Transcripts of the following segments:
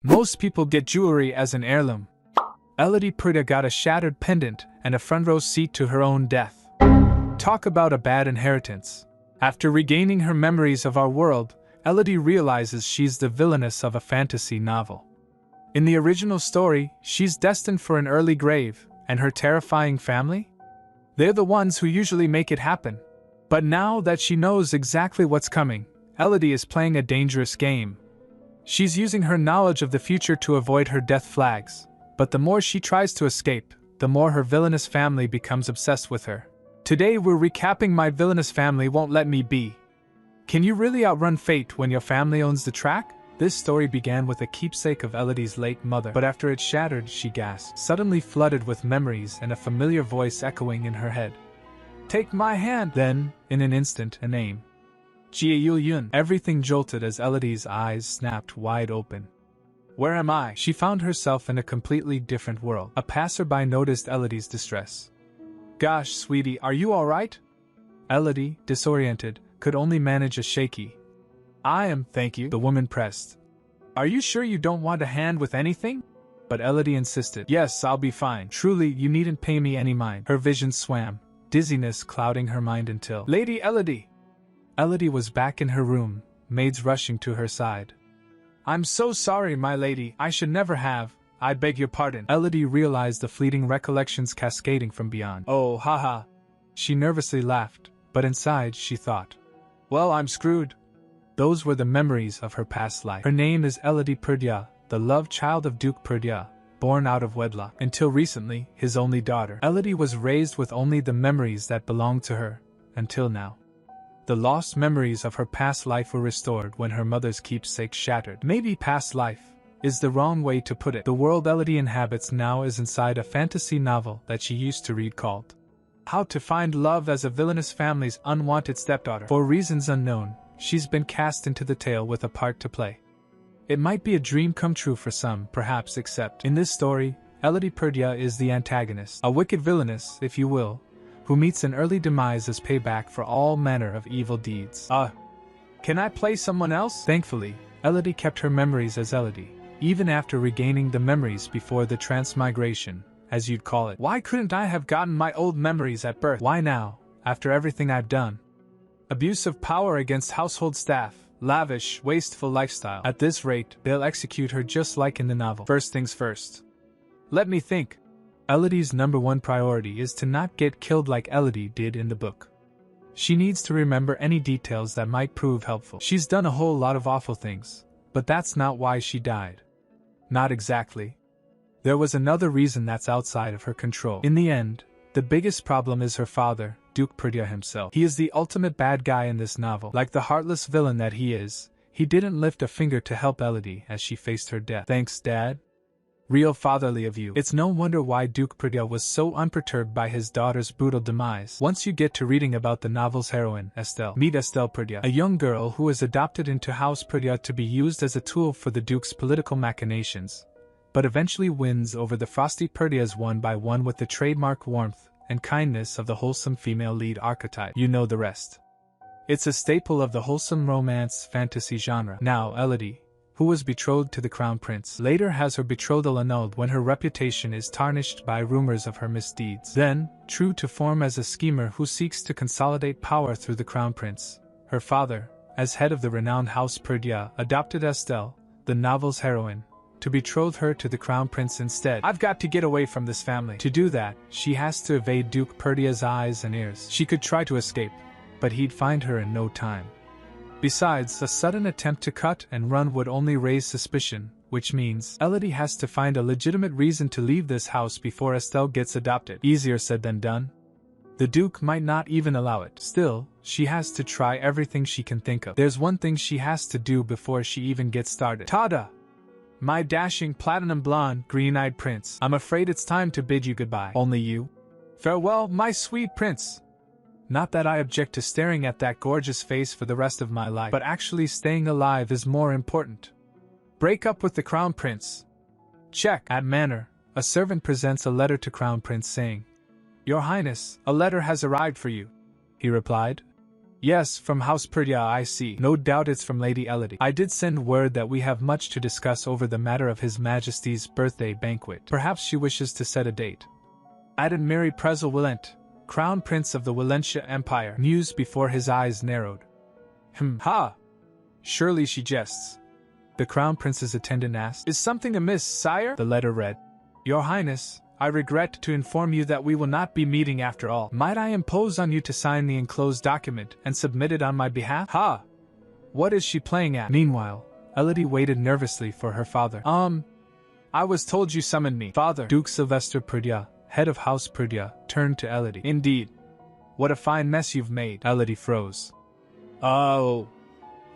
Most people get jewelry as an heirloom. Elodie Perdia got a shattered pendant and a front row seat to her own death. Talk about a bad inheritance. After regaining her memories of our world, Elodie realizes she's the villainess of a fantasy novel. In the original story, she's destined for an early grave, and her terrifying family? They're the ones who usually make it happen. But now that she knows exactly what's coming, Elodie is playing a dangerous game. She's using her knowledge of the future to avoid her death flags, but the more she tries to escape, the more her villainous family becomes obsessed with her. Today we're recapping My Villainous Family Won't Let Me Be. Can you really outrun fate when your family owns the track? This story began with a keepsake of Elodie's late mother, but after it shattered, she gasped, suddenly flooded with memories and a familiar voice echoing in her head. Take my hand! Then, in an instant, a name. Ga-eul Yun. Everything jolted as Elodie's eyes snapped wide open. Where am I? She found herself in a completely different world. A passerby noticed Elodie's distress. Gosh, sweetie, are you alright? Elodie, disoriented, could only manage a shaky. I am, thank you, the woman pressed. Are you sure you don't want a hand with anything? But Elodie insisted. Yes, I'll be fine. Truly, you needn't pay me any mind. Her vision swam, dizziness clouding her mind until... Lady Elodie! Elodie was back in her room, maids rushing to her side. I'm so sorry, my lady, I should never have. I beg your pardon. Elodie realized the fleeting recollections cascading from beyond. Oh, haha. She nervously laughed, but inside she thought, well, I'm screwed. Those were the memories of her past life. Her name is Elodie Perdia, the love child of Duke Perdia, born out of wedlock. Until recently, his only daughter. Elodie was raised with only the memories that belonged to her, until now. The lost memories of her past life were restored when her mother's keepsake shattered. Maybe past life is the wrong way to put it. The world Elodie inhabits now is inside a fantasy novel that she used to read called How to Find Love as a Villainous Family's Unwanted Stepdaughter. For reasons unknown, she's been cast into the tale with a part to play. It might be a dream come true for some, perhaps, except in this story, Elodie Perdia is the antagonist, a wicked villainess, if you will, who meets an early demise as payback for all manner of evil deeds. Can I play someone else? Thankfully, Elodie kept her memories as Elodie, even after regaining the memories before the transmigration, as you'd call it. Why couldn't I have gotten my old memories at birth? Why now, after everything I've done? Abuse of power against household staff, lavish, wasteful lifestyle. At this rate, they'll execute her just like in the novel. First things first. Let me think. Elodie's #1 priority is to not get killed like Elodie did in the book. She needs to remember any details that might prove helpful. She's done a whole lot of awful things, but that's not why she died. Not exactly. There was another reason that's outside of her control. In the end, the biggest problem is her father, Duke Perdia himself. He is the ultimate bad guy in this novel. Like the heartless villain that he is, he didn't lift a finger to help Elodie as she faced her death. Thanks, Dad. Real fatherly of you. It's no wonder why Duke Perdia was so unperturbed by his daughter's brutal demise. Once you get to reading about the novel's heroine, Estelle, meet Estelle Perdia, a young girl who was adopted into House Perdia to be used as a tool for the Duke's political machinations, but eventually wins over the frosty Perdias one by one with the trademark warmth and kindness of the wholesome female lead archetype. You know the rest. It's a staple of the wholesome romance fantasy genre. Now, Elodie, who was betrothed to the crown prince, later has her betrothal annulled when her reputation is tarnished by rumors of her misdeeds. Then, true to form as a schemer who seeks to consolidate power through the crown prince, her father, as head of the renowned House Perdia, adopted Estelle, the novel's heroine, to betroth her to the crown prince instead. I've got to get away from this family. To do that, she has to evade Duke Perdia's eyes and ears. She could try to escape, but he'd find her in no time. Besides, a sudden attempt to cut and run would only raise suspicion, which means Elodie has to find a legitimate reason to leave this house before Estelle gets adopted. Easier said than done. The Duke might not even allow it. Still, she has to try everything she can think of. There's one thing she has to do before she even gets started. Tada! My dashing platinum blonde, green-eyed prince. I'm afraid it's time to bid you goodbye. Only you? Farewell, my sweet prince! Not that I object to staring at that gorgeous face for the rest of my life, but actually staying alive is more important. Break up with the Crown Prince. Check. At Manor, a servant presents a letter to Crown Prince saying, Your Highness, a letter has arrived for you. He replied, Yes, from House Perdia I see. No doubt it's from Lady Elodie. I did send word that we have much to discuss over the matter of His Majesty's birthday banquet. Perhaps she wishes to set a date. Added Mary Prezil-Willent, Crown Prince of the Willentia Empire, mused before his eyes narrowed. Ha! Surely she jests. The Crown Prince's attendant asked. Is something amiss, sire? The letter read. Your Highness, I regret to inform you that we will not be meeting after all. Might I impose on you to sign the enclosed document and submit it on my behalf? Ha! What is she playing at? Meanwhile, Elodie waited nervously for her father. I was told you summoned me. Father. Duke Sylvester Perdia, head of House Perdia, turned to Elodie. Indeed. What a fine mess you've made. Elodie froze. Oh.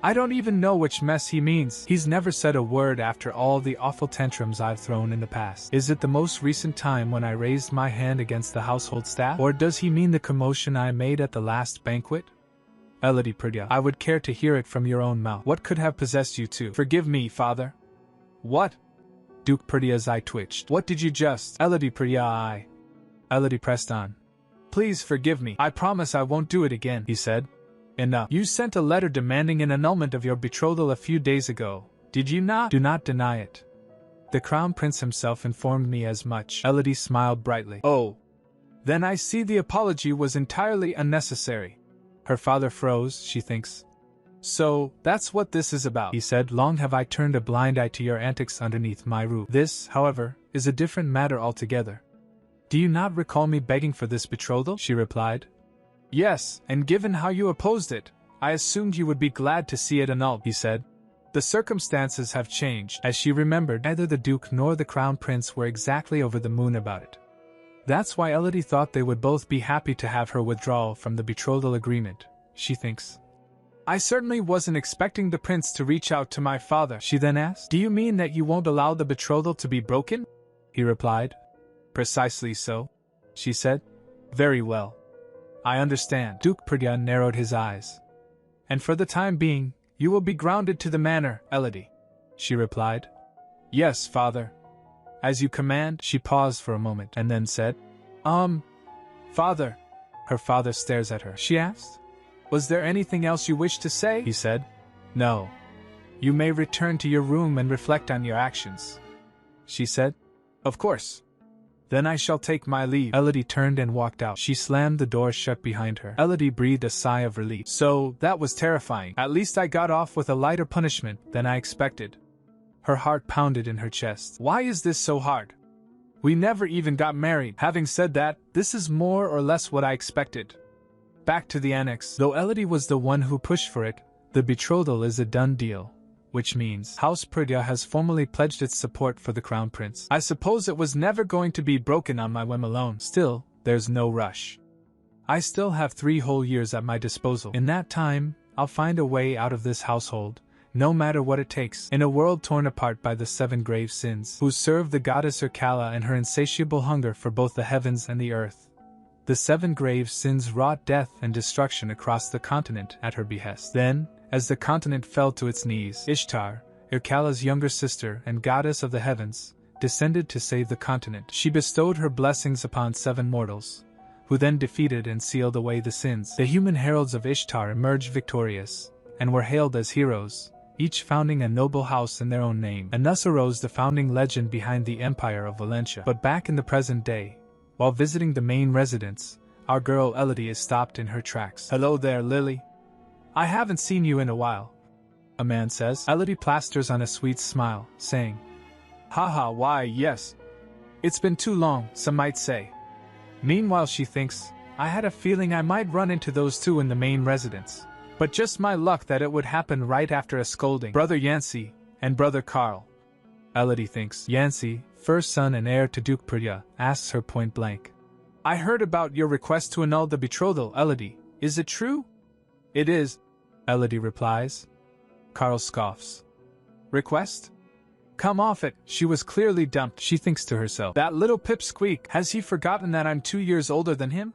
I don't even know which mess he means. He's never said a word after all the awful tantrums I've thrown in the past. Is it the most recent time when I raised my hand against the household staff? Or does he mean the commotion I made at the last banquet? Elodie Perdia, I would care to hear it from your own mouth. What could have possessed you to forgive me, father? What? Duke Perdia's eye twitched. What did you just? Elodie Perdia, Elodie pressed on. Please forgive me. I promise I won't do it again, he said. Enough. You sent a letter demanding an annulment of your betrothal a few days ago, did you not? Do not deny it. The Crown Prince himself informed me as much. Elodie smiled brightly. Oh. Then I see the apology was entirely unnecessary. Her father froze, she thinks. So, that's what this is about, he said. Long have I turned a blind eye to your antics underneath my roof. This, however, is a different matter altogether. Do you not recall me begging for this betrothal? She replied. Yes, and given how you opposed it, I assumed you would be glad to see it annulled, he said. The circumstances have changed. As she remembered, neither the Duke nor the Crown Prince were exactly over the moon about it. That's why Elodie thought they would both be happy to have her withdrawal from the betrothal agreement, she thinks. I certainly wasn't expecting the prince to reach out to my father, she then asked. Do you mean that you won't allow the betrothal to be broken? He replied. Precisely so, she said. Very well. I understand. Duke Perdia narrowed his eyes. And for the time being, you will be grounded to the manor, Elodie, she replied. Yes, father. As you command. She paused for a moment and then said, Father. Her father stares at her. She asked. Was there anything else you wished to say? He said. No. You may return to your room and reflect on your actions, she said. Of course. Then I shall take my leave. Elodie turned and walked out. She slammed the door shut behind her. Elodie breathed a sigh of relief. So, that was terrifying. At least I got off with a lighter punishment than I expected. Her heart pounded in her chest. Why is this so hard? We never even got married. Having said that, this is more or less what I expected. Back to the annex. Though Elodie was the one who pushed for it, the betrothal is a done deal. Which means House Perdia has formally pledged its support for the Crown Prince. I suppose it was never going to be broken on my whim alone. Still, there's no rush. I still have 3 whole years at my disposal. In that time, I'll find a way out of this household, no matter what it takes. In a world torn apart by the 7 grave sins, who serve the goddess Urkala and her insatiable hunger for both the heavens and the earth. The 7 grave sins wrought death and destruction across the continent at her behest. Then, as the continent fell to its knees, Ishtar, Urkala's younger sister and goddess of the heavens, descended to save the continent. She bestowed her blessings upon 7 mortals, who then defeated and sealed away the sins. The human heralds of Ishtar emerged victorious, and were hailed as heroes, each founding a noble house in their own name. And thus arose the founding legend behind the Empire of Valentia. But back in the present day, while visiting the main residence, our girl Elodie is stopped in her tracks. Hello there, Lily. I haven't seen you in a while, a man says. Elodie plasters on a sweet smile, saying, Haha, why, yes. It's been too long, some might say. Meanwhile she thinks, I had a feeling I might run into those 2 in the main residence. But just my luck that it would happen right after a scolding. Brother Yancey, and Brother Carl. Elodie thinks. Yancey, first son and heir to Duke Perdia, asks her point blank. I heard about your request to annul the betrothal, Elodie. Is it true? It is, Elodie replies. Carl scoffs. Request? Come off it. She was clearly dumped, she thinks to herself. That little pipsqueak, has he forgotten that I'm 2 years older than him?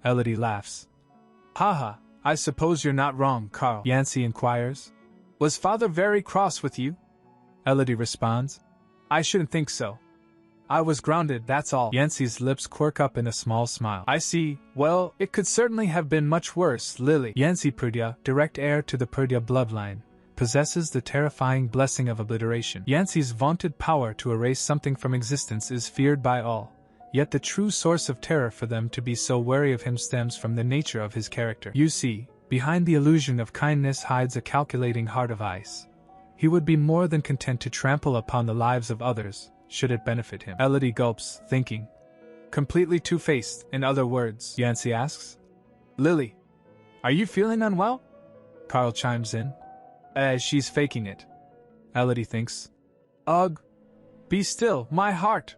Elodie laughs. Haha, I suppose you're not wrong, Carl, Yancey inquires. Was father very cross with you? Elodie responds. I shouldn't think so. I was grounded, that's all. Yancy's lips quirk up in a small smile. I see. Well, it could certainly have been much worse, Lily. Yancy Perdia, direct heir to the Perdia bloodline, possesses the terrifying blessing of obliteration. Yancy's vaunted power to erase something from existence is feared by all, yet the true source of terror for them to be so wary of him stems from the nature of his character. You see, behind the illusion of kindness hides a calculating heart of ice. He would be more than content to trample upon the lives of others, should it benefit him. Elodie gulps, thinking. Completely two-faced, in other words, Yancy asks. Lily, are you feeling unwell? Carl chimes in. She's faking it. Elodie thinks. Ugh. Be still, my heart.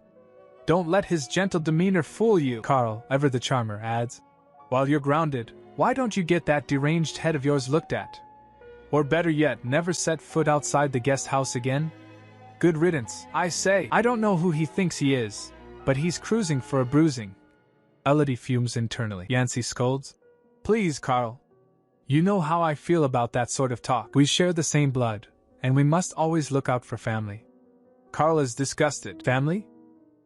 Don't let his gentle demeanor fool you, Carl, ever the charmer, adds. While you're grounded, why don't you get that deranged head of yours looked at? Or better yet, never set foot outside the guest house again? Good riddance, I say. I don't know who he thinks he is, but he's cruising for a bruising. Elodie fumes internally. Yancy scolds. Please, Carl. You know how I feel about that sort of talk. We share the same blood, and we must always look out for family. Carl is disgusted. Family?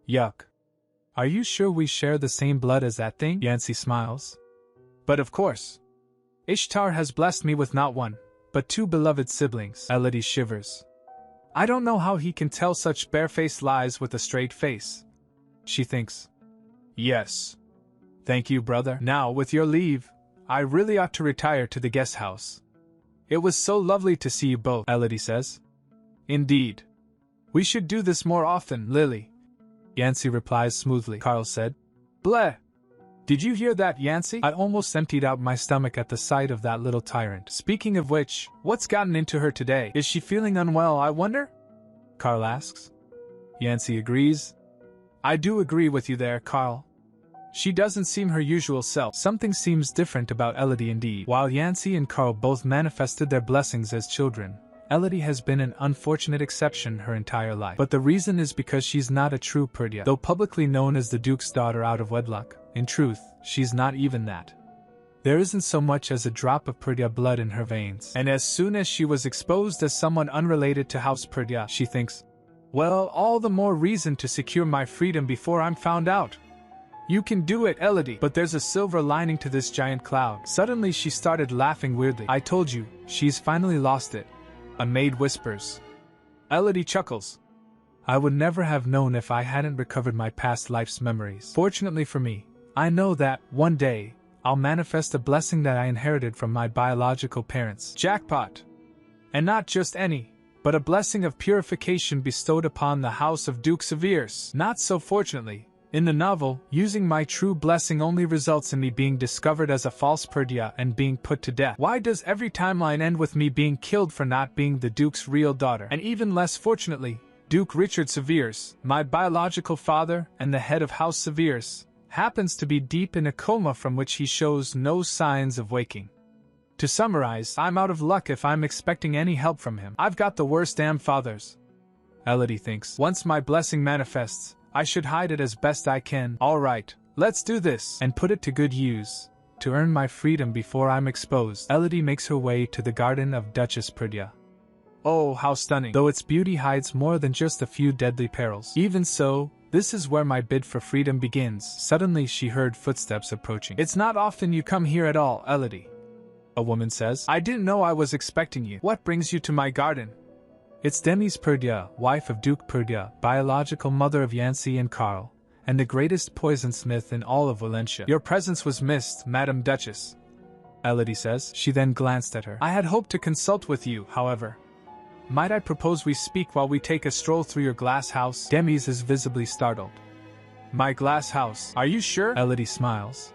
Yuck. Are you sure we share the same blood as that thing? Yancy smiles. But of course. Ishtar has blessed me with not one, but two beloved siblings. Elodie shivers. I don't know how he can tell such barefaced lies with a straight face. She thinks. Yes. Thank you, brother. Now, with your leave, I really ought to retire to the guest house. It was so lovely to see you both, Elodie says. Indeed. We should do this more often, Lily. Yancy replies smoothly. Carl said. Bleh. Did you hear that, Yancy? I almost emptied out my stomach at the sight of that little tyrant. Speaking of which, what's gotten into her today? Is she feeling unwell, I wonder? Carl asks. Yancy agrees. I do agree with you there, Carl. She doesn't seem her usual self. Something seems different about Elodie indeed. While Yancy and Carl both manifested their blessings as children, Elodie has been an unfortunate exception her entire life. But the reason is because she's not a true Perdia. Though publicly known as the Duke's daughter out of wedlock, in truth, she's not even that. There isn't so much as a drop of Perdia blood in her veins. And as soon as she was exposed as someone unrelated to House Perdia, she thinks, well, all the more reason to secure my freedom before I'm found out. You can do it, Elodie. But there's a silver lining to this giant cloud. Suddenly she started laughing weirdly. I told you, she's finally lost it. A maid whispers. Elodie chuckles. I would never have known if I hadn't recovered my past life's memories. Fortunately for me, I know that, one day, I'll manifest a blessing that I inherited from my biological parents. Jackpot! And not just any, but a blessing of purification bestowed upon the House of Duke Severus. Not so fortunately. In the novel, using my true blessing only results in me being discovered as a false Perdia and being put to death. Why does every timeline end with me being killed for not being the Duke's real daughter? And even less fortunately, Duke Richard Severus, my biological father and the head of House Severus, happens to be deep in a coma from which he shows no signs of waking. To summarize, I'm out of luck if I'm expecting any help from him. I've got the worst damn fathers. Elodie thinks. Once my blessing manifests, I should hide it as best I can. Alright, let's do this, and put it to good use, to earn my freedom before I'm exposed. Elodie makes her way to the garden of Duchess Perdia. Oh, how stunning, though its beauty hides more than just a few deadly perils. Even so, this is where my bid for freedom begins. Suddenly she heard footsteps approaching. It's not often you come here at all, Elodie, a woman says. I didn't know I was expecting you. What brings you to my garden? It's Demise Perdia, wife of Duke Perdia, biological mother of Yancy and Carl, and the greatest poisonsmith in all of Valencia. Your presence was missed, Madam Duchess, Elodie says. She then glanced at her. I had hoped to consult with you, however. Might I propose we speak while we take a stroll through your glass house? Demise is visibly startled. My glass house? Are you sure? Elodie smiles.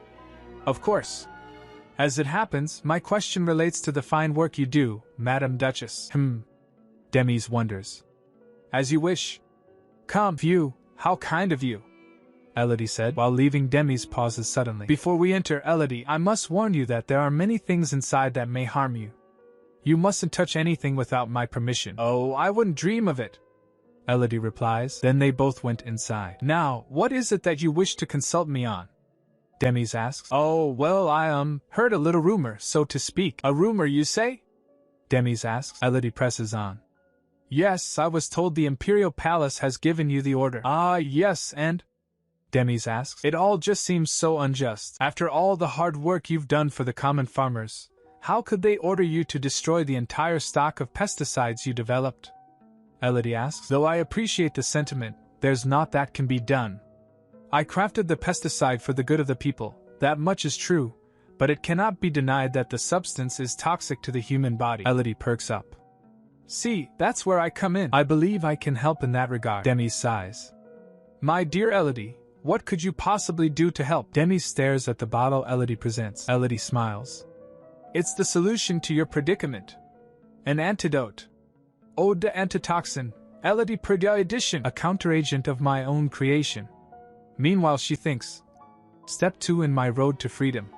Of course. As it happens, my question relates to the fine work you do, Madam Duchess. Demise wonders. As you wish. Come, you, how kind of you, Elodie said, while leaving. Demise pauses suddenly. Before we enter, Elodie, I must warn you that there are many things inside that may harm you. You mustn't touch anything without my permission. Oh, I wouldn't dream of it, Elodie replies. Then they both went inside. Now, what is it that you wish to consult me on? Demise asks. Oh, well, I heard a little rumor, so to speak. A rumor, you say? Demise asks. Elodie presses on. Yes, I was told the Imperial Palace has given you the order. Ah, yes, and? Demis asks. It all just seems so unjust. After all the hard work you've done for the common farmers, how could they order you to destroy the entire stock of pesticides you developed? Elodie asks. Though I appreciate the sentiment, there's not that can be done. I crafted the pesticide for the good of the people, that much is true, but it cannot be denied that the substance is toxic to the human body. Elodie perks up. See, that's where I come in. I believe I can help in that regard. Demis sighs. My dear Elodie, what could you possibly do to help? Demis stares at the bottle Elodie presents. Elodie smiles. It's the solution to your predicament. An antidote. Ode de Antitoxin, Elodie Perdia edition, a counteragent of my own creation. Meanwhile she thinks. Step 2 in my road to freedom.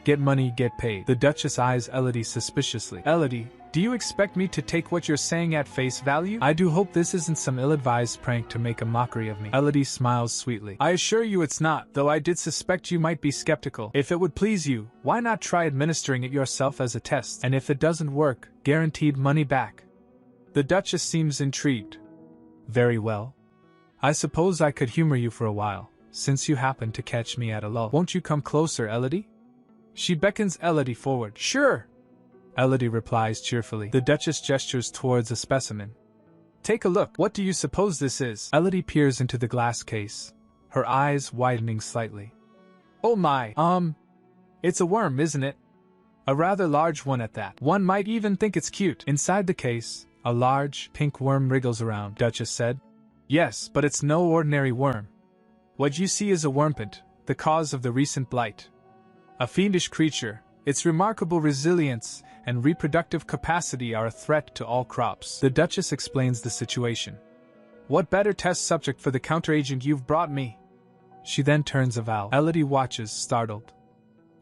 Get money, get paid. The Duchess eyes Elodie suspiciously. Elodie, do you expect me to take what you're saying at face value? I do hope this isn't some ill-advised prank to make a mockery of me. Elodie smiles sweetly. I assure you it's not, though I did suspect you might be skeptical. If it would please you, why not try administering it yourself as a test? And if it doesn't work, guaranteed money back. The Duchess seems intrigued. Very well. I suppose I could humor you for a while, since you happen to catch me at a lull. Won't you come closer, Elodie? She beckons Elodie forward. Sure. Elodie replies cheerfully. The Duchess gestures towards a specimen. Take a look. What do you suppose this is? Elodie peers into the glass case, her eyes widening slightly. Oh my, it's a worm, isn't it? A rather large one at that. One might even think it's cute. Inside the case, a large, pink worm wriggles around, Duchess said. Yes, but it's no ordinary worm. What you see is a wormpent, the cause of the recent blight. A fiendish creature, its remarkable resilience and reproductive capacity are a threat to all crops. The Duchess explains the situation. What better test subject for the counteragent you've brought me? She then turns a valve. Elodie watches, startled.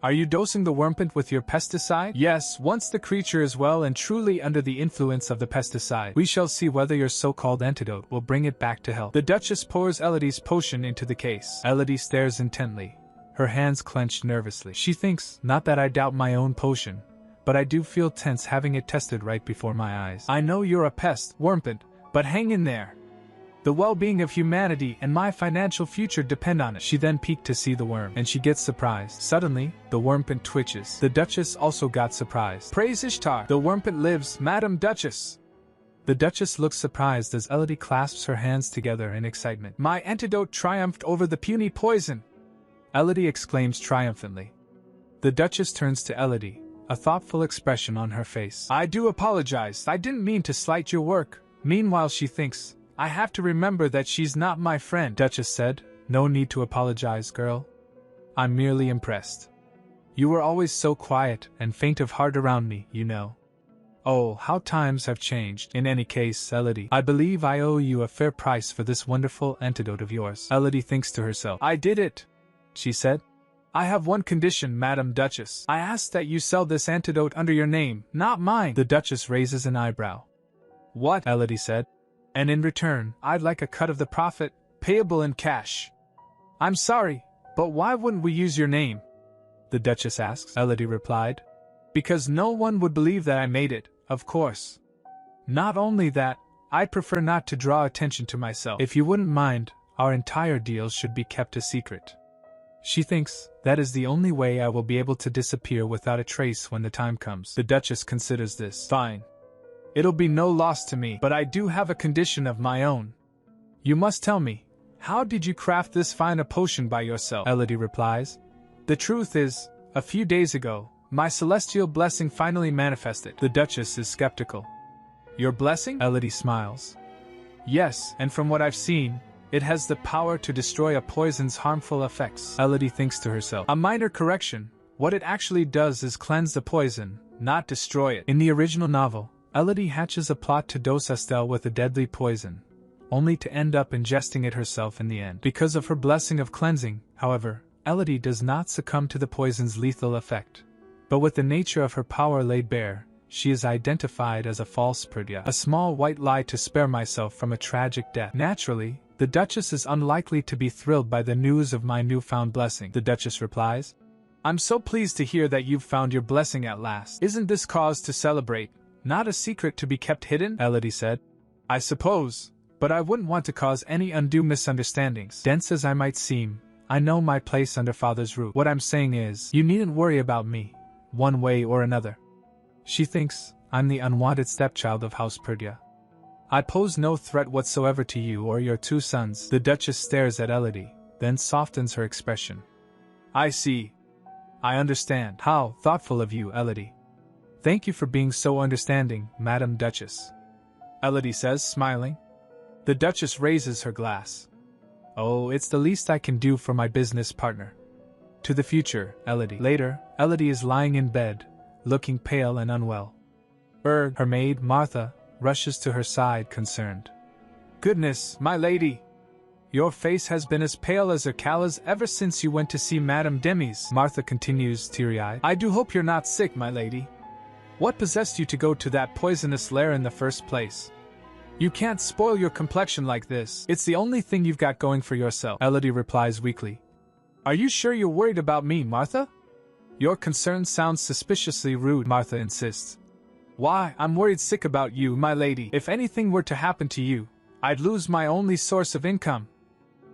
Are you dosing the wormpent with your pesticide? Yes, once the creature is well and truly under the influence of the pesticide, we shall see whether your so-called antidote will bring it back to health. The Duchess pours Elodie's potion into the case. Elodie stares intently, her hands clenched nervously. She thinks, not that I doubt my own potion, but I do feel tense having it tested right before my eyes. I know you're a pest, wormpent, but hang in there. The well-being of humanity and my financial future depend on it. She then peeked to see the worm, and she gets surprised. Suddenly, the wormpent twitches. The Duchess also got surprised. Praise Ishtar! The wormpent lives, Madam Duchess! The Duchess looks surprised as Elodie clasps her hands together in excitement. My antidote triumphed over the puny poison! Elodie exclaims triumphantly. The Duchess turns to Elodie, a thoughtful expression on her face. I do apologize, I didn't mean to slight your work. Meanwhile she thinks, I have to remember that she's not my friend. Duchess said, no need to apologize, girl. I'm merely impressed. You were always so quiet and faint of heart around me, you know. Oh, how times have changed. In any case, Elodie, I believe I owe you a fair price for this wonderful antidote of yours. Elodie thinks to herself. I did it, she said. I have one condition, Madam Duchess. I ask that you sell this antidote under your name, not mine. The Duchess raises an eyebrow. What? Elodie said. And in return, I'd like a cut of the profit, payable in cash. I'm sorry, but why wouldn't we use your name? The Duchess asks. Elodie replied. Because no one would believe that I made it, of course. Not only that, I'd prefer not to draw attention to myself. If you wouldn't mind, our entire deal should be kept a secret. She thinks that is the only way I will be able to disappear without a trace when the time comes. The Duchess considers this. Fine. It'll be no loss to me, but I do have a condition of my own. You must tell me, how did you craft this fine a potion by yourself? Elodie replies. The truth is, a few days ago, my celestial blessing finally manifested. The Duchess is skeptical. Your blessing? Elodie smiles. Yes, and from what I've seen, it has the power to destroy a poison's harmful effects. Elodie thinks to herself. A minor correction, what it actually does is cleanse the poison, not destroy it. In the original novel, Elodie hatches a plot to dose Estelle with a deadly poison, only to end up ingesting it herself in the end. Because of her blessing of cleansing, however, Elodie does not succumb to the poison's lethal effect. But with the nature of her power laid bare, she is identified as a false Perdia, a small white lie to spare myself from a tragic death. Naturally, the Duchess is unlikely to be thrilled by the news of my newfound blessing. The Duchess replies. I'm so pleased to hear that you've found your blessing at last. Isn't this cause to celebrate? Not a secret to be kept hidden? Elodie said. I suppose, but I wouldn't want to cause any undue misunderstandings. Dense as I might seem, I know my place under Father's roof. What I'm saying is, you needn't worry about me, one way or another. She thinks I'm the unwanted stepchild of House Perdia. I pose no threat whatsoever to you or your two sons. The Duchess stares at Elodie, then softens her expression. I see. I understand. How thoughtful of you, Elodie. Thank you for being so understanding, Madam Duchess. Elodie says, smiling. The Duchess raises her glass. Oh, it's the least I can do for my business partner. To the future, Elodie. Later, Elodie is lying in bed, looking pale and unwell. Her maid, Martha, rushes to her side, concerned. Goodness, my lady! Your face has been as pale as a callus ever since you went to see Madame Demi's. Martha continues, teary-eyed. I do hope you're not sick, my lady. What possessed you to go to that poisonous lair in the first place? You can't spoil your complexion like this. It's the only thing you've got going for yourself. Elodie replies weakly. Are you sure you're worried about me, Martha? Your concern sounds suspiciously rude, Martha insists. Why, I'm worried sick about you, my lady. If anything were to happen to you, I'd lose my only source of income.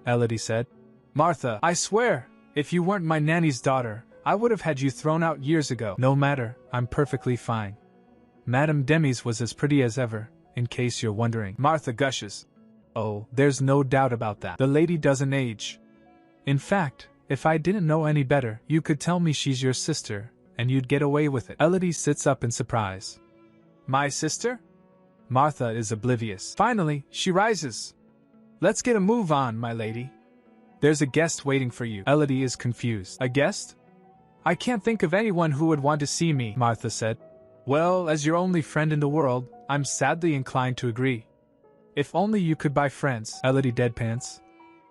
Elodie said. Martha, I swear, if you weren't my nanny's daughter, I would have had you thrown out years ago. No matter, I'm perfectly fine. Madame Demi's was as pretty as ever, in case you're wondering. Martha gushes. Oh, there's no doubt about that. The lady doesn't age. In fact, if I didn't know any better, you could tell me she's your sister, and you'd get away with it. Elodie sits up in surprise. My sister? Martha is oblivious. Finally, she rises. Let's get a move on, my lady. There's a guest waiting for you. Elodie is confused. A guest? I can't think of anyone who would want to see me, Martha said. Well, as your only friend in the world, I'm sadly inclined to agree. If only you could buy friends. Elodie deadpans.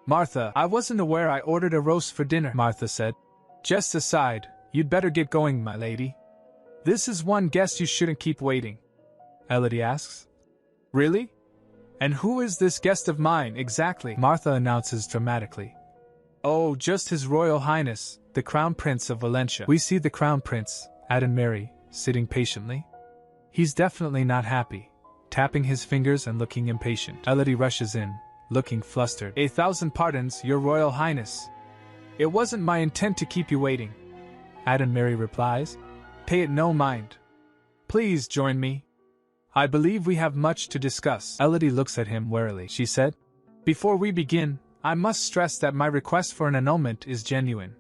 Martha, I wasn't aware I ordered a roast for dinner, Martha said. Just aside, you'd better get going, my lady. This is one guest you shouldn't keep waiting. Elodie asks. Really? And who is this guest of mine, exactly? Martha announces dramatically. Oh, just His Royal Highness, the Crown Prince of Valencia. We see the Crown Prince, added Mary, sitting patiently. He's definitely not happy, tapping his fingers and looking impatient. Elodie rushes in, looking flustered. 1,000 pardons, Your Royal Highness. It wasn't my intent to keep you waiting. Added Mary replies. Pay it no mind. Please join me. I believe we have much to discuss. Elodie looks at him warily. She said, Before we begin, I must stress that my request for an annulment is genuine.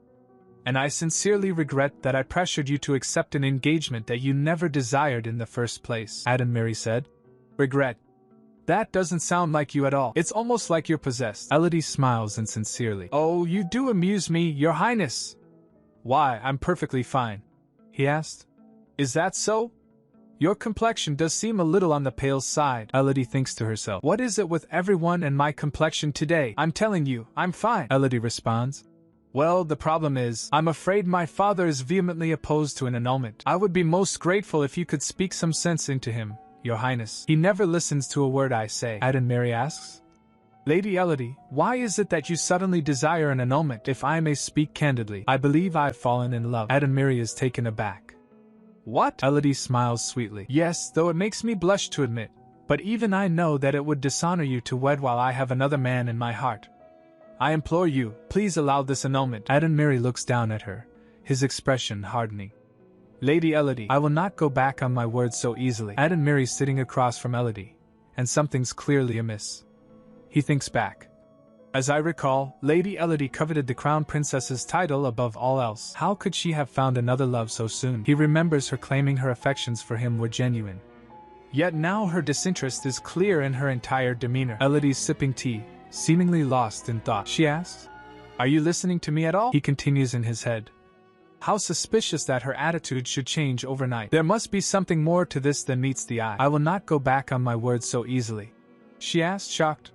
And I sincerely regret that I pressured you to accept an engagement that you never desired in the first place. Adam Mary said. Regret? That doesn't sound like you at all. It's almost like you're possessed. Elodie smiles insincerely. Oh, you do amuse me, Your Highness. Why, I'm perfectly fine. He asked. Is that so? Your complexion does seem a little on the pale side. Elodie thinks to herself. What is it with everyone and my complexion today? I'm telling you, I'm fine. Elodie responds. Well, the problem is, I'm afraid my father is vehemently opposed to an annulment. I would be most grateful if you could speak some sense into him, Your Highness. He never listens to a word I say. Adam Mary asks. Lady Elodie, why is it that you suddenly desire an annulment? If I may speak candidly, I believe I've fallen in love. Adam Mary is taken aback. What? Elodie smiles sweetly. Yes, though it makes me blush to admit, but even I know that it would dishonor you to wed while I have another man in my heart. I implore you, please allow this annulment. Adam Mary looks down at her, his expression hardening. Lady Elodie, I will not go back on my word so easily. Adam Mary's sitting across from Elodie, and something's clearly amiss. He thinks back. As I recall, Lady Elodie coveted the Crown Princess's title above all else. How could she have found another love so soon? He remembers her claiming her affections for him were genuine. Yet now her disinterest is clear in her entire demeanor. Elodie's sipping tea, seemingly lost in thought. She asks, Are you listening to me at all? He continues in his head. How suspicious that her attitude should change overnight. There must be something more to this than meets the eye. I will not go back on my word so easily. She asked, shocked.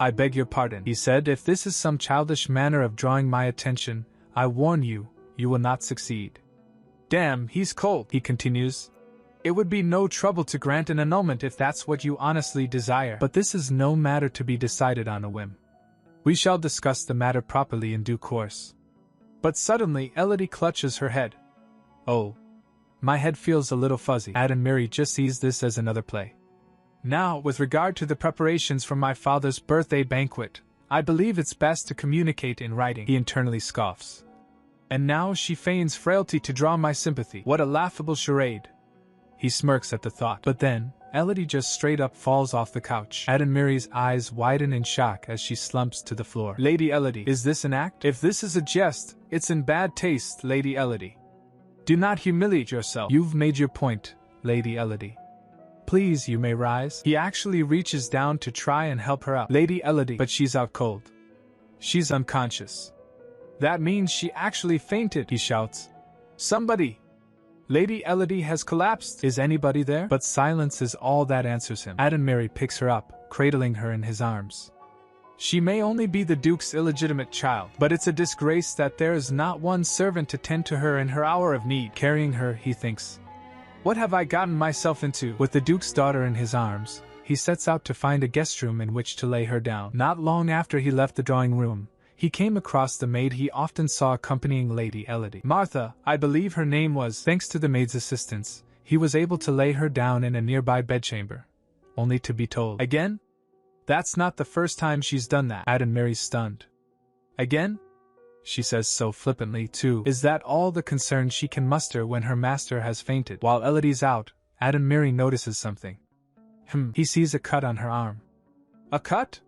I beg your pardon, he said. If this is some childish manner of drawing my attention, I warn you, you will not succeed. Damn, he's cold, he continues. It would be no trouble to grant an annulment if that's what you honestly desire. But this is no matter to be decided on a whim. We shall discuss the matter properly in due course. But suddenly Elodie clutches her head. Oh. My head feels a little fuzzy. Adam Mary just sees this as another play. Now, with regard to the preparations for my father's birthday banquet, I believe it's best to communicate in writing, he internally scoffs. And now she feigns frailty to draw my sympathy. What a laughable charade. He smirks at the thought. But then, Elodie just straight up falls off the couch. Adonmiri's eyes widen in shock as she slumps to the floor. Lady Elodie, is this an act? If this is a jest, it's in bad taste, Lady Elodie. Do not humiliate yourself. You've made your point, Lady Elodie. Please, you may rise. He actually reaches down to try and help her out. Lady Elodie, but she's out cold. She's unconscious. That means she actually fainted, he shouts. Somebody! Lady Elodie has collapsed. Is anybody there? But silence is all that answers him. Adonmiri picks her up, cradling her in his arms. She may only be the Duke's illegitimate child, but it's a disgrace that there is not one servant to tend to her in her hour of need. Carrying her, he thinks. What have I gotten myself into? With the Duke's daughter in his arms, he sets out to find a guest room in which to lay her down. Not long after he left the drawing room, he came across the maid he often saw accompanying Lady Elodie. Martha, I believe her name was. Thanks to the maid's assistance, he was able to lay her down in a nearby bedchamber, only to be told. Again? That's not the first time she's done that. Adonmiri's stunned. Again? She says so flippantly, too. Is that all the concern she can muster when her master has fainted? While Elodie's out, Adonmiri notices something. He sees a cut on her arm. A cut?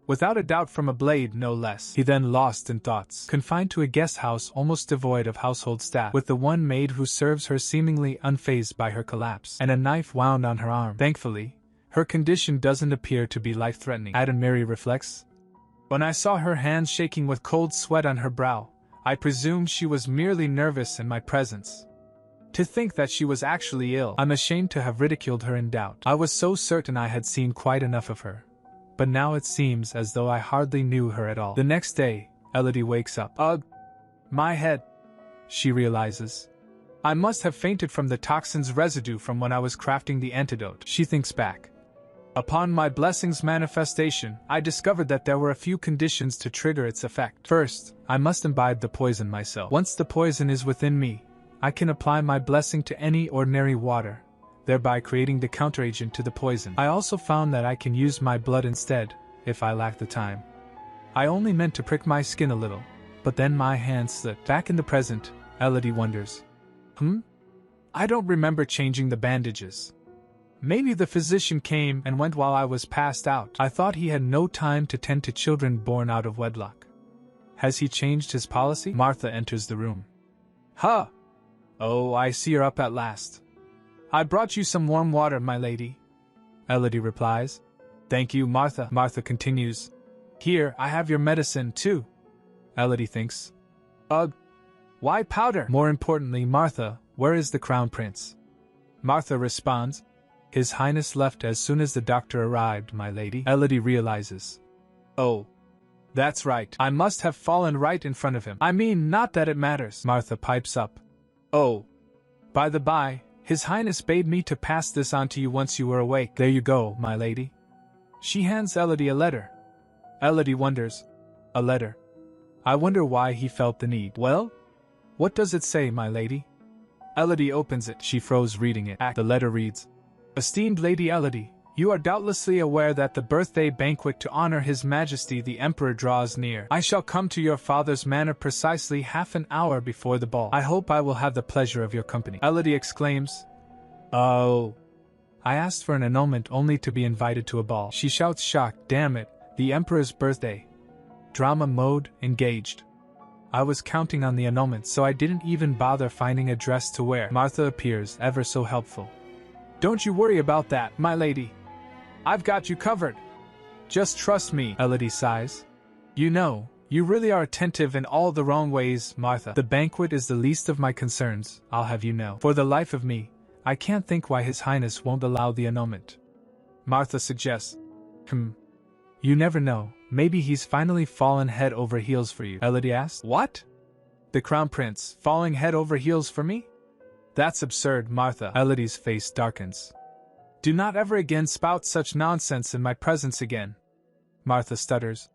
Without a doubt from a blade, no less. He then lost in thoughts. Confined to a guest house almost devoid of household staff, with the one maid who serves her seemingly unfazed by her collapse, and a knife wound on her arm. Thankfully, her condition doesn't appear to be life-threatening. Adonmiri reflects. When I saw her hands shaking with cold sweat on her brow, I presumed she was merely nervous in my presence. To think that she was actually ill, I'm ashamed to have ridiculed her in doubt. I was so certain I had seen quite enough of her. But now it seems as though I hardly knew her at all. The next day, Elodie wakes up. Ugh! My head! She realizes. I must have fainted from the toxin's residue from when I was crafting the antidote. She thinks back. Upon my blessing's manifestation, I discovered that there were a few conditions to trigger its effect. First, I must imbibe the poison myself. Once the poison is within me, I can apply my blessing to any ordinary water, thereby creating the counteragent to the poison. I also found that I can use my blood instead, if I lack the time. I only meant to prick my skin a little, but then my hand slipped. Back in the present, Elodie wonders. I don't remember changing the bandages. Maybe the physician came and went while I was passed out. I thought he had no time to tend to children born out of wedlock. Has he changed his policy? Martha enters the room. Huh! Oh, I see you're up at last. I brought you some warm water, my lady. Elodie replies. Thank you, Martha. Martha continues. Here, I have your medicine, too. Elodie thinks. Ugh. Why powder? More importantly, Martha, where is the crown prince? Martha responds. His Highness left as soon as the doctor arrived, my lady. Elodie realizes. Oh. That's right. I must have fallen right in front of him. I mean, not that it matters. Martha pipes up. Oh. By the by, His Highness bade me to pass this on to you once you were awake. There you go, my lady. She hands Elodie a letter. Elodie wonders. A letter. I wonder why he felt the need. Well? What does it say, my lady? Elodie opens it. She froze reading it. The letter reads. Esteemed Lady Elodie, you are doubtlessly aware that the birthday banquet to honor His Majesty the Emperor draws near. I shall come to your father's manor precisely half an hour before the ball. I hope I will have the pleasure of your company. Elodie exclaims. Oh. I asked for an annulment only to be invited to a ball. She shouts shocked. Damn it, the Emperor's birthday. Drama mode engaged. I was counting on the annulment, so I didn't even bother finding a dress to wear. Martha appears ever so helpful. Don't you worry about that, my lady. I've got you covered. Just trust me, Elodie sighs. You know, you really are attentive in all the wrong ways, Martha. The banquet is the least of my concerns, I'll have you know. For the life of me, I can't think why His Highness won't allow the annulment. Martha suggests. You never know, maybe he's finally fallen head over heels for you. Elodie asks. What? The Crown Prince, falling head over heels for me? That's absurd, Martha. Elodie's face darkens. Do not ever again spout such nonsense in my presence again. Martha stutters.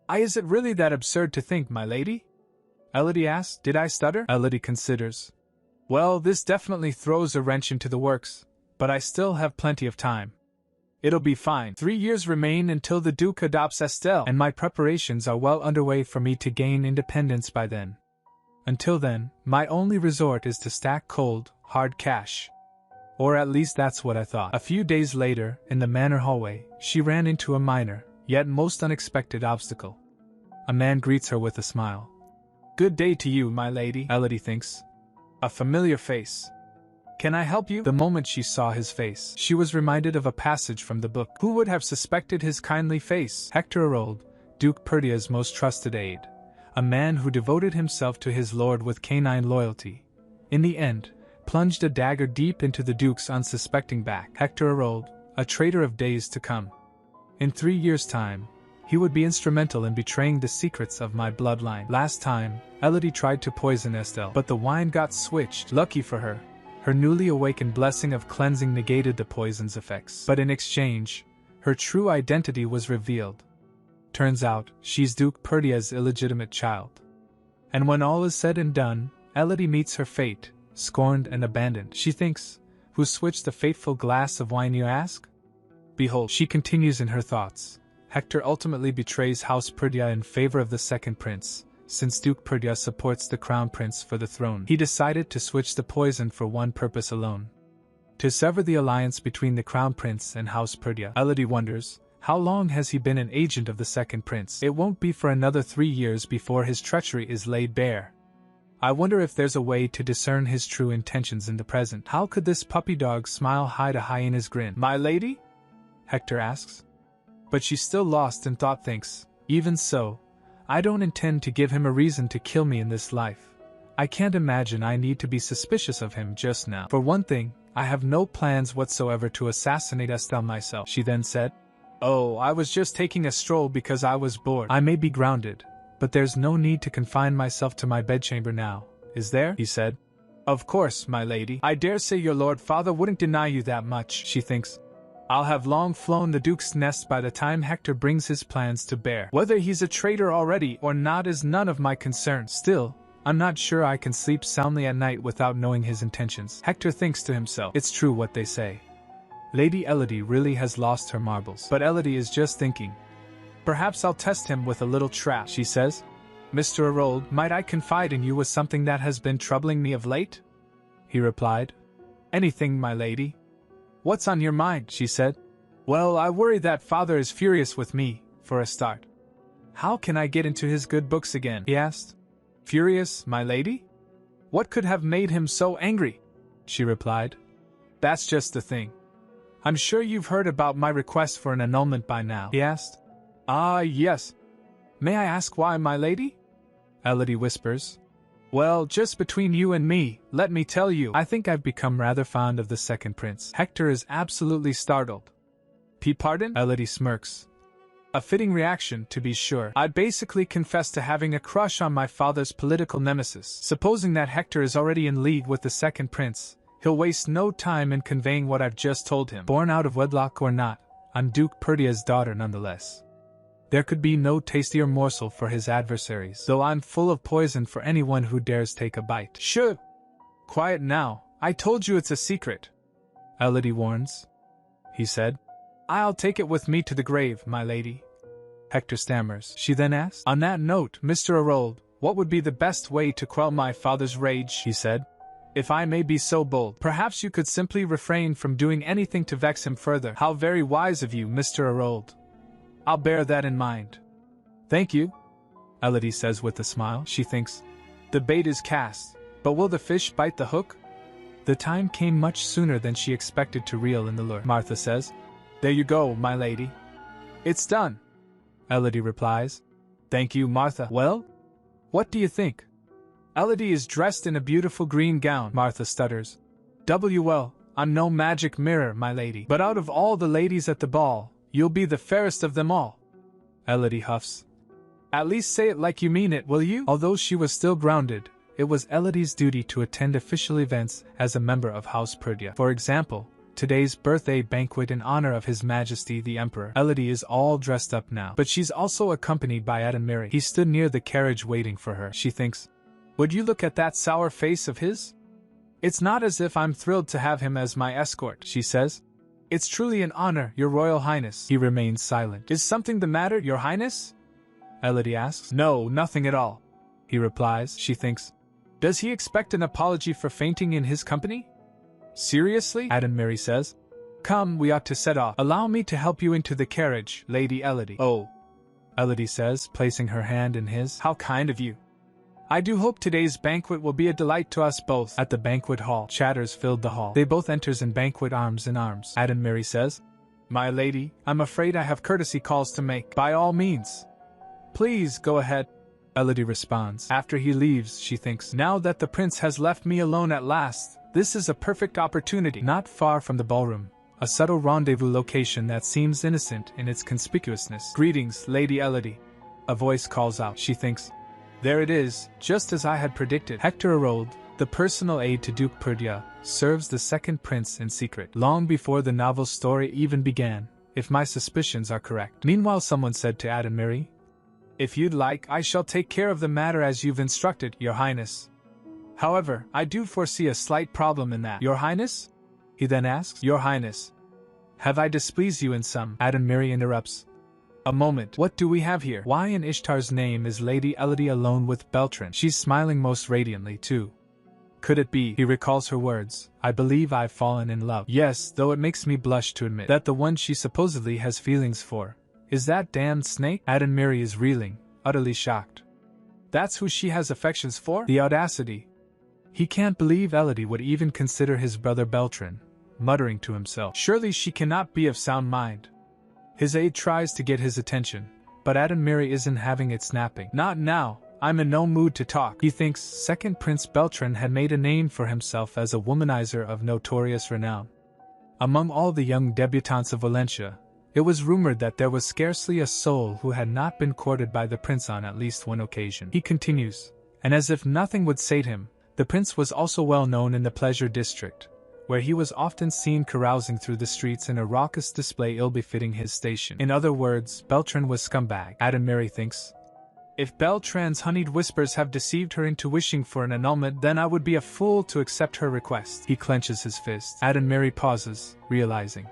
Is it really that absurd to think, my lady? Elodie asks. Did I stutter? Elodie considers. Well, this definitely throws a wrench into the works, but I still have plenty of time. It'll be fine. 3 years remain until the Duke adopts Estelle, and my preparations are well underway for me to gain independence by then. Until then, my only resort is to stack cold, hard cash. Or at least that's what I thought. A few days later, in the manor hallway, she ran into a minor, yet most unexpected obstacle. A man greets her with a smile. Good day to you, my lady, Elodie thinks. A familiar face. Can I help you? The moment she saw his face, she was reminded of a passage from the book. Who would have suspected his kindly face? Hector Herold, Duke Perdia's most trusted aide. A man who devoted himself to his lord with canine loyalty. In the end, plunged a dagger deep into the Duke's unsuspecting back. Hector Herold, a traitor of days to come. In 3 years' time, he would be instrumental in betraying the secrets of my bloodline. Last time, Elodie tried to poison Estelle, but the wine got switched. Lucky for her, her newly awakened blessing of cleansing negated the poison's effects. But in exchange, her true identity was revealed. Turns out, she's Duke Perdia's illegitimate child. And when all is said and done, Elodie meets her fate, scorned and abandoned. She thinks, who switched the fateful glass of wine, you ask? Behold, she continues in her thoughts. Hector ultimately betrays House Perdia in favor of the second prince. Since Duke Perdia supports the crown prince for the throne, he decided to switch the poison for one purpose alone. To sever the alliance between the crown prince and House Perdia. Elodie wonders, how long has he been an agent of the second prince? It won't be for another 3 years before his treachery is laid bare. I wonder if there's a way to discern his true intentions in the present. How could this puppy dog smile hide a hyena's grin? My lady? Hector asks. But she's still lost in thought, thinks, even so, I don't intend to give him a reason to kill me in this life. I can't imagine I need to be suspicious of him just now. For one thing, I have no plans whatsoever to assassinate Estelle myself, she then said. Oh, I was just taking a stroll because I was bored. I may be grounded, but there's no need to confine myself to my bedchamber now, is there? He said. Of course, my lady. I dare say your lord father wouldn't deny you that much, she thinks. I'll have long flown the Duke's nest by the time Hector brings his plans to bear. Whether he's a traitor already or not is none of my concern. Still, I'm not sure I can sleep soundly at night without knowing his intentions. Hector thinks to himself, it's true what they say. Lady Elodie really has lost her marbles. But Elodie is just thinking. Perhaps I'll test him with a little trap, she says. Mr. Herold, might I confide in you with something that has been troubling me of late? He replied. Anything, my lady. What's on your mind? She said. Well, I worry that father is furious with me, for a start. How can I get into his good books again? He asked. Furious, my lady? What could have made him so angry? She replied. That's just the thing. I'm sure you've heard about my request for an annulment by now, he asked. Ah, yes. May I ask why, my lady? Elodie whispers. Well, just between you and me, let me tell you, I think I've become rather fond of the second prince. Hector is absolutely startled. Pardon? Elodie smirks. A fitting reaction, to be sure. I'd basically confess to having a crush on my father's political nemesis. Supposing that Hector is already in league with the second prince, he'll waste no time in conveying what I've just told him. Born out of wedlock or not, I'm Duke Perdia's daughter nonetheless. There could be no tastier morsel for his adversaries, though I'm full of poison for anyone who dares take a bite. Shh! Quiet now, I told you it's a secret. Elodie warns. He said. I'll take it with me to the grave, my lady. Hector stammers. She then asked. On that note, Mr. Herold, what would be the best way to quell my father's rage? He said. If I may be so bold, perhaps you could simply refrain from doing anything to vex him further. How very wise of you, Mr. Herold. I'll bear that in mind. Thank you, Elodie says with a smile. She thinks, the bait is cast, but will the fish bite the hook? The time came much sooner than she expected to reel in the lure. Martha says, there you go, my lady. It's done, Elodie replies. Thank you, Martha. Well, what do you think? Elodie is dressed in a beautiful green gown, Martha stutters. Well, I'm no magic mirror, my lady, but out of all the ladies at the ball, you'll be the fairest of them all. Elodie huffs. At least say it like you mean it, will you? Although she was still grounded, it was Elodie's duty to attend official events as a member of House Perdia. For example, today's birthday banquet in honor of His Majesty the Emperor. Elodie is all dressed up now, but she's also accompanied by Adamiri. He stood near the carriage waiting for her. She thinks, would you look at that sour face of his? It's not as if I'm thrilled to have him as my escort, she says. It's truly an honor, Your Royal Highness. He remains silent. Is something the matter, Your Highness? Elodie asks. No, nothing at all. He replies. She thinks. Does he expect an apology for fainting in his company? Seriously? Mary says. Come, we ought to set off. Allow me to help you into the carriage, Lady Elodie. Oh, Elodie says, placing her hand in his. How kind of you. I do hope today's banquet will be a delight to us both. At the banquet hall, chatters filled the hall. They both enters in banquet arms in arms. Mary says, My lady, I'm afraid I have courtesy calls to make. By all means. Please, go ahead. Elodie responds. After he leaves, she thinks, now that the prince has left me alone at last, this is a perfect opportunity. Not far from the ballroom, a subtle rendezvous location that seems innocent in its conspicuousness. Greetings, Lady Elodie. A voice calls out. She thinks, there it is, just as I had predicted. Hector Herold, the personal aide to Duke Perdia, serves the second prince in secret, long before the novel's story even began, if my suspicions are correct. Meanwhile, someone said to Mary, if you'd like, I shall take care of the matter as you've instructed, Your Highness. However, I do foresee a slight problem in that. Your Highness? He then asks. Your Highness. Have I displeased you in some? Mary interrupts. A moment, what do we have here? Why in Ishtar's name is Lady Elodie alone with Beltran? She's smiling most radiantly too. Could it be, he recalls her words, I believe I've fallen in love. Yes, though it makes me blush to admit that the one she supposedly has feelings for is that damned snake? Mary is reeling, utterly shocked. That's who she has affections for? The audacity. He can't believe Elodie would even consider his brother Beltran, muttering to himself. Surely she cannot be of sound mind. His aide tries to get his attention, but Mary isn't having it snapping. Not now, I'm in no mood to talk. He thinks second Prince Beltran had made a name for himself as a womanizer of notorious renown. Among all the young debutantes of Valencia, it was rumored that there was scarcely a soul who had not been courted by the prince on at least one occasion. He continues, and as if nothing would sate him, the prince was also well known in the pleasure district, where he was often seen carousing through the streets in a raucous display ill-befitting his station. In other words, Beltran was scumbag. Mary thinks. If Beltran's honeyed whispers have deceived her into wishing for an annulment, then I would be a fool to accept her request. He clenches his fist. Mary pauses, realizing.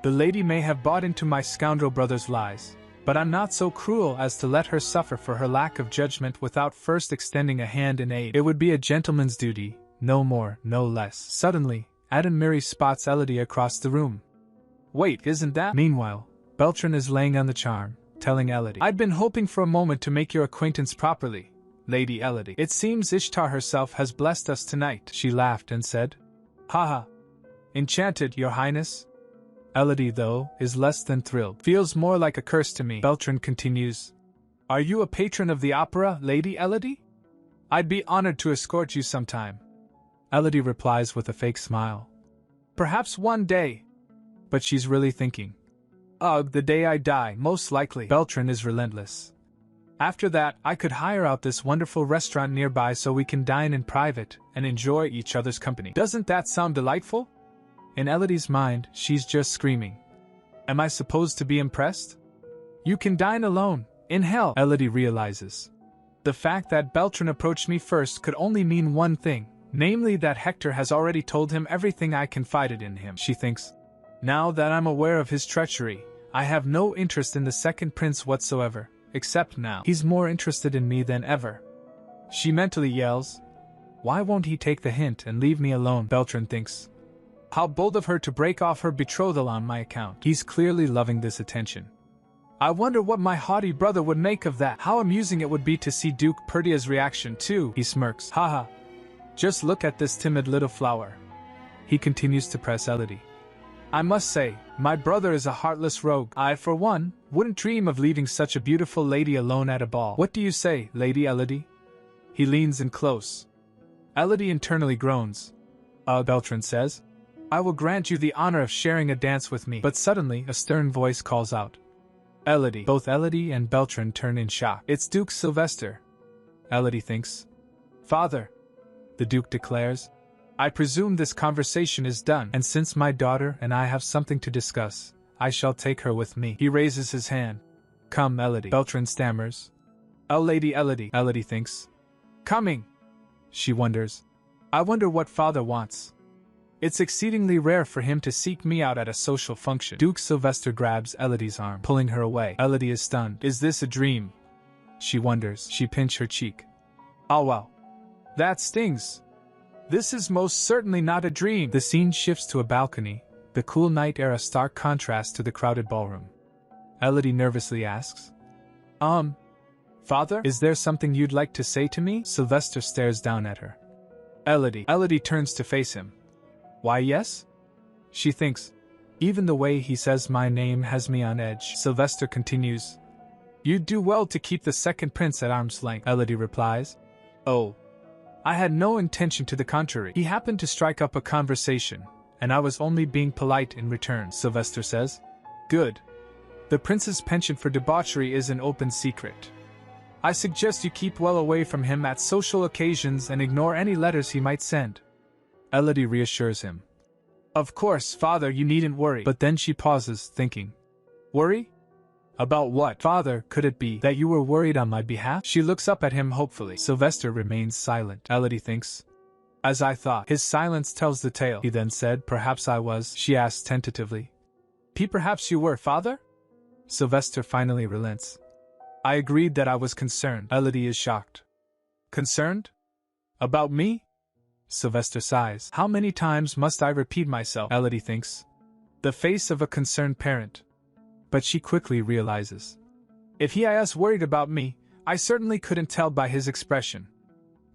The lady may have bought into my scoundrel brother's lies, but I'm not so cruel as to let her suffer for her lack of judgment without first extending a hand in aid. It would be a gentleman's duty, no more, no less. Suddenly, Mary spots Elodie across the room. Wait, isn't that? Meanwhile, Beltran is laying on the charm, telling Elodie. I'd been hoping for a moment to make your acquaintance properly, Lady Elodie. It seems Ishtar herself has blessed us tonight. She laughed and said, Haha. Enchanted, Your Highness. Elodie, though, is less than thrilled. Feels more like a curse to me. Beltran continues. Are you a patron of the opera, Lady Elodie? I'd be honored to escort you sometime. Elodie replies with a fake smile. Perhaps one day. But she's really thinking. Ugh, the day I die, most likely. Beltran is relentless. After that, I could hire out this wonderful restaurant nearby so we can dine in private and enjoy each other's company. Doesn't that sound delightful? In Elodie's mind, she's just screaming. Am I supposed to be impressed? You can dine alone, in hell, Elodie realizes. The fact that Beltran approached me first could only mean one thing, namely that Hector has already told him everything I confided in him, she thinks. Now that I'm aware of his treachery, I have no interest in the second prince whatsoever, except now. He's more interested in me than ever. She mentally yells, Why won't he take the hint and leave me alone? Beltran thinks. How bold of her to break off her betrothal on my account. He's clearly loving this attention. I wonder what my haughty brother would make of that. How amusing it would be to see Duke Perdia's reaction too. He smirks. Haha. Just look at this timid little flower. He continues to press Elodie. I must say, my brother is a heartless rogue. I, for one, wouldn't dream of leaving such a beautiful lady alone at a ball. What do you say, Lady Elodie? He leans in close. Elodie internally groans. Beltran says. I will grant you the honor of sharing a dance with me. But suddenly, a stern voice calls out. Elodie. Both Elodie and Beltran turn in shock. It's Duke Sylvester. Elodie thinks. Father. The Duke declares. I presume this conversation is done, and since my daughter and I have something to discuss, I shall take her with me. He raises his hand. Come, Elodie. Beltran stammers. Oh, Lady Elodie. Elodie thinks. Coming. She wonders. I wonder what father wants. It's exceedingly rare for him to seek me out at a social function. Duke Sylvester grabs Elodie's arm, pulling her away. Elodie is stunned. Is this a dream? She wonders. She pinched her cheek. Oh well. That stings. This is most certainly not a dream. The scene shifts to a balcony, the cool night air a stark contrast to the crowded ballroom. Elodie nervously asks, Father, is there something you'd like to say to me? Sylvester stares down at her. Elodie turns to face him. Why yes? She thinks. Even the way he says my name has me on edge. Sylvester continues. You'd do well to keep the second prince at arm's length, Elodie replies. Oh. I had no intention to the contrary. He happened to strike up a conversation, and I was only being polite in return, Sylvester says. Good. The prince's penchant for debauchery is an open secret. I suggest you keep well away from him at social occasions and ignore any letters he might send. Elodie reassures him. Of course, Father, you needn't worry. But then she pauses, thinking. Worry? About what? Father, could it be that you were worried on my behalf? She looks up at him hopefully. Sylvester remains silent. Elodie thinks. As I thought. His silence tells the tale. He then said, Perhaps I was, she asked tentatively. Perhaps you were, Father? Sylvester finally relents. I agreed that I was concerned. Elodie is shocked. Concerned? About me? Sylvester sighs. How many times must I repeat myself? Elodie thinks. The face of a concerned parent. But she quickly realizes. If he is worried about me, I certainly couldn't tell by his expression.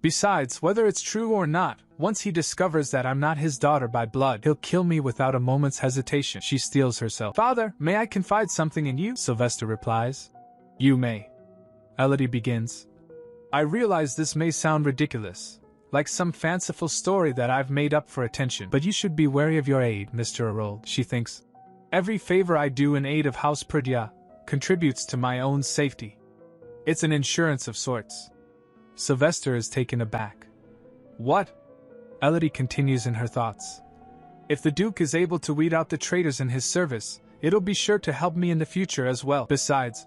Besides, whether it's true or not, once he discovers that I'm not his daughter by blood, he'll kill me without a moment's hesitation. She steels herself. Father, may I confide something in you? Sylvester replies. You may. Elodie begins. I realize this may sound ridiculous, like some fanciful story that I've made up for attention, but you should be wary of your aid, Mr. Erold, she thinks. Every favor I do in aid of House Perdia contributes to my own safety. It's an insurance of sorts. Sylvester is taken aback. What? Elodie continues in her thoughts. If the Duke is able to weed out the traitors in his service, it'll be sure to help me in the future as well. Besides,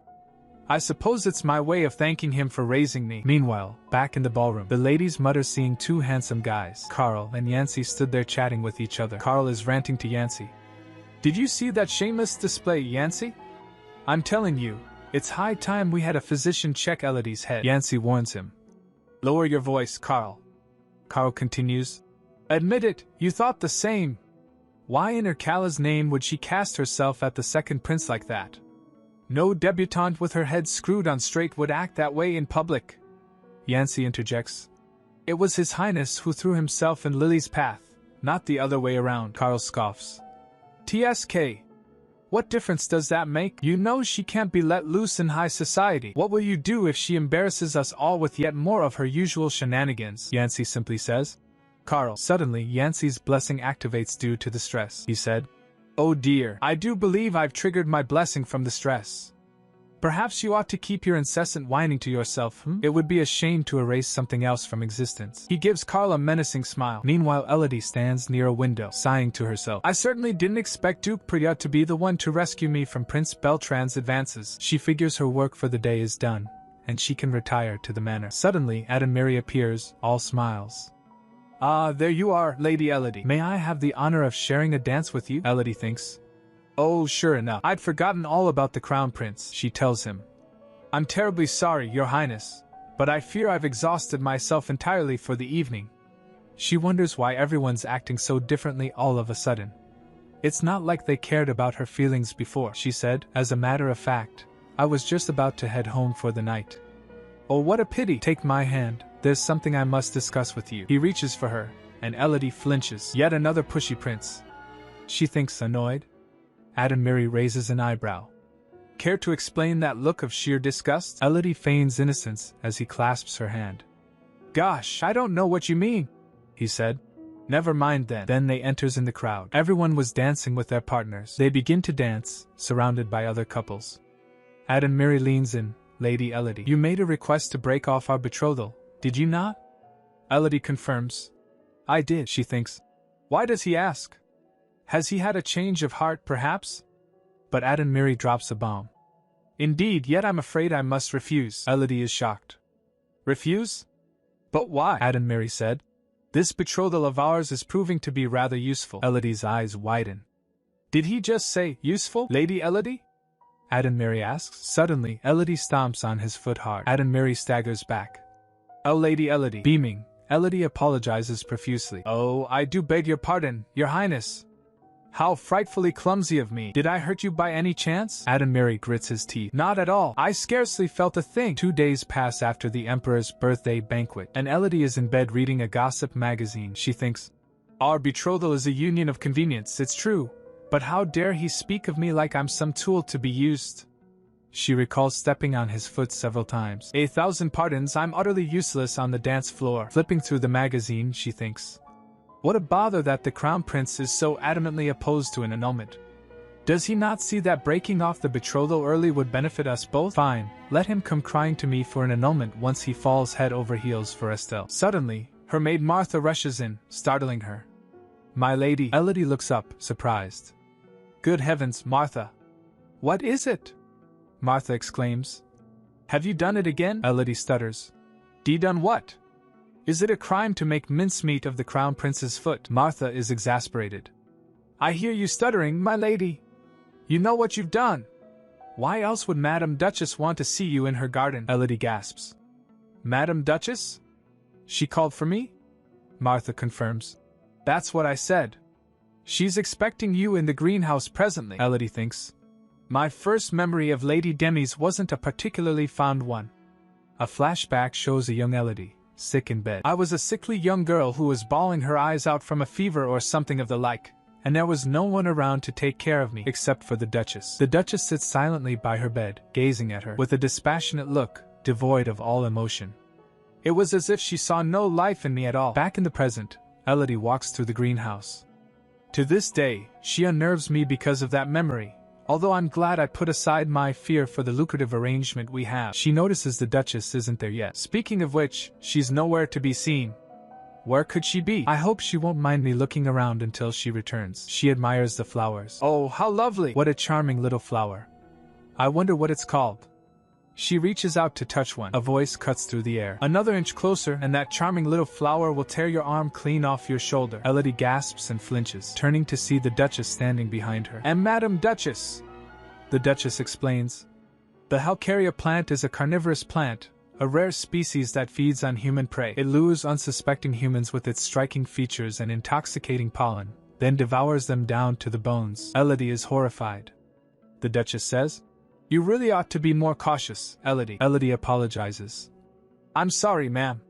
I suppose it's my way of thanking him for raising me. Meanwhile, back in the ballroom, the ladies mutter seeing two handsome guys. Carl and Yancey stood there chatting with each other. Carl is ranting to Yancey. Did you see that shameless display, Yancey? I'm telling you, it's high time we had a physician check Elodie's head. Yancey warns him. Lower your voice, Carl. Carl continues. Admit it, you thought the same. Why in her Kala's name would she cast herself at the second prince like that? No debutante with her head screwed on straight would act that way in public. Yancey interjects. It was His Highness who threw himself in Lily's path, not the other way around. Carl scoffs. TSK. What difference does that make? You know she can't be let loose in high society. What will you do if she embarrasses us all with yet more of her usual shenanigans? Yancey simply says. Carl. Suddenly, Yancey's blessing activates due to the stress. He said. Oh dear, I do believe I've triggered my blessing from the stress. Perhaps you ought to keep your incessant whining to yourself, It would be a shame to erase something else from existence. He gives Carl a menacing smile. Meanwhile, Elodie stands near a window, sighing to herself. I certainly didn't expect Duke Perdia to be the one to rescue me from Prince Beltran's advances. She figures her work for the day is done, and she can retire to the manor. Suddenly, Adamiri appears, all smiles. Ah, there you are, Lady Elodie. May I have the honor of sharing a dance with you? Elodie thinks. Oh, sure enough. I'd forgotten all about the Crown Prince, she tells him. I'm terribly sorry, Your Highness, but I fear I've exhausted myself entirely for the evening. She wonders why everyone's acting so differently all of a sudden. It's not like they cared about her feelings before, she said. As a matter of fact, I was just about to head home for the night. Oh, what a pity. Take my hand. There's something I must discuss with you. He reaches for her, and Elodie flinches. Yet another pushy prince. She thinks annoyed. Adamiri raises an eyebrow. Care to explain that look of sheer disgust? Elodie feigns innocence as he clasps her hand. Gosh, I don't know what you mean, he said. Never mind then. Then they enters in the crowd. Everyone was dancing with their partners. They begin to dance, surrounded by other couples. Adamiri leans in. Lady Elodie, you made a request to break off our betrothal, did you not? Elodie confirms. I did, she thinks. Why does he ask? Has he had a change of heart, perhaps? But Adamiri drops a bomb. Indeed, yet I'm afraid I must refuse. Elodie is shocked. Refuse? But why? Adamiri said. This betrothal of ours is proving to be rather useful. Elodie's eyes widen. Did he just say useful, Lady Elodie? Adenmary asks. Suddenly, Elodie stomps on his foot hard. Adenmary staggers back. Oh, Lady Elodie. Beaming, Elodie apologizes profusely. Oh, I do beg your pardon, Your Highness. How frightfully clumsy of me. Did I hurt you by any chance? Adenmary grits his teeth. Not at all. I scarcely felt a thing. 2 days pass after the Emperor's birthday banquet, and Elodie is in bed reading a gossip magazine. She thinks, our betrothal is a union of convenience, it's true. But how dare he speak of me like I'm some tool to be used? She recalls stepping on his foot several times. 1,000 pardons, I'm utterly useless on the dance floor. Flipping through the magazine, she thinks, what a bother that the Crown Prince is so adamantly opposed to an annulment. Does he not see that breaking off the betrothal early would benefit us both? Fine, let him come crying to me for an annulment once he falls head over heels for Estelle. Suddenly, her maid Martha rushes in, startling her. My lady. Elodie looks up, surprised. Good heavens, Martha. What is it? Martha exclaims. Have you done it again? Elodie stutters. Done what? Is it a crime to make mincemeat of the Crown Prince's foot? Martha is exasperated. I hear you stuttering, my lady. You know what you've done. Why else would Madame Duchess want to see you in her garden? Elodie gasps. Madame Duchess? She called for me? Martha confirms. That's what I said. She's expecting you in the greenhouse presently, Elodie thinks. My first memory of Lady Demi's wasn't a particularly fond one. A flashback shows a young Elodie, sick in bed. I was a sickly young girl who was bawling her eyes out from a fever or something of the like, and there was no one around to take care of me except for the Duchess. The Duchess sits silently by her bed, gazing at her with a dispassionate look, devoid of all emotion. It was as if she saw no life in me at all. Back in the present, Elodie walks through the greenhouse. To this day, she unnerves me because of that memory, although I'm glad I put aside my fear for the lucrative arrangement we have. She notices the Duchess isn't there yet. Speaking of which, she's nowhere to be seen. Where could she be? I hope she won't mind me looking around until she returns. She admires the flowers. Oh, how lovely! What a charming little flower. I wonder what it's called. She reaches out to touch one. A voice cuts through the air. Another inch closer, and that charming little flower will tear your arm clean off your shoulder. Elodie gasps and flinches, turning to see the Duchess standing behind her. And Madame Duchess! The Duchess explains. The Halcaria plant is a carnivorous plant, a rare species that feeds on human prey. It lures unsuspecting humans with its striking features and intoxicating pollen, then devours them down to the bones. Elodie is horrified. The Duchess says, You really ought to be more cautious, Elodie. Elodie apologizes. I'm sorry, ma'am.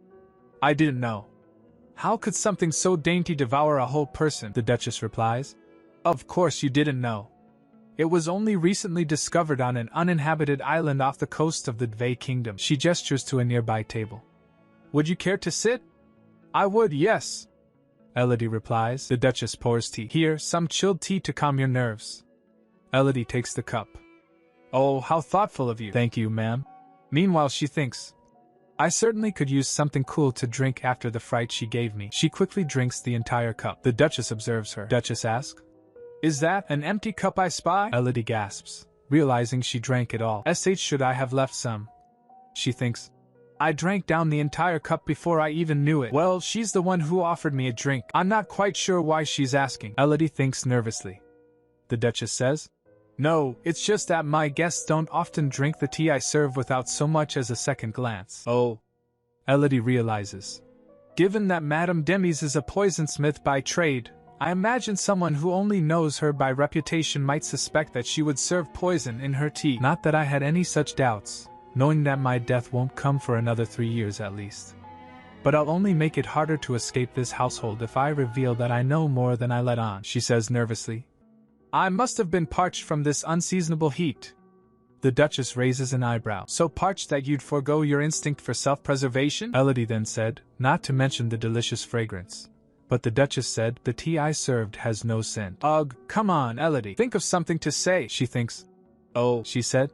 I didn't know. How could something so dainty devour a whole person? The Duchess replies. Of course you didn't know. It was only recently discovered on an uninhabited island off the coast of the Dvei Kingdom. She gestures to a nearby table. Would you care to sit? I would, yes. Elodie replies. The Duchess pours tea. Here, some chilled tea to calm your nerves. Elodie takes the cup. Oh, how thoughtful of you. Thank you, ma'am. Meanwhile, she thinks, I certainly could use something cool to drink after the fright she gave me. She quickly drinks the entire cup. The Duchess observes her. Duchess asks, Is that an empty cup I spy? Elodie gasps, realizing she drank it all. Should I have left some? She thinks, I drank down the entire cup before I even knew it. Well, she's the one who offered me a drink. I'm not quite sure why she's asking. Elodie thinks nervously. The Duchess says, No, it's just that my guests don't often drink the tea I serve without so much as a second glance. Oh. Elodie realizes. Given that Madame Demis is a poisonsmith by trade, I imagine someone who only knows her by reputation might suspect that she would serve poison in her tea. Not that I had any such doubts, knowing that my death won't come for another 3 years at least. But I'll only make it harder to escape this household if I reveal that I know more than I let on, she says nervously. I must have been parched from this unseasonable heat. The Duchess raises an eyebrow. So parched that you'd forego your instinct for self-preservation? Elodie then said, not to mention the delicious fragrance. But the Duchess said, the tea I served has no scent. Ugh, come on, Elodie. Think of something to say, she thinks. Oh, she said.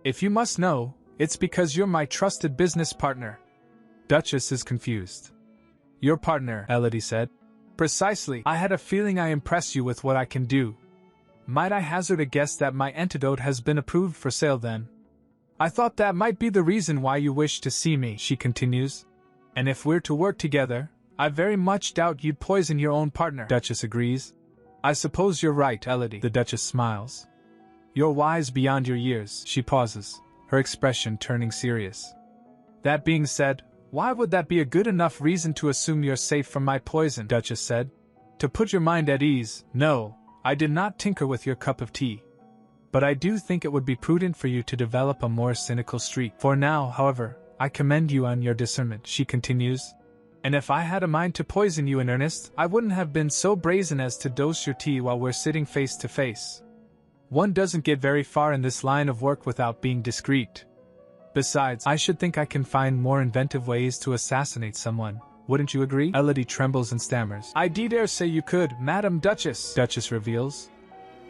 If you must know, it's because you're my trusted business partner. Duchess is confused. Your partner, Elodie said. Precisely. I had a feeling I impressed you with what I can do. Might I hazard a guess that my antidote has been approved for sale then? I thought that might be the reason why you wished to see me, she continues. And if we're to work together, I very much doubt you'd poison your own partner. Duchess agrees. I suppose you're right, Elodie. The Duchess smiles. You're wise beyond your years. She pauses, her expression turning serious. That being said, why would that be a good enough reason to assume you're safe from my poison? Duchess said. To put your mind at ease, no, I did not tinker with your cup of tea. But I do think it would be prudent for you to develop a more cynical streak. For now, however, I commend you on your discernment, she continues. And if I had a mind to poison you in earnest, I wouldn't have been so brazen as to dose your tea while we're sitting face to face. One doesn't get very far in this line of work without being discreet. Besides, I should think I can find more inventive ways to assassinate someone. Wouldn't you agree? Elodie trembles and stammers. I dare say you could, Madam Duchess. Duchess reveals.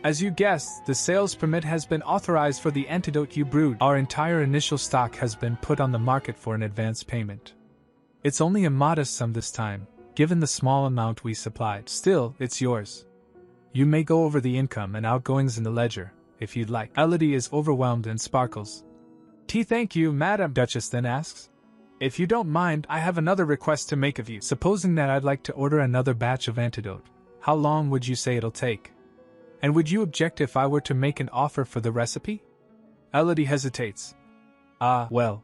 As you guessed, the sales permit has been authorized for the antidote you brewed. Our entire initial stock has been put on the market for an advance payment. It's only a modest sum this time, given the small amount we supplied. Still, it's yours. You may go over the income and outgoings in the ledger, if you'd like. Elodie is overwhelmed and sparkles. Thank you, Madam. Duchess then asks. If you don't mind, I have another request to make of you. Supposing that I'd like to order another batch of antidote, how long would you say it'll take? And would you object if I were to make an offer for the recipe? Elodie hesitates. Well,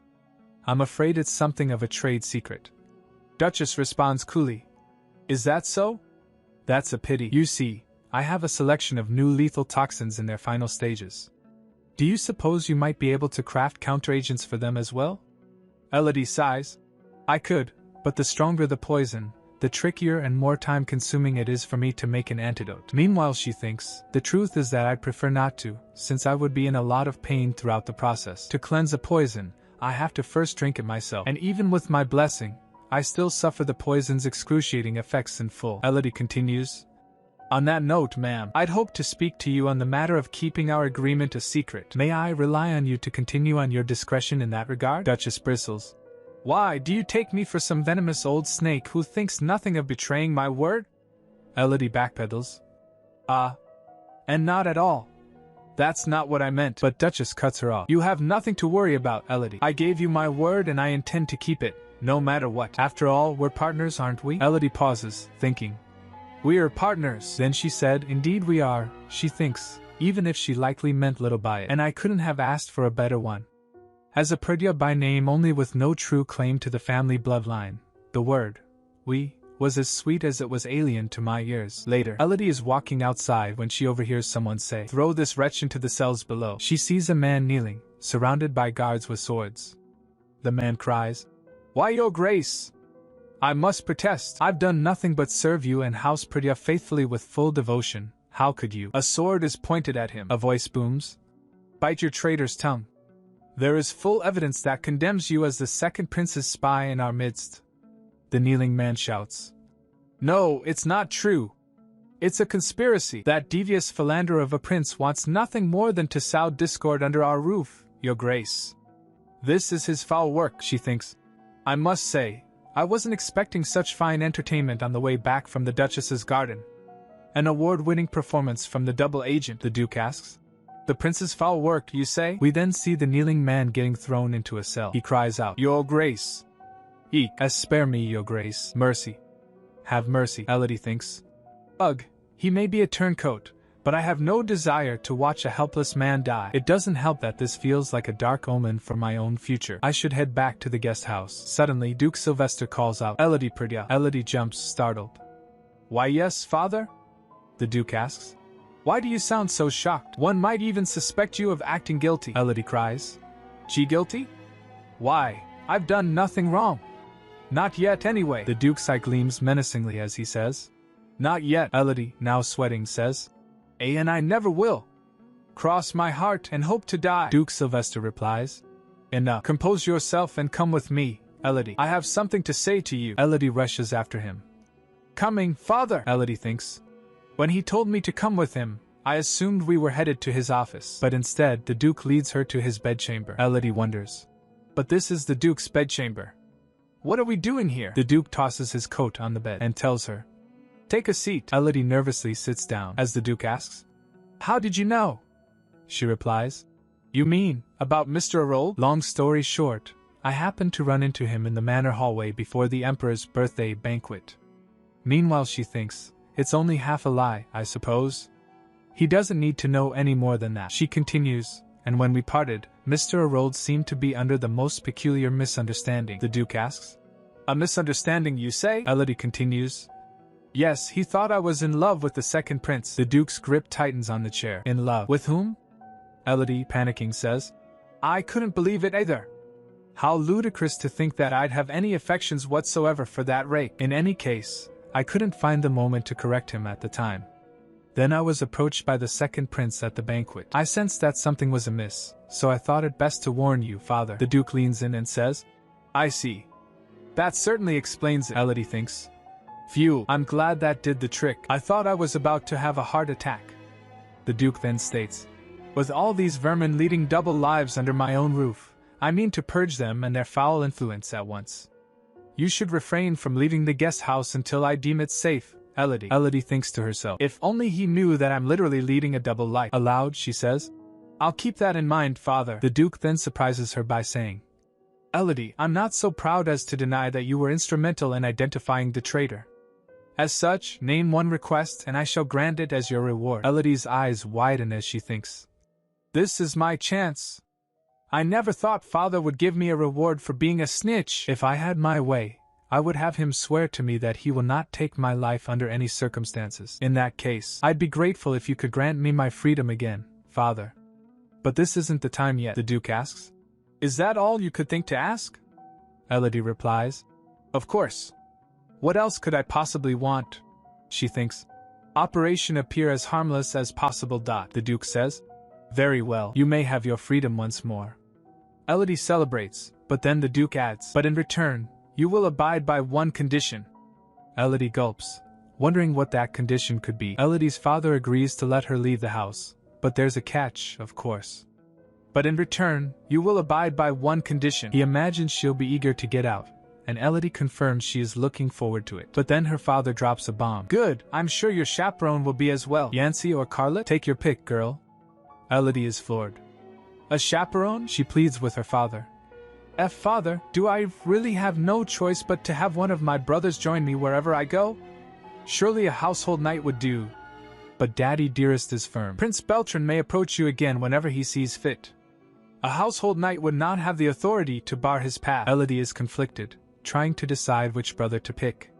I'm afraid it's something of a trade secret. Duchess responds coolly. Is that so? That's a pity. You see, I have a selection of new lethal toxins in their final stages. Do you suppose you might be able to craft counteragents for them as well? Elodie sighs. I could, but the stronger the poison, the trickier and more time-consuming it is for me to make an antidote. Meanwhile, she thinks, the truth is that I'd prefer not to, since I would be in a lot of pain throughout the process. To cleanse a poison, I have to first drink it myself. And even with my blessing, I still suffer the poison's excruciating effects in full. Elodie continues. On that note, ma'am, I'd hoped to speak to you on the matter of keeping our agreement a secret. May I rely on you to continue on your discretion in that regard? Duchess bristles. Why, do you take me for some venomous old snake who thinks nothing of betraying my word? Elodie backpedals. And not at all. That's not what I meant. But Duchess cuts her off. You have nothing to worry about, Elodie. I gave you my word and I intend to keep it, no matter what. After all, we're partners, aren't we? Elodie pauses, thinking. We are partners. Then she said, indeed we are, she thinks, even if she likely meant little by it. And I couldn't have asked for a better one. As a Perdia by name only with no true claim to the family bloodline, the word, we, was as sweet as it was alien to my ears. Later, Elodie is walking outside when she overhears someone say, throw this wretch into the cells below. She sees a man kneeling, surrounded by guards with swords. The man cries, Why, your grace! I must protest. I've done nothing but serve you and House Perdia faithfully with full devotion. How could you? A sword is pointed at him. A voice booms. Bite your traitor's tongue. There is full evidence that condemns you as the second prince's spy in our midst. The kneeling man shouts. No, it's not true. It's a conspiracy. That devious philanderer of a prince wants nothing more than to sow discord under our roof, your grace. This is his foul work, she thinks. I must say, I wasn't expecting such fine entertainment on the way back from the Duchess's garden. An award-winning performance from the double agent, the Duke asks. The prince's foul work, you say? We then see the kneeling man getting thrown into a cell. He cries out, Your grace! Eek, spare me, your grace. Mercy. Have mercy, Elodie thinks. Ugh, he may be a turncoat, but I have no desire to watch a helpless man die. It doesn't help that this feels like a dark omen for my own future. I should head back to the guest house. Suddenly, Duke Sylvester calls out, Elodie Perdia. Elodie jumps, startled. Why yes, father? The Duke asks. Why do you sound so shocked? One might even suspect you of acting guilty, Elodie cries. She guilty? Why, I've done nothing wrong. Not yet anyway. The Duke's eye gleams menacingly as he says. Not yet, Elodie, now sweating, says. And I never will. Cross my heart and hope to die. Duke Sylvester replies. Enough. Compose yourself and come with me, Elodie. I have something to say to you. Elodie rushes after him. Coming, father, Elodie thinks. When he told me to come with him, I assumed we were headed to his office. But instead, the Duke leads her to his bedchamber. Elodie wonders. But this is the Duke's bedchamber. What are we doing here? The Duke tosses his coat on the bed and tells her. Take a seat. Elodie nervously sits down as the Duke asks. How did you know? She replies. You mean, about Mr. Errol? Long story short, I happened to run into him in the manor hallway before the Emperor's birthday banquet. Meanwhile she thinks, it's only half a lie, I suppose. He doesn't need to know any more than that. She continues, and when we parted, Mr. Arold seemed to be under the most peculiar misunderstanding. The Duke asks. A misunderstanding, you say? Elodie continues. Yes, he thought I was in love with the second prince. The Duke's grip tightens on the chair. In love? With whom? Elodie, panicking, says. I couldn't believe it either. How ludicrous to think that I'd have any affections whatsoever for that rake. In any case, I couldn't find the moment to correct him at the time. Then I was approached by the second prince at the banquet. I sensed that something was amiss, so I thought it best to warn you, father. The Duke leans in and says, I see. That certainly explains it, Elodie thinks. Phew, I'm glad that did the trick. I thought I was about to have a heart attack. The Duke then states, with all these vermin leading double lives under my own roof, I mean to purge them and their foul influence at once. You should refrain from leaving the guest house until I deem it safe, Elodie. Elodie thinks to herself, if only he knew that I'm literally leading a double life. Aloud, she says, I'll keep that in mind, father. The Duke then surprises her by saying, Elodie, I'm not so proud as to deny that you were instrumental in identifying the traitor. As such, name one request and I shall grant it as your reward. Elodie's eyes widen as she thinks, this is my chance. I never thought father would give me a reward for being a snitch. If I had my way, I would have him swear to me that he will not take my life under any circumstances. In that case, I'd be grateful if you could grant me my freedom again, father. But this isn't the time yet, the Duke asks. Is that all you could think to ask? Elodie replies, of course. What else could I possibly want? She thinks. Operation appear as harmless as possible. The Duke says, very well, you may have your freedom once more. Elodie celebrates, but then the Duke adds, but in return, you will abide by one condition. Elodie gulps, wondering what that condition could be. Elodie's father agrees to let her leave the house, but there's a catch, of course. But in return, you will abide by one condition. He imagines she'll be eager to get out, and Elodie confirms she is looking forward to it. But then her father drops a bomb. Good, I'm sure your chaperone will be as well. Yancy or Carlet? Take your pick, girl. Elodie is floored. A chaperone? She pleads with her father. Father, do I really have no choice but to have one of my brothers join me wherever I go? Surely a household knight would do. But Daddy dearest is firm. Prince Beltran may approach you again whenever he sees fit. A household knight would not have the authority to bar his path. Elodie is conflicted, trying to decide which brother to pick.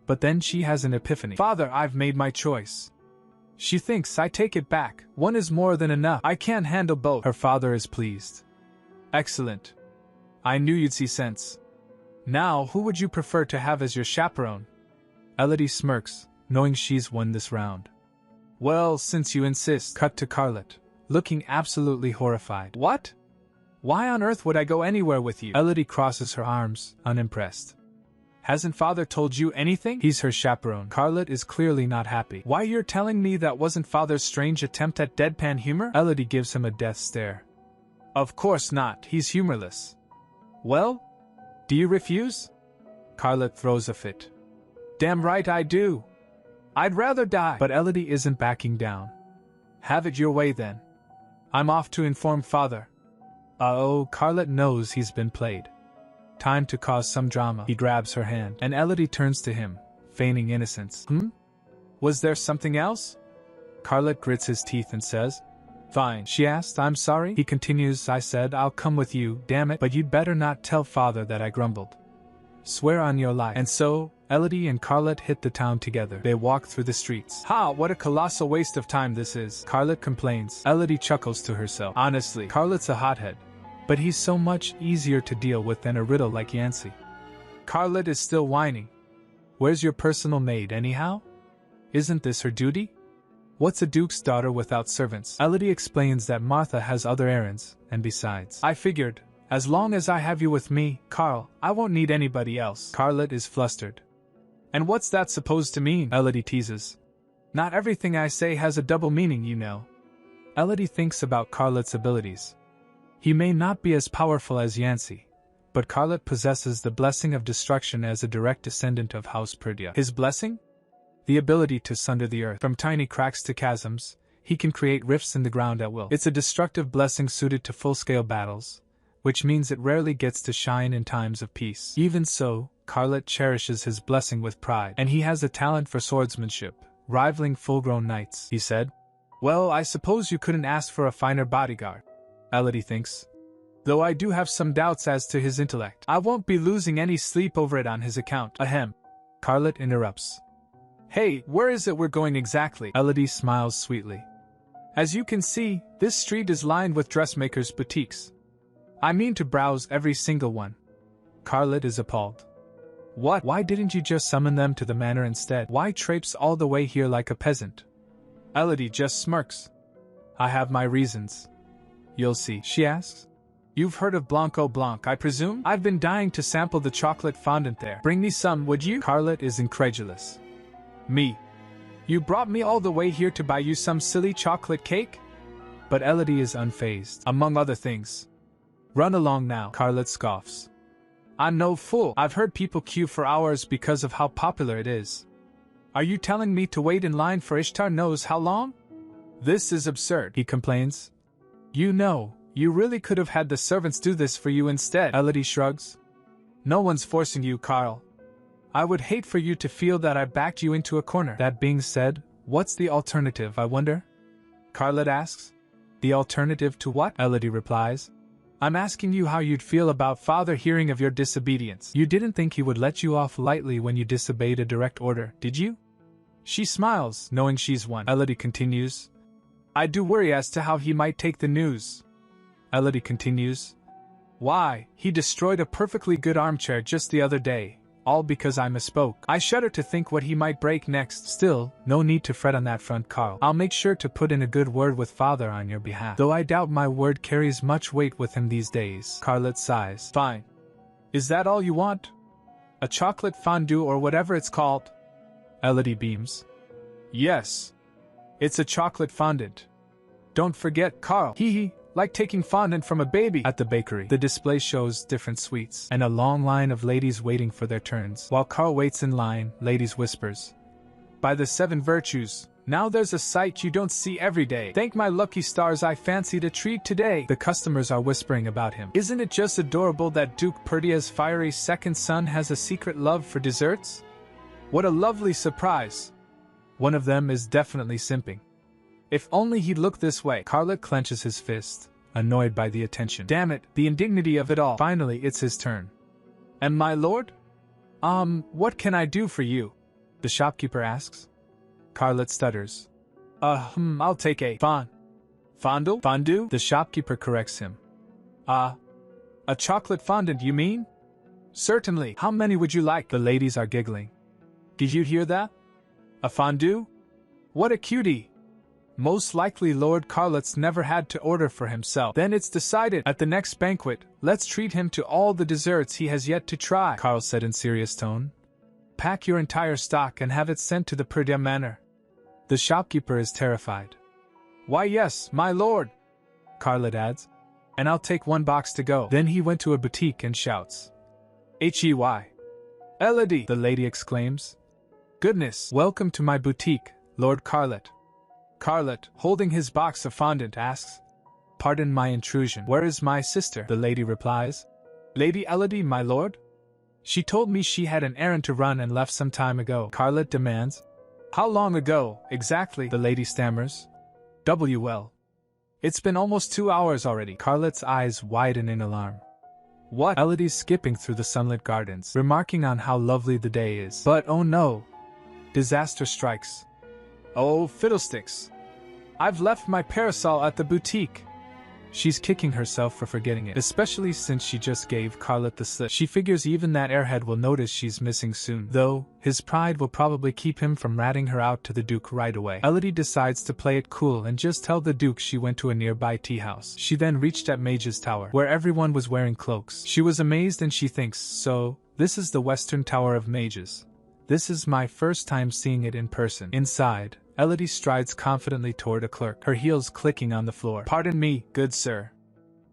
But then she has an epiphany. Father, I've made my choice. She thinks, I take it back, one is more than enough. I can't handle both. Her father is pleased. Excellent. I knew you'd see sense. Now, who would you prefer to have as your chaperone? Elodie smirks, knowing she's won this round. Well, since you insist. Cut to Carlet, looking absolutely horrified. What? Why on earth would I go anywhere with you? Elodie crosses her arms, unimpressed. Hasn't father told you anything? He's her chaperone. Carlet is clearly not happy. Why, you're telling me that wasn't father's strange attempt at deadpan humor? Elodie gives him a death stare. Of course not, he's humorless. Well? Do you refuse? Carlet throws a fit. Damn right I do. I'd rather die. But Elodie isn't backing down. Have it your way then. I'm off to inform father. Oh, Carlet knows he's been played. Time to cause some drama. He grabs her hand, and Elodie turns to him, feigning innocence. Was there something else? Carlet grits his teeth and says, Fine. She asked, I'm sorry? He continues, I said I'll come with you, damn it, but you'd better not tell father that I grumbled. Swear on your life. And so, Elodie and Carlet hit the town together. They walk through the streets. Ha, what a colossal waste of time this is. Carlet complains. Elodie chuckles to herself. Honestly, Carlet's a hothead. But he's so much easier to deal with than a riddle like Yancy. Carlet is still whining. Where's your personal maid, anyhow? Isn't this her duty? What's a duke's daughter without servants? Elodie explains that Martha has other errands, and besides, I figured, as long as I have you with me, Carl, I won't need anybody else. Carlet is flustered. And what's that supposed to mean? Elodie teases. Not everything I say has a double meaning, you know. Elodie thinks about Carlet's abilities. He may not be as powerful as Yancy, but Carlet possesses the blessing of destruction as a direct descendant of House Perdia. His blessing? The ability to sunder the earth. From tiny cracks to chasms, he can create rifts in the ground at will. It's a destructive blessing suited to full-scale battles, which means it rarely gets to shine in times of peace. Even so, Carlet cherishes his blessing with pride, and he has a talent for swordsmanship, rivaling full-grown knights, he said. Well, I suppose you couldn't ask for a finer bodyguard, Elodie thinks. Though I do have some doubts as to his intellect. I won't be losing any sleep over it on his account. Ahem. Carlet interrupts. Hey, where is it we're going exactly? Elodie smiles sweetly. As you can see, this street is lined with dressmakers' boutiques. I mean to browse every single one. Carlet is appalled. What? Why didn't you just summon them to the manor instead? Why traipse all the way here like a peasant? Elodie just smirks. I have my reasons. You'll see, she asks. You've heard of Blanco Blanc, I presume? I've been dying to sample the chocolate fondant there. Bring me some, would you? Carlet is incredulous. Me? You brought me all the way here to buy you some silly chocolate cake? But Elodie is unfazed, among other things. Run along now, Carlet scoffs. I'm no fool. I've heard people queue for hours because of how popular it is. Are you telling me to wait in line for Ishtar knows how long? This is absurd, he complains. You know, you really could have had the servants do this for you instead. Elodie shrugs. No one's forcing you, Carl. I would hate for you to feel that I backed you into a corner. That being said, what's the alternative, I wonder? Carlet asks. The alternative to what? Elodie replies. I'm asking you how you'd feel about Father hearing of your disobedience. You didn't think he would let you off lightly when you disobeyed a direct order, did you? She smiles, knowing she's won. Elodie continues. I do worry as to how he might take the news. Elodie continues. Why, he destroyed a perfectly good armchair just the other day, all because I misspoke. I shudder to think what he might break next. Still, no need to fret on that front, Carl. I'll make sure to put in a good word with Father on your behalf. Though I doubt my word carries much weight with him these days. Carlet sighs. Fine. Is that all you want? A chocolate fondue or whatever it's called? Elodie beams. Yes. It's a chocolate fondant. Don't forget, Carl. Hee, like taking fondant from a baby. At the bakery, the display shows different sweets, and a long line of ladies waiting for their turns. While Carl waits in line, ladies whispers. By the 7 virtues, now there's a sight you don't see every day. Thank my lucky stars I fancied a treat today. The customers are whispering about him. Isn't it just adorable that Duke Perdia's fiery second son has a secret love for desserts? What a lovely surprise. One of them is definitely simping. If only he'd look this way. Carlet clenches his fist, annoyed by the attention. Damn it, the indignity of it all. Finally, it's his turn. And my lord? What can I do for you? The shopkeeper asks. Carlet stutters. I'll take a fondue? The shopkeeper corrects him. A chocolate fondant, you mean? Certainly. How many would you like? The ladies are giggling. Did you hear that? A fondue? What a cutie! Most likely Lord Carlet's never had to order for himself. Then it's decided. At the next banquet, let's treat him to all the desserts he has yet to try, Carl said in serious tone. Pack your entire stock and have it sent to the Perdia Manor. The shopkeeper is terrified. Why yes, my lord, Carlet adds. And I'll take 1 box to go. Then he went to a boutique and shouts. Hey! Elodie, the lady exclaims. Goodness, welcome to my boutique, Lord Carlet. Carlet, holding his box of fondant, asks, Pardon my intrusion. Where is my sister? The lady replies. Lady Elodie, my lord? She told me she had an errand to run and left some time ago. Carlet demands. How long ago, exactly? The lady stammers. Well. It's been almost 2 hours already. Carlet's eyes widen in alarm. What? Elodie's skipping through the sunlit gardens, remarking on how lovely the day is. But oh no! Disaster strikes. Oh, fiddlesticks. I've left my parasol at the boutique. She's kicking herself for forgetting it, especially since she just gave Carlet the slip. She figures even that airhead will notice she's missing soon, though his pride will probably keep him from ratting her out to the Duke right away. Elodie decides to play it cool and just tell the Duke she went to a nearby tea house. She then reached at Mage's Tower, where everyone was wearing cloaks. She was amazed and she thinks, so, this is the Western Tower of Mages. This is my first time seeing it in person. Inside, Elodie strides confidently toward a clerk, her heels clicking on the floor. Pardon me, good sir.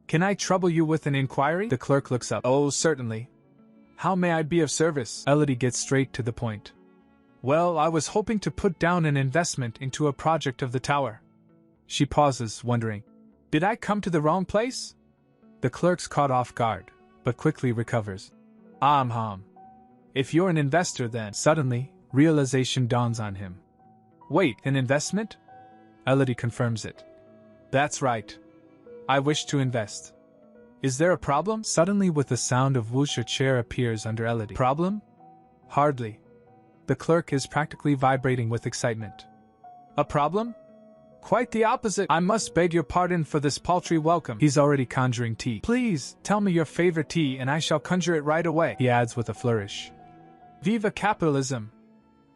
Can I trouble you with an inquiry? The clerk looks up. Oh, certainly. How may I be of service? Elodie gets straight to the point. Well, I was hoping to put down an investment into a project of the tower. She pauses, wondering. Did I come to the wrong place? The clerk's caught off guard, but quickly recovers. If you're an investor then, suddenly, realization dawns on him. Wait, an investment? Elodie confirms it. That's right. I wish to invest. Is there a problem? Suddenly with the sound of whoosh a chair appears under Elodie. Problem? Hardly. The clerk is practically vibrating with excitement. A problem? Quite the opposite. I must beg your pardon for this paltry welcome. He's already conjuring tea. Please, tell me your favorite tea and I shall conjure it right away, he adds with a flourish. Viva capitalism!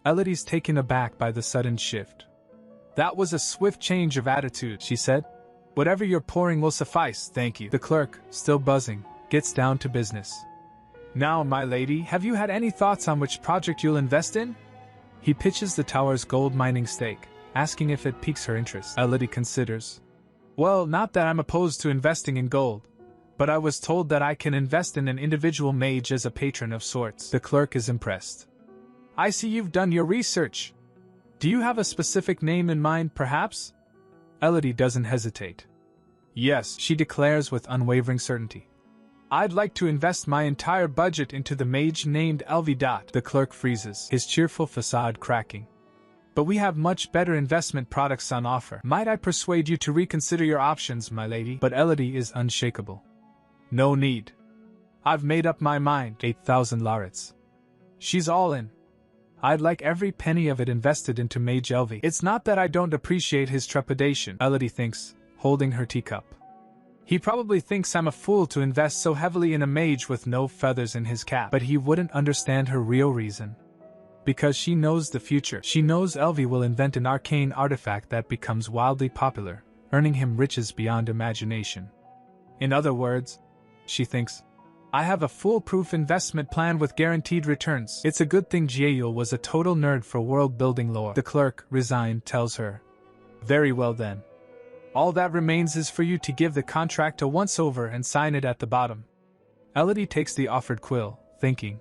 Elodie's taken aback by the sudden shift. That was a swift change of attitude, she said. Whatever you're pouring will suffice, thank you. The clerk, still buzzing, gets down to business. Now, my lady, have you had any thoughts on which project you'll invest in? He pitches the tower's gold mining stake, asking if it piques her interest. Elodie considers. Well, not that I'm opposed to investing in gold, but I was told that I can invest in an individual mage as a patron of sorts. The clerk is impressed. I see you've done your research. Do you have a specific name in mind, perhaps? Elodie doesn't hesitate. Yes, she declares with unwavering certainty. I'd like to invest my entire budget into the mage named Elodie. The clerk freezes, his cheerful facade cracking. But we have much better investment products on offer. Might I persuade you to reconsider your options, my lady? But Elodie is unshakable. No need. I've made up my mind. 8,000 larets. She's all in. I'd like every penny of it invested into Mage Elodie. It's not that I don't appreciate his trepidation, Elodie thinks, holding her teacup. He probably thinks I'm a fool to invest so heavily in a mage with no feathers in his cap. But he wouldn't understand her real reason. Because she knows the future. She knows Elodie will invent an arcane artifact that becomes wildly popular, earning him riches beyond imagination. In other words, she thinks, I have a foolproof investment plan with guaranteed returns. It's a good thing Ga-eul was a total nerd for world-building lore. The clerk, resigned, tells her. Very well then. All that remains is for you to give the contract a once-over and sign it at the bottom. Elodie takes the offered quill, thinking.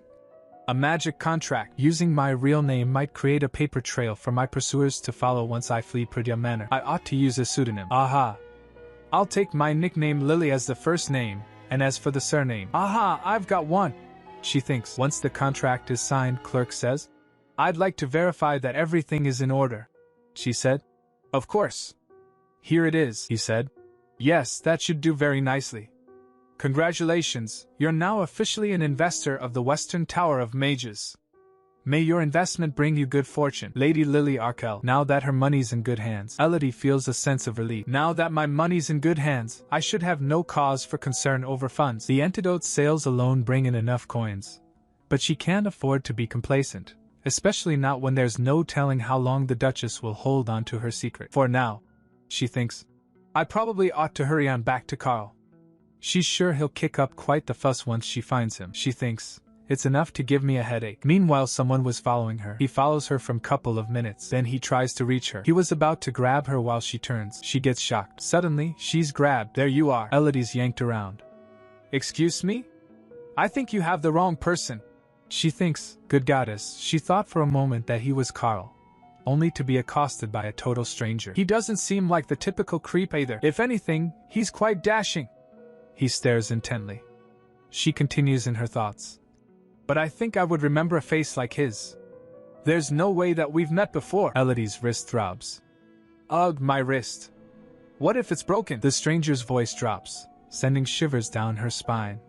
A magic contract using my real name might create a paper trail for my pursuers to follow once I flee Perdia Manor. I ought to use a pseudonym. Aha! I'll take my nickname Lily as the first name, and as for the surname, aha, I've got one, she thinks. Once the contract is signed, clerk says, I'd like to verify that everything is in order, she said. Of course. Here it is, he said. Yes, that should do very nicely. Congratulations, you're now officially an investor of the Western Tower of Mages. May your investment bring you good fortune, Lady Lily Arkell. Now that her money's in good hands, Elodie feels a sense of relief. Now that my money's in good hands, I should have no cause for concern over funds. The antidote sales alone bring in enough coins. But she can't afford to be complacent, especially not when there's no telling how long the Duchess will hold on to her secret. For now, she thinks, I probably ought to hurry on back to Carl. She's sure he'll kick up quite the fuss once she finds him, she thinks. It's enough to give me a headache. Meanwhile, someone was following her. He follows her from couple of minutes. Then he tries to reach her. He was about to grab her while she turns. She gets shocked. Suddenly, she's grabbed. There you are. Elodie's yanked around. Excuse me? I think you have the wrong person. She thinks, good goddess, she thought for a moment that he was Carl. Only to be accosted by a total stranger. He doesn't seem like the typical creep either. If anything, he's quite dashing. He stares intently. She continues in her thoughts. But I think I would remember a face like his. There's no way that we've met before. Elodie's wrist throbs. Ugh, my wrist. What if it's broken? The stranger's voice drops, sending shivers down her spine.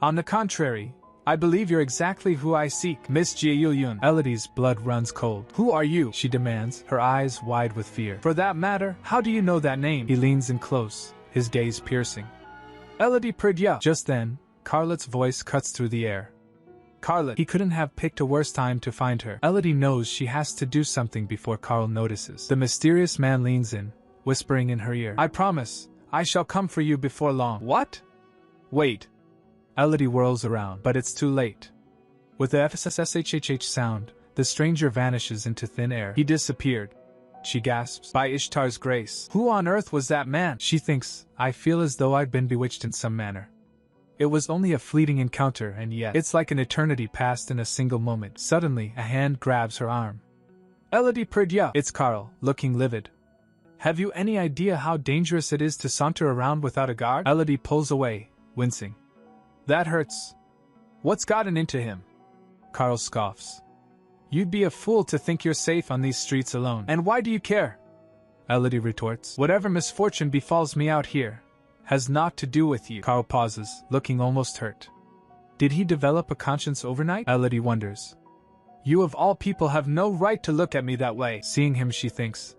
On the contrary, I believe you're exactly who I seek, Miss Ga-eul Yun. Elodie's blood runs cold. Who are you? She demands, her eyes wide with fear. For that matter, how do you know that name? He leans in close, his gaze piercing. Elodie Perdia. Just then, Carlet's voice cuts through the air. Carlet. He couldn't have picked a worse time to find her. Elodie knows she has to do something before Carl notices. The mysterious man leans in, whispering in her ear. I promise, I shall come for you before long. What? Wait. Elodie whirls around, but it's too late. With the FSSHHH sound, the stranger vanishes into thin air. He disappeared. She gasps. By Ishtar's grace. Who on earth was that man? She thinks, I feel as though I'd been bewitched in some manner. It was only a fleeting encounter, and yet it's like an eternity passed in a single moment. Suddenly, a hand grabs her arm. Elodie Perdia. It's Carl, looking livid. Have you any idea how dangerous it is to saunter around without a guard? Elodie pulls away, wincing. That hurts. What's gotten into him? Carl scoffs. You'd be a fool to think you're safe on these streets alone. And why do you care? Elodie retorts. Whatever misfortune befalls me out here has naught to do with you. Carl pauses, looking almost hurt. Did he develop a conscience overnight? Elodie wonders. You of all people have no right to look at me that way. Seeing him, she thinks.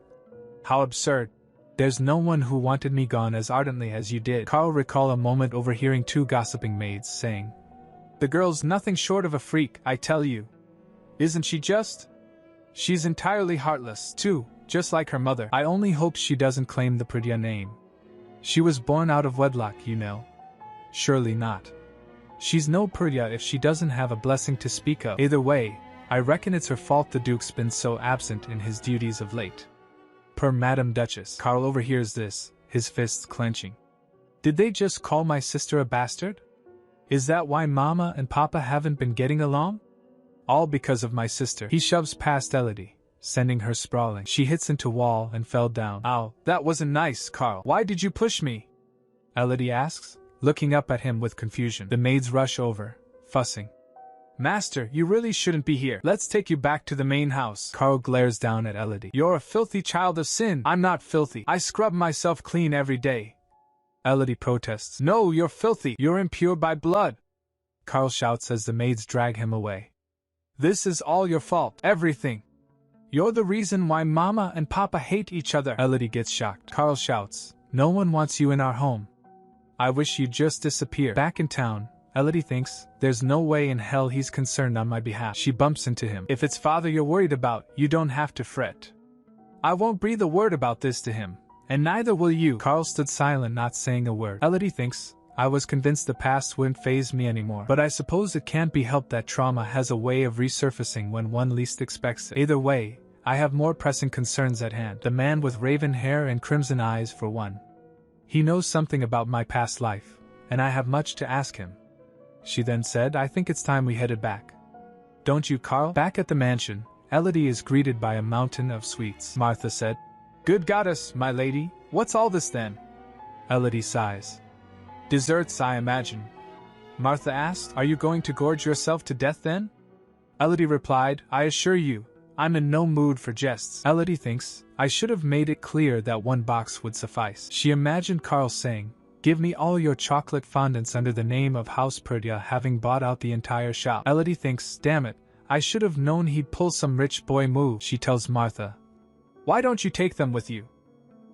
How absurd. There's no one who wanted me gone as ardently as you did. Carl recalled a moment overhearing two gossiping maids saying, The girl's nothing short of a freak, I tell you. Isn't she just? She's entirely heartless, too, just like her mother. I only hope she doesn't claim the Perdia name. She was born out of wedlock, you know. Surely not. She's no Perdia if she doesn't have a blessing to speak of. Either way, I reckon it's her fault the Duke's been so absent in his duties of late. Per Madam Duchess. Carl overhears this, his fists clenching. Did they just call my sister a bastard? Is that why Mama and Papa haven't been getting along? All because of my sister. He shoves past Elodie, sending her sprawling. She hits into wall and fell down. Ow, that wasn't nice, Carl. Why did you push me? Elodie asks, looking up at him with confusion. The maids rush over, fussing. Master, you really shouldn't be here. Let's take you back to the main house. Carl glares down at Elodie. You're a filthy child of sin. I'm not filthy. I scrub myself clean every day. Elodie protests. No, you're filthy. You're impure by blood. Carl shouts as the maids drag him away. This is all your fault. Everything. You're the reason why Mama and Papa hate each other. Elodie gets shocked. Carl shouts. No one wants you in our home. I wish you'd just disappear. Back in town, Elodie thinks, there's no way in hell he's concerned on my behalf. She bumps into him. If it's father you're worried about, you don't have to fret. I won't breathe a word about this to him, and neither will you. Carl stood silent, not saying a word. Elodie thinks, I was convinced the past wouldn't faze me anymore. But I suppose it can't be helped that trauma has a way of resurfacing when one least expects it. Either way, I have more pressing concerns at hand. The man with raven hair and crimson eyes for one. He knows something about my past life, and I have much to ask him. She then said, I think it's time we headed back. Don't you, Carl? Back at the mansion, Elodie is greeted by a mountain of sweets. Martha said, Good goddess, my lady, what's all this then? Elodie sighs. Desserts, I imagine. Martha asked, Are you going to gorge yourself to death then? Elodie replied, I assure you, I'm in no mood for jests. Elodie thinks, I should have made it clear that one box would suffice. She imagined Carl saying, Give me all your chocolate fondants under the name of House Perdia, having bought out the entire shop. Elodie thinks, Damn it, I should have known he'd pull some rich boy move. She tells Martha, Why don't you take them with you?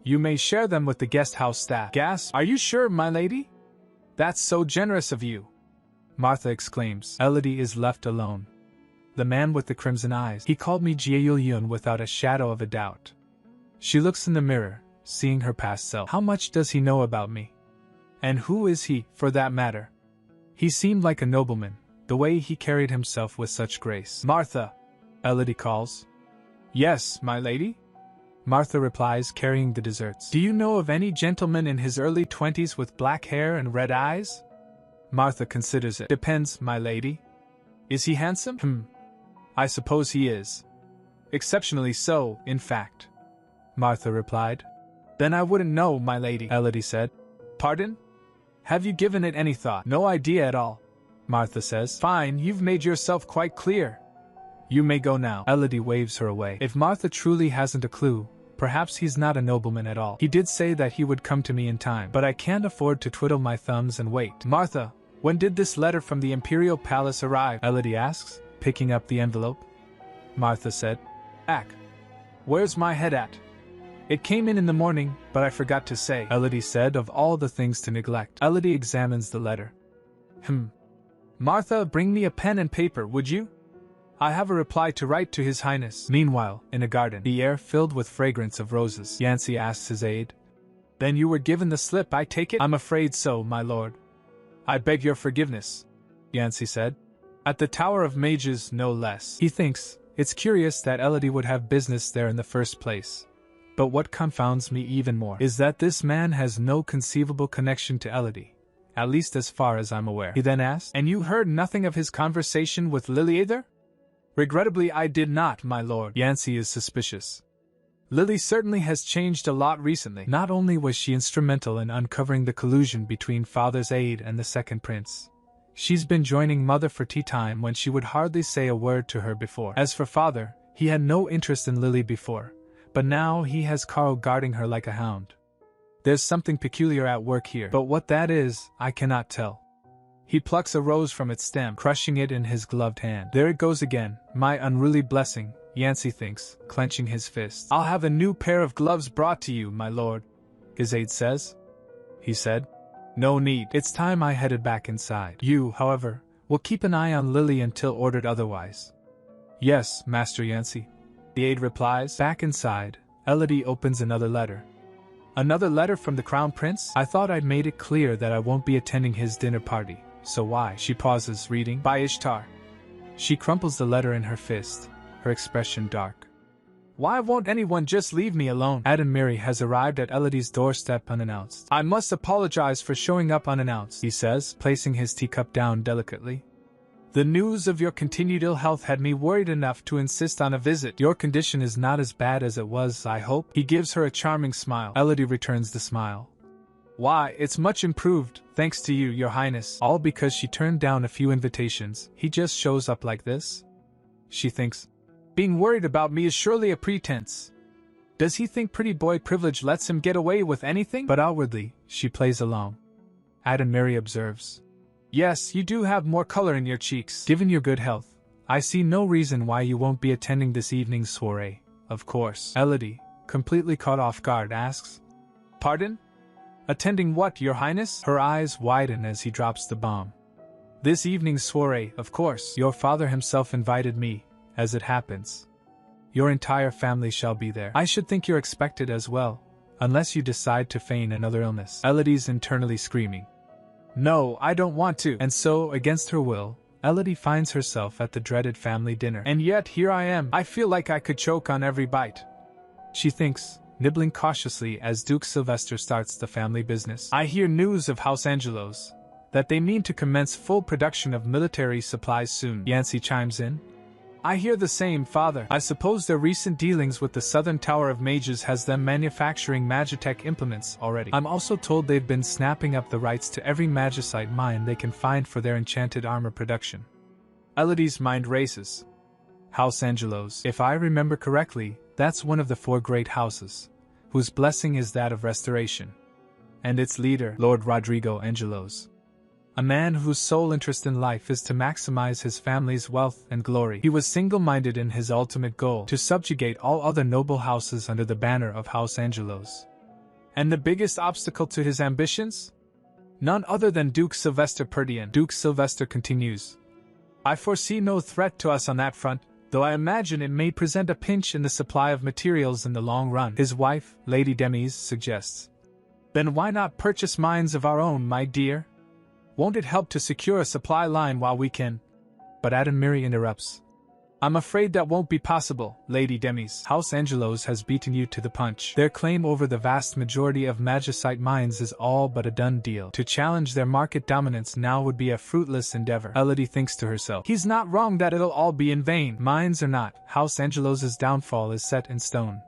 You may share them with the guest house staff. Gasp, Are you sure, my lady? That's so generous of you. Martha exclaims. Elodie is left alone. The man with the crimson eyes. He called me Ga-eul Yun without a shadow of a doubt. She looks in the mirror, seeing her past self. How much does he know about me? And who is he, for that matter? He seemed like a nobleman, the way he carried himself with such grace. Martha! Elodie calls. Yes, my lady? Martha replies, carrying the desserts. Do you know of any gentleman in his early 20s with black hair and red eyes? Martha considers it. Depends, my lady. Is he handsome? I suppose he is. Exceptionally so, in fact. Martha replied. Then I wouldn't know, my lady, Elodie said. Pardon? Have you given it any thought? No idea at all. Martha says. Fine, you've made yourself quite clear. You may go now. Elodie waves her away. If Martha truly hasn't a clue, perhaps he's not a nobleman at all. He did say that he would come to me in time, but I can't afford to twiddle my thumbs and wait. Martha, when did this letter from the Imperial Palace arrive? Elodie asks, picking up the envelope. Martha said. Where's my head at? It came in the morning, but I forgot to say. Elodie said, of all the things to neglect. Elodie examines the letter. Martha, bring me a pen and paper, would you? I have a reply to write to His Highness. Meanwhile, in a garden, the air filled with fragrance of roses, Yancey asks his aide. Then you were given the slip, I take it? I'm afraid so, my lord. I beg your forgiveness, Yancey said. At the Tower of Mages, no less. He thinks, it's curious that Elodie would have business there in the first place. But what confounds me even more is that this man has no conceivable connection to Elodie, at least as far as I'm aware. He then asked, And you heard nothing of his conversation with Lily either? Regrettably I did not, my lord. Yancey is suspicious. Lily certainly has changed a lot recently. Not only was she instrumental in uncovering the collusion between Father's aide and the second prince, she's been joining Mother for tea time when she would hardly say a word to her before. As for Father, he had no interest in Lily before, but now he has Carl guarding her like a hound. There's something peculiar at work here, but what that is, I cannot tell. He plucks a rose from its stem, crushing it in his gloved hand. There it goes again, my unruly blessing, Yancey thinks, clenching his fist. I'll have a new pair of gloves brought to you, my lord, his aide says. He said, no need, it's time I headed back inside. You, however, will keep an eye on Lily until ordered otherwise. Yes, Master Yancey, the aide replies. Back inside, Elodie opens another letter. Another letter from the Crown Prince? I thought I'd made it clear that I won't be attending his dinner party, so why? She pauses, reading. By Ishtar. She crumples the letter in her fist, her expression dark. Why won't anyone just leave me alone? Adam Miri has arrived at Elodie's doorstep unannounced. I must apologize for showing up unannounced, he says, placing his teacup down delicately. The news of your continued ill health had me worried enough to insist on a visit. Your condition is not as bad as it was, I hope. He gives her a charming smile. Elodie returns the smile. Why, it's much improved, thanks to you, your highness. All because she turned down a few invitations. He just shows up like this? She thinks, being worried about me is surely a pretense. Does he think pretty boy privilege lets him get away with anything? But outwardly, she plays along. Adam Miri observes. Yes, you do have more color in your cheeks. Given your good health, I see no reason why you won't be attending this evening's soiree, of course. Elodie, completely caught off guard, asks, pardon? Attending what, your highness? Her eyes widen as he drops the bomb. This evening's soiree, of course. Your father himself invited me, as it happens. Your entire family shall be there. I should think you're expected as well, unless you decide to feign another illness. Elodie's internally screaming. No, I don't want to. And so, against her will, Elodie finds herself at the dreaded family dinner. And yet, here I am. I feel like I could choke on every bite. She thinks, nibbling cautiously as Duke Sylvester starts the family business. I hear news of House Angelos, that they mean to commence full production of military supplies soon. Yancey chimes in. I hear the same, father. I suppose their recent dealings with the Southern Tower of Mages has them manufacturing Magitech implements already. I'm also told they've been snapping up the rights to every Magicite mine they can find for their enchanted armor production. Elodie's mind races. House Angelos. If I remember correctly, that's one of the 4 great houses, whose blessing is that of restoration. And its leader, Lord Rodrigo Angelos. A man whose sole interest in life is to maximize his family's wealth and glory. He was single-minded in his ultimate goal, to subjugate all other noble houses under the banner of House Angelos. And the biggest obstacle to his ambitions? None other than Duke Sylvester Perdia. Duke Sylvester continues. I foresee no threat to us on that front, though I imagine it may present a pinch in the supply of materials in the long run. His wife, Lady Demise, suggests. Then why not purchase mines of our own, my dear? Won't it help to secure a supply line while we can? But Adam Miri interrupts. I'm afraid that won't be possible, Lady Demise. House Angelos has beaten you to the punch. Their claim over the vast majority of Magicite mines is all but a done deal. To challenge their market dominance now would be a fruitless endeavor. Elodie thinks to herself. He's not wrong that it'll all be in vain. Mines or not, House Angelos' downfall is set in stone.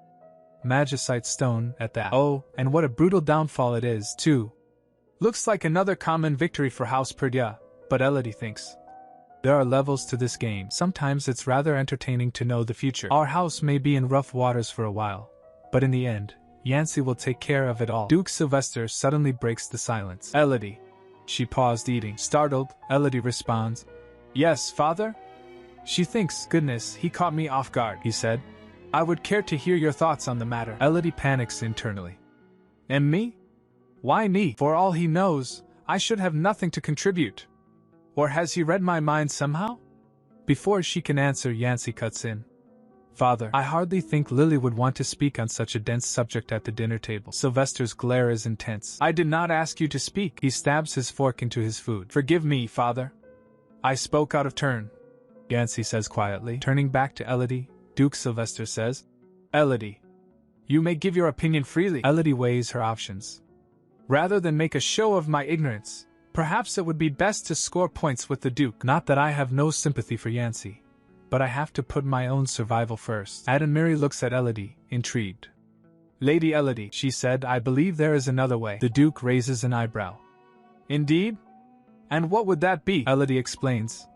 Magicite stone, at that. Oh, and what a brutal downfall it is, too. Looks like another common victory for House Perdia, but Elodie thinks. There are levels to this game. Sometimes it's rather entertaining to know the future. Our house may be in rough waters for a while, but in the end, Yancey will take care of it all. Duke Sylvester suddenly breaks the silence. Elodie. She paused eating. Startled, Elodie responds. Yes, father? She thinks, goodness, he caught me off guard, he said. I would care to hear your thoughts on the matter. Elodie panics internally. And me? Why me? For all he knows, I should have nothing to contribute. Or has he read my mind somehow? Before she can answer, Yancey cuts in. Father, I hardly think Lily would want to speak on such a dense subject at the dinner table. Sylvester's glare is intense. I did not ask you to speak. He stabs his fork into his food. Forgive me, father. I spoke out of turn, Yancey says quietly. Turning back to Elodie, Duke Sylvester says, Elodie, you may give your opinion freely. Elodie weighs her options. Rather than make a show of my ignorance, perhaps it would be best to score points with the Duke. Not that I have no sympathy for Yancey, but I have to put my own survival first. Adamiri looks at Elodie, intrigued. Lady Elodie, she said, I believe there is another way. The Duke raises an eyebrow. Indeed? And what would that be? Elodie explains.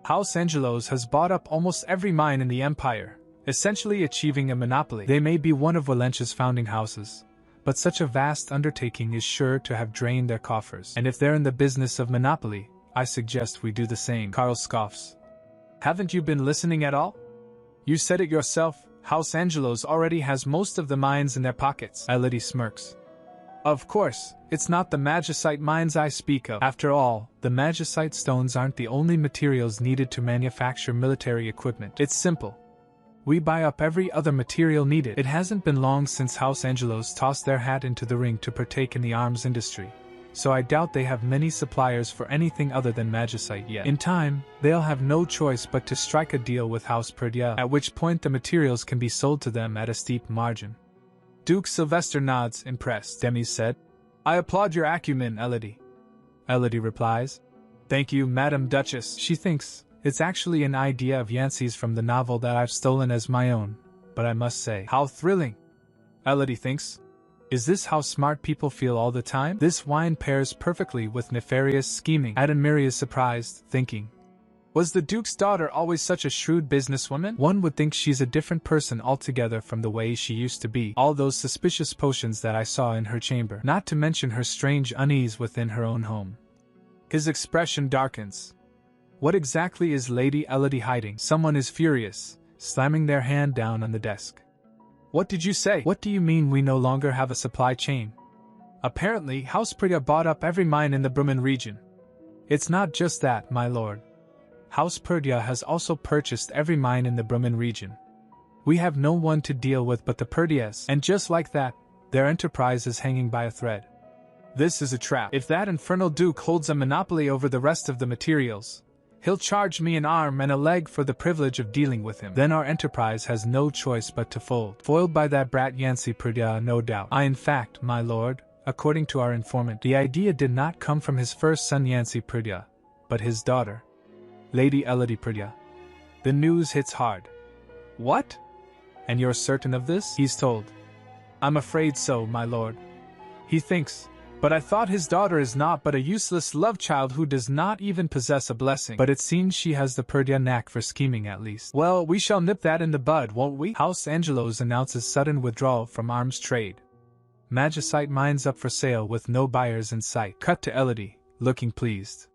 House Angelos has bought up almost every mine in the Empire, essentially achieving a monopoly. They may be one of Valencia's founding houses, but such a vast undertaking is sure to have drained their coffers. And if they're in the business of monopoly, I suggest we do the same. Carl scoffs. Haven't you been listening at all? You said it yourself, House Angelos already has most of the mines in their pockets. Elodie smirks. Of course, it's not the magicite mines I speak of. After all, the magicite stones aren't the only materials needed to manufacture military equipment. It's simple. We buy up every other material needed. It hasn't been long since House Angelos tossed their hat into the ring to partake in the arms industry, so I doubt they have many suppliers for anything other than magicite yet. In time, they'll have no choice but to strike a deal with House Perdia, at which point the materials can be sold to them at a steep margin. Duke Sylvester nods, impressed. Demis said, I applaud your acumen, Elodie. Elodie replies, Thank you, Madam Duchess. She thinks, it's actually an idea of Yancey's from the novel that I've stolen as my own, but I must say, how thrilling. Elodie thinks, is this how smart people feel all the time? This wine pairs perfectly with nefarious scheming. Adamiri is surprised, thinking, was the Duke's daughter always such a shrewd businesswoman? One would think she's a different person altogether from the way she used to be. All those suspicious potions that I saw in her chamber, not to mention her strange unease within her own home. His expression darkens. What exactly is Lady Elodie hiding? Someone is furious, slamming their hand down on the desk. What did you say? What do you mean we no longer have a supply chain? Apparently, House Perdia bought up every mine in the Bremen region. It's not just that, my lord. House Perdia has also purchased every mine in the Bremen region. We have no one to deal with but the Perdias, and just like that, their enterprise is hanging by a thread. This is a trap. If that infernal Duke holds a monopoly over the rest of the materials, he'll charge me an arm and a leg for the privilege of dealing with him. Then our enterprise has no choice but to fold. Foiled by that brat Yancey Perdia, no doubt. In fact, my lord, according to our informant, the idea did not come from his first son Yancey Perdia, but his daughter, Lady Elodie Perdia. The news hits hard. What? And you're certain of this? He's told. I'm afraid so, my lord. He thinks, but I thought his daughter is not but a useless love child who does not even possess a blessing. But it seems she has the Perdia knack for scheming at least. Well, we shall nip that in the bud, won't we? House Angelos announces sudden withdrawal from arms trade. Magicite mines up for sale with no buyers in sight. Cut to Elodie, looking pleased.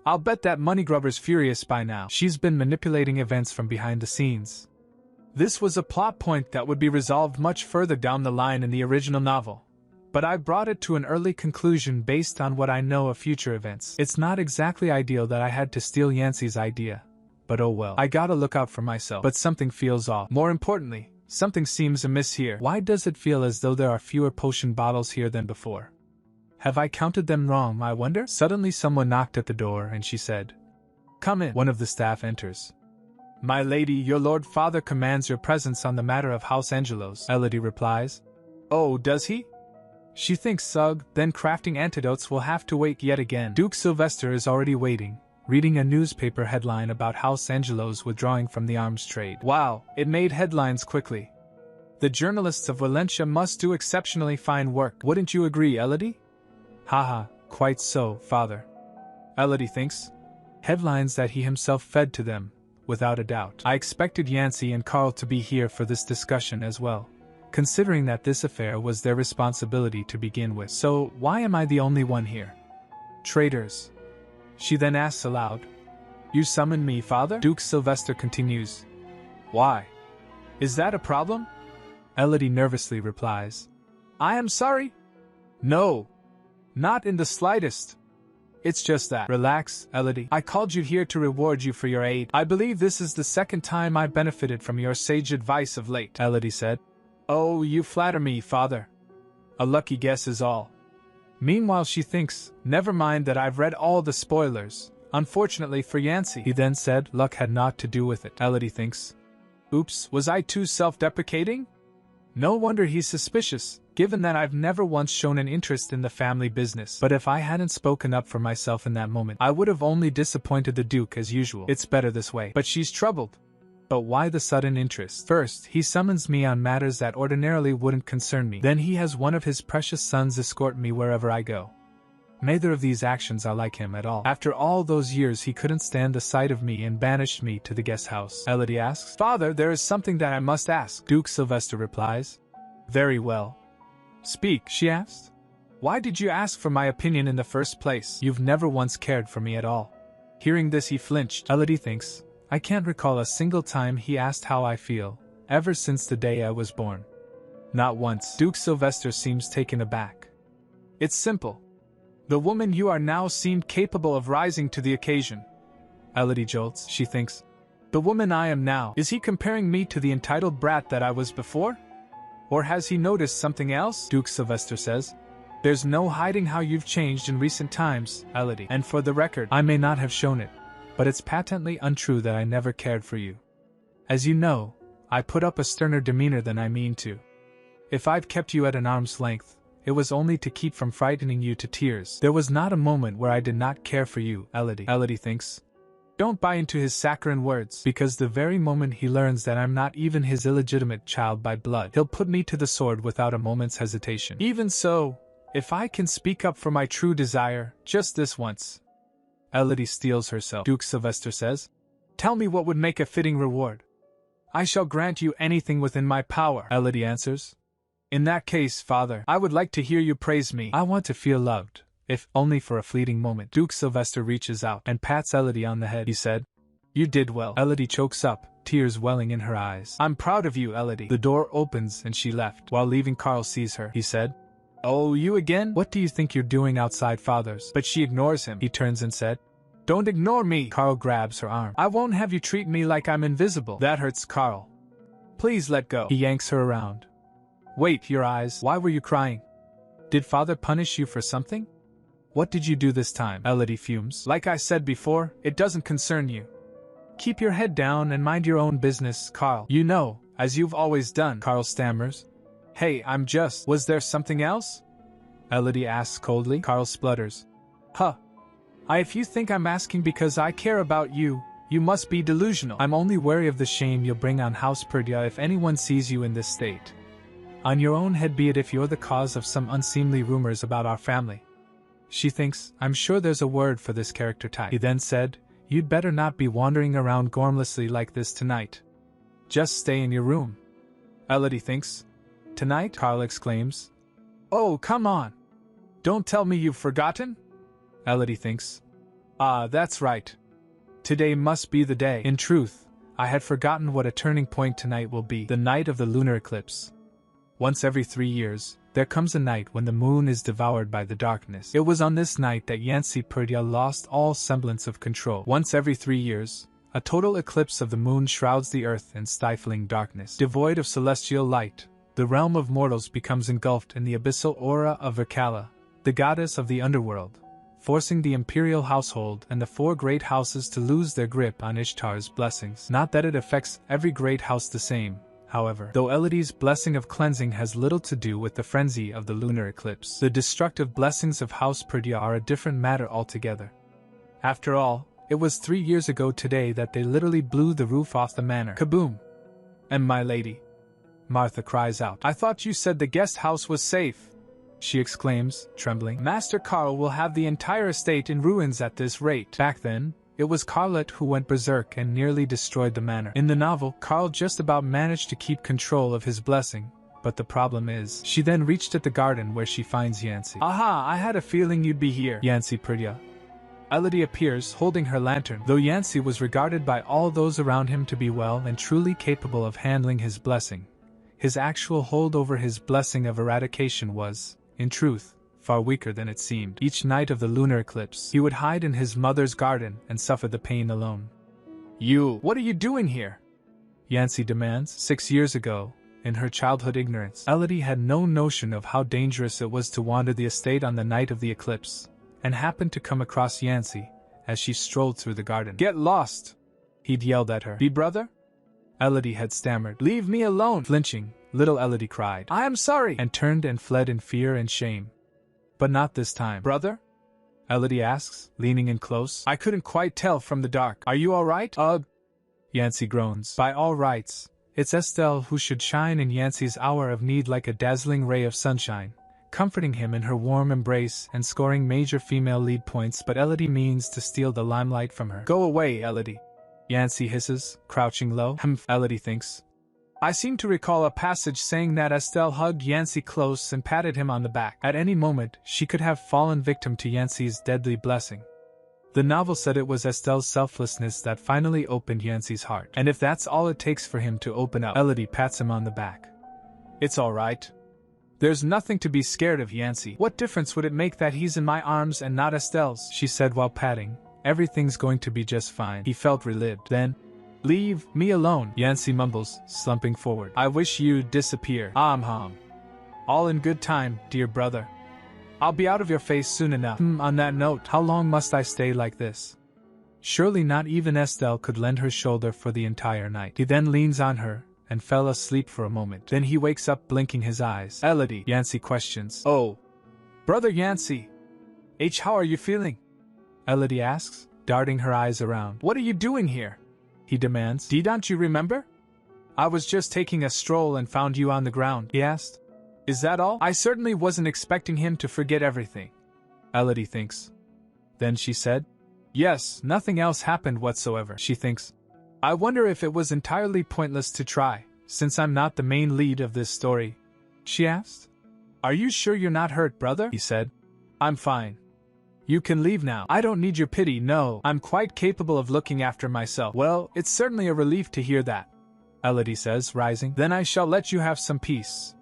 I'll bet that moneygrubber's furious by now. She's been manipulating events from behind the scenes. This was a plot point that would be resolved much further down the line in the original novel, but I brought it to an early conclusion based on what I know of future events. It's not exactly ideal that I had to steal Yancey's idea, but oh well. I gotta look out for myself. But something feels off. More importantly, something seems amiss here. Why does it feel as though there are fewer potion bottles here than before? Have I counted them wrong, I wonder? Suddenly someone knocked at the door and she said, Come in. One of the staff enters. My lady, your lord father commands your presence on the matter of House Angelos, Elodie replies. Oh, does he? She thinks Sugg, then crafting antidotes will have to wait yet again. Duke Sylvester is already waiting, reading a newspaper headline about House Angelos withdrawing from the arms trade. Wow, it made headlines quickly. The journalists of Valencia must do exceptionally fine work. Wouldn't you agree, Elodie? Haha, quite so, father. Elodie thinks. Headlines that he himself fed to them, without a doubt. I expected Yancey and Carl to be here for this discussion as well, considering that this affair was their responsibility to begin with. So, why am I the only one here? Traitors. She then asks aloud. You summoned me, father? Duke Sylvester continues. Why? Is that a problem? Elodie nervously replies. I am sorry. No. Not in the slightest. It's just that. Relax, Elodie. I called you here to reward you for your aid. I believe this is the second time I benefited from your sage advice of late, Elodie said. Oh, you flatter me, father. A lucky guess is all. Meanwhile she thinks, never mind that I've read all the spoilers, unfortunately for Yancey. He then said luck had naught to do with it. Elodie thinks. Oops, was I too self-deprecating? No wonder he's suspicious, given that I've never once shown an interest in the family business. But if I hadn't spoken up for myself in that moment, I would have only disappointed the Duke as usual. It's better this way. But she's troubled. But why the sudden interest? First, he summons me on matters that ordinarily wouldn't concern me. Then he has one of his precious sons escort me wherever I go. Neither of these actions are like him at all. After all those years he couldn't stand the sight of me and banished me to the guest house. Elodie asks. Father, there is something that I must ask. Duke Sylvester replies. Very well. Speak, she asked. Why did you ask for my opinion in the first place? You've never once cared for me at all. Hearing this he flinched. Elodie thinks. I can't recall a single time he asked how I feel, ever since the day I was born. Not once. Duke Sylvester seems taken aback. It's simple. The woman you are now seemed capable of rising to the occasion. Elodie jolts. She thinks. The woman I am now. Is he comparing me to the entitled brat that I was before? Or has he noticed something else? Duke Sylvester says. There's no hiding how you've changed in recent times, Elodie. And for the record, I may not have shown it, but it's patently untrue that I never cared for you. As you know, I put up a sterner demeanor than I mean to. If I've kept you at an arm's length, it was only to keep from frightening you to tears. There was not a moment where I did not care for you, Elodie. Elodie thinks. Don't buy into his saccharine words, because the very moment he learns that I'm not even his illegitimate child by blood, he'll put me to the sword without a moment's hesitation. Even so, if I can speak up for my true desire, just this once. Elodie steels herself. Duke Sylvester says. Tell me what would make a fitting reward. I shall grant you anything within my power, Elodie answers. In that case, father, I would like to hear you praise me. I want to feel loved, if only for a fleeting moment. Duke Sylvester reaches out and pats Elodie on the head. He said, You did well. Elodie chokes up, tears welling in her eyes. I'm proud of you, Elodie. The door opens and she left. While leaving, Carl sees her. He said, Oh, you again? What do you think you're doing outside father's? But she ignores him. He turns and said, Don't ignore me. Carl grabs her arm. I won't have you treat me like I'm invisible. That hurts, Carl. Please let go. He yanks her around. Wait, your eyes. Why were you crying? Did father punish you for something? What did you do this time? Elodie fumes. Like I said before, it doesn't concern you. Keep your head down and mind your own business, Carl. You know, as you've always done, Carl stammers. Hey, I'm just... Was there something else? Elodie asks coldly. Carl splutters. Huh. If you think I'm asking because I care about you, you must be delusional. I'm only wary of the shame you'll bring on House Perdia if anyone sees you in this state. On your own head be it if you're the cause of some unseemly rumors about our family. She thinks, I'm sure there's a word for this character type. He then said, You'd better not be wandering around gormlessly like this tonight. Just stay in your room. Elodie thinks. Tonight? Carl exclaims. Oh, come on. Don't tell me you've forgotten? Elodie thinks. That's right. Today must be the day. In truth, I had forgotten what a turning point tonight will be. The night of the lunar eclipse. Once every 3 years, there comes a night when the moon is devoured by the darkness. It was on this night that Elodie Perdia lost all semblance of control. Once every 3 years, a total eclipse of the moon shrouds the earth in stifling darkness. Devoid of celestial light, the realm of mortals becomes engulfed in the abyssal aura of Virkala, the goddess of the underworld, forcing the imperial household and the 4 great houses to lose their grip on Ishtar's blessings. Not that it affects every great house the same, however, though Elodie's blessing of cleansing has little to do with the frenzy of the lunar eclipse. The destructive blessings of House Perdia are a different matter altogether. After all, it was 3 years ago today that they literally blew the roof off the manor. Kaboom! And my lady, Martha cries out. I thought you said the guest house was safe, she exclaims, trembling. Master Carl will have the entire estate in ruins at this rate. Back then, it was Carlet who went berserk and nearly destroyed the manor. In the novel, Carl just about managed to keep control of his blessing, but the problem is, she then reached at the garden where she finds Yancy. Aha, I had a feeling you'd be here, Yancy Perdia. Elodie appears, holding her lantern. Though Yancy was regarded by all those around him to be well and truly capable of handling his blessing, his actual hold over his blessing of eradication was, in truth, far weaker than it seemed. Each night of the lunar eclipse, he would hide in his mother's garden and suffer the pain alone. What are you doing here? Yancy demands. 6 years ago, in her childhood ignorance, Elodie had no notion of how dangerous it was to wander the estate on the night of the eclipse, and happened to come across Yancy as she strolled through the garden. Get lost! He'd yelled at her. Be brother? Elodie had stammered. Leave me alone! Flinching, little Elodie cried, I am sorry! And turned and fled in fear and shame. But not this time. Brother? Elodie asks, leaning in close. I couldn't quite tell from the dark. Are you all right? Yancy groans. By all rights, it's Estelle who should shine in Yancy's hour of need like a dazzling ray of sunshine, comforting him in her warm embrace and scoring major female lead points, but Elodie means to steal the limelight from her. Go away, Elodie, Yancy hisses, crouching low. Elodie thinks. I seem to recall a passage saying that Estelle hugged Yancy close and patted him on the back. At any moment, she could have fallen victim to Yancy's deadly blessing. The novel said it was Estelle's selflessness that finally opened Yancy's heart. And if that's all it takes for him to open up, Elodie pats him on the back. It's all right. There's nothing to be scared of, Yancy. What difference would it make that he's in my arms and not Estelle's? She said while patting. Everything's going to be just fine. He felt relieved. Then, leave me alone, Yancy mumbles, slumping forward. I wish you'd disappear. All in good time, dear brother. I'll be out of your face soon enough. On that note, how long must I stay like this? Surely not even Estelle could lend her shoulder for the entire night. He then leans on her and fell asleep for a moment. Then he wakes up blinking his eyes. Elodie, Yancy questions. Oh, brother Yancy. How are you feeling? Elodie asks, darting her eyes around. What are you doing here? He demands. Don't you remember? I was just taking a stroll and found you on the ground, he asked. Is that all? I certainly wasn't expecting him to forget everything. Elodie thinks. Then she said, yes, nothing else happened whatsoever. She thinks. I wonder if it was entirely pointless to try, since I'm not the main lead of this story. She asked. Are you sure you're not hurt, brother? He said. I'm fine. You can leave now. I don't need your pity, no. I'm quite capable of looking after myself. Well, it's certainly a relief to hear that, Elodie says, rising. Then I shall let you have some peace.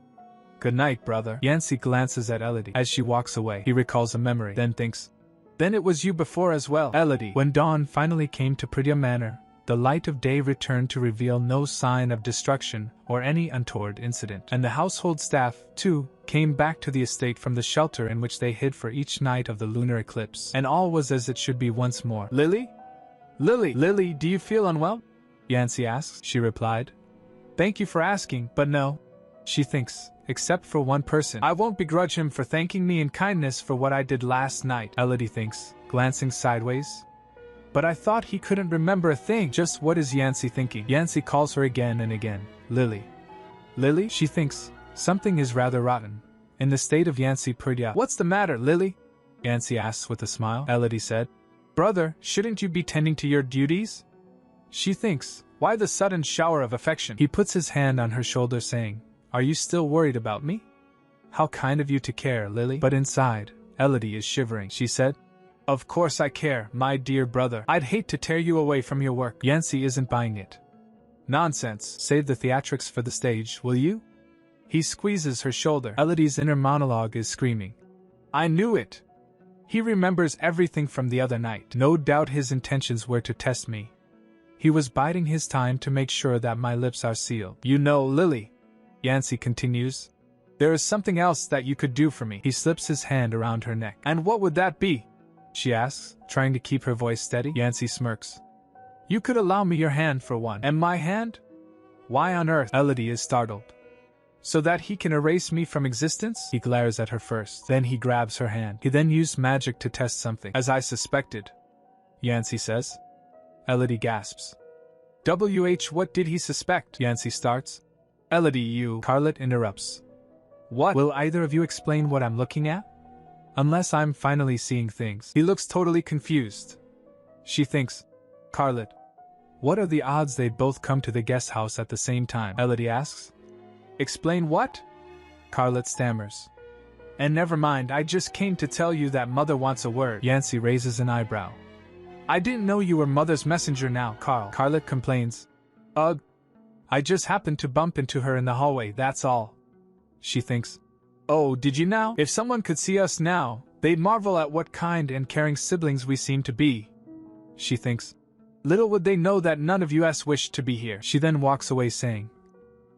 Good night, brother. Yancy glances at Elodie. As she walks away, he recalls a memory, then thinks. Then it was you before as well, Elodie. When dawn finally came to Perdia Manor, the light of day returned to reveal no sign of destruction or any untoward incident. And the household staff, too, came back to the estate from the shelter in which they hid for each night of the lunar eclipse. And all was as it should be once more. Lily? Lily, do you feel unwell? Yancy asks. She replied. Thank you for asking, but no. She thinks. Except for one person. I won't begrudge him for thanking me in kindness for what I did last night, Elodie thinks, glancing sideways. But I thought he couldn't remember a thing. Just what is Yancy thinking? Yancy calls her again and again. Lily. Lily? She thinks. Something is rather rotten. In the state of Yancy Perdia. What's the matter, Lily? Yancy asks with a smile. Elodie said. Brother, shouldn't you be tending to your duties? She thinks. Why the sudden shower of affection? He puts his hand on her shoulder saying, are you still worried about me? How kind of you to care, Lily. But inside, Elodie is shivering. She said, of course I care, my dear brother. I'd hate to tear you away from your work. Yancy isn't buying it. Nonsense. Save the theatrics for the stage, will you? He squeezes her shoulder. Elodie's inner monologue is screaming. I knew it. He remembers everything from the other night. No doubt his intentions were to test me. He was biding his time to make sure that my lips are sealed. You know, Lily, Yancy continues, there is something else that you could do for me. He slips his hand around her neck. And what would that be? She asks, trying to keep her voice steady. Yancy smirks. You could allow me your hand for one. And my hand? Why on earth? Elodie is startled. So that he can erase me from existence? He glares at her first. Then he grabs her hand. He then used magic to test something. As I suspected, Yancy says. Elodie gasps. What did he suspect? Yancy starts. Elodie, you. Carlet interrupts. What? Will either of you explain what I'm looking at? Unless I'm finally seeing things. He looks totally confused. She thinks. Carlet. What are the odds they'd both come to the guest house at the same time? Elodie asks. Explain what? Carlet stammers. And never mind, I just came to tell you that Mother wants a word. Yancy raises an eyebrow. I didn't know you were Mother's messenger now, Carl. Carlet complains. Ugh. I just happened to bump into her in the hallway, that's all. She thinks. Oh, did you now? If someone could see us now, they'd marvel at what kind and caring siblings we seem to be. She thinks. Little would they know that none of us wished to be here. She then walks away saying,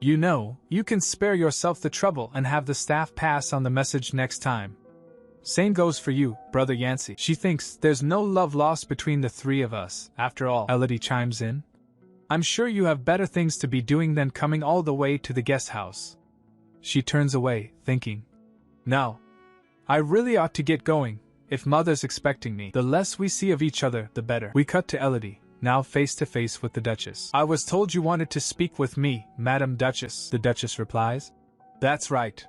you know, you can spare yourself the trouble and have the staff pass on the message next time. Same goes for you, brother Yancy. She thinks there's no love lost between the three of us, after all. Elodie chimes in. I'm sure you have better things to be doing than coming all the way to the guest house. She turns away, thinking. No. I really ought to get going. If Mother's expecting me, the less we see of each other, the better. We cut to Elodie, now face to face with the Duchess. "I was told you wanted to speak with me, Madam Duchess," the Duchess replies. "That's right.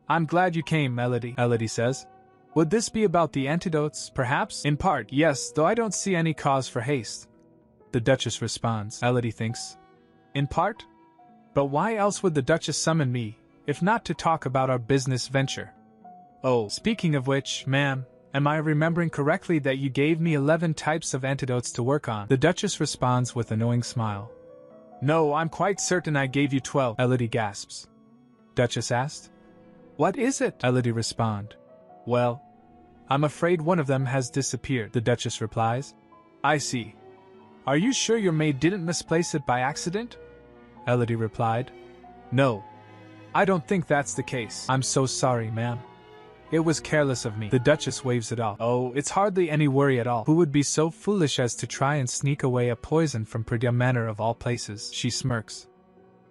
I'm glad you came, Elodie," Elodie says. "Would this be about the antidotes, perhaps?" "In part, yes, though I don't see any cause for haste," the Duchess responds. Elodie thinks. "In part? But why else would the Duchess summon me, if not to talk about our business venture? Oh, speaking of which, ma'am, am I remembering correctly that you gave me 11 types of antidotes to work on?" The Duchess responds with a knowing smile. "No, I'm quite certain I gave you 12, Elodie gasps. Duchess asked. "What is it?" Elodie responds. "Well, I'm afraid one of them has disappeared," the Duchess replies. "I see. Are you sure your maid didn't misplace it by accident?" Elodie replied. "No. I don't think that's the case." "I'm so sorry, ma'am. It was careless of me." The Duchess waves it off. "Oh, it's hardly any worry at all. Who would be so foolish as to try and sneak away a poison from Perdia Manor of all places?" She smirks.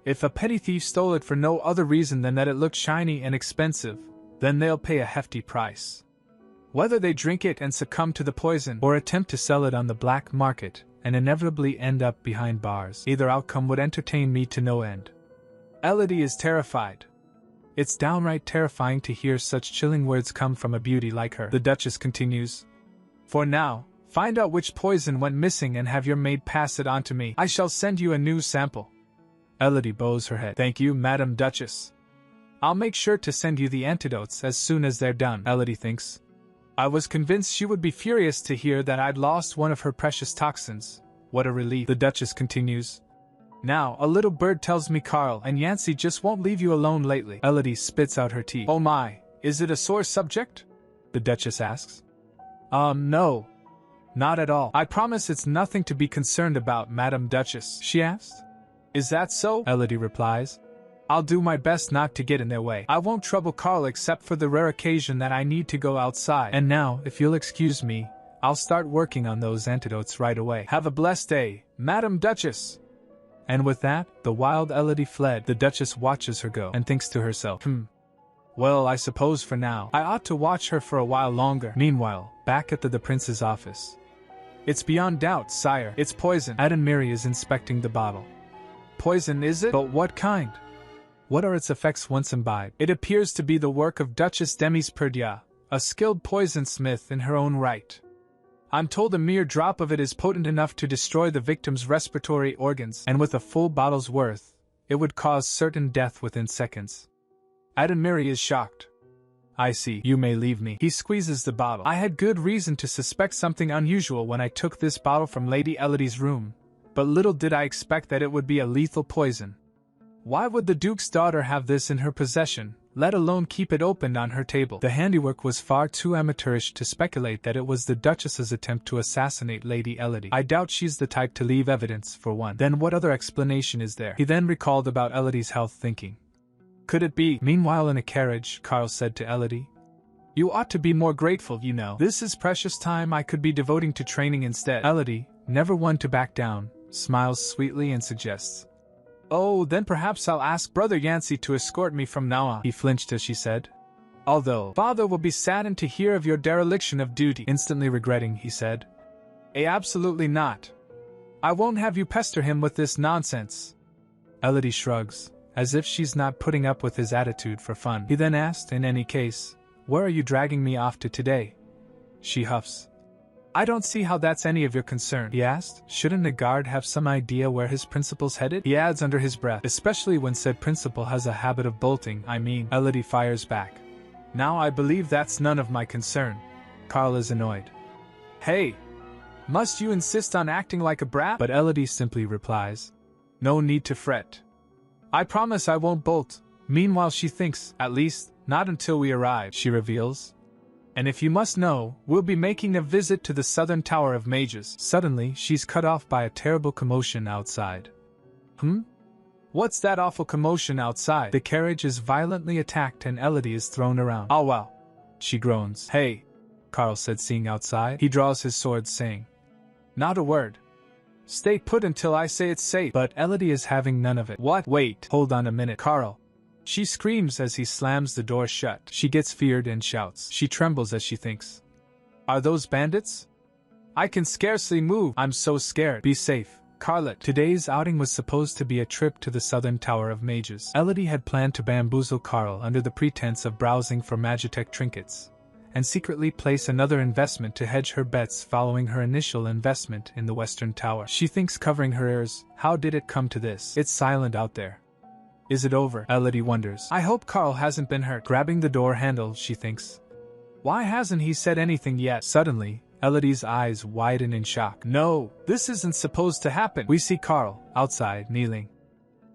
"If a petty thief stole it for no other reason than that it looked shiny and expensive, then they'll pay a hefty price. Whether they drink it and succumb to the poison, or attempt to sell it on the black market, and inevitably end up behind bars, either outcome would entertain me to no end." Elodie is terrified. It's downright terrifying to hear such chilling words come from a beauty like her. The Duchess continues. "For now, find out which poison went missing and have your maid pass it on to me. I shall send you a new sample." Elodie bows her head. "Thank you, Madam Duchess. I'll make sure to send you the antidotes as soon as they're done." Elodie thinks. I was convinced she would be furious to hear that I'd lost one of her precious toxins. What a relief. The Duchess continues. "Now, a little bird tells me Carl and Yancy just won't leave you alone lately." Elodie spits out her teeth. "Oh my, is it a sore subject?" the Duchess asks. No. Not at all. I promise it's nothing to be concerned about, Madam Duchess," she asked. "Is that so?" Elodie replies. "I'll do my best not to get in their way. I won't trouble Carl except for the rare occasion that I need to go outside. And now, if you'll excuse me, I'll start working on those antidotes right away. Have a blessed day, Madam Duchess." And with that, the wild Elodie fled. The Duchess watches her go and thinks to herself, well, I suppose for now, I ought to watch her for a while longer. Meanwhile, back at the prince's office. "It's beyond doubt, sire. It's poison." Adamiri is inspecting the bottle. "Poison, is it? But what kind? What are its effects once imbibed?" "It appears to be the work of Duchess Demis Perdia, a skilled poisonsmith in her own right. I'm told a mere drop of it is potent enough to destroy the victim's respiratory organs, and with a full bottle's worth, it would cause certain death within seconds." Adamiri is shocked. "I see. You may leave me." He squeezes the bottle. "I had good reason to suspect something unusual when I took this bottle from Lady Elodie's room, but little did I expect that it would be a lethal poison. Why would the Duke's daughter have this in her possession, let alone keep it opened on her table?" The handiwork was far too amateurish to speculate that it was the Duchess's attempt to assassinate Lady Elodie. "I doubt she's the type to leave evidence, for one. Then what other explanation is there?" He then recalled about Elodie's health, thinking. Could it be? Meanwhile in a carriage, Carl said to Elodie. "You ought to be more grateful, you know. This is precious time I could be devoting to training instead." Elodie, never one to back down, smiles sweetly and suggests. "Oh, then perhaps I'll ask Brother Yancy to escort me from now on." He flinched as she said. "Although, Father will be saddened to hear of your dereliction of duty." Instantly regretting, he said. Absolutely not. I won't have you pester him with this nonsense." Elodie shrugs, as if she's not putting up with his attitude for fun. He then asked, "In any case, where are you dragging me off to today?" She huffs. "I don't see how that's any of your concern," he asked. "Shouldn't a guard have some idea where his principal's headed?" He adds under his breath, "Especially when said principal has a habit of bolting, I mean." Elodie fires back. "Now I believe that's none of my concern." Carl is annoyed. "Hey! Must you insist on acting like a brat?" But Elodie simply replies, "No need to fret. I promise I won't bolt." Meanwhile she thinks, "At least, not until we arrive," she reveals. "And if you must know, we'll be making a visit to the southern tower of mages." Suddenly, she's cut off by a terrible commotion outside. What's that awful commotion outside? The carriage is violently attacked and Elodie is thrown around. "Oh well," she groans. "Hey," Carl said, seeing outside. He draws his sword, saying, "Not a word. Stay put until I say it's safe." But Elodie is having none of it. "What? Wait, hold on a minute, Carl," she screams as he slams the door shut. She gets feared and shouts. She trembles as she thinks. "Are those bandits?" I can scarcely move. I'm so scared. Be safe, Carlet. Today's outing was supposed to be a trip to the Southern Tower of Mages. Elodie had planned to bamboozle Carl under the pretense of browsing for Magitech trinkets, and secretly place another investment to hedge her bets following her initial investment in the Western Tower. She thinks covering her ears. How did it come to this? It's silent out there. Is it over? Elodie wonders. I hope Carl hasn't been hurt. Grabbing the door handle, she thinks. Why hasn't he said anything yet? Suddenly, Elodie's eyes widen in shock. No, this isn't supposed to happen. We see Carl, outside, kneeling.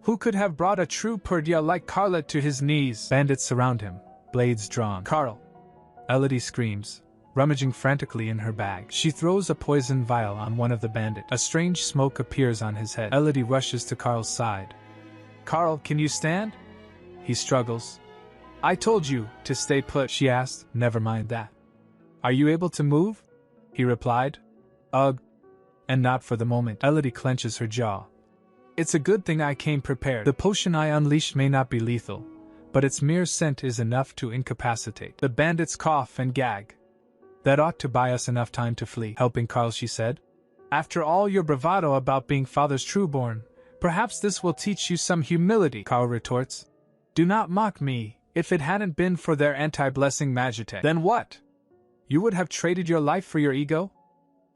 Who could have brought a true Perdia like Carlet to his knees? Bandits surround him, blades drawn. Carl! Elodie screams, rummaging frantically in her bag. She throws a poison vial on one of the bandits. A strange smoke appears on his head. Elodie rushes to Carl's side. Carl, can you stand? He struggles. I told you to stay put, she asked. Never mind that. Are you able to move? He replied. Ugh. And not for the moment. Elodie clenches her jaw. It's a good thing I came prepared. The potion I unleashed may not be lethal, but its mere scent is enough to incapacitate. The bandits cough and gag. That ought to buy us enough time to flee. Helping Carl, she said. After all your bravado about being father's trueborn, perhaps this will teach you some humility, Carl retorts. Do not mock me. If it hadn't been for their anti-blessing Magitech, then what? You would have traded your life for your ego?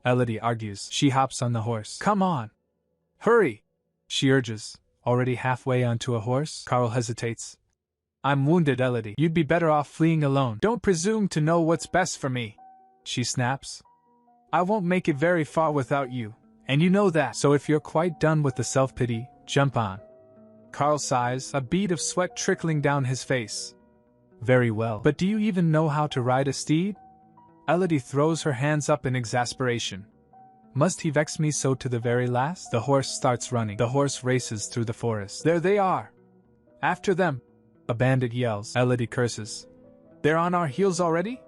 Elodie argues. She hops on the horse. Come on. Hurry, she urges, already halfway onto a horse. Carl hesitates. I'm wounded, Elodie. You'd be better off fleeing alone. Don't presume to know what's best for me, she snaps. I won't make it very far without you, and you know that. So if you're quite done with the self-pity, jump on. Carl sighs, a bead of sweat trickling down his face. Very well. But do you even know how to ride a steed? Elodie throws her hands up in exasperation. Must he vex me so to the very last? The horse starts running. The horse races through the forest. There they are. After them. A bandit yells. Elodie curses. They're on our heels already?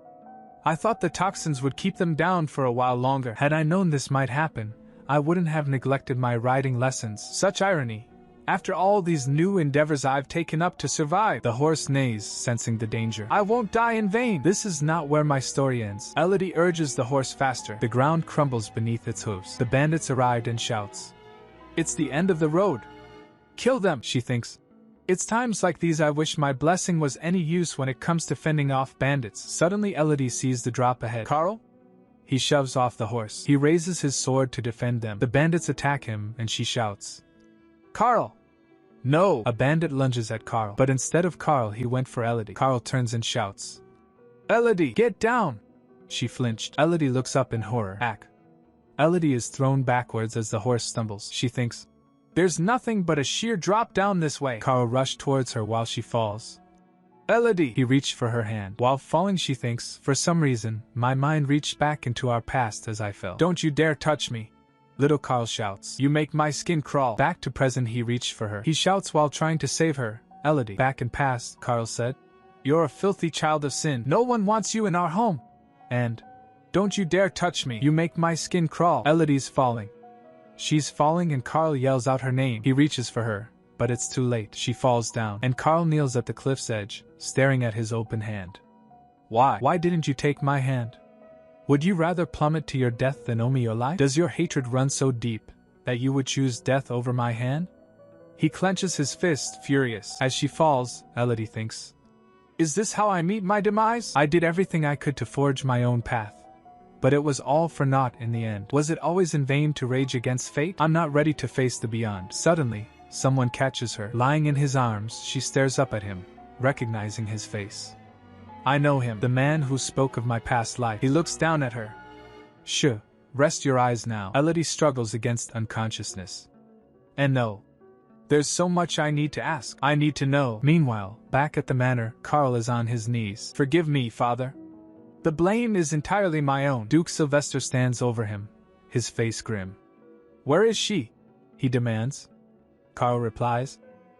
I thought the toxins would keep them down for a while longer. Had I known this might happen, I wouldn't have neglected my riding lessons. Such irony. After all these new endeavors I've taken up to survive. The horse neighs, sensing the danger. I won't die in vain. This is not where my story ends. Elodie urges the horse faster. The ground crumbles beneath its hooves. The bandits arrived and shouts. It's the end of the road. Kill them, she thinks. It's times like these I wish my blessing was any use when it comes to fending off bandits. Suddenly Elodie sees the drop ahead. Carl? He shoves off the horse. He raises his sword to defend them. The bandits attack him and she shouts. Carl! No! A bandit lunges at Carl, but instead of Carl he went for Elodie. Carl turns and shouts. Elodie, get down! She flinched. Elodie looks up in horror. Ack. Elodie is thrown backwards as the horse stumbles. She thinks, there's nothing but a sheer drop down this way. Carl rushed towards her while she falls. Elodie! He reached for her hand. While falling she thinks, for some reason, my mind reached back into our past as I fell. Don't you dare touch me! Little Carl shouts. You make my skin crawl. Back to present he reached for her. He shouts while trying to save her. Elodie. Back and past, Carl said. You're a filthy child of sin. No one wants you in our home. And, don't you dare touch me. You make my skin crawl. Elodie's falling. She's falling and Carl yells out her name. He reaches for her, but it's too late. She falls down, and Carl kneels at the cliff's edge, staring at his open hand. Why? Why didn't you take my hand? Would you rather plummet to your death than owe me your life? Does your hatred run so deep that you would choose death over my hand? He clenches his fist, furious. As she falls, Elodie thinks, is this how I meet my demise? I did everything I could to forge my own path, but it was all for naught in the end. Was it always in vain to rage against fate? I'm not ready to face the beyond. Suddenly, someone catches her. Lying in his arms, she stares up at him, recognizing his face. I know him, the man who spoke of my past life. He looks down at her. Shh, rest your eyes now. Elodie struggles against unconsciousness. And no. There's so much I need to ask. I need to know. Meanwhile, back at the manor, Carl is on his knees. Forgive me, father. The blame is entirely my own. Duke Sylvester stands over him, his face grim. Where is she? He demands. Carl replies.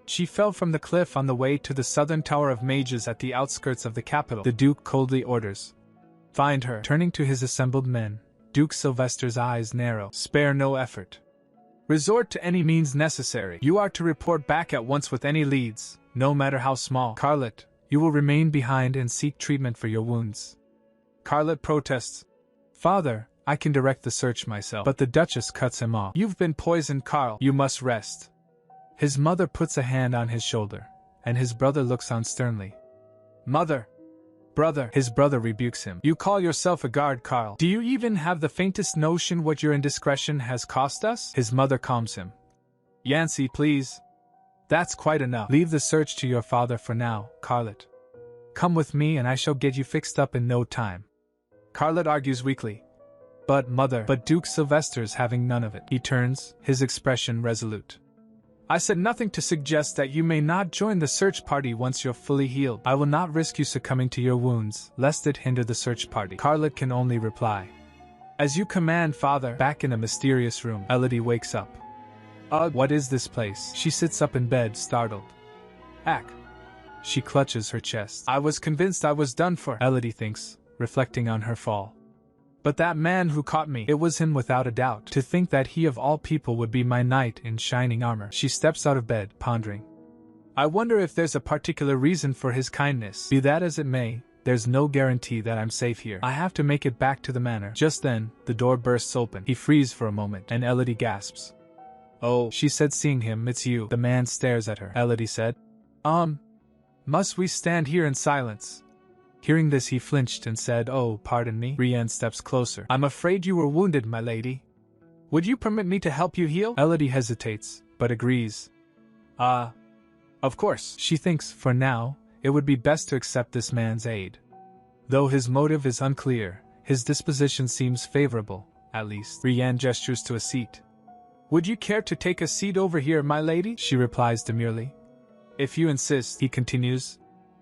She fell from the cliff on the way to the Southern Tower of Mages at the outskirts of the capital. The Duke coldly orders. Find her. Turning to his assembled men, Duke Sylvester's eyes narrow. Spare no effort. Resort to any means necessary. You are to report back at once with any leads, no matter how small. Carlet, you will remain behind and seek treatment for your wounds. Carlet protests. Father, I can direct the search myself. But the Duchess cuts him off. You've been poisoned, Carl. You must rest. His mother puts a hand on his shoulder, and his brother looks on sternly. Mother! Brother! His brother rebukes him. You call yourself a guard, Carl. Do you even have the faintest notion what your indiscretion has cost us? His mother calms him. Yancy, please. That's quite enough. Leave the search to your father for now, Carlet. Come with me and I shall get you fixed up in no time. Carlet argues weakly. But mother, but Duke Sylvester's having none of it. He turns, his expression resolute. I said nothing to suggest that you may not join the search party once you're fully healed. I will not risk you succumbing to your wounds, lest it hinder the search party. Carlet can only reply. As you command, father. Back in a mysterious room, Elodie wakes up. What is this place? She sits up in bed, startled. Ack. She clutches her chest. I was convinced I was done for, Elodie thinks, reflecting on her fall. But that man who caught me, it was him without a doubt. To think that he of all people would be my knight in shining armor. She steps out of bed, pondering. I wonder if there's a particular reason for his kindness. Be that as it may, there's no guarantee that I'm safe here. I have to make it back to the manor. Just then, the door bursts open. He freezes for a moment, and Elodie gasps. Oh, she said, seeing him, it's you. The man stares at her. Elodie said, must we stand here in silence? Hearing this, he flinched and said, Oh, pardon me. Rian steps closer. I'm afraid you were wounded, my lady. Would you permit me to help you heal? Elodie hesitates, but agrees. Of course. She thinks, for now, it would be best to accept this man's aid. Though his motive is unclear, his disposition seems favorable, at least. Rian gestures to a seat. Would you care to take a seat over here, my lady? She replies demurely. If you insist, he continues.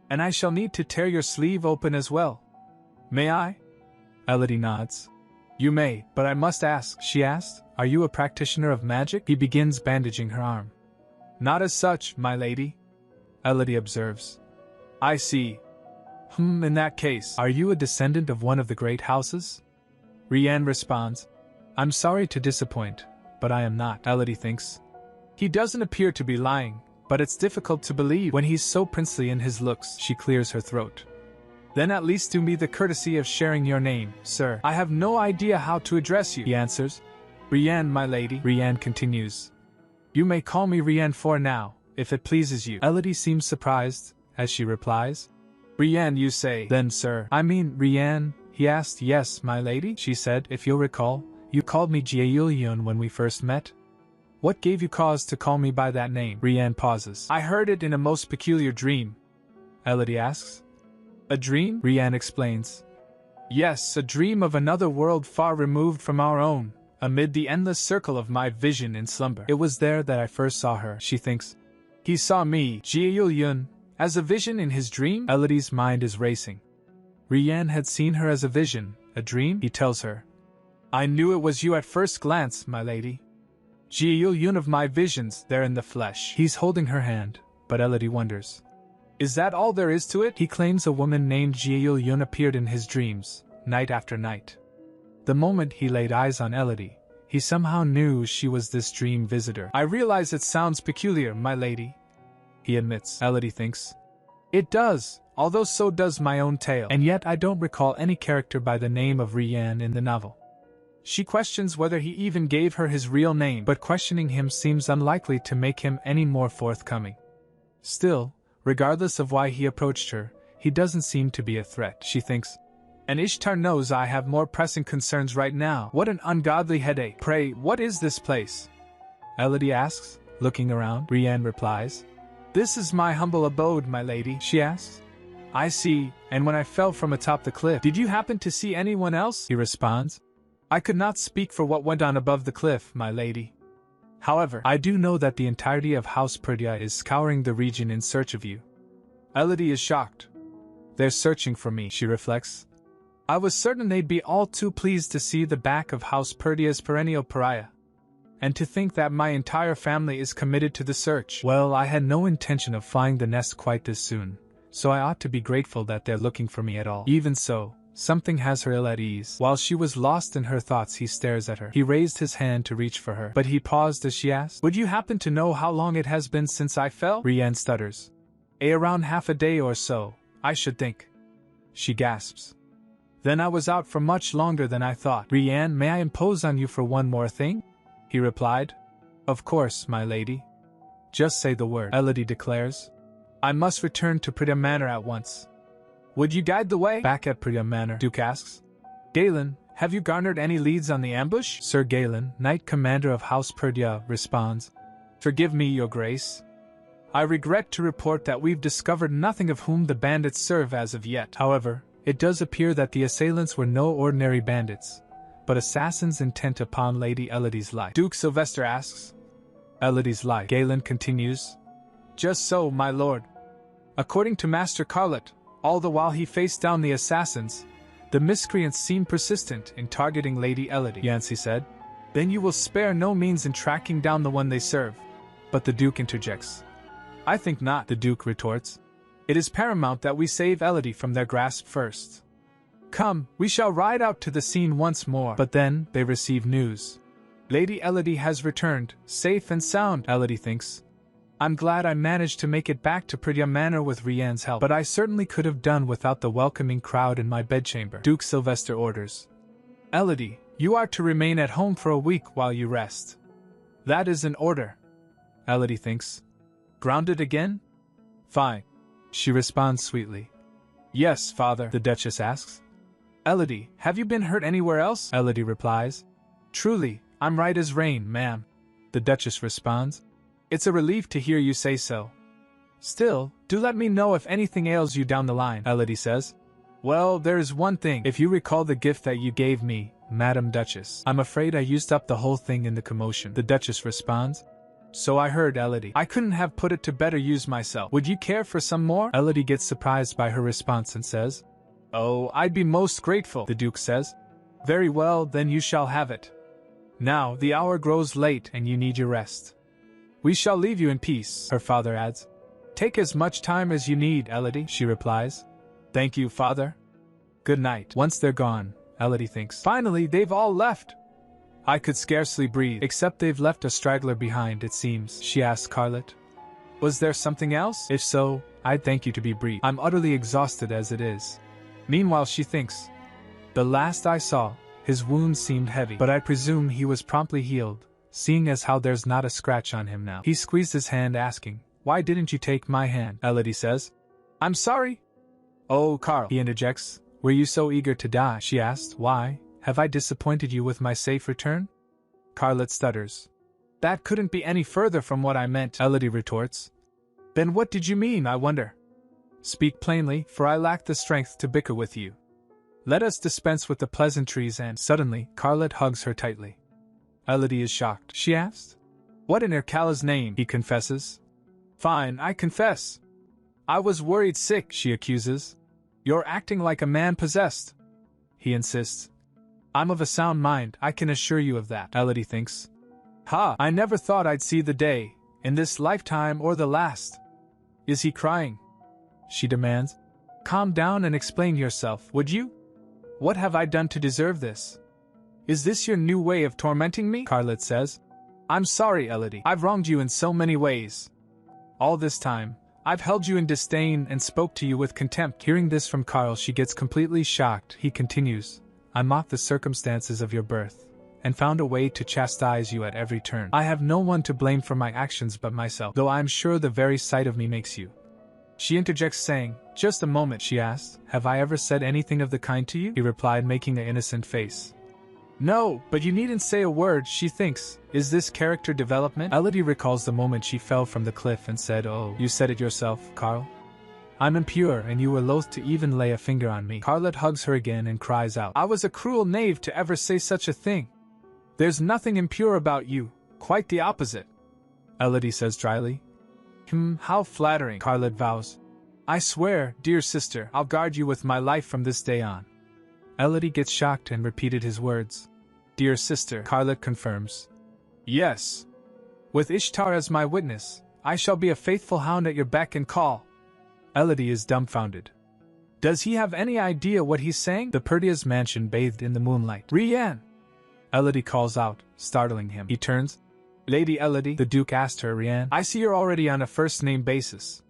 And I shall need to tear your sleeve open as well. May I? Elodie nods. You may, but I must ask, she asked, are you a practitioner of magic? He begins bandaging her arm. Not as such, my lady. Elodie observes. I see. In that case, are you a descendant of one of the great houses? Rian responds. I'm sorry to disappoint, but I am not, Elodie thinks. He doesn't appear to be lying, but it's difficult to believe when he's so princely in his looks. She clears her throat. Then at least do me the courtesy of sharing your name, sir. I have no idea how to address you, he answers. Rian, my lady. Rian continues. You may call me Rian for now, if it pleases you. Elodie seems surprised, as she replies. Rian, you say. Then, sir. I mean, Rian, he asked. Yes, my lady, she said. If you'll recall, you called me Ga-eul Yun when we first met. What gave you cause to call me by that name? Rian pauses. I heard it in a most peculiar dream. Elodie asks. A dream? Rian explains. Yes, a dream of another world far removed from our own, amid the endless circle of my vision in slumber. It was there that I first saw her, she thinks. He saw me, Ga-eul Yun, as a vision in his dream? Elodie's mind is racing. Rian had seen her as a vision, a dream, he tells her. I knew it was you at first glance, my lady. Ga-eul Yun of my visions, there in the flesh. He's holding her hand, but Elodie wonders. Is that all there is to it? He claims a woman named Ga-eul Yun appeared in his dreams, night after night. The moment he laid eyes on Elodie, he somehow knew she was this dream visitor. I realize it sounds peculiar, my lady, he admits. Elodie thinks. It does, although so does my own tale. And yet I don't recall any character by the name of Rian in the novel. She questions whether he even gave her his real name, but questioning him seems unlikely to make him any more forthcoming. Still, regardless of why he approached her, he doesn't seem to be a threat, she thinks. And Ishtar knows I have more pressing concerns right now. What an ungodly headache. Pray, what is this place? Elodie asks, looking around. Rian replies. This is my humble abode, my lady, she asks. I see, and when I fell from atop the cliff, did you happen to see anyone else? He responds. I could not speak for what went on above the cliff, my lady. However, I do know that the entirety of House Perdia is scouring the region in search of you. Elodie is shocked. They're searching for me, she reflects. I was certain they'd be all too pleased to see the back of House Perdia's perennial pariah. And to think that my entire family is committed to the search. Well, I had no intention of flying the nest quite this soon, so I ought to be grateful that they're looking for me at all. Even so, something has her ill at ease. While she was lost in her thoughts, he stares at her. He raised his hand to reach for her, but he paused as she asked, Would you happen to know how long it has been since I fell? Rian stutters. Around half a day or so, I should think. She gasps. Then I was out for much longer than I thought. Rianne, may I impose on you for one more thing? He replied. Of course, my lady. Just say the word, Elodie declares. I must return to Perdia Manor at once. Would you guide the way? Back at Perdia Manor, Duke asks. Galen, have you garnered any leads on the ambush? Sir Galen, Knight Commander of House Perdia, responds. Forgive me, Your Grace. I regret to report that we've discovered nothing of whom the bandits serve as of yet. However, it does appear that the assailants were no ordinary bandits, but assassins intent upon Lady Elodie's life. Duke Sylvester asks. Elodie's life, Galen continues. Just so, my lord. According to Master Carlet, all the while he faced down the assassins, the miscreants seemed persistent in targeting Lady Elodie, Yancey said. Then you will spare no means in tracking down the one they serve. But the Duke interjects. I think not, the Duke retorts. It is paramount that we save Elodie from their grasp first. Come, we shall ride out to the scene once more. But then, they receive news. Lady Elodie has returned, safe and sound, Elodie thinks. I'm glad I managed to make it back to Perdia Manor with Rianne's help, but I certainly could have done without the welcoming crowd in my bedchamber. Duke Sylvester orders. Elodie, you are to remain at home for a week while you rest. That is an order. Elodie thinks. Grounded again? Fine. She responds sweetly. Yes, father, the Duchess asks. Elodie, have you been hurt anywhere else? Elodie replies. Truly, I'm right as rain, ma'am. The Duchess responds. It's a relief to hear you say so. Still, do let me know if anything ails you down the line, Elodie says. Well, there is one thing. If you recall the gift that you gave me, Madam Duchess. I'm afraid I used up the whole thing in the commotion, the Duchess responds. So I heard, Elodie. I couldn't have put it to better use myself. Would you care for some more? Elodie gets surprised by her response and says, Oh, I'd be most grateful, the Duke says. Very well, then you shall have it. Now, the hour grows late and you need your rest. We shall leave you in peace, her father adds. Take as much time as you need, Elodie, she replies. Thank you, father. Good night. Once they're gone, Elodie thinks. Finally, they've all left. I could scarcely breathe, except they've left a straggler behind, it seems, she asked Carlet. Was there something else? If so, I'd thank you to be brief. I'm utterly exhausted as it is. Meanwhile, she thinks. The last I saw, his wounds seemed heavy, but I presume he was promptly healed, seeing as how there's not a scratch on him now. He squeezed his hand, asking, Why didn't you take my hand? Elodie says. I'm sorry. Oh, Carl, he interjects. Were you so eager to die? She asked. Why? Have I disappointed you with my safe return? Carlet stutters. That couldn't be any further from what I meant, Elodie retorts. Then what did you mean, I wonder? Speak plainly, for I lack the strength to bicker with you. Let us dispense with the pleasantries and… Suddenly, Carlet hugs her tightly. Elodie is shocked. She asked. What in Ercala's name? He confesses. Fine, I confess. I was worried sick, she accuses. You're acting like a man possessed. He insists. I'm of a sound mind, I can assure you of that, Elodie thinks. Ha, I never thought I'd see the day, in this lifetime or the last. Is he crying? She demands. Calm down and explain yourself, would you? What have I done to deserve this? Is this your new way of tormenting me? Carlet says. I'm sorry, Elodie. I've wronged you in so many ways. All this time, I've held you in disdain and spoke to you with contempt. Hearing this from Carl, she gets completely shocked. He continues. I mocked the circumstances of your birth, and found a way to chastise you at every turn. I have no one to blame for my actions but myself, though I am sure the very sight of me makes you. She interjects saying, Just a moment, she asks. Have I ever said anything of the kind to you? He replied, making an innocent face. No, but you needn't say a word, she thinks. Is this character development? Elodie recalls the moment she fell from the cliff and said, Oh, you said it yourself, Carl? I'm impure and you were loath to even lay a finger on me. Carlet hugs her again and cries out, I was a cruel knave to ever say such a thing. There's nothing impure about you, quite the opposite. Elodie says dryly. How flattering, Carlet vows. I swear, dear sister, I'll guard you with my life from this day on. Elodie gets shocked and repeated his words. Dear sister, Carlet confirms. Yes. With Ishtar as my witness, I shall be a faithful hound at your beck and call. Elodie is dumbfounded. Does he have any idea what he's saying? The Perdia's mansion bathed in the moonlight. Rianne! Elodie calls out, startling him. He turns. Lady Elodie, the Duke asked her, Rianne, I see you're already on a first-name basis.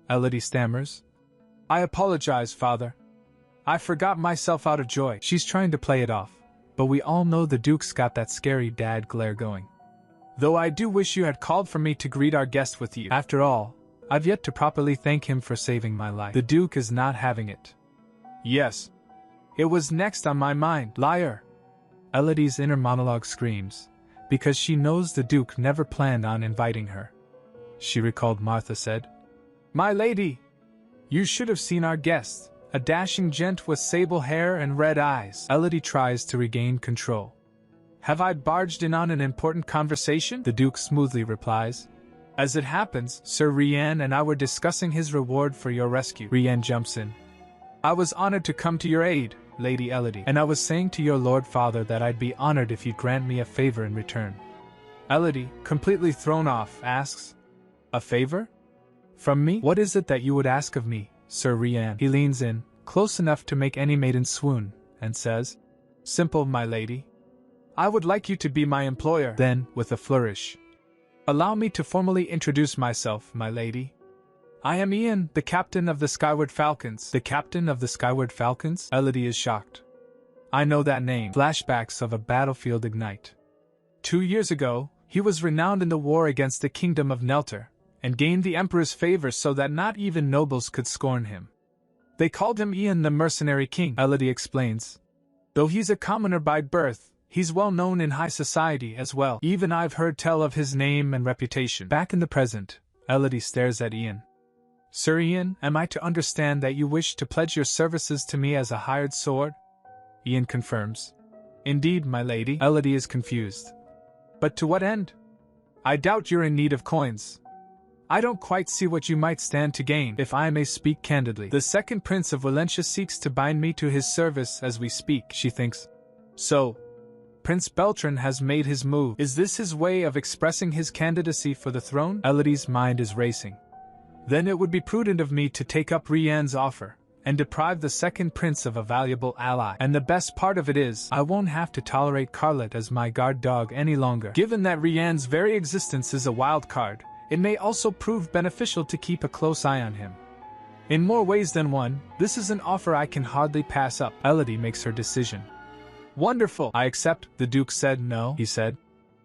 Elodie stammers. I apologize, father. I forgot myself out of joy. She's trying to play it off, but we all know the Duke's got that scary dad glare going. Though I do wish you had called for me to greet our guest with you. After all, I've yet to properly thank him for saving my life. The Duke is not having it. Yes. It was next on my mind, liar. Elodie's inner monologue screams, because she knows the Duke never planned on inviting her. She recalled Martha said, "My lady, you should have seen our guest, a dashing gent with sable hair and red eyes." Elodie tries to regain control. "Have I barged in on an important conversation?" The Duke smoothly replies. "As it happens, Sir Rian and I were discussing his reward for your rescue." Rian jumps in. "I was honored to come to your aid, Lady Elodie, and I was saying to your Lord Father that I'd be honored if you'd grant me a favor in return." Elodie, completely thrown off, asks, "A favor? From me? What is it that you would ask of me, Sir Rian?" He leans in, close enough to make any maiden swoon, and says, "Simple, my lady. I would like you to be my employer." Then, with a flourish, "Allow me to formally introduce myself, my lady. I am Ian, the captain of the Skyward Falcons." "The captain of the Skyward Falcons?" Elodie is shocked. "I know that name." Flashbacks of a battlefield ignite. 2 years ago, he was renowned in the war against the kingdom of Nelter, and gained the Emperor's favor so that not even nobles could scorn him. They called him Ian the Mercenary King, Elodie explains. Though he's a commoner by birth, he's well known in high society as well. Even I've heard tell of his name and reputation. Back in the present, Elodie stares at Ian. "Sir Ian, am I to understand that you wish to pledge your services to me as a hired sword?" Ian confirms. "Indeed, my lady." Elodie is confused. "But to what end? I doubt you're in need of coins. I don't quite see what you might stand to gain, if I may speak candidly. The second Prince of Valencia seeks to bind me to his service as we speak," she thinks. "So, Prince Beltran has made his move. Is this his way of expressing his candidacy for the throne?" Elodie's mind is racing. "Then it would be prudent of me to take up Rian's offer, and deprive the second prince of a valuable ally. And the best part of it is, I won't have to tolerate Carlet as my guard dog any longer. Given that Rian's very existence is a wild card, it may also prove beneficial to keep a close eye on him. In more ways than one, this is an offer I can hardly pass up." Elodie makes her decision. "Wonderful! I accept." The Duke said. "No," he said.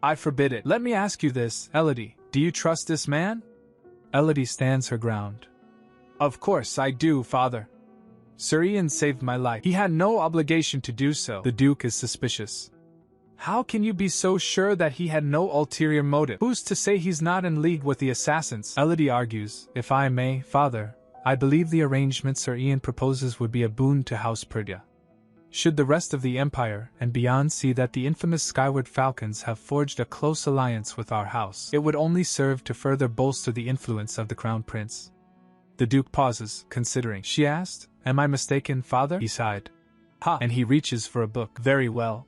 "I forbid it. Let me ask you this, Elodie, do you trust this man?" Elodie stands her ground. "Of course I do, father. Sir Ian saved my life. He had no obligation to do so." The Duke is suspicious. "How can you be so sure that he had no ulterior motive? Who's to say he's not in league with the assassins?" Elodie argues. "If I may, father, I believe the arrangement Sir Ian proposes would be a boon to House Perdia. Should the rest of the Empire and beyond see that the infamous Skyward Falcons have forged a close alliance with our house, it would only serve to further bolster the influence of the Crown Prince." The Duke pauses, considering. "She asked, am I mistaken, father?" He sighed. "Ha!" And he reaches for a book. "Very well.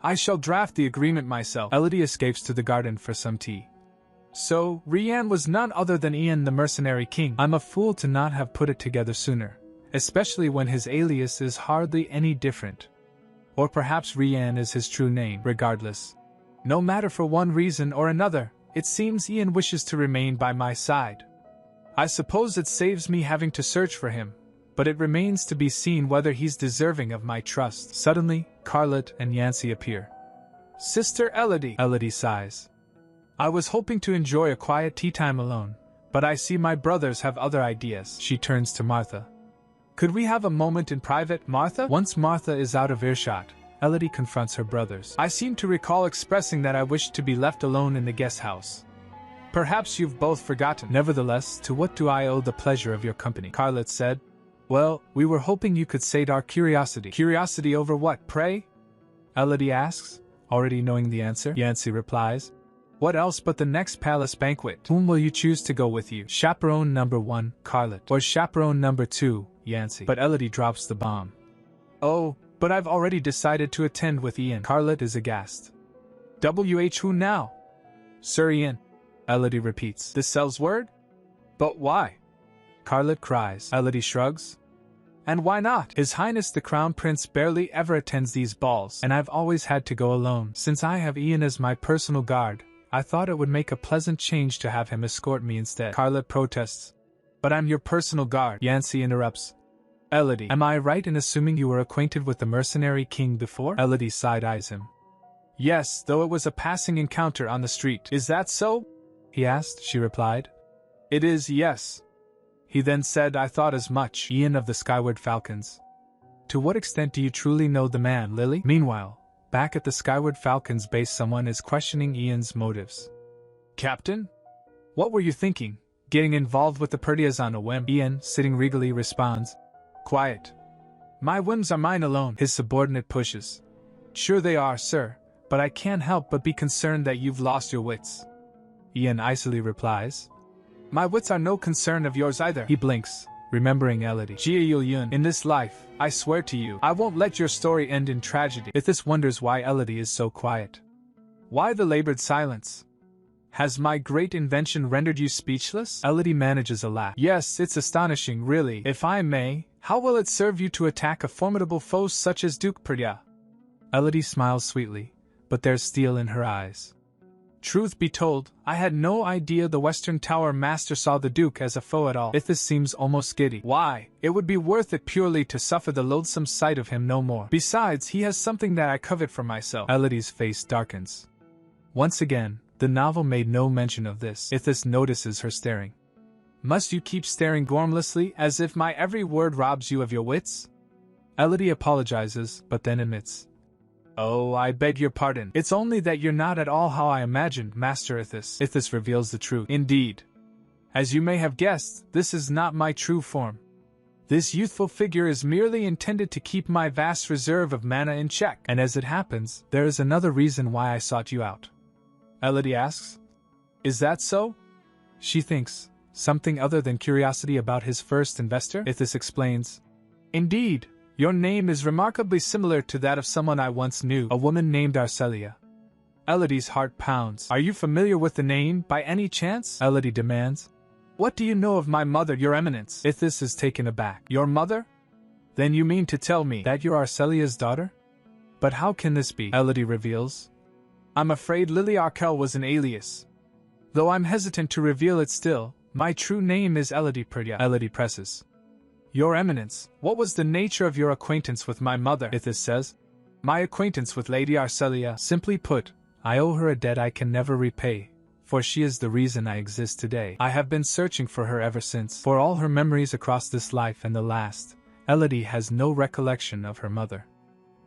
I shall draft the agreement myself." Elodie escapes to the garden for some tea. "So, Rian was none other than Ian the Mercenary King. I'm a fool to not have put it together sooner. Especially when his alias is hardly any different. Or perhaps Rian is his true name. Regardless, no matter, for one reason or another, it seems Ian wishes to remain by my side. I suppose it saves me having to search for him, but it remains to be seen whether he's deserving of my trust." Suddenly, Carlet and Yancy appear. "Sister Elodie," Elodie sighs. "I was hoping to enjoy a quiet tea time alone, but I see my brothers have other ideas." She turns to Martha. "Could we have a moment in private, Martha?" Once Martha is out of earshot, Elodie confronts her brothers. "I seem to recall expressing that I wished to be left alone in the guest house. Perhaps you've both forgotten." "Nevertheless, to what do I owe the pleasure of your company?" Carlet said. "Well, we were hoping you could sate our curiosity." "Curiosity over what, pray?" Elodie asks, already knowing the answer. Yancy replies, "What else but the next palace banquet?" "Whom will you choose to go with you? Chaperone number 1, Carlet, or chaperone number 2, Yancy?" But Elodie drops the bomb. "Oh, but I've already decided to attend with Ian." Carlet is aghast. "Who now?" "Sir Ian," Elodie repeats. "This sells word? But why?" Carlet cries. Elodie shrugs. "And why not? His Highness the Crown Prince barely ever attends these balls, and I've always had to go alone. Since I have Ian as my personal guard, I thought it would make a pleasant change to have him escort me instead." Carlet protests. "But I'm your personal guard," Yancy interrupts. Elodie, am I right in assuming you were acquainted with the mercenary king before? Elodie side-eyes him. Yes, though it was a passing encounter on the street. Is that so? He asked. She replied. It is, yes. He then said, I thought as much. Ian of the Skyward Falcons. To what extent do you truly know the man, Lily? Meanwhile, back at the Skyward Falcons base, someone is questioning Ian's motives. Captain? What were you thinking? Getting involved with the Perdias on a whim? Ian, sitting regally, responds. Quiet. My whims are mine alone, his subordinate pushes. Sure they are, sir, but I can't help but be concerned that you've lost your wits. Ian icily replies. My wits are no concern of yours either. He blinks, remembering Elodie. Ga-eul Yun, in this life, I swear to you, I won't let your story end in tragedy. Ithis wonders why Elodie is so quiet. Why the labored silence? Has my great invention rendered you speechless? Elodie manages a laugh. Yes, it's astonishing, really. If I may, how will it serve you to attack a formidable foe such as Duke Perdia? Elodie smiles sweetly, but there's steel in her eyes. Truth be told, I had no idea the Western Tower Master saw the Duke as a foe at all. Ithis seems almost giddy. Why, it would be worth it purely to suffer the loathsome sight of him no more. Besides, he has something that I covet for myself. Elodie's face darkens. Once again, the novel made no mention of this. Ithis notices her staring. Must you keep staring gormlessly, as if my every word robs you of your wits? Elodie apologizes, but then admits. Oh, I beg your pardon. It's only that you're not at all how I imagined, Master Ithis. Ithis reveals the truth. Indeed. As you may have guessed, this is not my true form. This youthful figure is merely intended to keep my vast reserve of mana in check. And as it happens, there is another reason why I sought you out. Elodie asks. Is that so? She thinks. Something other than curiosity about his first investor? Ithis explains. Indeed. Your name is remarkably similar to that of someone I once knew, a woman named Arcelia. Elodie's heart pounds. Are you familiar with the name, by any chance? Elodie demands. What do you know of my mother, Your Eminence? Ithis is taken aback. Your mother? Then you mean to tell me that you're Arcelia's daughter? But how can this be? Elodie reveals. I'm afraid Lily Arkell was an alias. Though I'm hesitant to reveal it still, my true name is Elodie Perdia. Elodie presses. Your Eminence, what was the nature of your acquaintance with my mother? Ithis says. My acquaintance with Lady Arcelia. Simply put, I owe her a debt I can never repay, for she is the reason I exist today. I have been searching for her ever since. For all her memories across this life and the last, Elodie has no recollection of her mother.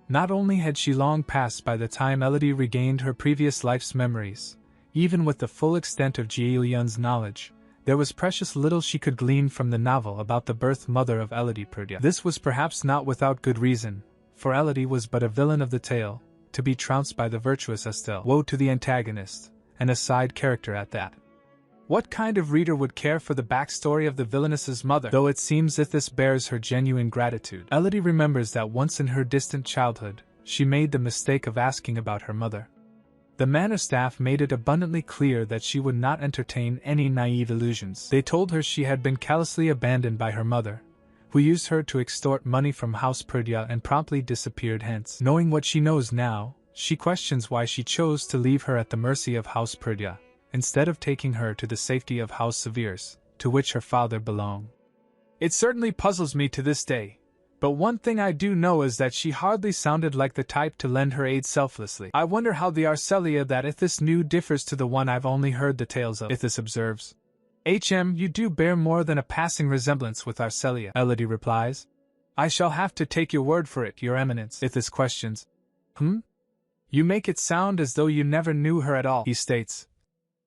Not only had she long passed by the time Elodie regained her previous life's memories, even with the full extent of Ga-eul Yun's knowledge, there was precious little she could glean from the novel about the birth mother of Elodie Perdia. This was perhaps not without good reason, for Elodie was but a villain of the tale, to be trounced by the virtuous Estelle. Woe to the antagonist, and a side character at that. What kind of reader would care for the backstory of the villainess's mother? Though it seems Ithis bears her genuine gratitude. Elodie remembers that once in her distant childhood, she made the mistake of asking about her mother. The manor staff made it abundantly clear that she would not entertain any naive illusions. They told her she had been callously abandoned by her mother, who used her to extort money from House Perdia and promptly disappeared hence. Knowing what she knows now, she questions why she chose to leave her at the mercy of House Perdia, instead of taking her to the safety of House Severes, to which her father belonged. It certainly puzzles me to this day. But one thing I do know is that she hardly sounded like the type to lend her aid selflessly. I wonder how the Arcelia that Ithis knew differs to the one I've only heard the tales of. Ithis observes. You do bear more than a passing resemblance with Arcelia, Elodie replies. I shall have to take your word for it, Your Eminence. Ithis questions. You make it sound as though you never knew her at all, he states.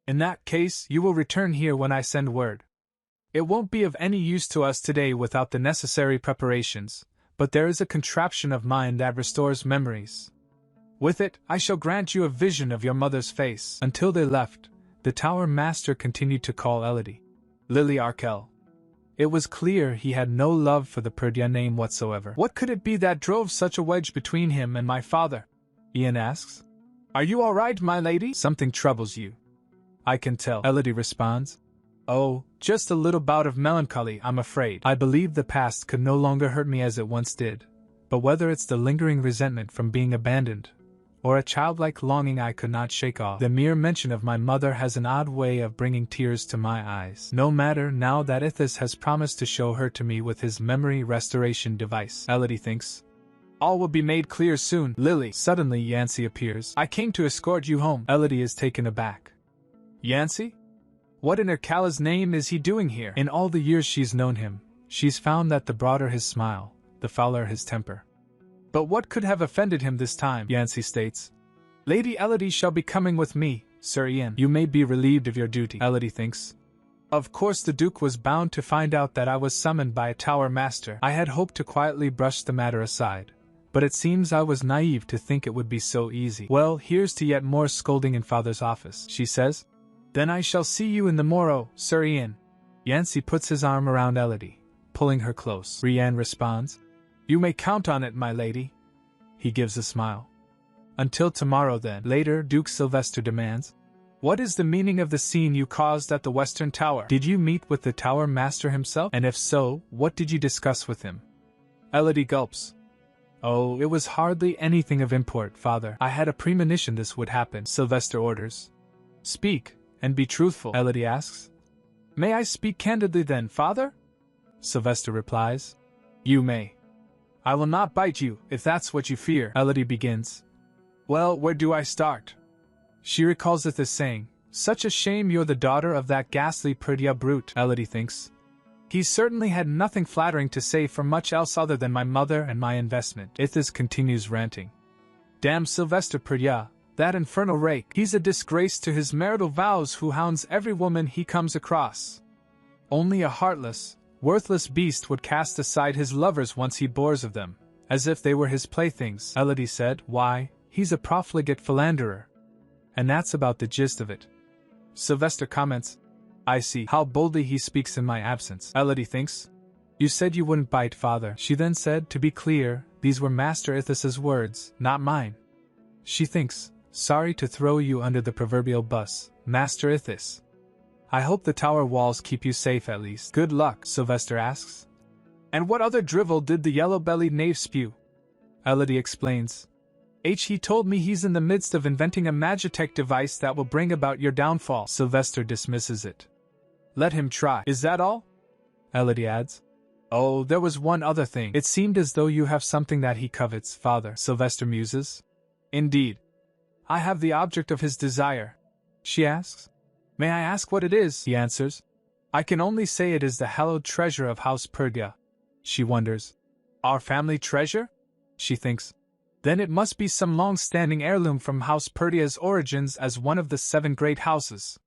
In that case, you will return here when I send word. It won't be of any use to us today without the necessary preparations, but there is a contraption of mine that restores memories. With it, I shall grant you a vision of your mother's face. Until they left, the Tower Master continued to call Elodie Lily Arkell. It was clear he had no love for the Perdia name whatsoever. What could it be that drove such a wedge between him and my father? Ian asks. Are you all right, my lady? Something troubles you. I can tell, Elodie responds. Oh, just a little bout of melancholy, I'm afraid. I believe the past could no longer hurt me as it once did, but whether it's the lingering resentment from being abandoned, or a childlike longing I could not shake off. The mere mention of my mother has an odd way of bringing tears to my eyes. No matter, now that Ithis has promised to show her to me with his memory restoration device, Elodie thinks. All will be made clear soon. Lily. Suddenly Yancey appears. I came to escort you home. Elodie is taken aback. Yancey? What in Erkala's name is he doing here? In all the years she's known him, she's found that the broader his smile, the fouler his temper. But what could have offended him this time? Yancey states. Lady Elodie shall be coming with me, Sir Ian. You may be relieved of your duty, Elodie thinks. Of course the Duke was bound to find out that I was summoned by a tower master. I had hoped to quietly brush the matter aside, but it seems I was naive to think it would be so easy. Well, here's to yet more scolding in father's office, she says. Then I shall see you in the morrow, Sir Ian. Yancey puts his arm around Elodie, pulling her close. Rian responds. You may count on it, my lady. He gives a smile. Until tomorrow then. Later, Duke Sylvester demands. What is the meaning of the scene you caused at the Western Tower? Did you meet with the Tower Master himself? And if so, what did you discuss with him? Elodie gulps. Oh, it was hardly anything of import, father. I had a premonition this would happen, Sylvester orders. Speak, and be truthful, Elodie asks. May I speak candidly then, father? Sylvester replies. You may. I will not bite you, if that's what you fear, Elodie begins. Well, where do I start? She recalls it as saying, such a shame you're the daughter of that ghastly Perdia brute, Elodie thinks. He certainly had nothing flattering to say for much else other than my mother and my investment. Ithis continues ranting. Damn Sylvester Perdia, that infernal rake. He's a disgrace to his marital vows who hounds every woman he comes across. Only a heartless, worthless beast would cast aside his lovers once he bores of them, as if they were his playthings, Elodie said. Why, he's a profligate philanderer. And that's about the gist of it. Sylvester comments. I see how boldly he speaks in my absence, Elodie thinks. You said you wouldn't bite, father. She then said, to be clear, these were Master Ithis's words, not mine. She thinks, sorry to throw you under the proverbial bus, Master Ithis. I hope the tower walls keep you safe at least. Good luck, Sylvester asks. And what other drivel did the yellow-bellied knave spew? Elodie explains. He told me he's in the midst of inventing a magitech device that will bring about your downfall. Sylvester dismisses it. Let him try. Is that all? Elodie adds. Oh, there was one other thing. It seemed as though you have something that he covets, father, Sylvester muses. Indeed. I have the object of his desire. She asks. May I ask what it is? He answers. I can only say it is the hallowed treasure of House Perdia. She wonders. Our family treasure? She thinks. Then it must be some long-standing heirloom from House Perdia's origins as one of the 7 great houses.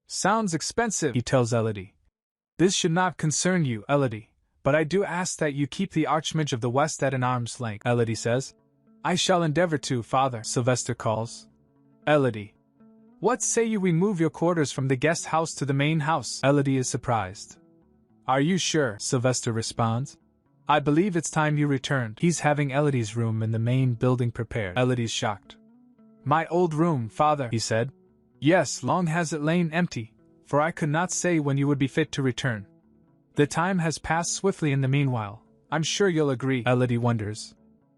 Sounds expensive, he tells Elodie. This should not concern you, Elodie, but I do ask that you keep the Archmage of the West at an arm's length, Elodie says. I shall endeavor to, father, Sylvester calls. Elodie. What say you we move your quarters from the guest house to the main house? Elodie is surprised. Are you sure? Sylvester responds. I believe it's time you returned. He's having Elodie's room in the main building prepared. Elodie's shocked. My old room, father, he said. Yes, long has it lain empty, for I could not say when you would be fit to return. The time has passed swiftly in the meanwhile, I'm sure you'll agree, Elodie wonders.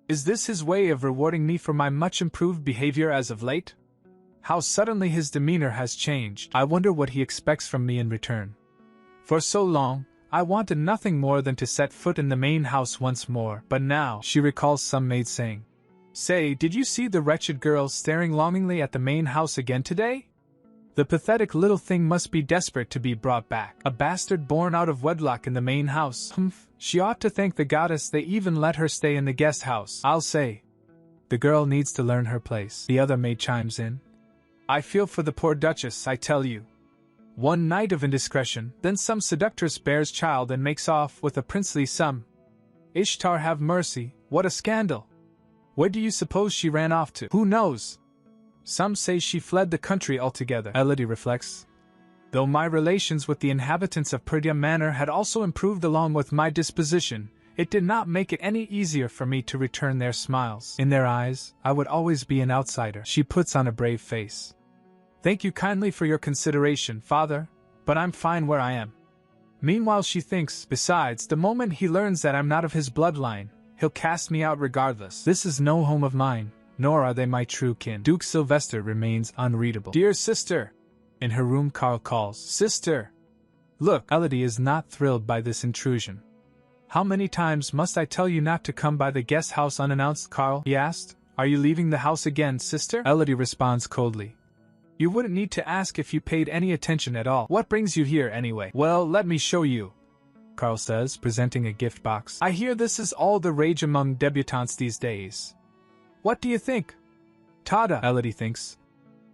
Is this his way of rewarding me for my much improved behavior as of late? How suddenly his demeanor has changed. I wonder what he expects from me in return. For so long, I wanted nothing more than to set foot in the main house once more, but now, she recalls some maid saying, Say, did you see the wretched girl staring longingly at the main house again today? The pathetic little thing must be desperate to be brought back. A bastard born out of wedlock in the main house. Humph, she ought to thank the goddess they even let her stay in the guest house, I'll say. The girl needs to learn her place, the other maid chimes in. I feel for the poor Duchess, I tell you. One night of indiscretion, then some seductress bears child and makes off with a princely sum. Ishtar have mercy, what a scandal! Where do you suppose she ran off to? Who knows? Some say she fled the country altogether, Elodie reflects. Though my relations with the inhabitants of Perdia Manor had also improved along with my disposition, it did not make it any easier for me to return their smiles. In their eyes, I would always be an outsider. She puts on a brave face. Thank you kindly for your consideration, father, but I'm fine where I am. Meanwhile she thinks, besides, the moment he learns that I'm not of his bloodline, he'll cast me out regardless. This is no home of mine, nor are they my true kin. Duke Sylvester remains unreadable. Dear sister! In her room Carl calls, Sister! Look, Elodie is not thrilled by this intrusion. How many times must I tell you not to come by the guest house unannounced, Carl? He asked. Are you leaving the house again, sister? Elodie responds coldly. You wouldn't need to ask if you paid any attention at all. What brings you here anyway? Well, let me show you, Carl says, presenting a gift box. I hear this is all the rage among debutantes these days. What do you think? Tada, Elodie thinks.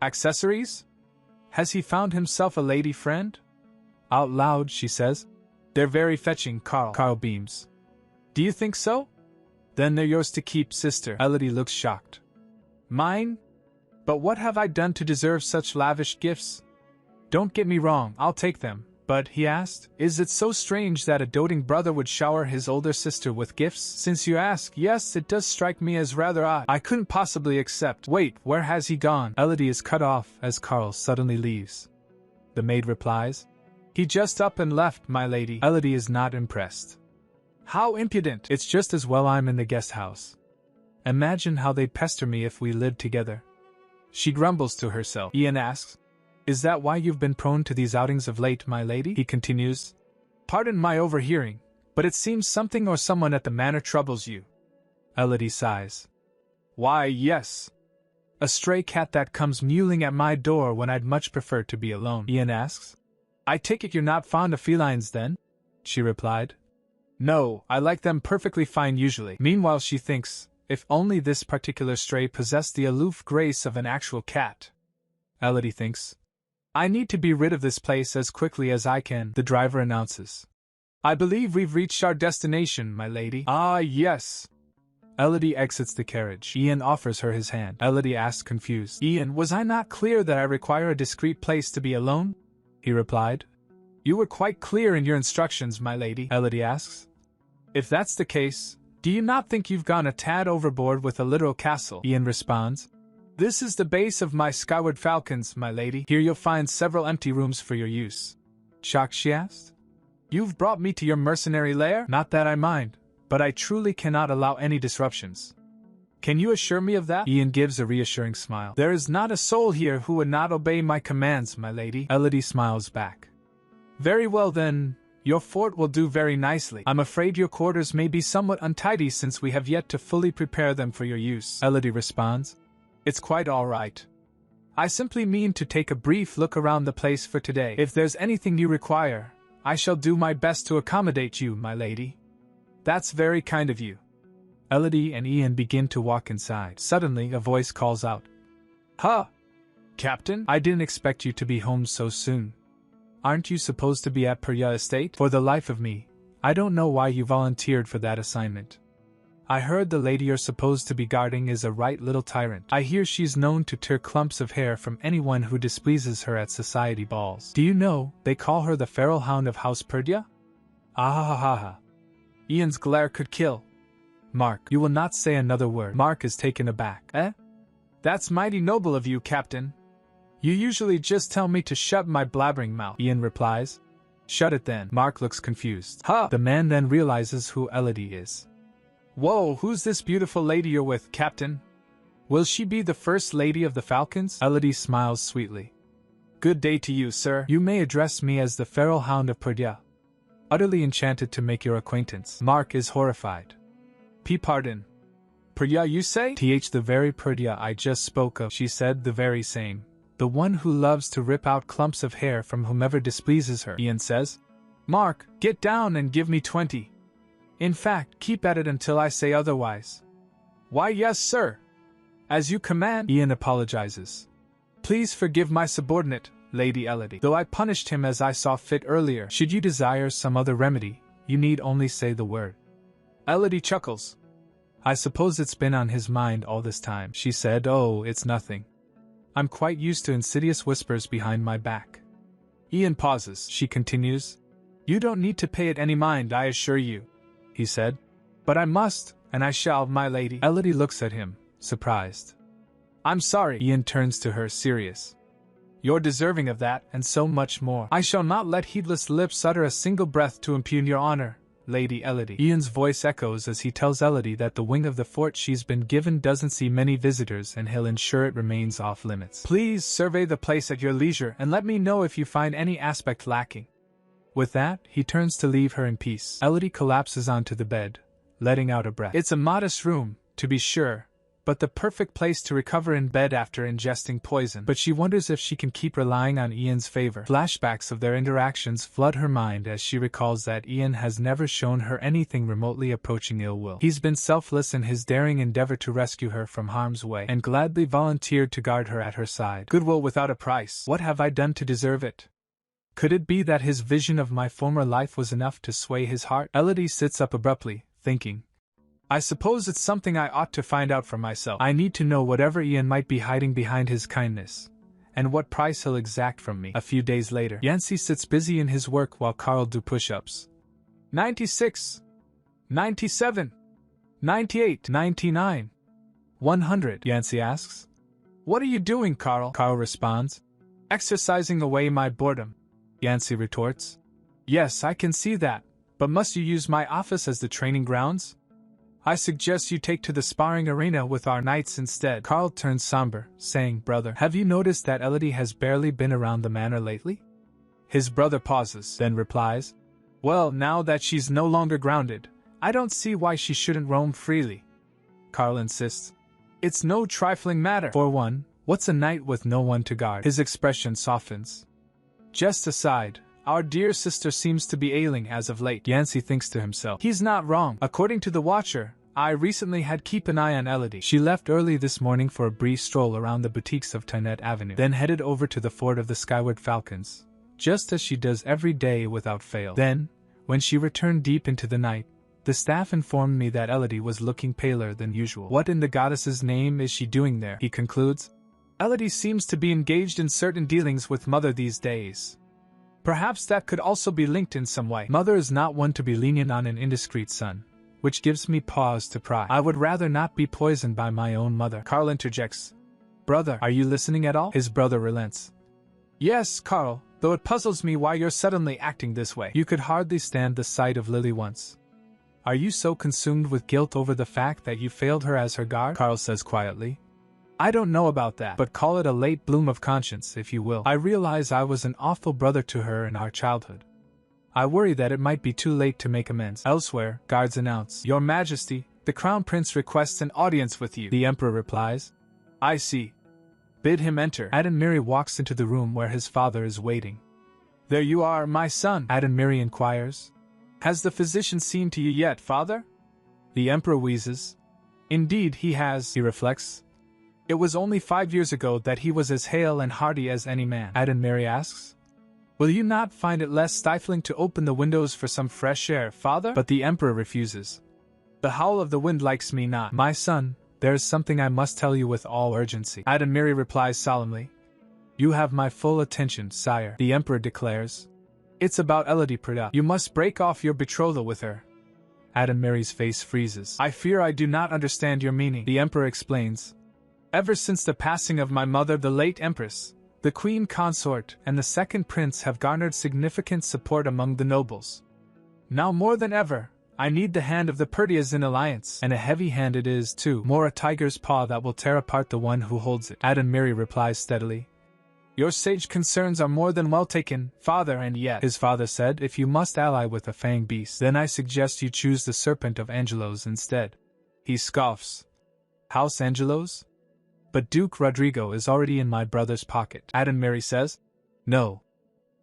Accessories? Has he found himself a lady friend? Out loud, she says. They're very fetching, Carl. Carl beams. Do you think so? Then they're yours to keep, sister. Elodie looks shocked. Mine? But what have I done to deserve such lavish gifts? Don't get me wrong, I'll take them. But, he asked, is it so strange that a doting brother would shower his older sister with gifts? Since you ask, yes, it does strike me as rather odd. I couldn't possibly accept. Wait, where has he gone? Elodie is cut off as Carl suddenly leaves. The maid replies, He just up and left, my lady. Elodie is not impressed. How impudent! It's just as well I'm in the guest house. Imagine how they'd pester me if we lived together. She grumbles to herself. Ian asks, Is that why you've been prone to these outings of late, my lady? He continues, Pardon my overhearing, but it seems something or someone at the manor troubles you. Elodie sighs. Why, yes. A stray cat that comes mewling at my door when I'd much prefer to be alone. Ian asks, I take it you're not fond of felines then? She replied. No, I like them perfectly fine usually. Meanwhile she thinks, if only this particular stray possessed the aloof grace of an actual cat. Elodie thinks, I need to be rid of this place as quickly as I can. The driver announces, I believe we've reached our destination, my lady. Ah, yes. Elodie exits the carriage. Ian offers her his hand. Elodie asks confused, Ian, was I not clear that I require a discreet place to be alone? He replied. You were quite clear in your instructions, my lady. Elodie asks. If that's the case, do you not think you've gone a tad overboard with a literal castle? Ian responds. This is the base of my skyward falcons, my lady. Here you'll find several empty rooms for your use. Shocked, she asked. You've brought me to your mercenary lair? Not that I mind, but I truly cannot allow any disruptions. Can you assure me of that? Ian gives a reassuring smile. There is not a soul here who would not obey my commands, my lady. Elodie smiles back. Very well then, your fort will do very nicely. I'm afraid your quarters may be somewhat untidy since we have yet to fully prepare them for your use. Elodie responds. It's quite all right. I simply mean to take a brief look around the place for today. If there's anything you require, I shall do my best to accommodate you, my lady. That's very kind of you. Elodie and Ian begin to walk inside. Suddenly, a voice calls out. Huh! Captain, I didn't expect you to be home so soon. Aren't you supposed to be at Perdia Estate? For the life of me, I don't know why you volunteered for that assignment. I heard the lady you're supposed to be guarding is a right little tyrant. I hear she's known to tear clumps of hair from anyone who displeases her at society balls. Do you know, they call her the feral hound of House Perdia? Ah. Ian's glare could kill. Mark, you will not say another word. Mark is taken aback. Eh? That's mighty noble of you, Captain. You usually just tell me to shut my blabbering mouth, Ian replies. Shut it then. Mark looks confused. Huh! The man then realizes who Elodie is. Whoa, who's this beautiful lady you're with, Captain? Will she be the first lady of the Falcons? Elodie smiles sweetly. Good day to you, sir. You may address me as the feral hound of Perdia. Utterly enchanted to make your acquaintance. Mark is horrified. Pardon. Perdia, you say? The very Perdia I just spoke of, she said, the very same. The one who loves to rip out clumps of hair from whomever displeases her, Ian says. Mark, get down and give me 20. In fact, keep at it until I say otherwise. Why, yes, sir. As you command, Ian apologizes. Please forgive my subordinate, Lady Elodie. Though I punished him as I saw fit earlier, should you desire some other remedy, you need only say the word. Elodie chuckles. I suppose it's been on his mind all this time, she said. Oh, it's nothing. I'm quite used to insidious whispers behind my back. Ian pauses. She continues. You don't need to pay it any mind, I assure you, he said. But I must, and I shall, my lady. Elodie looks at him, surprised. I'm sorry. Ian turns to her, serious. You're deserving of that, and so much more. I shall not let heedless lips utter a single breath to impugn your honor, Lady Elodie. Yun's voice echoes as he tells Elodie that the wing of the fort she's been given doesn't see many visitors and he'll ensure it remains off limits. Please survey the place at your leisure and let me know if you find any aspect lacking. With that, he turns to leave her in peace. Elodie collapses onto the bed, letting out a breath. It's a modest room, to be sure, but the perfect place to recover in bed after ingesting poison. But she wonders if she can keep relying on Ian's favor. Flashbacks of their interactions flood her mind as she recalls that Ian has never shown her anything remotely approaching ill will. He's been selfless in his daring endeavor to rescue her from harm's way, and gladly volunteered to guard her at her side. Goodwill without a price. What have I done to deserve it? Could it be that his vision of my former life was enough to sway his heart? Elodie sits up abruptly, thinking, I suppose it's something I ought to find out for myself. I need to know whatever Ian might be hiding behind his kindness, and what price he'll exact from me. A few days later, Yancy sits busy in his work while Carl do push-ups. 96, 97, 98, 99, 100, Yancy asks. What are you doing, Carl? Carl responds. Exercising away my boredom, Yancy retorts. Yes, I can see that, but must you use my office as the training grounds? I suggest you take to the sparring arena with our knights instead. Carl turns somber, saying, Brother, have you noticed that Elodie has barely been around the manor lately? His brother pauses, then replies, Well, now that she's no longer grounded, I don't see why she shouldn't roam freely. Carl insists. It's no trifling matter. For one, what's a knight with no one to guard? His expression softens. Just aside, our dear sister seems to be ailing as of late. Yancy thinks to himself. He's not wrong. According to the Watcher, I recently had keep an eye on Elodie. She left early this morning for a brief stroll around the boutiques of Tynette Avenue, then headed over to the fort of the Skyward Falcons, just as she does every day without fail. Then, when she returned deep into the night, the staff informed me that Elodie was looking paler than usual. What in the goddess's name is she doing there? He concludes. Elodie seems to be engaged in certain dealings with Mother these days. Perhaps that could also be linked in some way. Mother is not one to be lenient on an indiscreet son, which gives me pause to pry. I would rather not be poisoned by my own mother. Carl interjects. Brother, are you listening at all? His brother relents. Yes, Carl, though it puzzles me why you're suddenly acting this way. You could hardly stand the sight of Lily once. Are you so consumed with guilt over the fact that you failed her as her guard? Carl says quietly. I don't know about that, but call it a late bloom of conscience, if you will. I realize I was an awful brother to her in our childhood. I worry that it might be too late to make amends. Elsewhere, guards announce, Your Majesty, the Crown Prince requests an audience with you. The Emperor replies, I see. Bid him enter. Adenmiri walks into the room where his father is waiting. There you are, my son, Adenmiri inquires. Has the physician seen to you yet, father? The Emperor wheezes. Indeed he has, he reflects. It was only 5 years ago that he was as hale and hearty as any man. Adenmiri asks. Will you not find it less stifling to open the windows for some fresh air, father? But the Emperor refuses. The howl of the wind likes me not. My son, there is something I must tell you with all urgency. Adenmiri replies solemnly. You have my full attention, sire, the Emperor declares. It's about Elodie Perdia. You must break off your betrothal with her. Adenmiri's face freezes. I fear I do not understand your meaning, the Emperor explains. Ever since the passing of my mother, the late Empress, the Queen Consort and the second Prince have garnered significant support among the nobles. Now more than ever, I need the hand of the Perdias in alliance, and a heavy hand it is too, more a tiger's paw that will tear apart the one who holds it. Adenmiri replies steadily. Your sage concerns are more than well taken, father, and yet, his father said, if you must ally with a fang beast, then I suggest you choose the Serpent of Angelos instead. He scoffs. House Angelos? But Duke Rodrigo is already in my brother's pocket. Adenmiri says, No.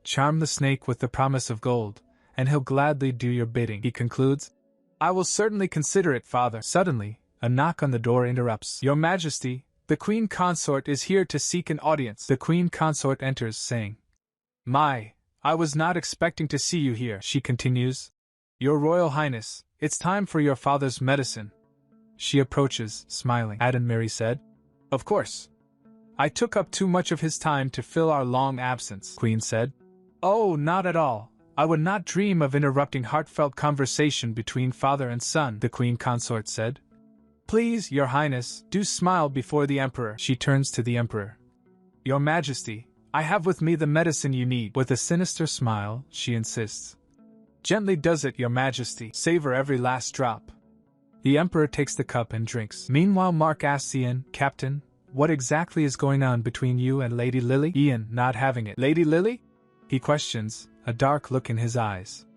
Charm the snake with the promise of gold, and he'll gladly do your bidding, he concludes. I will certainly consider it, father. Suddenly, a knock on the door interrupts. Your Majesty, the Queen Consort is here to seek an audience. The Queen Consort enters, saying, My, I was not expecting to see you here, she continues. Your Royal Highness, it's time for your father's medicine. She approaches, smiling. Adenmiri said, Of course. I took up too much of his time to fill our long absence, Queen said. Oh, not at all. I would not dream of interrupting heartfelt conversation between father and son, the Queen Consort said. Please, Your Highness, do smile before the Emperor. She turns to the Emperor. Your Majesty, I have with me the medicine you need. With a sinister smile, she insists. Gently does it, your majesty. Savor every last drop. The emperor takes the cup and drinks. Meanwhile, Mark asks Ian, Captain, what exactly is going on between you and Lady Lily? Ian, not having it. Lady Lily? He questions, a dark look in his eyes.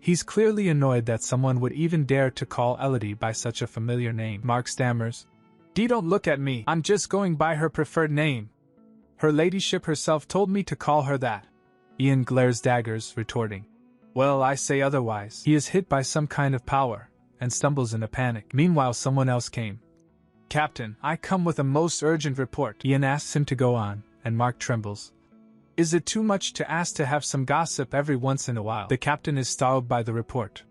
He's clearly annoyed that someone would even dare to call Elodie by such a familiar name. Mark stammers, Don't look at me, I'm just going by her preferred name. Her ladyship herself told me to call her that. Ian glares daggers, retorting, Well, I say otherwise. He is hit by some kind of power, and stumbles in a panic. Meanwhile, someone else came. Captain, I come with a most urgent report. Ian asks him to go on, and Mark trembles. Is it too much to ask to have some gossip every once in a while? The captain is startled by the report.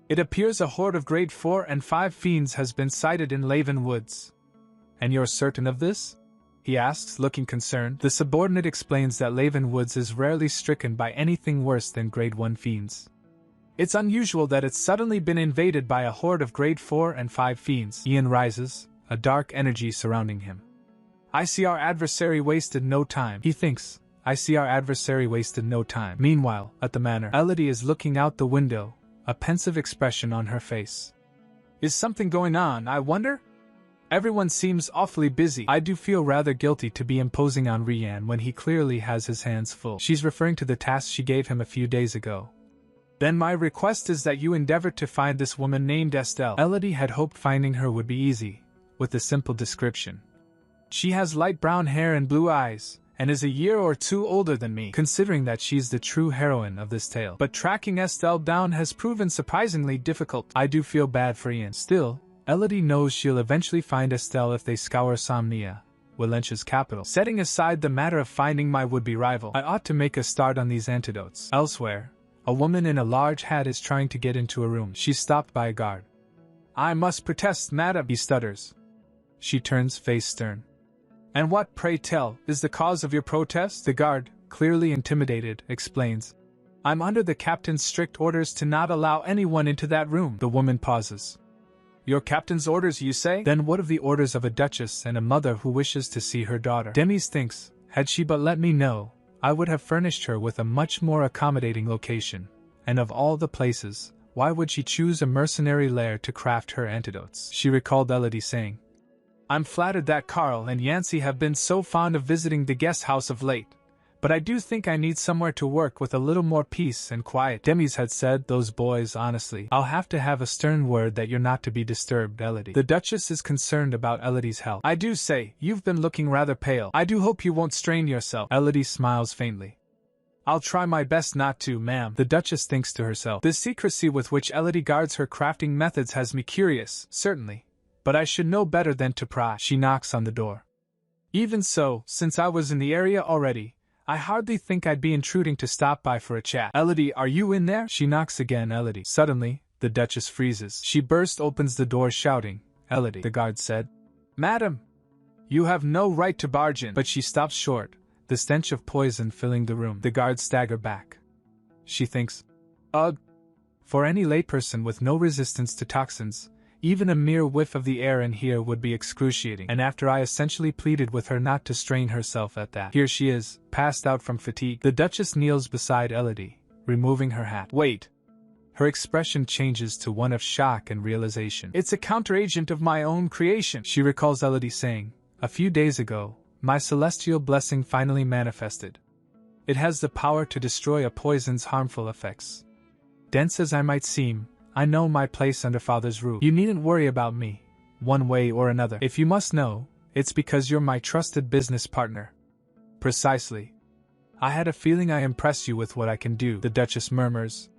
It appears a horde of grade 4 and 5 fiends has been sighted in Laven Woods. And you're certain of this? He asks, looking concerned. The subordinate explains that Laven Woods is rarely stricken by anything worse than grade 1 fiends. It's unusual that it's suddenly been invaded by a horde of grade 4 and 5 fiends. Ian rises, a dark energy surrounding him. I see our adversary wasted no time. He thinks, I see our adversary wasted no time. Meanwhile, at the manor, Elodie is looking out the window, a pensive expression on her face. Is something going on, I wonder? Everyone seems awfully busy. I do feel rather guilty to be imposing on Rian when he clearly has his hands full. She's referring to the task she gave him a few days ago. Then my request is that you endeavor to find this woman named Estelle. Elodie had hoped finding her would be easy, with a simple description. She has light brown hair and blue eyes, and is a year or two older than me, considering that she's the true heroine of this tale. But tracking Estelle down has proven surprisingly difficult. I do feel bad for Ian. Still, Elodie knows she'll eventually find Estelle if they scour Somnia, Walencha's capital. Setting aside the matter of finding my would-be rival, I ought to make a start on these antidotes. Elsewhere, a woman in a large hat is trying to get into a room. She's stopped by a guard. I must protest, madam, he stutters. She turns, face stern. And what, pray tell, is the cause of your protest? The guard, clearly intimidated, explains. I'm under the captain's strict orders to not allow anyone into that room. The woman pauses. Your captain's orders, you say? Then what of the orders of a duchess and a mother who wishes to see her daughter? Demis thinks, had she but let me know, I would have furnished her with a much more accommodating location. And of all the places, why would she choose a mercenary lair to craft her antidotes? She recalled Elodie saying, I'm flattered that Carl and Yancy have been so fond of visiting the guest house of late, but I do think I need somewhere to work with a little more peace and quiet. Demis had said, those boys, honestly. I'll have to have a stern word that you're not to be disturbed, Elodie. The Duchess is concerned about Elodie's health. I do say, you've been looking rather pale. I do hope you won't strain yourself. Elodie smiles faintly. I'll try my best not to, ma'am. The Duchess thinks to herself. The secrecy with which Elodie guards her crafting methods has me curious, certainly. But I should know better than to pry. She knocks on the door. Even so, since I was in the area already, I hardly think I'd be intruding to stop by for a chat. Elodie, are you in there? She knocks again, Elodie. Suddenly, the Duchess freezes. She opens the door shouting, Elodie. The guard said, Madam, you have no right to barge in. But she stops short, the stench of poison filling the room. The guards stagger back. She thinks, ugh. For any layperson with no resistance to toxins, even a mere whiff of the air in here would be excruciating. And after I essentially pleaded with her not to strain herself at that, here she is, passed out from fatigue. The Duchess kneels beside Elodie, removing her hat. Wait. Her expression changes to one of shock and realization. It's a counteragent of my own creation. She recalls Elodie saying, a few days ago, my celestial blessing finally manifested. It has the power to destroy a poison's harmful effects. Dense as I might seem, I know my place under Father's roof. You needn't worry about me, one way or another. If you must know, it's because you're my trusted business partner. Precisely. I had a feeling I impressed you with what I can do, the Duchess murmurs.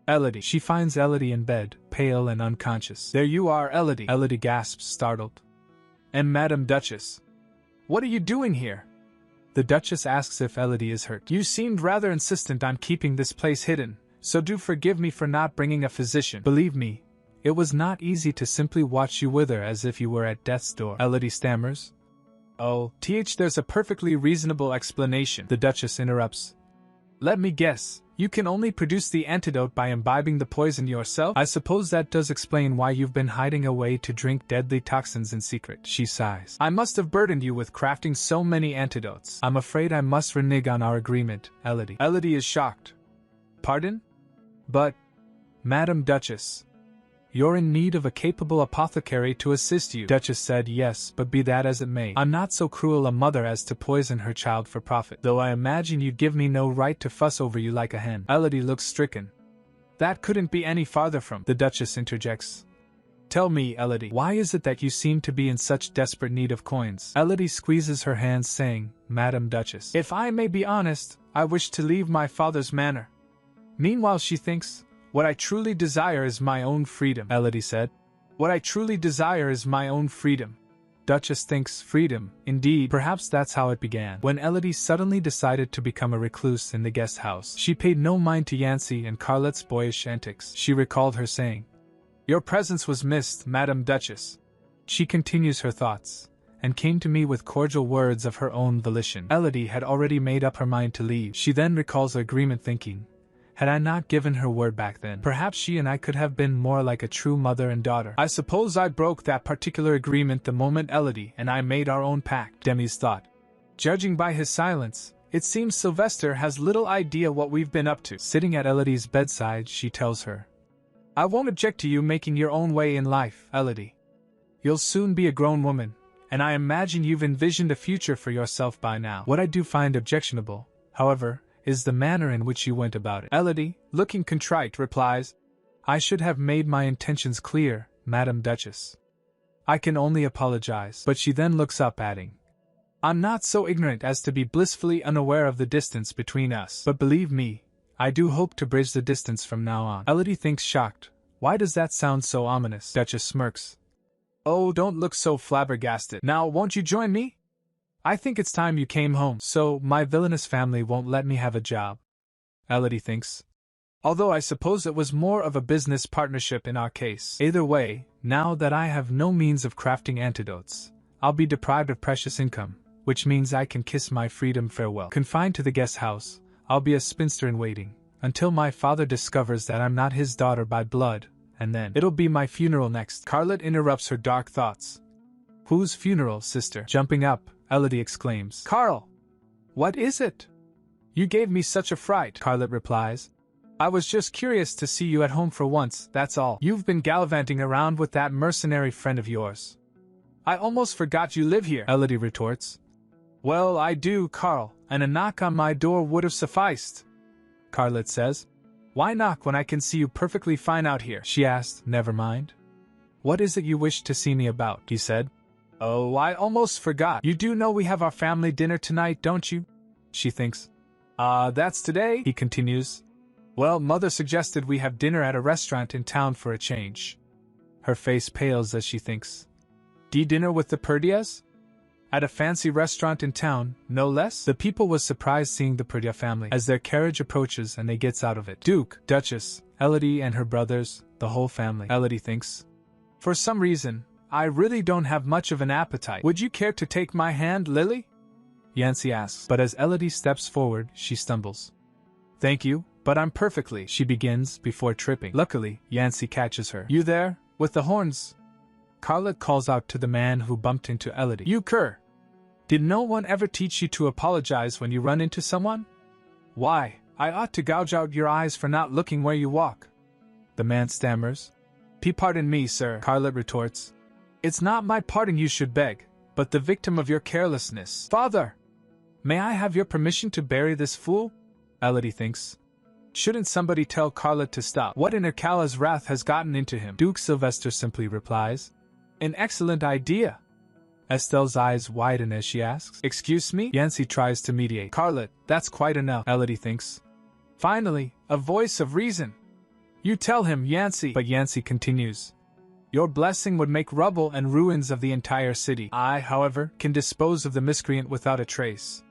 Elodie. She finds Elodie in bed, pale and unconscious. There you are, Elodie. Elodie gasps, startled. And Madam Duchess. What are you doing here? The Duchess asks if Elodie is hurt. You seemed rather insistent on keeping this place hidden, so do forgive me for not bringing a physician. Believe me, it was not easy to simply watch you wither as if you were at death's door. Elodie stammers. Oh, there's a perfectly reasonable explanation. The Duchess interrupts. Let me guess, you can only produce the antidote by imbibing the poison yourself? I suppose that does explain why you've been hiding away to drink deadly toxins in secret. She sighs. I must have burdened you with crafting so many antidotes. I'm afraid I must renege on our agreement, Elodie. Elodie is shocked. Pardon? But Madam Duchess. You're in need of a capable apothecary to assist you. Duchess said. Yes, but be that as it may, I'm not so cruel a mother as to poison her child for profit, though I imagine you'd give me no right to fuss over you like a hen. Elodie looks stricken. That couldn't be any farther from, the Duchess interjects. Tell me, Elodie, why is it that you seem to be in such desperate need of coins? Elodie squeezes her hands, saying, Madam Duchess, if I may be honest, I wish to leave my father's manor. Meanwhile she thinks, what I truly desire is my own freedom, Elodie said. What I truly desire is my own freedom. Duchess thinks freedom, indeed, perhaps that's how it began. When Elodie suddenly decided to become a recluse in the guest house, she paid no mind to Yancy and Carlet's boyish antics. She recalled her saying, Your presence was missed, Madam Duchess. She continues her thoughts, and came to me with cordial words of her own volition. Elodie had already made up her mind to leave. She then recalls the agreement, thinking, had I not given her word back then, perhaps she and I could have been more like a true mother and daughter. I suppose I broke that particular agreement the moment Elodie and I made our own pact, Demi's thought. Judging by his silence, it seems Sylvester has little idea what we've been up to. Sitting at Elodie's bedside, she tells her, I won't object to you making your own way in life, Elodie. You'll soon be a grown woman, and I imagine you've envisioned a future for yourself by now. What I do find objectionable, however, is the manner in which you went about it. Elodie, looking contrite, replies, I should have made my intentions clear, Madam Duchess. I can only apologize. But she then looks up, adding, I'm not so ignorant as to be blissfully unaware of the distance between us. But believe me, I do hope to bridge the distance from now on. Elodie thinks, shocked. Why does that sound so ominous? Duchess smirks. Oh, don't look so flabbergasted. Now, won't you join me? I think it's time you came home, so my villainous family won't let me have a job. Elodie thinks. Although I suppose it was more of a business partnership in our case. Either way, now that I have no means of crafting antidotes, I'll be deprived of precious income, which means I can kiss my freedom farewell. Confined to the guest house, I'll be a spinster in waiting, until my father discovers that I'm not his daughter by blood, and then it'll be my funeral next. Carlet interrupts her dark thoughts. Whose funeral, sister? Jumping up, Elodie exclaims. Carl! What is it? You gave me such a fright, Carlet replies. I was just curious to see you at home for once, that's all. You've been gallivanting around with that mercenary friend of yours. I almost forgot you live here, Elodie retorts. Well, I do, Carl, and a knock on my door would have sufficed, Carlet says. Why knock when I can see you perfectly fine out here? She asked. Never mind. What is it you wish to see me about? He said. Oh, I almost forgot. You do know we have our family dinner tonight, don't you? She thinks. That's today, he continues. Well, Mother suggested we have dinner at a restaurant in town for a change. Her face pales as she thinks. Dinner with the Perdias? At a fancy restaurant in town, no less? The people was surprised seeing the Perdia family as their carriage approaches and they gets out of it. Duke, Duchess, Elodie and her brothers, the whole family. Elodie thinks. For some reason, I really don't have much of an appetite. Would you care to take my hand, Lily? Yancy asks, but as Elodie steps forward, she stumbles. Thank you, but I'm perfectly, she begins before tripping. Luckily, Yancy catches her. You there, with the horns? Carlet calls out to the man who bumped into Elodie. You cur! Did no one ever teach you to apologize when you run into someone? Why, I ought to gouge out your eyes for not looking where you walk. The man stammers. Pardon me, sir, Carlet retorts. It's not my pardon you should beg, but the victim of your carelessness. Father! May I have your permission to bury this fool? Elodie thinks. Shouldn't somebody tell Carlet to stop? What in Ercala's wrath has gotten into him? Duke Sylvester simply replies. An excellent idea. Estelle's eyes widen as she asks. Excuse me? Yancy tries to mediate. Carlet, that's quite enough, Elodie thinks. Finally, a voice of reason. You tell him, Yancy. But Yancy continues. Your blessing would make rubble and ruins of the entire city. I, however, can dispose of the miscreant without a trace.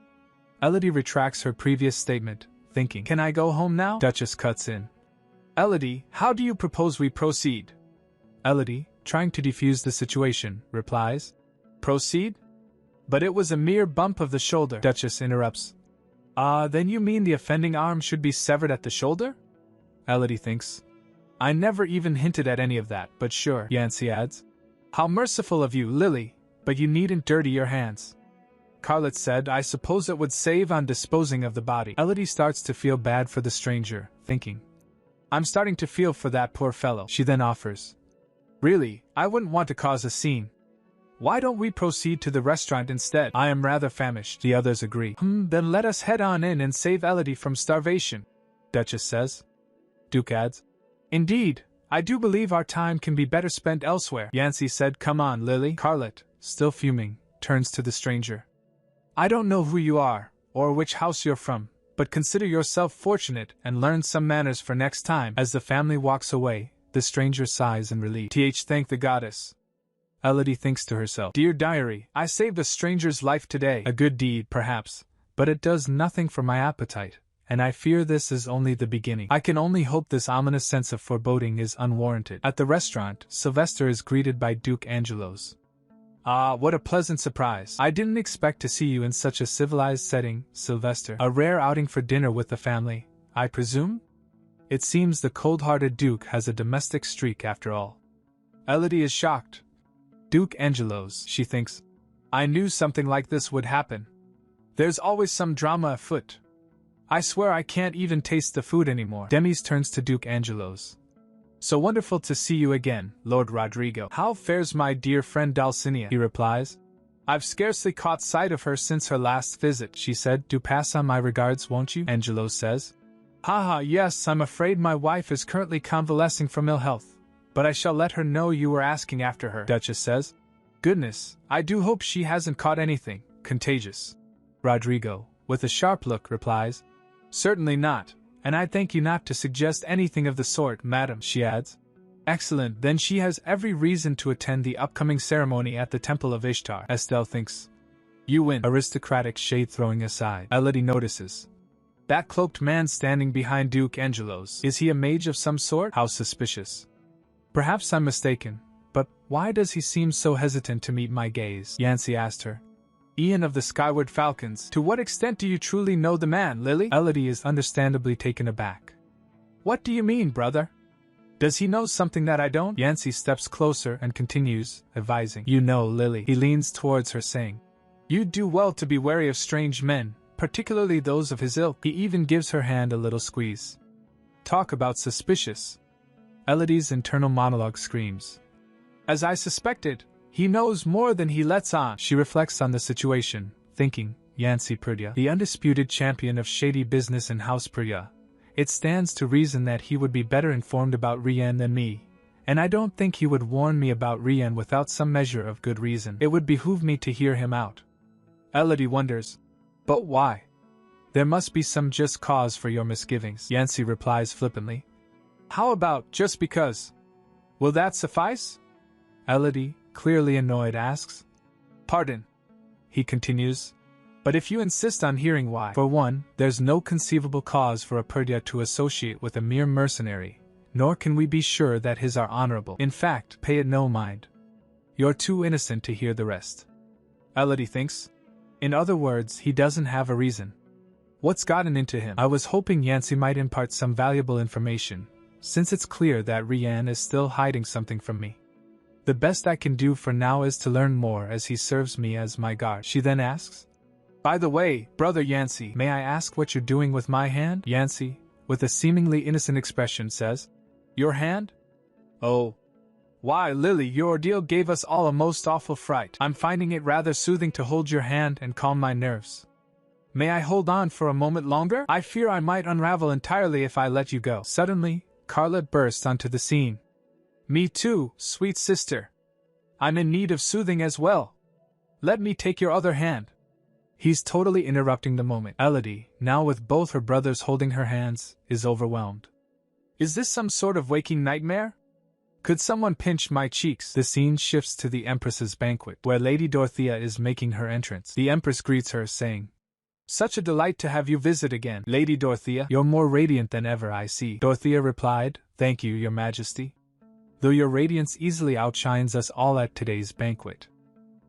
Elodie retracts her previous statement, thinking, Can I go home now? Duchess cuts in. Elodie, how do you propose we proceed? Elodie, trying to defuse the situation, replies, Proceed? But it was a mere bump of the shoulder, Duchess interrupts. Then you mean the offending arm should be severed at the shoulder? Elodie thinks. I never even hinted at any of that, but sure, Yancy adds. How merciful of you, Lily, but you needn't dirty your hands. Carlet said, I suppose it would save on disposing of the body. Elodie starts to feel bad for the stranger, thinking. I'm starting to feel for that poor fellow, she then offers. Really, I wouldn't want to cause a scene. Why don't we proceed to the restaurant instead? I am rather famished, the others agree. Then let us head on in and save Elodie from starvation, Duchess says. Duke adds, Indeed, I do believe our time can be better spent elsewhere. Yancy said, Come on, Lily. Carlet, still fuming, turns to the stranger. I don't know who you are, or which house you're from, but consider yourself fortunate and learn some manners for next time. As the family walks away, the stranger sighs in relief. Thank the goddess. Elodie thinks to herself, Dear diary, I saved a stranger's life today. A good deed, perhaps, but it does nothing for my appetite, and I fear this is only the beginning. I can only hope this ominous sense of foreboding is unwarranted. At the restaurant, Sylvester is greeted by Duke Angelos. Ah, what a pleasant surprise. I didn't expect to see you in such a civilized setting, Sylvester. A rare outing for dinner with the family, I presume? It seems the cold-hearted Duke has a domestic streak after all. Elodie is shocked. Duke Angelos, she thinks. I knew something like this would happen. There's always some drama afoot. I swear I can't even taste the food anymore. Demis turns to Duke Angelos. So wonderful to see you again, Lord Rodrigo. How fares my dear friend Dulcinea? He replies. I've scarcely caught sight of her since her last visit, she said. Do pass on my regards, won't you? Angelos says. Haha, yes, I'm afraid my wife is currently convalescing from ill health. But I shall let her know you were asking after her, Duchess says. Goodness, I do hope she hasn't caught anything contagious. Rodrigo, with a sharp look, replies. Certainly not, and I thank you not to suggest anything of the sort, madam, she adds. Excellent, then she has every reason to attend the upcoming ceremony at the Temple of Ishtar, Estelle thinks. You win, aristocratic shade throwing aside. Elodie notices. That cloaked man standing behind Duke Angelos, is he a mage of some sort? How suspicious. Perhaps I'm mistaken, but why does he seem so hesitant to meet my gaze? Yancy asked her. Ian of the Skyward Falcons, to what extent do you truly know the man, Lily? Elodie is understandably taken aback. What do you mean, brother? Does he know something that I don't? Yancy steps closer and continues, advising. You know, Lily. He leans towards her, saying. You'd do well to be wary of strange men, particularly those of his ilk. He even gives her hand a little squeeze. Talk about suspicious. Elodie's internal monologue screams. As I suspected, he knows more than he lets on. She reflects on the situation, thinking, Yancy Perdia, the undisputed champion of shady business in House Perdia. It stands to reason that he would be better informed about Rian than me, and I don't think he would warn me about Rian without some measure of good reason. It would behoove me to hear him out. Elodie wonders. But why? There must be some just cause for your misgivings, Yancy replies flippantly. How about just because? Will that suffice? Elodie, clearly annoyed, asks. Pardon, he continues. But if you insist on hearing why, for one, there's no conceivable cause for a Perdia to associate with a mere mercenary, nor can we be sure that his are honorable. In fact, pay it no mind. You're too innocent to hear the rest. Elodie thinks. In other words, he doesn't have a reason. What's gotten into him? I was hoping Yancy might impart some valuable information, since it's clear that Rian is still hiding something from me. The best I can do for now is to learn more as he serves me as my guard. She then asks. By the way, brother Yancy, may I ask what you're doing with my hand? Yancy, with a seemingly innocent expression, says. Your hand? Oh. Why, Lily, your ordeal gave us all a most awful fright. I'm finding it rather soothing to hold your hand and calm my nerves. May I hold on for a moment longer? I fear I might unravel entirely if I let you go. Suddenly, Carlet burst onto the scene. Me too, sweet sister. I'm in need of soothing as well. Let me take your other hand. He's totally interrupting the moment. Elodie, now with both her brothers holding her hands, is overwhelmed. Is this some sort of waking nightmare? Could someone pinch my cheeks? The scene shifts to the Empress's banquet, where Lady Dorothea is making her entrance. The Empress greets her, saying, Such a delight to have you visit again, Lady Dorothea. You're more radiant than ever, I see. Dorothea replied, Thank you, Your Majesty. Though your radiance easily outshines us all at today's banquet.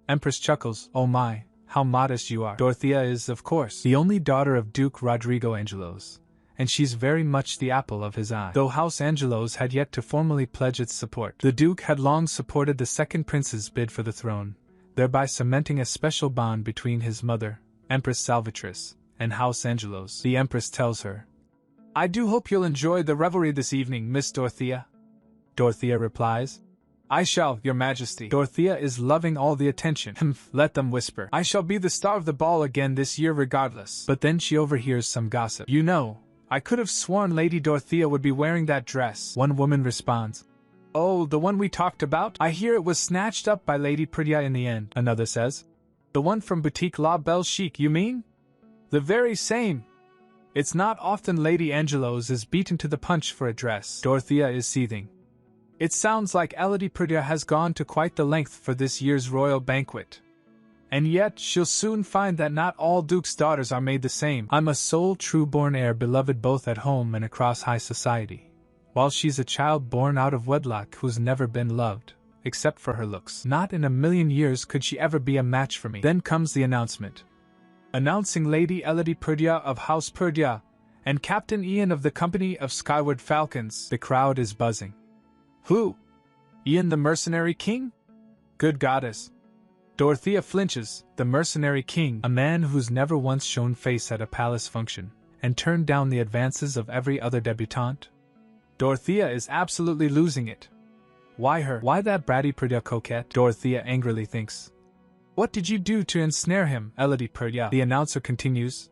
Empress chuckles, Oh my, how modest you are. Dorothea is, of course, the only daughter of Duke Rodrigo Angelos, and she's very much the apple of his eye. Though House Angelos had yet to formally pledge its support, the Duke had long supported the second prince's bid for the throne, thereby cementing a special bond between his mother, Empress Salvatrice, and House Angelos. The Empress tells her, I do hope you'll enjoy the revelry this evening, Miss Dorothea. Dorothea replies. I shall, Your Majesty. Dorothea is loving all the attention. Let them whisper. I shall be the star of the ball again this year regardless. But then she overhears some gossip. You know, I could have sworn Lady Dorothea would be wearing that dress. One woman responds. Oh, the one we talked about? I hear it was snatched up by Lady Perdia in the end. Another says. The one from Boutique La Belle Chic, you mean? The very same. It's not often Lady Angelo's is beaten to the punch for a dress. Dorothea is seething. It sounds like Elodie Perdia has gone to quite the length for this year's royal banquet. And yet she'll soon find that not all dukes' daughters are made the same. I'm a sole true-born heir beloved both at home and across high society, while she's a child born out of wedlock who's never been loved, except for her looks. Not in a million years could she ever be a match for me. Then comes the announcement. Announcing Lady Elodie Perdia of House Perdia, and Captain Ian of the Company of Skyward Falcons. The crowd is buzzing. Who? Ian the Mercenary King? Good goddess. Dorothea flinches. The Mercenary King, a man who's never once shown face at a palace function, and turned down the advances of every other debutante? Dorothea is absolutely losing it. Why her? Why that bratty Perdia coquette? Dorothea angrily thinks. What did you do to ensnare him, Elodie Perdia? The announcer continues.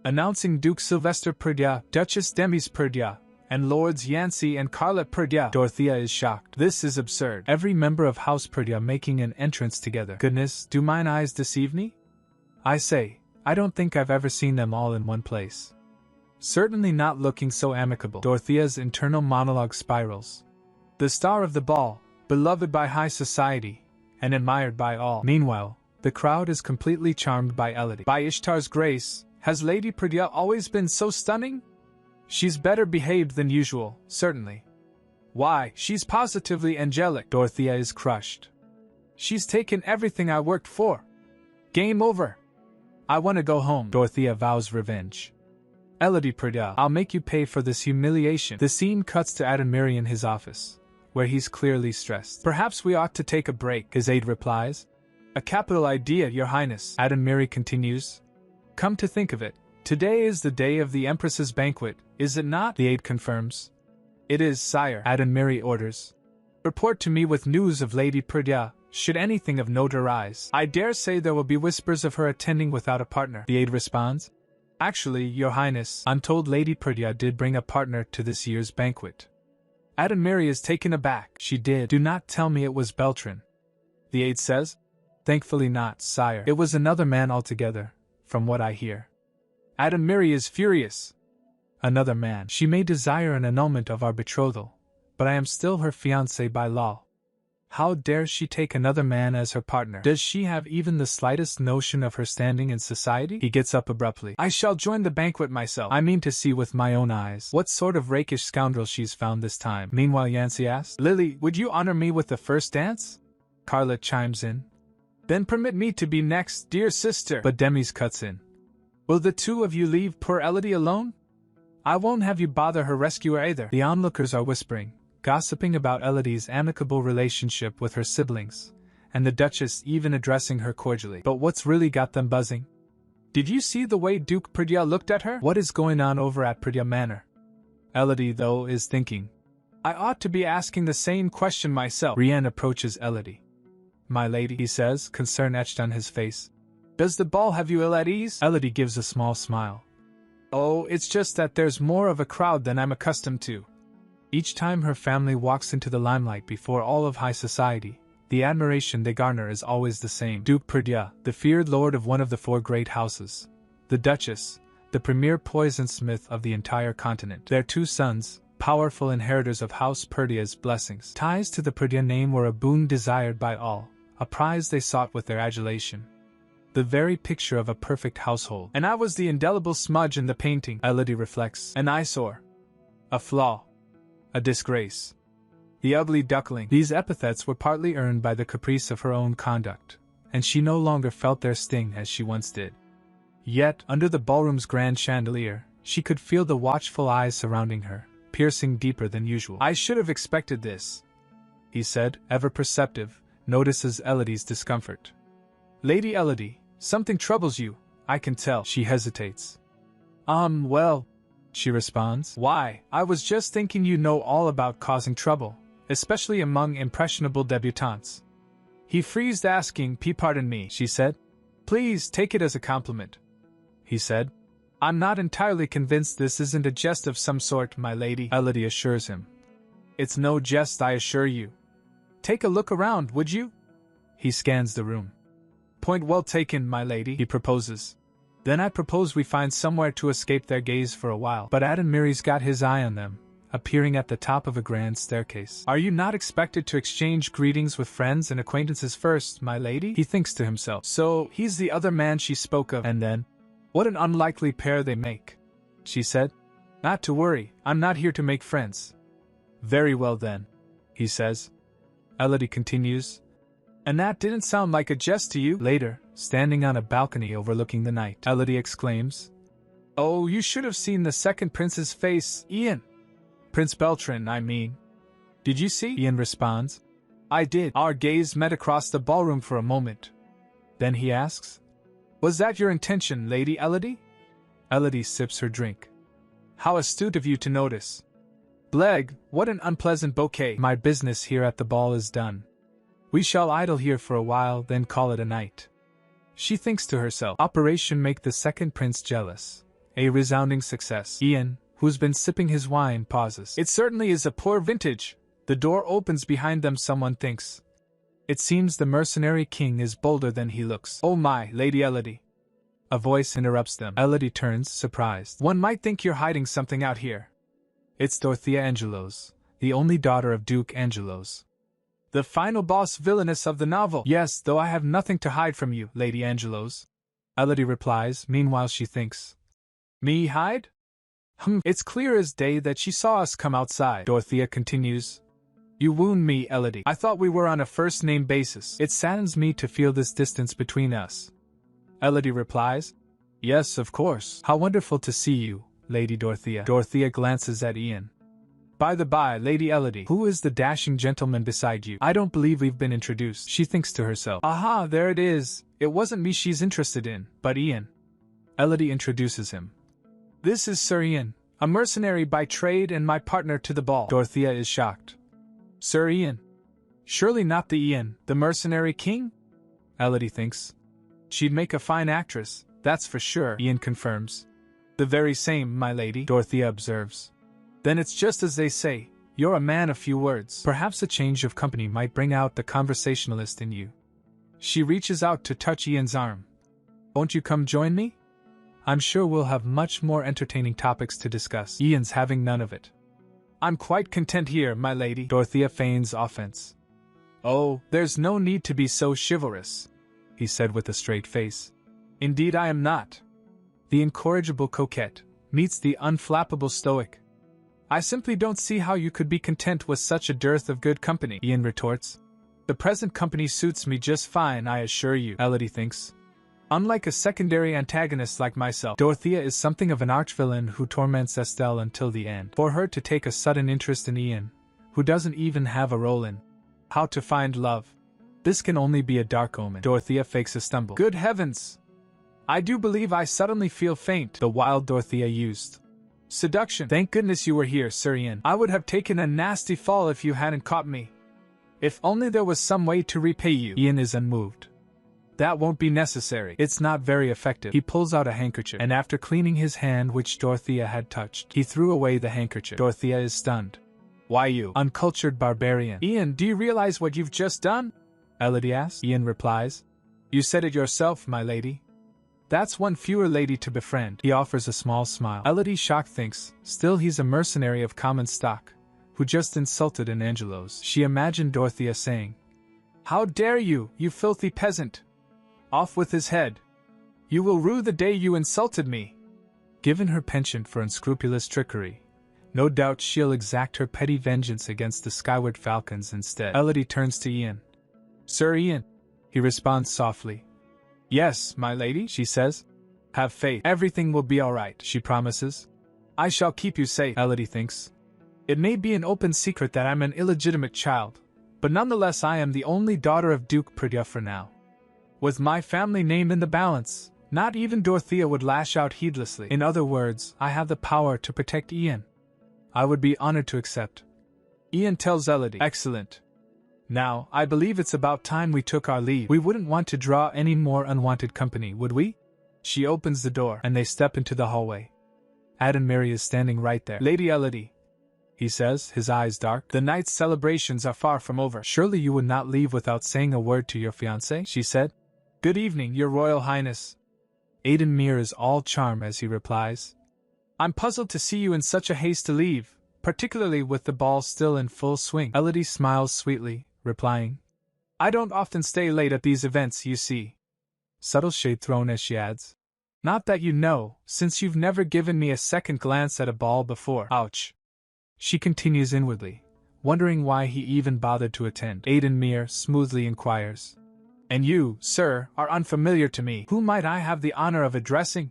Announcing Duke Sylvester Perdia, Duchess Demise Perdia, and Lords Yancey and Carlet Perdia. Dorothea is shocked. This is absurd. Every member of House Perdia making an entrance together. Goodness, do mine eyes deceive me? I say, I don't think I've ever seen them all in one place. Certainly not looking so amicable. Dorothea's internal monologue spirals. The star of the ball, beloved by high society, and admired by all. Meanwhile, the crowd is completely charmed by Elodie. By Ishtar's grace, has Lady Perdia always been so stunning? She's better behaved than usual, certainly. Why, she's positively angelic. Dorothea is crushed. She's taken everything I worked for. Game over. I want to go home. Dorothea vows revenge. Elodie Perdia, I'll make you pay for this humiliation. The scene cuts to Adamiri in his office, where he's clearly stressed. Perhaps we ought to take a break, his aide replies. A capital idea, Your Highness. Adamiri continues. Come to think of it, today is the day of the Empress's banquet, is it not? The aide confirms. It is, sire. Adamiri orders. Report to me with news of Lady Perdia, should anything of note arise. I dare say there will be whispers of her attending without a partner. The aide responds. Actually, Your Highness, I'm told Lady Perdia did bring a partner to this year's banquet. Adamiri is taken aback. She did. Do not tell me it was Beltran. The aide says. Thankfully not, sire. It was another man altogether, from what I hear. Adamiri is furious. Another man. She may desire an annulment of our betrothal, but I am still her fiancé by law. How dares she take another man as her partner? Does she have even the slightest notion of her standing in society? He gets up abruptly. I shall join the banquet myself. I mean to see with my own eyes what sort of rakish scoundrel she's found this time. Meanwhile, Yancey asks, Lily, would you honor me with the first dance? Carlet chimes in. Then permit me to be next, dear sister. But Demise cuts in. Will the two of you leave poor Elodie alone? I won't have you bother her rescuer either. The onlookers are whispering, gossiping about Elodie's amicable relationship with her siblings, and the Duchess even addressing her cordially. But what's really got them buzzing? Did you see the way Duke Perdia looked at her? What is going on over at Perdia Manor? Elodie, though, is thinking. I ought to be asking the same question myself. Rian approaches Elodie. My lady, he says, concern etched on his face. Does the ball have you ill at ease? Elodie gives a small smile. Oh, it's just that there's more of a crowd than I'm accustomed to. Each time her family walks into the limelight before all of high society, the admiration they garner is always the same. Duke Perdia, the feared lord of one of the four great houses. The Duchess, the premier poisonsmith of the entire continent. Their two sons, powerful inheritors of House Perdia's blessings. Ties to the Perdia name were a boon desired by all, a prize they sought with their adulation. The very picture of a perfect household. And I was the indelible smudge in the painting, Elodie reflects. An eyesore. A flaw. A disgrace. The ugly duckling. These epithets were partly earned by the caprice of her own conduct, and she no longer felt their sting as she once did. Yet, under the ballroom's grand chandelier, she could feel the watchful eyes surrounding her, piercing deeper than usual. I should have expected this, he said, ever perceptive, notices Elodie's discomfort. Lady Elodie, something troubles you, I can tell. She hesitates. Well, she responds. Why, I was just thinking you know all about causing trouble, especially among impressionable debutantes. He freezed, asking, Pardon me, she said. Please take it as a compliment, he said. I'm not entirely convinced this isn't a jest of some sort, my lady, Elodie assures him. It's no jest, I assure you. Take a look around, would you? He scans the room. Point well taken, my lady, he proposes. Then I propose we find somewhere to escape their gaze for a while. But Adonmiri's got his eye on them, appearing at the top of a grand staircase. Are you not expected to exchange greetings with friends and acquaintances first, my lady? He thinks to himself. So, he's the other man she spoke of, and then, what an unlikely pair they make, she said. Not to worry, I'm not here to make friends. Very well then, he says. Elodie continues. And that didn't sound like a jest to you? Later, standing on a balcony overlooking the night, Elodie exclaims. Oh, you should have seen the second prince's face, Ian. Prince Beltran, I mean. Did you see? Ian responds. I did. Our gaze met across the ballroom for a moment. Then he asks, Was that your intention, Lady Elodie? Elodie sips her drink. How astute of you to notice. Bleg, what an unpleasant bouquet. My business here at the ball is done. We shall idle here for a while, then call it a night. She thinks to herself, Operation Make the Second Prince Jealous. A resounding success. Ian, who's been sipping his wine, pauses. It certainly is a poor vintage. The door opens behind them, someone thinks. It seems the mercenary king is bolder than he looks. Oh my, Lady Elodie. A voice interrupts them. Elodie turns, surprised. One might think you're hiding something out here. It's Dorothea Angelos, the only daughter of Duke Angelos. The final boss villainess of the novel. Yes, though I have nothing to hide from you, Lady Angelos. Elodie replies, meanwhile she thinks. Me hide? It's clear as day that she saw us come outside. Dorothea continues. You wound me, Elodie. I thought we were on a first-name basis. It saddens me to feel this distance between us. Elodie replies. Yes, of course. How wonderful to see you, Lady Dorothea. Dorothea glances at Ian. By the by, Lady Elodie, who is the dashing gentleman beside you? I don't believe we've been introduced. She thinks to herself. Aha, there it is. It wasn't me she's interested in, but Ian. Elodie introduces him. This is Sir Ian, a mercenary by trade and my partner to the ball. Dorothea is shocked. Sir Ian? Surely not the Ian, the mercenary king? Elodie thinks. She'd make a fine actress, that's for sure, Ian confirms. The very same, my lady, Dorothea observes. Then it's just as they say, you're a man of few words. Perhaps a change of company might bring out the conversationalist in you. She reaches out to touch Ian's arm. Won't you come join me? I'm sure we'll have much more entertaining topics to discuss. Ian's having none of it. I'm quite content here, my lady. Dorothea feigns offense. Oh, there's no need to be so chivalrous, he said with a straight face. Indeed I am not. The incorrigible coquette meets the unflappable stoic. I simply don't see how you could be content with such a dearth of good company, Ian retorts. The present company suits me just fine, I assure you, Elodie thinks. Unlike a secondary antagonist like myself, Dorothea is something of an archvillain who torments Estelle until the end. For her to take a sudden interest in Ian, who doesn't even have a role in How to Find Love, this can only be a dark omen. Dorothea fakes a stumble. Good heavens! I do believe I suddenly feel faint, the wild Dorothea used. Seduction. Thank goodness you were here, Sir Ian. I would have taken a nasty fall if you hadn't caught me. If only there was some way to repay you. Ian is unmoved. That won't be necessary. It's not very effective. He pulls out a handkerchief, and after cleaning his hand which Dorothea had touched, he threw away the handkerchief. Dorothea is stunned. Why you uncultured barbarian? Ian, do you realize what you've just done? Elodie asks. Ian replies. You said it yourself, my lady. That's one fewer lady to befriend. He offers a small smile. Elodie, shocked, thinks, still he's a mercenary of common stock, who just insulted an Angelos. She imagined Dorothea saying, How dare you, you filthy peasant! Off with his head. You will rue the day you insulted me. Given her penchant for unscrupulous trickery, no doubt she'll exact her petty vengeance against the Skyward Falcons instead. Elodie turns to Ian. Sir Ian, he responds softly. Yes, my lady, she says. Have faith. Everything will be all right, she promises. I shall keep you safe, Elodie thinks. It may be an open secret that I'm an illegitimate child, but nonetheless I am the only daughter of Duke Perdia for now. With my family name in the balance, Not even Dorothea would lash out heedlessly. In other words, I have the power to protect Ian. I would be honored to accept. Ian tells Elodie. Excellent. Now, I believe it's about time we took our leave. We wouldn't want to draw any more unwanted company, would we? She opens the door, and they step into the hallway. Mary is standing right there. Lady Elodie, he says, his eyes dark. The night's celebrations are far from over. Surely you would not leave without saying a word to your fiancé, she said. Good evening, your Royal Highness. Mir is all charm as he replies. I'm puzzled to see you in such a haste to leave, particularly with the ball still in full swing. Elodie smiles sweetly, replying, I don't often stay late at these events, you see. Subtle shade thrown as she adds, not that you know, since you've never given me a second glance at a ball before. Ouch. She continues inwardly, wondering why he even bothered to attend. Mir smoothly inquires, and you, sir, are unfamiliar to me. Who might I have the honor of addressing?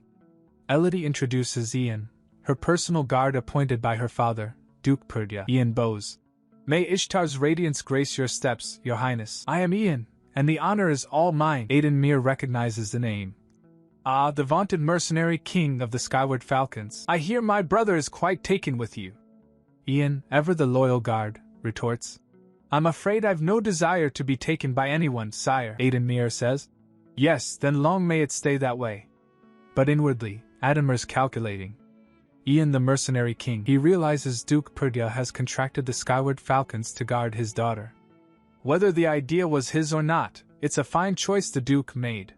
Elodie introduces Ian, her personal guard appointed by her father, Duke Perdia. Ian bows. May Ishtar's radiance grace your steps, your highness. I am Ian, and the honor is all mine. Mir recognizes the name. Ah, the vaunted mercenary king of the Skyward Falcons. I hear my brother is quite taken with you. Ian, ever the loyal guard, retorts. I'm afraid I've no desire to be taken by anyone, sire. Mir says. Yes, then long may it stay that way. But inwardly, Mir's calculating. Ian the mercenary king. He realizes Duke Perdia has contracted the Skyward Falcons to guard his daughter. Whether the idea was his or not, it's a fine choice the Duke made.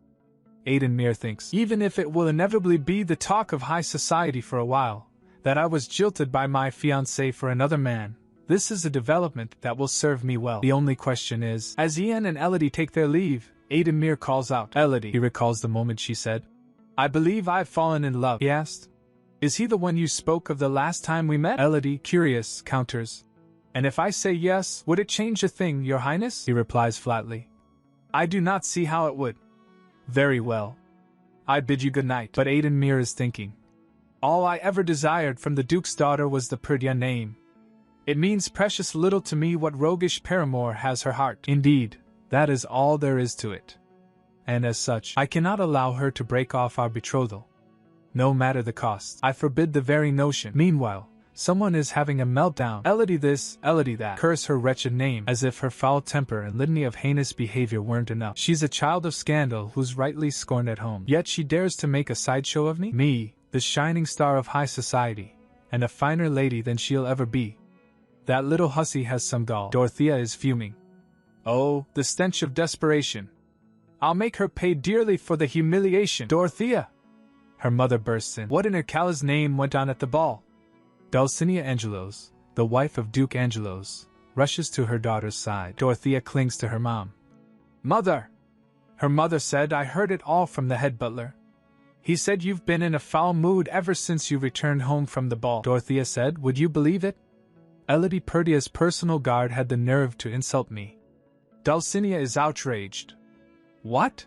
Mir thinks, even if it will inevitably be the talk of high society for a while, that I was jilted by my fiancé for another man, this is a development that will serve me well. The only question is, as Ian and Elodie take their leave, Mir calls out, Elodie. He recalls the moment she said, I believe I've fallen in love, he asked. Is he the one you spoke of the last time we met? Elodie, curious, counters. And if I say yes, would it change a thing, your highness? He replies flatly. I do not see how it would. Very well. I bid you good night. But Mir is thinking. All I ever desired from the Duke's daughter was the Perdia name. It means precious little to me what roguish paramour has her heart. Indeed, that is all there is to it. And as such, I cannot allow her to break off our betrothal. No matter the cost, I forbid the very notion. Meanwhile, someone is having a meltdown. Elodie this, Elodie that. Curse her wretched name, as if her foul temper and litany of heinous behavior weren't enough. She's a child of scandal who's rightly scorned at home. Yet she dares to make a sideshow of me? Me, the shining star of high society, and a finer lady than she'll ever be. That little hussy has some gall. Dorothea is fuming. Oh, the stench of desperation. I'll make her pay dearly for the humiliation. Dorothea! Her mother bursts in. What in Ercala's name went on at the ball? Dulcinea Angelos, the wife of Duke Angelos, rushes to her daughter's side. Dorothea clings to her mom. Mother! Her mother said, I heard it all from the head butler. He said you've been in a foul mood ever since you returned home from the ball. Dorothea said, would you believe it? Elodie Perdia's personal guard had the nerve to insult me. Dulcinea is outraged. What?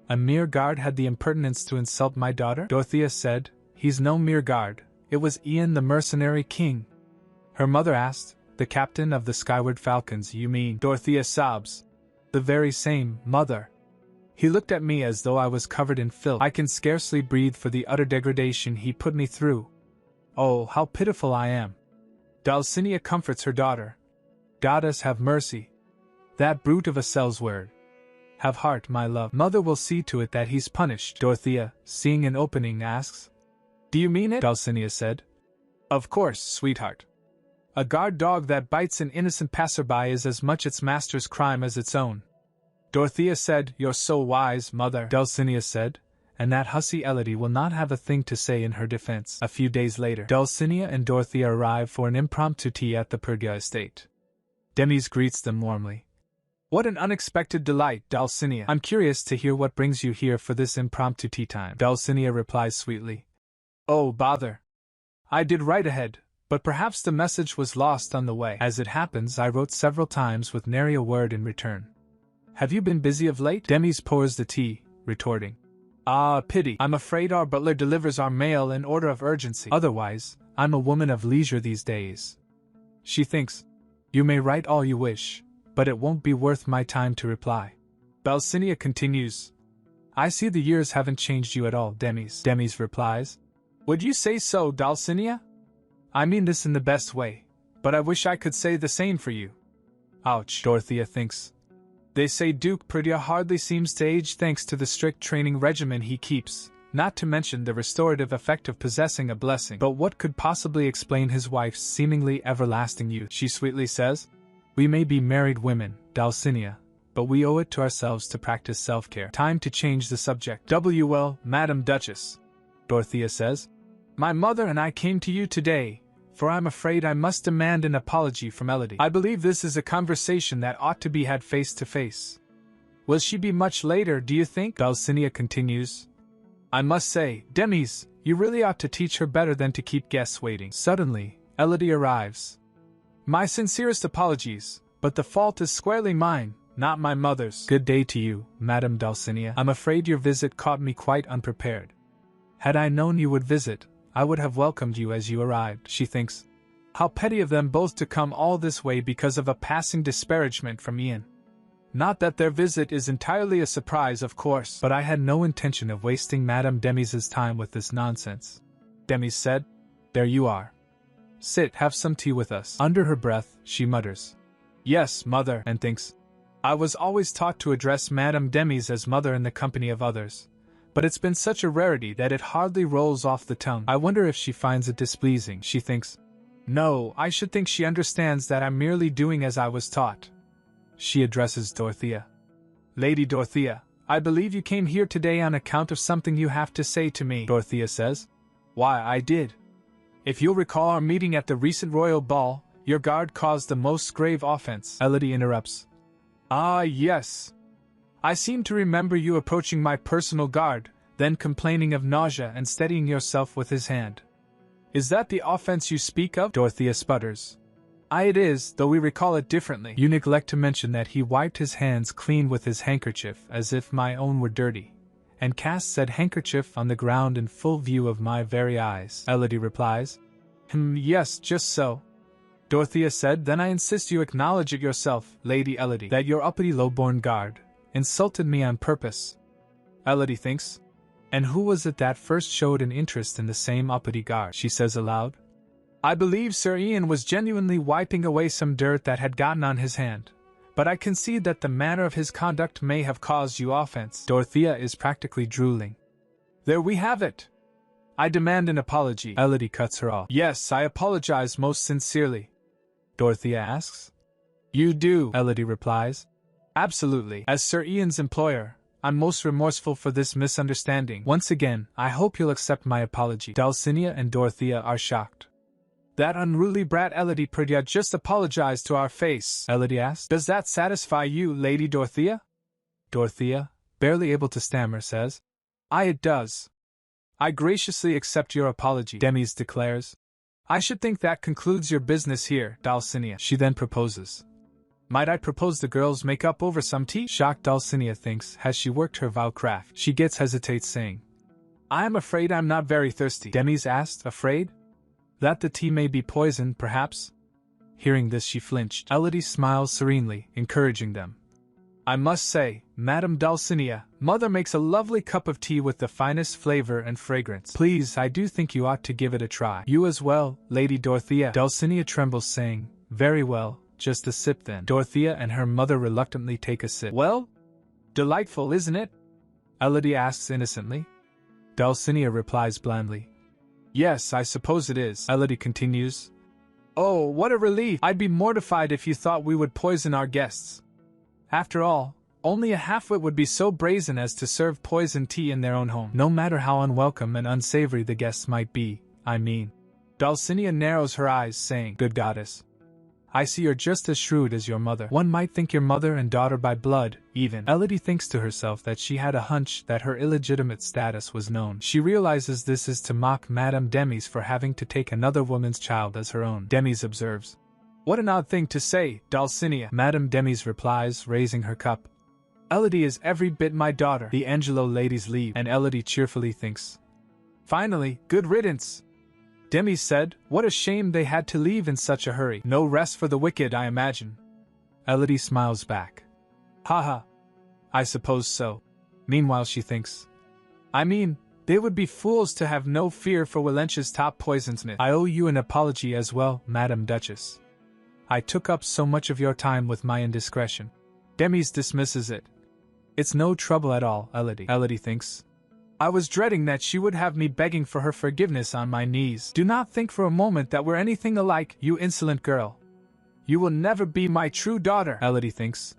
A mere guard had the impertinence to insult my daughter? Dorothea said, he's no mere guard, it was Ian the mercenary king. Her mother asked, the captain of the Skyward Falcons, you mean? Dorothea sobs. The very same, mother. He looked at me as though I was covered in filth. I can scarcely breathe for the utter degradation he put me through. Oh, how pitiful I am. Dulcinea comforts her daughter. Goddess have mercy. That brute of a Sellsword. Have heart, my love. Mother will see to it that he's punished. Dorothea, seeing an opening, asks. Do you mean it? Dulcinea said. Of course, sweetheart. A guard dog that bites an innocent passerby is as much its master's crime as its own. Dorothea said, you're so wise, mother. Dulcinea said, and that hussy Elodie will not have a thing to say in her defense. A few days later, Dulcinea and Dorothea arrive for an impromptu tea at the Perdia estate. Demis greets them warmly. What an unexpected delight, Dulcinea. I'm curious to hear what brings you here for this impromptu tea time. Dulcinea replies sweetly. Oh, bother. I did write ahead, but perhaps the message was lost on the way. As it happens, I wrote several times with nary a word in return. Have you been busy of late? Demis pours the tea, retorting. Ah, pity. I'm afraid our butler delivers our mail in order of urgency. Otherwise, I'm a woman of leisure these days. She thinks, you may write all you wish, but it won't be worth my time to reply. Dulcinea continues. I see the years haven't changed you at all, Demis replies. Would you say so, Dulcinea? I mean this in the best way, but I wish I could say the same for you. Ouch, Dorothea thinks. They say Duke Perdia hardly seems to age thanks to the strict training regimen he keeps, not to mention the restorative effect of possessing a blessing. But what could possibly explain his wife's seemingly everlasting youth? She sweetly says. We may be married women, Dulcinea, but we owe it to ourselves to practice self-care. Time to change the subject. Well, Madam Duchess, Dorothea says. My mother and I came to you today, for I'm afraid I must demand an apology from Elodie. I believe this is a conversation that ought to be had face to face. Will she be much later, do you think? Dulcinea continues. I must say, Demis, you really ought to teach her better than to keep guests waiting. Suddenly, Elodie arrives. My sincerest apologies, but the fault is squarely mine, not my mother's. Good day to you, Madam Dulcinea. I'm afraid your visit caught me quite unprepared. Had I known you would visit, I would have welcomed you as you arrived, she thinks. How petty of them both to come all this way because of a passing disparagement from Ian. Not that their visit is entirely a surprise, of course, but I had no intention of wasting Madame Demis's time with this nonsense. Demis said. There you are. Sit, have some tea with us. Under her breath, she mutters. Yes, mother, and thinks. I was always taught to address Madame Demis as mother in the company of others. But it's been such a rarity that it hardly rolls off the tongue. I wonder if she finds it displeasing, she thinks. No, I should think she understands that I'm merely doing as I was taught. She addresses Dorothea. Lady Dorothea, I believe you came here today on account of something you have to say to me, Dorothea says. Why, I did. If you'll recall our meeting at the recent royal ball, your guard caused the most grave offense, Elodie interrupts. Ah, yes. I seem to remember you approaching my personal guard, then complaining of nausea and steadying yourself with his hand. Is that the offense you speak of? Dorothea sputters. Aye, it is, though we recall it differently. You neglect to mention that he wiped his hands clean with his handkerchief as if my own were dirty, and cast said handkerchief on the ground in full view of my very eyes, Elodie replies. Yes, just so. Dorothea said, then I insist you acknowledge it yourself, Lady Elodie, that your uppity low-born guard insulted me on purpose. Elodie thinks. And who was it that first showed an interest in the same uppity guard? She says aloud. I believe Sir Ian was genuinely wiping away some dirt that had gotten on his hand, but I concede that the manner of his conduct may have caused you offense. Dorothea is practically drooling. There we have it. I demand an apology. Elodie cuts her off. Yes, I apologize most sincerely. Dorothea asks. You do, Elodie replies. Absolutely. As Sir Ian's employer, I'm most remorseful for this misunderstanding. Once again, I hope you'll accept my apology. Dulcinea and Dorothea are shocked. That unruly brat Elodie Perdia just apologized to our face, Elodie asked. Does that satisfy you, Lady Dorothea? Dorothea, barely able to stammer, says. Aye, it does. I graciously accept your apology, Demis declares. I should think that concludes your business here, Dulcinea. She then proposes. Might I propose the girls make up over some tea? Shocked Dulcinea thinks, has she worked her vow craft? She hesitates saying. I am afraid I'm not very thirsty. Demis asked, afraid? That the tea may be poisoned, perhaps? Hearing this she flinched. Elodie smiles serenely, encouraging them. I must say, Madame Dulcinea, Mother makes a lovely cup of tea with the finest flavor and fragrance. Please, I do think you ought to give it a try. You as well, Lady Dorothea. Dulcinea trembles, saying, Very well, just a sip then. Dorothea and her mother reluctantly take a sip. Well? Delightful, isn't it? Elodie asks innocently. Dulcinea replies blandly. Yes, I suppose it is. Elodie continues. Oh, what a relief! I'd be mortified if you thought we would poison our guests. After all, only a half-wit would be so brazen as to serve poisoned tea in their own home, no matter how unwelcome and unsavory the guests might be, I mean. Dulcinea narrows her eyes, saying, Good goddess. I see you're just as shrewd as your mother. One might think your mother and daughter by blood, even. Elodie thinks to herself that she had a hunch that her illegitimate status was known. She realizes this is to mock Madame Demis for having to take another woman's child as her own. Demis observes. What an odd thing to say, Dulcinea. Madame Demis replies, raising her cup. Elodie is every bit my daughter. The Angelo ladies leave, and Elodie cheerfully thinks. Finally, good riddance. Demis said, what a shame they had to leave in such a hurry. No rest for the wicked, I imagine. Elodie smiles back. Ha ha. I suppose so. Meanwhile she thinks, I mean, they would be fools to have no fear for Willench's top poisonsmith. I owe you an apology as well, Madam Duchess. I took up so much of your time with my indiscretion. Demis dismisses it. It's no trouble at all, Elodie. Elodie thinks, I was dreading that she would have me begging for her forgiveness on my knees. Do not think for a moment that we're anything alike, you insolent girl. You will never be my true daughter, Elodie thinks.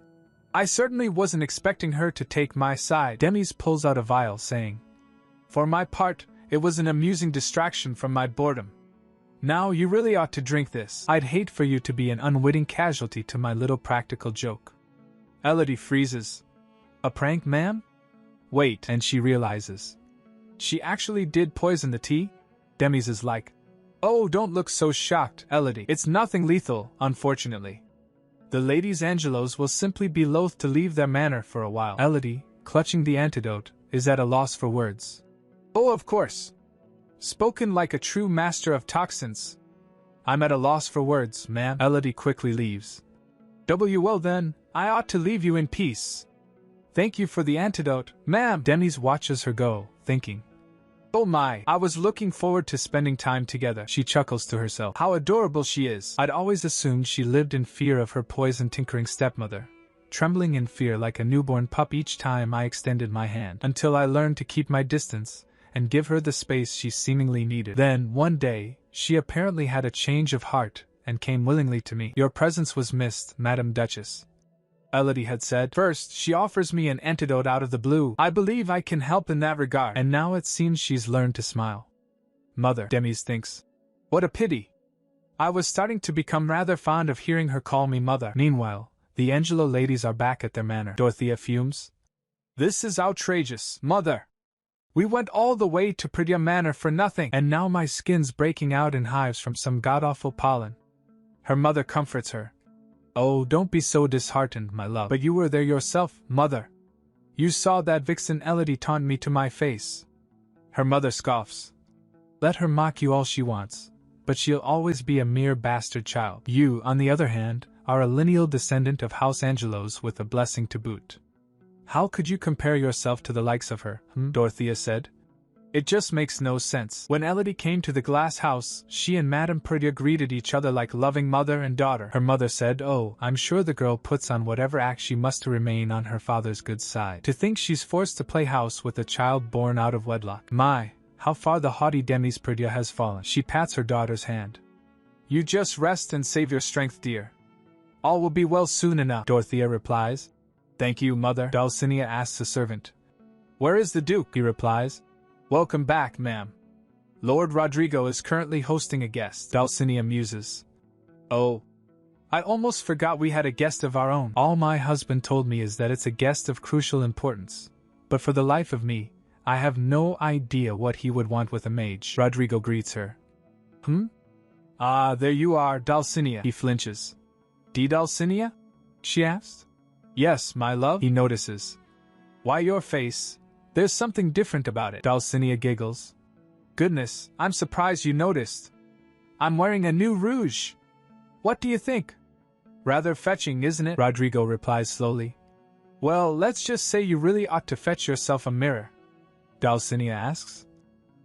I certainly wasn't expecting her to take my side. Demis pulls out a vial, saying, For my part, it was an amusing distraction from my boredom. Now you really ought to drink this. I'd hate for you to be an unwitting casualty to my little practical joke. Elodie freezes. A prank, ma'am? Wait, and she realizes. She actually did poison the tea? Demis is like, Oh, don't look so shocked, Elodie. It's nothing lethal, unfortunately. The ladies Angelos will simply be loath to leave their manor for a while. Elodie, clutching the antidote, is at a loss for words. Oh, of course. Spoken like a true master of toxins. I'm at a loss for words, ma'am. Elodie quickly leaves. Well then, I ought to leave you in peace. Thank you for the antidote, ma'am. Demis watches her go, thinking, Oh my, I was looking forward to spending time together. She chuckles to herself. How adorable she is. I'd always assumed she lived in fear of her poison-tinkering stepmother, trembling in fear like a newborn pup each time I extended my hand, until I learned to keep my distance and give her the space she seemingly needed. Then, one day, she apparently had a change of heart and came willingly to me. Your presence was missed, Madam Duchess. Elodie had said. First, she offers me an antidote out of the blue. I believe I can help in that regard. And now it seems she's learned to smile. Mother, Demis thinks. What a pity. I was starting to become rather fond of hearing her call me mother. Meanwhile, the Angelo ladies are back at their manor. Dorothea fumes. This is outrageous, Mother. We went all the way to Perdia Manor for nothing, and now my skin's breaking out in hives from some god-awful pollen. Her mother comforts her. Oh, don't be so disheartened, my love. But you were there yourself, Mother. You saw that vixen Elodie taunt me to my face. Her mother scoffs. Let her mock you all she wants, but she'll always be a mere bastard child. You, on the other hand, are a lineal descendant of House Angelos with a blessing to boot. How could you compare yourself to the likes of her, Dorothea said. It just makes no sense. When Elodie came to the glass house, she and Madame Perdia greeted each other like loving mother and daughter. Her mother said, Oh, I'm sure the girl puts on whatever act she must to remain on her father's good side. To think she's forced to play house with a child born out of wedlock. My, how far the haughty Demis Perdia has fallen. She pats her daughter's hand. You just rest and save your strength, dear. All will be well soon enough, Dorothea replies. Thank you, Mother, Dulcinea asks the servant. Where is the Duke? He replies. Welcome back, ma'am. Lord Rodrigo is currently hosting a guest, Dulcinea muses. Oh, I almost forgot we had a guest of our own. All my husband told me is that it's a guest of crucial importance, but for the life of me, I have no idea what he would want with a mage. Rodrigo greets her. Ah, there you are, Dulcinea. He flinches. Dulcinea? She asked. Yes, my love, he notices. Why your face? There's something different about it. Dulcinea giggles. Goodness, I'm surprised you noticed. I'm wearing a new rouge. What do you think? Rather fetching, isn't it? Rodrigo replies slowly. Well, let's just say you really ought to fetch yourself a mirror. Dulcinea asks.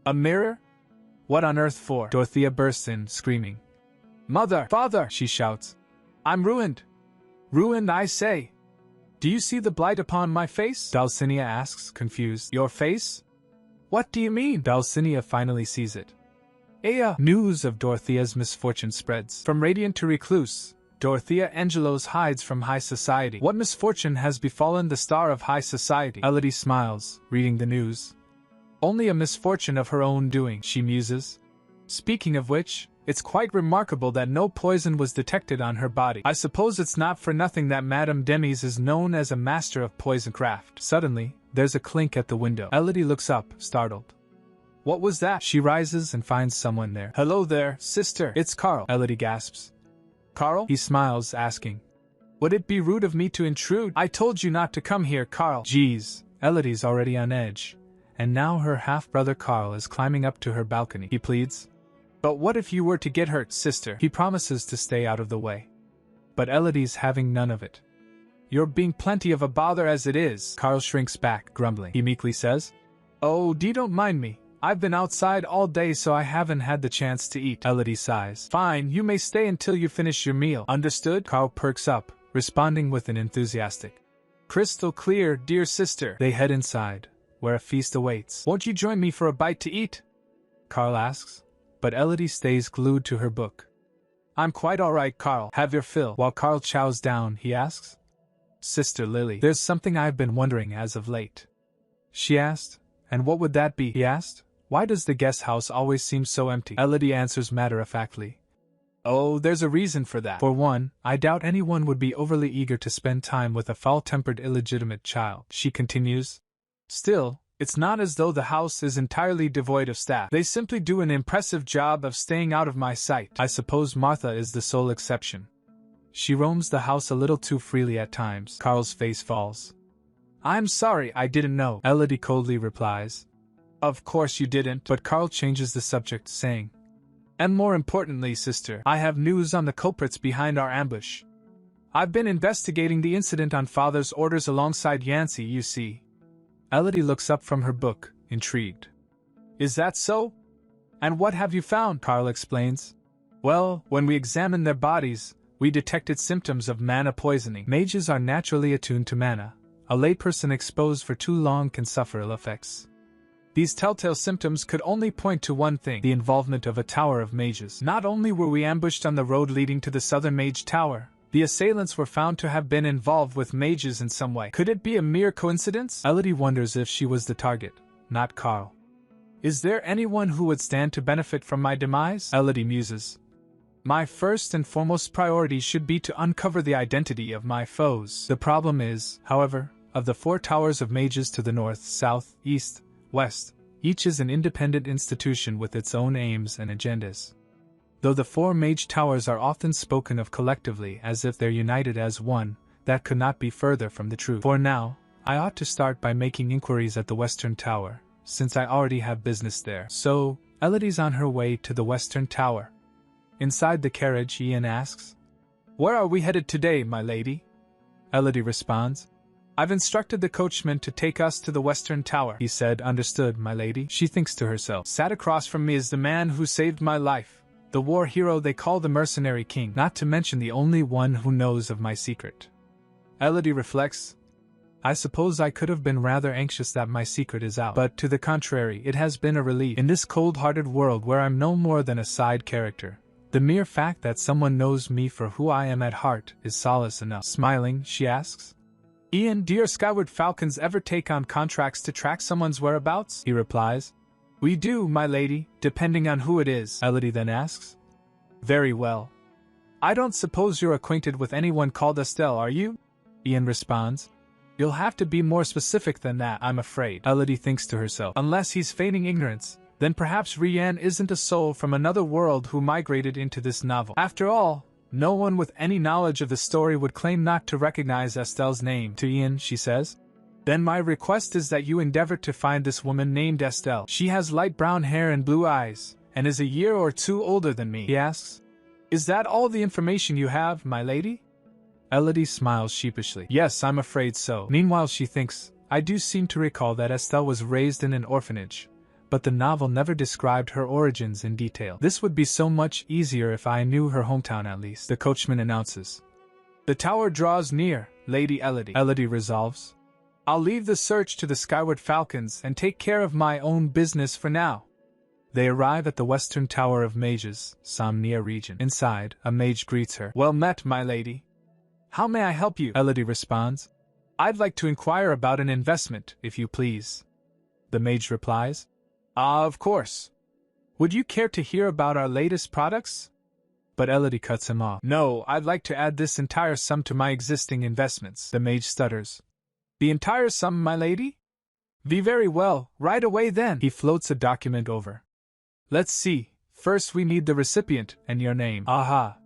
A mirror? What on earth for? Dorothea bursts in, screaming. Mother! Father! She shouts. I'm ruined. Ruined, I say. Do you see the blight upon my face? Dulcinea asks, confused. Your face? What do you mean? Dulcinea finally sees it. News of Dorothea's misfortune spreads. From radiant to recluse, Dorothea Angelos hides from high society. What misfortune has befallen the star of high society? Elodie smiles, reading the news. Only a misfortune of her own doing, she muses. Speaking of which, it's quite remarkable that no poison was detected on her body. I suppose it's not for nothing that Madame Demis is known as a master of poisoncraft. Suddenly, there's a clink at the window. Elodie looks up, startled. What was that? She rises and finds someone there. Hello there, sister. It's Carl. Elodie gasps. Carl? He smiles, asking. Would it be rude of me to intrude? I told you not to come here, Carl. Geez, Elodie's already on edge. And now her half-brother Carl is climbing up to her balcony. He pleads. But what if you were to get hurt, sister? He promises to stay out of the way. But Elodie's having none of it. You're being plenty of a bother as it is. Carl shrinks back, grumbling. He meekly says, Oh, don't mind me. I've been outside all day so I haven't had the chance to eat. Elodie sighs. Fine, you may stay until you finish your meal. Understood? Carl perks up, responding with an enthusiastic, Crystal clear, dear sister. They head inside, where a feast awaits. Won't you join me for a bite to eat? Carl asks, but Elodie stays glued to her book. I'm quite alright, Carl. Have your fill. While Carl chows down, he asks, Sister Lily, there's something I've been wondering as of late. She asked, And what would that be? He asked. Why does the guest house always seem so empty? Elodie answers matter-of-factly. Oh, there's a reason for that. For one, I doubt anyone would be overly eager to spend time with a foul-tempered illegitimate child. She continues. Still, it's not as though the house is entirely devoid of staff. They simply do an impressive job of staying out of my sight. I suppose Martha is the sole exception. She roams the house a little too freely at times. Carl's face falls. I'm sorry, I didn't know. Elodie coldly replies. Of course you didn't. But Carl changes the subject, saying, And more importantly, sister, I have news on the culprits behind our ambush. I've been investigating the incident on Father's orders alongside Yancy, you see. Elodie looks up from her book, intrigued. Is that so? And what have you found? Carl explains. Well, when we examined their bodies, we detected symptoms of mana poisoning. Mages are naturally attuned to mana. A layperson exposed for too long can suffer ill effects. These telltale symptoms could only point to one thing, the involvement of a tower of mages. Not only were we ambushed on the road leading to the southern mage tower, the assailants were found to have been involved with mages in some way. Could it be a mere coincidence? Elodie wonders if she was the target, not Carl. Is there anyone who would stand to benefit from my demise? Elodie muses. My first and foremost priority should be to uncover the identity of my foes. The problem is, however, of the 4 towers of mages to the north, south, east, west, each is an independent institution with its own aims and agendas. Though the 4 mage towers are often spoken of collectively as if they're united as one, that could not be further from the truth. For now, I ought to start by making inquiries at the western tower, since I already have business there. So, Elodie's on her way to the western tower. Inside the carriage, Ian asks, Where are we headed today, my lady? Elodie responds, I've instructed the coachman to take us to the western tower. He said, Understood, my lady. She thinks to herself, Sat across from me is the man who saved my life, the war hero they call the mercenary king, not to mention the only one who knows of my secret. Elodie reflects, I suppose I could have been rather anxious that my secret is out, but to the contrary, it has been a relief. In this cold-hearted world where I'm no more than a side character, the mere fact that someone knows me for who I am at heart is solace enough. Smiling, she asks, Ian, do your Skyward Falcons ever take on contracts to track someone's whereabouts? He replies, We do, my lady, depending on who it is. Elodie then asks, Very well. I don't suppose you're acquainted with anyone called Estelle, are you? Ian responds, You'll have to be more specific than that, I'm afraid. Elodie thinks to herself, Unless he's feigning ignorance, then perhaps Rian isn't a soul from another world who migrated into this novel. After all, no one with any knowledge of the story would claim not to recognize Estelle's name. To Ian, she says, Then my request is that you endeavor to find this woman named Estelle. She has light brown hair and blue eyes, and is a year or 2 older than me. He asks, Is that all the information you have, my lady? Elodie smiles sheepishly. Yes, I'm afraid so. Meanwhile she thinks, I do seem to recall that Estelle was raised in an orphanage, but the novel never described her origins in detail. This would be so much easier if I knew her hometown at least. The coachman announces, The tower draws near, Lady Elodie. Elodie resolves, I'll leave the search to the Skyward Falcons and take care of my own business for now. They arrive at the western tower of mages, Somnia region. Inside, a mage greets her. Well met, my lady. How may I help you? Elodie responds, I'd like to inquire about an investment, if you please. The mage replies, Of course. Would you care to hear about our latest products? But Elodie cuts him off. No, I'd like to add this entire sum to my existing investments. The mage stutters. The entire sum, my lady? Very well, right away then. He floats a document over. Let's see, first we need the recipient and your name. Aha.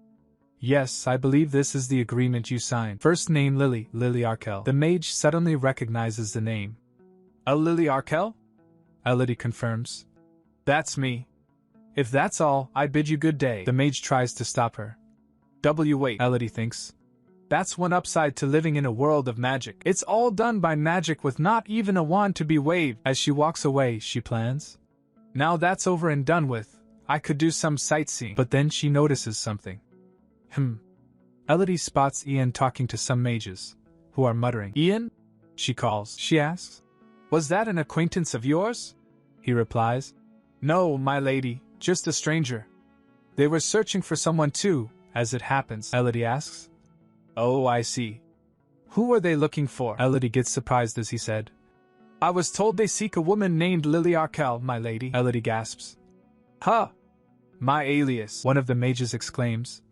Yes, I believe this is the agreement you signed. First name Lily Arkell. The mage suddenly recognizes the name. Lily Arkell? Elodie confirms. That's me. If that's all, I bid you good day. The mage tries to stop her. Wait, Elodie thinks. That's one upside to living in a world of magic. It's all done by magic with not even a wand to be waved. As she walks away, she plans. Now that's over and done with, I could do some sightseeing. But then she notices something. Elodie spots Ian talking to some mages, who are muttering. Ian? She calls. She asks. Was that an acquaintance of yours? He replies. No, my lady, just a stranger. They were searching for someone too, as it happens. Elodie asks. Oh, I see. Who were they looking for? Elodie gets surprised as he said. I was told they seek a woman named Lily Arkell, my lady. Elodie gasps. Huh! My alias, one of the mages exclaims.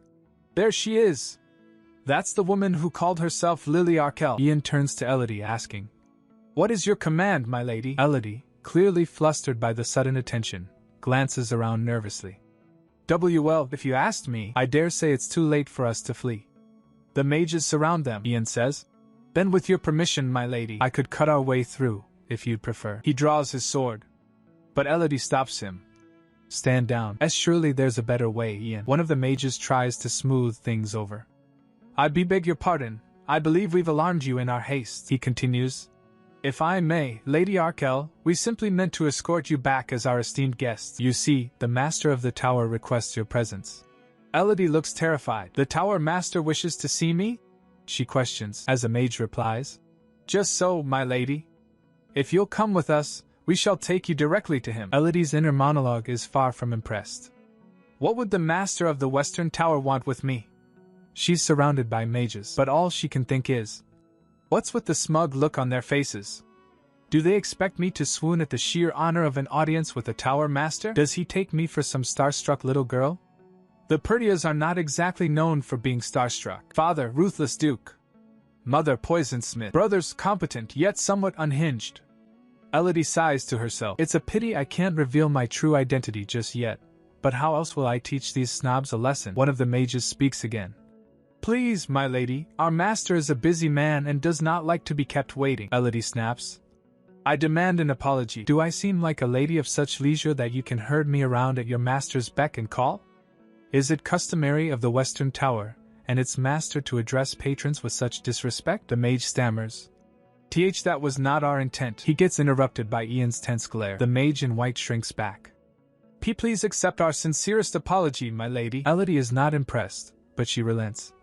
There she is! That's the woman who called herself Lily Arkell. Ian turns to Elodie asking. What is your command, my lady? Elodie, clearly flustered by the sudden attention, glances around nervously. Well, if you asked me, I dare say it's too late for us to flee. The mages surround them, Ian says. Then with your permission, my lady, I could cut our way through, if you'd prefer. He draws his sword. But Elodie stops him. Stand down. As surely there's a better way, Ian. One of the mages tries to smooth things over. I beg your pardon. I believe we've alarmed you in our haste, he continues. If I may, Lady Arkell, we simply meant to escort you back as our esteemed guests. You see, the master of the tower requests your presence. Elodie looks terrified. The tower master wishes to see me? She questions, as a mage replies. Just so, my lady. If you'll come with us, we shall take you directly to him. Elodie's inner monologue is far from impressed. What would the master of the Western Tower want with me? She's surrounded by mages, but all she can think is, what's with the smug look on their faces? Do they expect me to swoon at the sheer honor of an audience with a tower master? Does he take me for some starstruck little girl? The Perdias are not exactly known for being starstruck. Father, ruthless duke. Mother, poisonsmith. Brothers, competent yet somewhat unhinged. Elodie sighs to herself. It's a pity I can't reveal my true identity just yet. But how else will I teach these snobs a lesson? One of the mages speaks again. Please, my lady, our master is a busy man and does not like to be kept waiting. Elodie snaps. I demand an apology. Do I seem like a lady of such leisure that you can herd me around at your master's beck and call? Is it customary of the Western Tower and its master to address patrons with such disrespect? The mage stammers. That was not our intent. He gets interrupted by Ian's tense glare. The mage in white shrinks back. Please accept our sincerest apology, my lady. Elodie is not impressed, but she relents.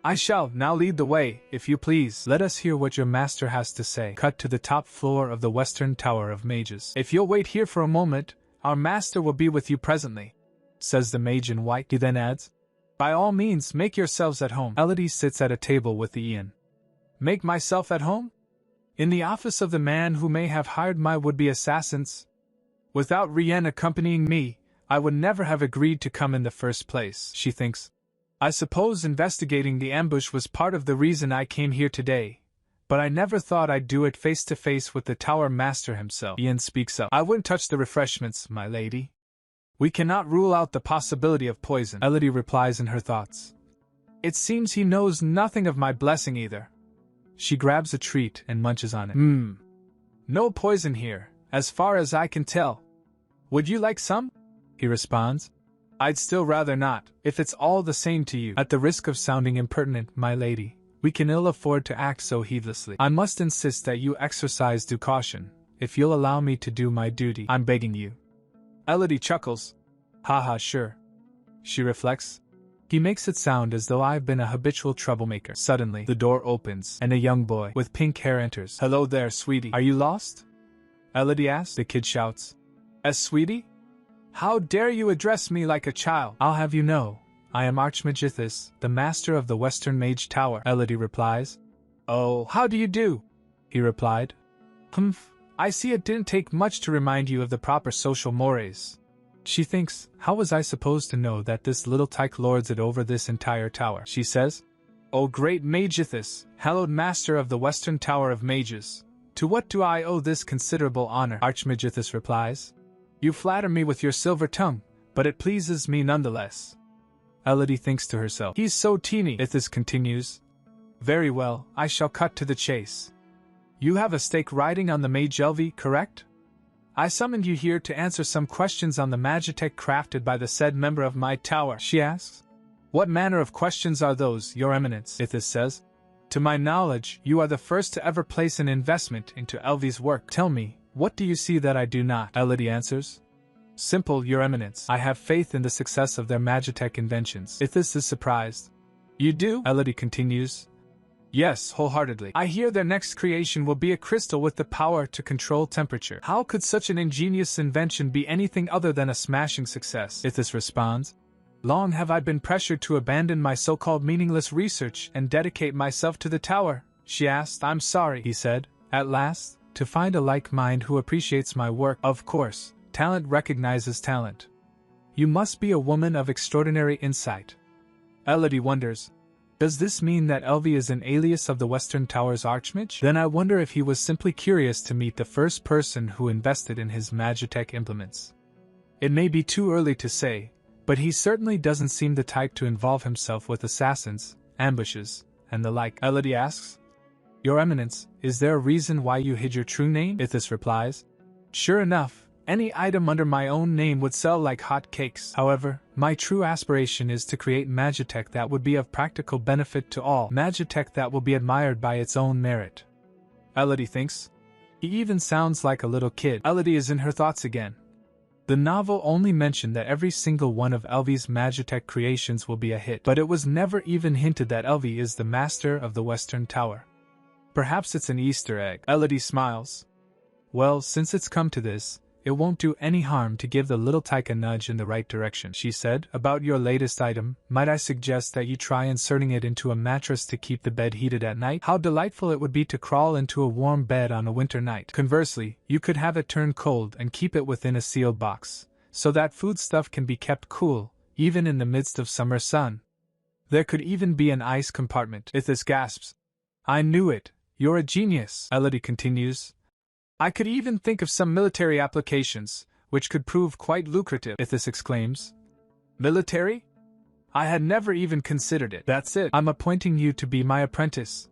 I shall now lead the way, if you please. Let us hear what your master has to say. Cut to the top floor of the Western Tower of Mages. If you'll wait here for a moment, our master will be with you presently, says the mage in white. He then adds, by all means, make yourselves at home. Elodie sits at a table with Ian. Make myself at home? In the office of the man who may have hired my would-be assassins? Without Rien accompanying me, I would never have agreed to come in the first place, she thinks. I suppose investigating the ambush was part of the reason I came here today, but I never thought I'd do it face to face with the tower master himself. Ian speaks up. I wouldn't touch the refreshments, my lady. We cannot rule out the possibility of poison, Elodie replies in her thoughts. It seems he knows nothing of my blessing either. She grabs a treat and munches on it. No poison here, as far as I can tell. Would you like some? He responds. I'd still rather not, if it's all the same to you. At the risk of sounding impertinent, my lady, we can ill afford to act so heedlessly. I must insist that you exercise due caution. If you'll allow me to do my duty, I'm begging you. Elodie chuckles. Haha, sure. She reflects. He makes it sound as though I've been a habitual troublemaker. Suddenly, the door opens, and a young boy with pink hair enters. Hello there, sweetie. Are you lost? Elodie asks. The kid shouts. Sweetie? How dare you address me like a child? I'll have you know, I am Archmagithus, the master of the Western Mage Tower, Elodie replies. Oh, how do you do? He replied. Humph, I see it didn't take much to remind you of the proper social mores. She thinks, how was I supposed to know that this little tyke lords it over this entire tower? She says, O great Magithus, hallowed master of the Western Tower of Mages, to what do I owe this considerable honor? Archmagithus replies. You flatter me with your silver tongue, but it pleases me nonetheless. Elodie thinks to herself. He's so teeny, Ithis continues. Very well, I shall cut to the chase. You have a stake riding on the Mage Elvie, correct? I summoned you here to answer some questions on the magitech crafted by the said member of my tower, she asks. What manner of questions are those, Your Eminence? Ithis says. To my knowledge, you are the first to ever place an investment into Elvie's work. Tell me, what do you see that I do not? Elodie answers. Simple, Your Eminence. I have faith in the success of their magitech inventions. Ithis is surprised. You do? Elodie continues. Yes, wholeheartedly. I hear their next creation will be a crystal with the power to control temperature. How could such an ingenious invention be anything other than a smashing success? Ithis responds. Long have I been pressured to abandon my so-called meaningless research and dedicate myself to the tower, she asked. I'm sorry, he said, at last, to find a like mind who appreciates my work. Of course, talent recognizes talent. You must be a woman of extraordinary insight. Elodie wonders, does this mean that Elvie is an alias of the Western Tower's Archmage? Then I wonder if he was simply curious to meet the first person who invested in his magitech implements. It may be too early to say, but he certainly doesn't seem the type to involve himself with assassins, ambushes, and the like. Elodie asks. Your Eminence, is there a reason why you hid your true name? Ithis replies. Sure enough, any item under my own name would sell like hot cakes. However, my true aspiration is to create magitech that would be of practical benefit to all. Magitech that will be admired by its own merit. Elodie thinks. He even sounds like a little kid. Elodie is in her thoughts again. The novel only mentioned that every single one of Elvie's magitech creations will be a hit, but it was never even hinted that Elvie is the master of the Western Tower. Perhaps it's an Easter egg. Elodie smiles. Well, since it's come to this, it won't do any harm to give the little tyke a nudge in the right direction, she said. About your latest item, might I suggest that you try inserting it into a mattress to keep the bed heated at night? How delightful it would be to crawl into a warm bed on a winter night. Conversely, you could have it turn cold and keep it within a sealed box, so that foodstuff can be kept cool, even in the midst of summer sun. There could even be an ice compartment. Ithis gasps. I knew it. You're a genius. Elodie continues. I could even think of some military applications, which could prove quite lucrative. Ithis exclaims. Military? I had never even considered it. That's it. I'm appointing you to be my apprentice.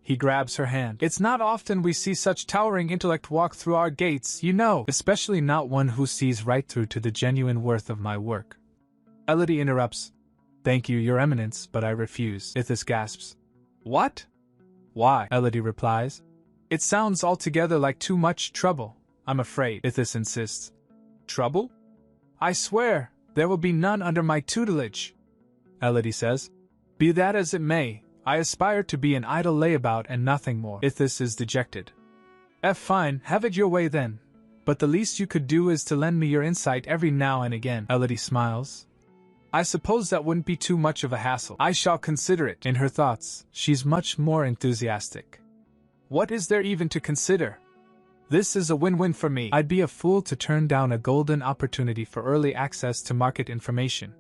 He grabs her hand. It's not often we see such towering intellect walk through our gates, you know, especially not one who sees right through to the genuine worth of my work. Elodie interrupts. Thank you, Your Eminence, but I refuse. Ithis gasps. What? Why? Elodie replies. It sounds altogether like too much trouble, I'm afraid. Ithis insists. Trouble? I swear, there will be none under my tutelage. Elodie says. Be that as it may, I aspire to be an idle layabout and nothing more. Ithis is dejected. Fine, have it your way then. But the least you could do is to lend me your insight every now and again. Elodie smiles. I suppose that wouldn't be too much of a hassle. I shall consider it. In her thoughts, she's much more enthusiastic. What is there even to consider? This is a win-win for me. I'd be a fool to turn down a golden opportunity for early access to market information.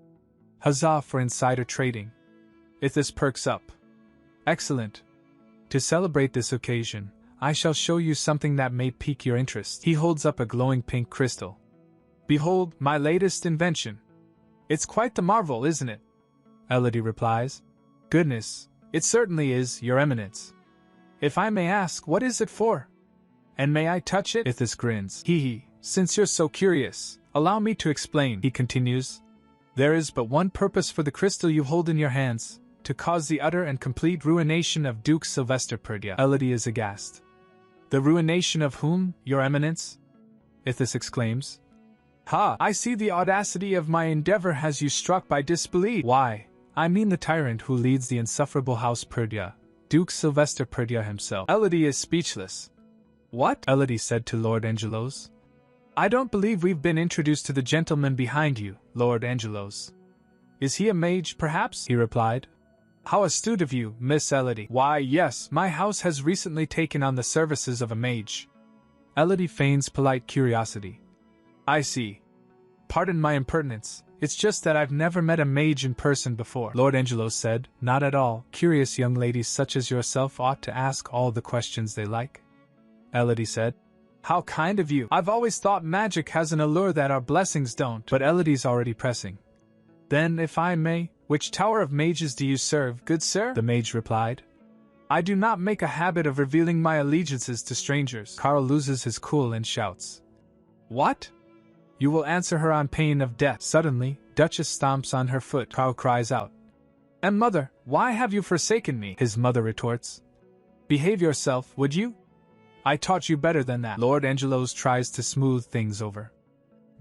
Huzzah for insider trading. Ithis perks up. Excellent. To celebrate this occasion, I shall show you something that may pique your interest. He holds up a glowing pink crystal. Behold, my latest invention. It's quite the marvel, isn't it? Elodie replies. Goodness, it certainly is, Your Eminence. If I may ask, what is it for? And may I touch it? Ithis grins. Hee, since you're so curious, allow me to explain, he continues. There is but one purpose for the crystal you hold in your hands, to cause the utter and complete ruination of Duke Sylvester Perdia. Elodie is aghast. The ruination of whom, Your Eminence? Ithis exclaims. Ha! I see the audacity of my endeavor has you struck by disbelief. Why, I mean the tyrant who leads the insufferable House Perdia, Duke Sylvester Perdia himself. Elodie is speechless. What? Elodie said to Lord Angelos. I don't believe we've been introduced to the gentleman behind you, Lord Angelos. Is he a mage, perhaps? He replied. How astute of you, Miss Elodie. Why, yes, my house has recently taken on the services of a mage. Elodie feigns polite curiosity. I see. Pardon my impertinence. It's just that I've never met a mage in person before. Lord Angelos said, Not at all. Curious young ladies such as yourself ought to ask all the questions they like. Elodie said, How kind of you. I've always thought magic has an allure that our blessings don't. But Elodie's already pressing. Then, if I may, which tower of mages do you serve, good sir? The mage replied. I do not make a habit of revealing my allegiances to strangers. Carl loses his cool and shouts. What? You will answer her on pain of death. Suddenly, Duchess stomps on her foot. Carl cries out. And mother, why have you forsaken me? His mother retorts. Behave yourself, would you? I taught you better than that. Lord Angelos tries to smooth things over.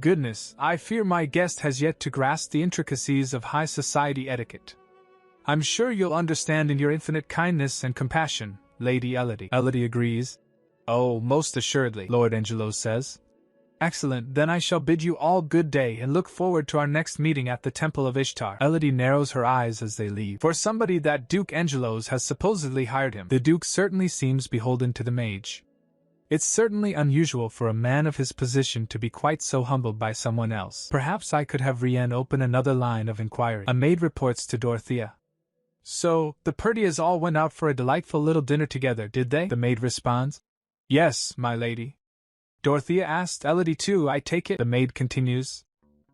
Goodness, I fear my guest has yet to grasp the intricacies of high society etiquette. I'm sure you'll understand in your infinite kindness and compassion, Lady Elodie. Elodie agrees. Oh, most assuredly, Lord Angelos says. Excellent, then I shall bid you all good day and look forward to our next meeting at the Temple of Ishtar. Elodie narrows her eyes as they leave. For somebody that Duke Angelos has supposedly hired him, the Duke certainly seems beholden to the mage. It's certainly unusual for a man of his position to be quite so humbled by someone else. Perhaps I could have Rienne open another line of inquiry. A maid reports to Dorothea. So, the Perdias all went out for a delightful little dinner together, did they? The maid responds. Yes, my lady. Dorothea asked Elodie too, I take it? The maid continues.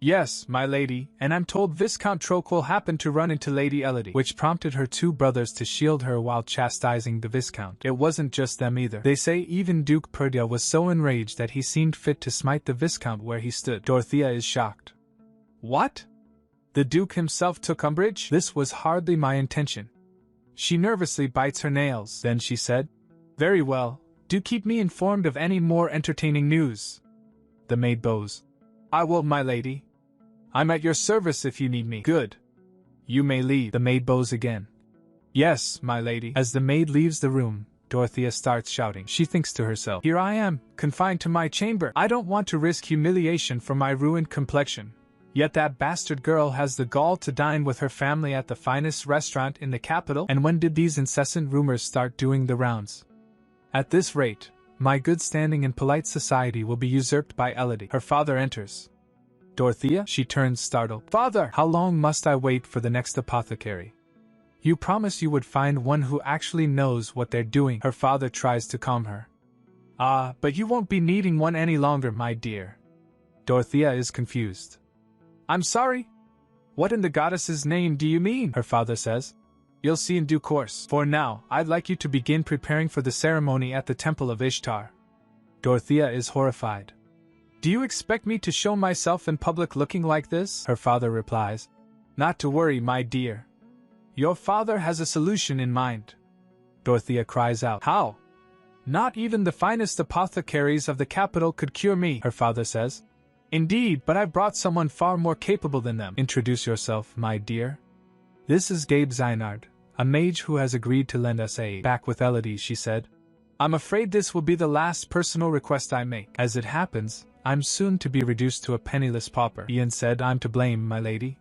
Yes, my lady, and I'm told Viscount Troquil happened to run into Lady Elodie, which prompted her two brothers to shield her while chastising the Viscount. It wasn't just them either. They say even Duke Perdia was so enraged that he seemed fit to smite the Viscount where he stood. Dorothea is shocked. What? The Duke himself took umbrage? This was hardly my intention. She nervously bites her nails. Then she said, Very well, do keep me informed of any more entertaining news. The maid bows. I will, my lady. I'm at your service if you need me. Good. You may leave. The maid bows again. Yes, my lady. As the maid leaves the room, Dorothea starts shouting. She thinks to herself, Here I am, confined to my chamber. I don't want to risk humiliation for my ruined complexion. Yet that bastard girl has the gall to dine with her family at the finest restaurant in the capital. And when did these incessant rumors start doing the rounds? At this rate, my good standing in polite society will be usurped by Elodie. Her father enters. Dorothea, she turns startled. Father! How long must I wait for the next apothecary? You promised you would find one who actually knows what they're doing. Her father tries to calm her. Ah, but you won't be needing one any longer, my dear. Dorothea is confused. I'm sorry? What in the goddess's name do you mean? Her father says. You'll see in due course. For now, I'd like you to begin preparing for the ceremony at the Temple of Ishtar. Dorothea is horrified. Do you expect me to show myself in public looking like this? Her father replies. Not to worry, my dear. Your father has a solution in mind. Dorothea cries out. How? Not even the finest apothecaries of the capital could cure me, her father says. Indeed, but I've brought someone far more capable than them. Introduce yourself, my dear. This is Gabe Zynard, a mage who has agreed to lend us aid. Back with Elodie, she said. I'm afraid this will be the last personal request I make. As it happens, I'm soon to be reduced to a penniless pauper. Ian said, I'm to blame, my lady.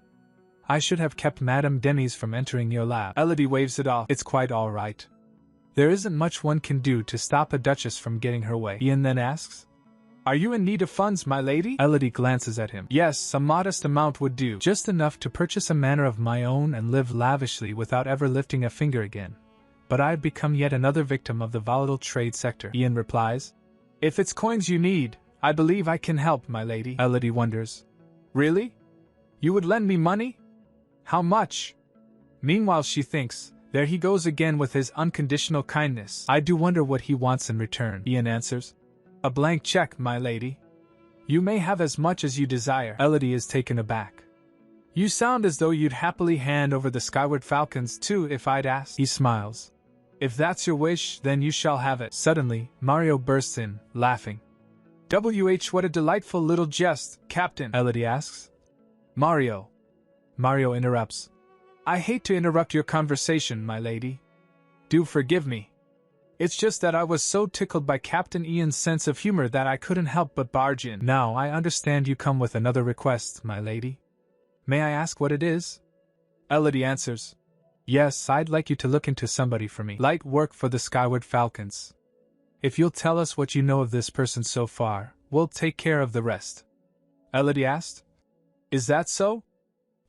I should have kept Madame Denis from entering your lab. Elodie waves it off. It's quite all right. There isn't much one can do to stop a duchess from getting her way. Ian then asks, Are you in need of funds, my lady? Elodie glances at him. Yes, a modest amount would do. Just enough to purchase a manor of my own and live lavishly without ever lifting a finger again. But I've become yet another victim of the volatile trade sector. Ian replies, If it's coins you need, I believe I can help, my lady. Elodie wonders. Really? You would lend me money? How much? Meanwhile she thinks, there he goes again with his unconditional kindness. I do wonder what he wants in return. Ian answers. A blank check, my lady. You may have as much as you desire. Elodie is taken aback. You sound as though you'd happily hand over the Skyward Falcons too if I'd asked. He smiles. If that's your wish, then you shall have it. Suddenly, Mario bursts in, laughing. What a delightful little jest, Captain, Elodie asks. Mario interrupts. I hate to interrupt your conversation, my lady. Do forgive me. It's just that I was so tickled by Captain Ian's sense of humor that I couldn't help but barge in. Now I understand you come with another request, my lady. May I ask what it is? Elodie answers. Yes, I'd like you to look into somebody for me. Light work for the Skyward Falcons. If you'll tell us what you know of this person so far, we'll take care of the rest. Elodie asked. Is that so?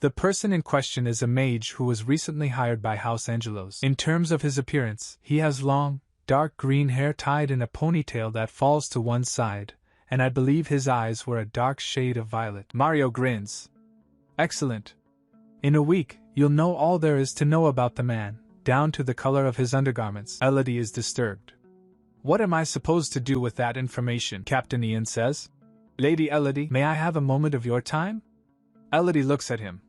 The person in question is a mage who was recently hired by House Angelos. In terms of his appearance, he has long, dark green hair tied in a ponytail that falls to one side, and I believe his eyes were a dark shade of violet. Mario grins. Excellent. In a week, you'll know all there is to know about the man, down to the color of his undergarments. Elodie is disturbed. What am I supposed to do with that information? Captain Ian says. Lady Elodie, may I have a moment of your time? Elodie looks at him.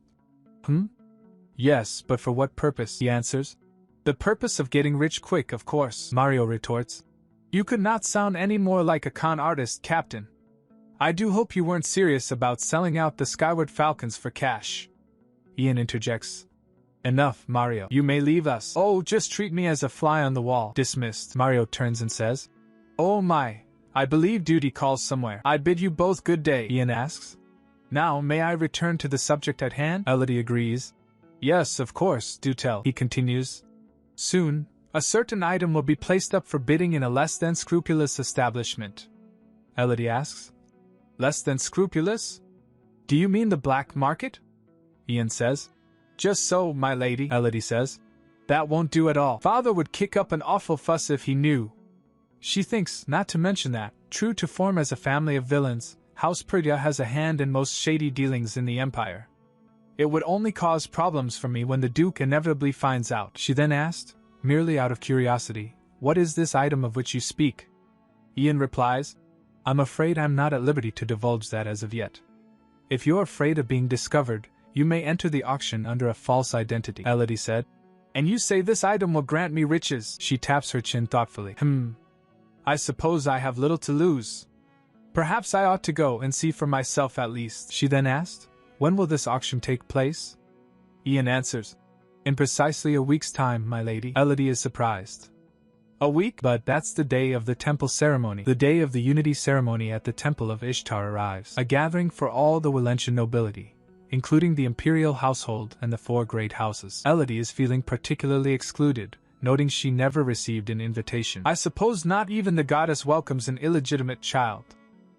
Yes, but for what purpose? He answers. The purpose of getting rich quick, of course, Mario retorts. You could not sound any more like a con artist, Captain. I do hope you weren't serious about selling out the Skyward Falcons for cash. Ian interjects. Enough, Mario. You may leave us. Oh, just treat me as a fly on the wall. Dismissed. Mario turns and says. Oh my, I believe duty calls somewhere. I bid you both good day, Ian asks. Now, may I return to the subject at hand? Elodie agrees. Yes, of course, do tell, he continues. Soon, a certain item will be placed up for bidding in a less than scrupulous establishment. Elodie asks. Less than scrupulous? Do you mean the black market? Ian says. Just so, my lady, Elodie says. That won't do at all. Father would kick up an awful fuss if he knew. She thinks, not to mention that, true to form as a family of villains, House Perdia has a hand in most shady dealings in the Empire. It would only cause problems for me when the Duke inevitably finds out. She then asked, merely out of curiosity, what is this item of which you speak? Ian replies, I'm afraid I'm not at liberty to divulge that as of yet. If you're afraid of being discovered, you may enter the auction under a false identity, Elodie said. And you say this item will grant me riches? She taps her chin thoughtfully. I suppose I have little to lose. Perhaps I ought to go and see for myself at least. She then asked, when will this auction take place? Ian answers, in precisely a week's time, my lady. Elodie is surprised. A week? But that's the day of the temple ceremony. The day of the unity ceremony at the temple of Ishtar arrives. A gathering for all the Willensian nobility, including the imperial household and the 4 great houses. Elodie is feeling particularly excluded, noting she never received an invitation. I suppose not even the goddess welcomes an illegitimate child.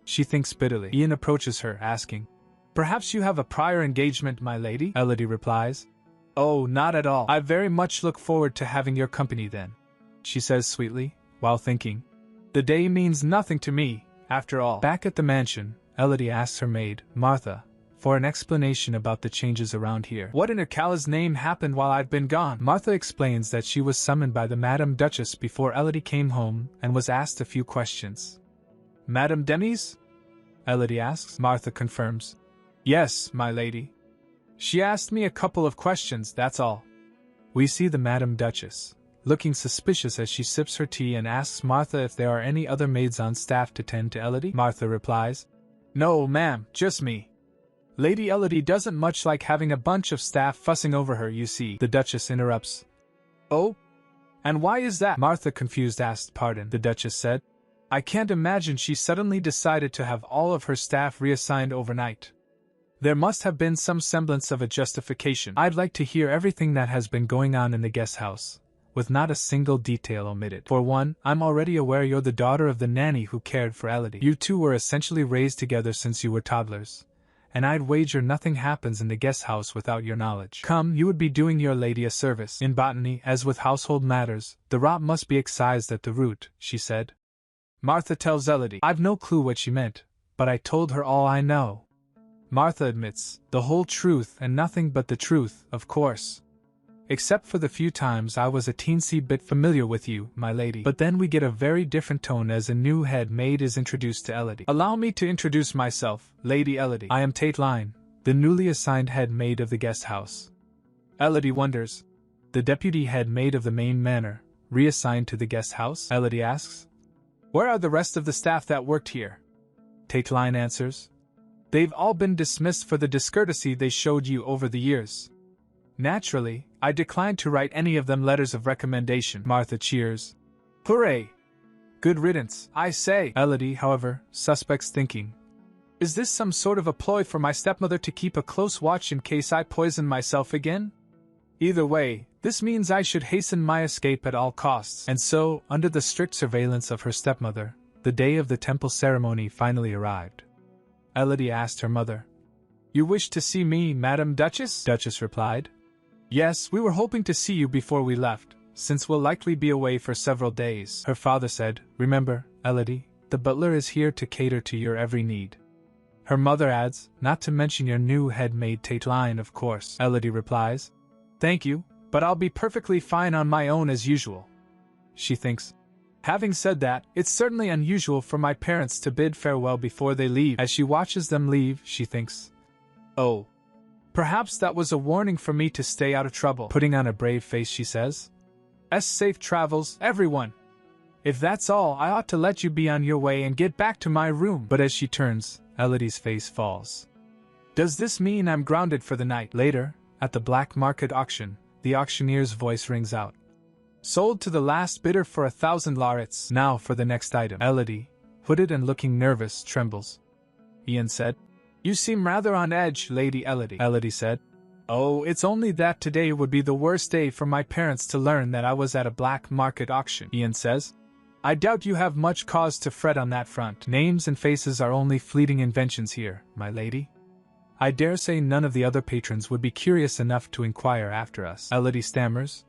She thinks bitterly. Ian approaches her, asking, perhaps you have a prior engagement, my lady? Elodie replies, oh, not at all. I very much look forward to having your company then, she says sweetly, while thinking, the day means nothing to me, after all. Back at the mansion, Elodie asks her maid, Martha, for an explanation about the changes around here. What in Akala's name happened while I've been gone? Martha explains that she was summoned by the Madame Duchess before Elodie came home and was asked a few questions. Madame Demis? Elodie asks. Martha confirms. Yes, my lady. She asked me a couple of questions, that's all. We see the Madame Duchess, looking suspicious as she sips her tea and asks Martha if there are any other maids on staff to tend to Elodie. Martha replies, no, ma'am, just me. Lady Elodie doesn't much like having a bunch of staff fussing over her, you see. The Duchess interrupts. Oh? And why is that? Martha, confused, asked. Pardon, the Duchess said. I can't imagine she suddenly decided to have all of her staff reassigned overnight. There must have been some semblance of a justification. I'd like to hear everything that has been going on in the guest house, with not a single detail omitted. For one, I'm already aware you're the daughter of the nanny who cared for Elodie. You two were essentially raised together since you were toddlers, and I'd wager nothing happens in the guest house without your knowledge. Come, you would be doing your lady a service. In botany, as with household matters, the rot must be excised at the root, she said. Martha tells Elodie. I've no clue what she meant, but I told her all I know. Martha admits, the whole truth and nothing but the truth, of course. Except for the few times I was a teensy bit familiar with you, my lady. But then we get a very different tone as a new head maid is introduced to Elodie. Allow me to introduce myself, Lady Elodie. I am Line, the newly assigned head maid of the guest house. Elodie wonders. The deputy head maid of the main manor, reassigned to the guest house? Elodie asks. Where are the rest of the staff that worked here? Line answers. They've all been dismissed for the discourtesy they showed you over the years. Naturally, I declined to write any of them letters of recommendation. Martha cheers. Hooray! Good riddance, I say. Elodie, however, suspects, thinking. Is this some sort of a ploy for my stepmother to keep a close watch in case I poison myself again? Either way, this means I should hasten my escape at all costs. And so, under the strict surveillance of her stepmother, the day of the temple ceremony finally arrived. Elodie asked her mother. You wish to see me, Madame Duchess? Duchess replied. Yes, we were hoping to see you before we left, since we'll likely be away for several days. Her father said, Remember, Elodie, the butler is here to cater to your every need. Her mother adds, Not to mention your new head maid Line, of course. Elodie replies, Thank you, but I'll be perfectly fine on my own as usual. She thinks, Having said that, it's certainly unusual for my parents to bid farewell before they leave. As she watches them leave, she thinks, Oh, Perhaps that was a warning for me to stay out of trouble. Putting on a brave face, she says. Safe travels, everyone. If that's all, I ought to let you be on your way and get back to my room. But as she turns, Elodie's face falls. Does this mean I'm grounded for the night? Later, at the black market auction, the auctioneer's voice rings out. Sold to the last bidder for 1,000 larets. Now for the next item. Elodie, hooded and looking nervous, trembles. Ian said. You seem rather on edge, Lady Elodie. Elodie said. Oh, it's only that today would be the worst day for my parents to learn that I was at a black market auction. Ian says. I doubt you have much cause to fret on that front. Names and faces are only fleeting inventions here, my lady. I dare say none of the other patrons would be curious enough to inquire after us. Elodie stammers.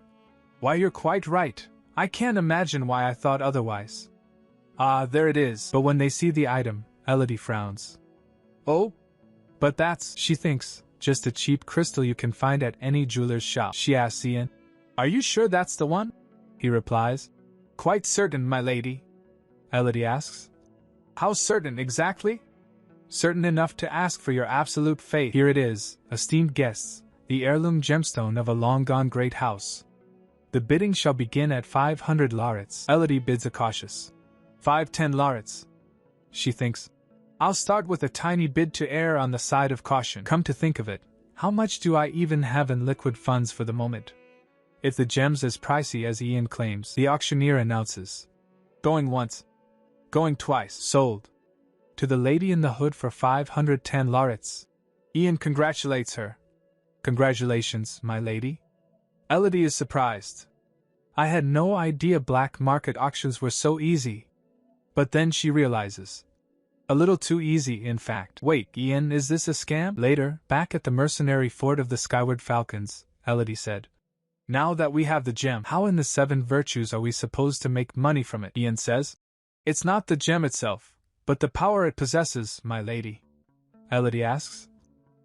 Why, you're quite right. I can't imagine why I thought otherwise. Ah, there it is. But when they see the item, Elodie frowns. Oh? But that's, she thinks, just a cheap crystal you can find at any jeweler's shop. She asks Ian. Are you sure that's the one? He replies. Quite certain, my lady. Elodie asks. How certain exactly? Certain enough to ask for your absolute faith. Here it is, esteemed guests, the heirloom gemstone of a long-gone great house. The bidding shall begin at 500 larets. Elodie bids a cautious 510 larets. She thinks. I'll start with a tiny bid to err on the side of caution. Come to think of it, how much do I even have in liquid funds for the moment? If the gem's as pricey as Ian claims, the auctioneer announces. Going once. Going twice. Sold. To the lady in the hood for 510 larets. Ian congratulates her. Congratulations, my lady. Elodie is surprised. I had no idea black market auctions were so easy. But then she realizes. A little too easy, in fact. Wait, Ian, is this a scam? Later, back at the mercenary fort of the Skyward Falcons, Elodie said. Now that we have the gem, how in the 7 virtues are we supposed to make money from it? Ian says. It's not the gem itself, but the power it possesses, my lady. Elodie asks.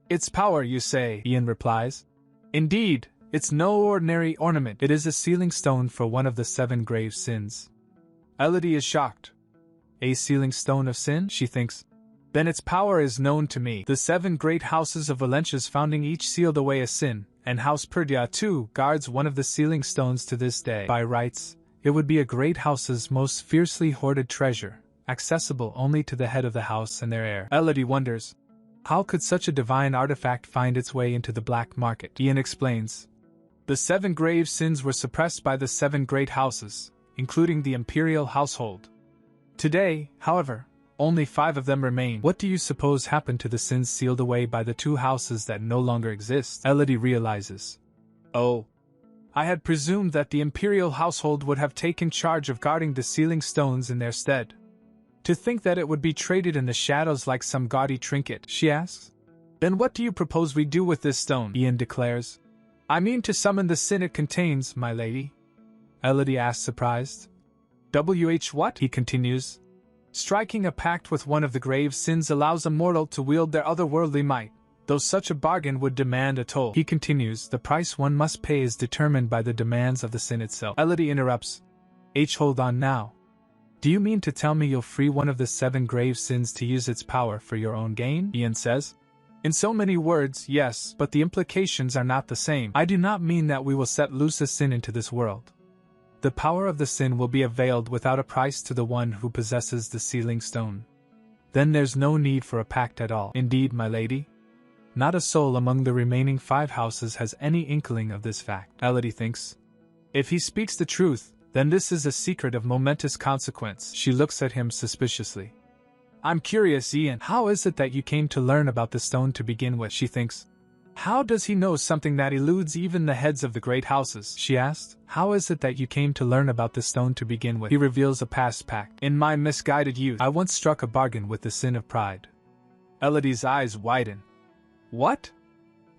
Its power, you say? Ian replies. Indeed, it's no ordinary ornament. It is a sealing stone for one of the 7 grave sins. Elodie is shocked. A sealing stone of sin? She thinks. Then its power is known to me. The 7 great houses of Valencia's founding each sealed away a sin, and House Perdia, too, guards one of the sealing stones to this day. By rights, it would be a great house's most fiercely hoarded treasure, accessible only to the head of the house and their heir. Elodie wonders, how could such a divine artifact find its way into the black market? Ian explains. The 7 grave sins were suppressed by the 7 great houses, including the imperial household. Today, however, only 5 of them remain. What do you suppose happened to the sins sealed away by the 2 houses that no longer exist? Elodie realizes. Oh. I had presumed that the imperial household would have taken charge of guarding the sealing stones in their stead. To think that it would be traded in the shadows like some gaudy trinket, she asks. Then what do you propose we do with this stone? Ian declares. I mean to summon the sin it contains, my lady. Elodie asks, surprised. What? He continues. Striking a pact with one of the grave sins allows a mortal to wield their otherworldly might, though such a bargain would demand a toll. He continues, the price one must pay is determined by the demands of the sin itself. Elodie interrupts. Hold on now. Do you mean to tell me you'll free one of the 7 grave sins to use its power for your own gain? Ian says. In so many words, yes, but the implications are not the same. I do not mean that we will set loose a sin into this world. The power of the sin will be availed without a price to the one who possesses the sealing stone. Then there's no need for a pact at all. Indeed, my lady. Not a soul among the remaining 5 houses has any inkling of this fact. Elodie thinks. If he speaks the truth, then this is a secret of momentous consequence. She looks at him suspiciously. I'm curious, Ian, how is it that you came to learn about the stone to begin with? She thinks. How does he know something that eludes even the heads of the great houses? She asked. How is it that you came to learn about the stone to begin with? He reveals a past pact. In my misguided youth, I once struck a bargain with the sin of pride. Elodie's eyes widen. What?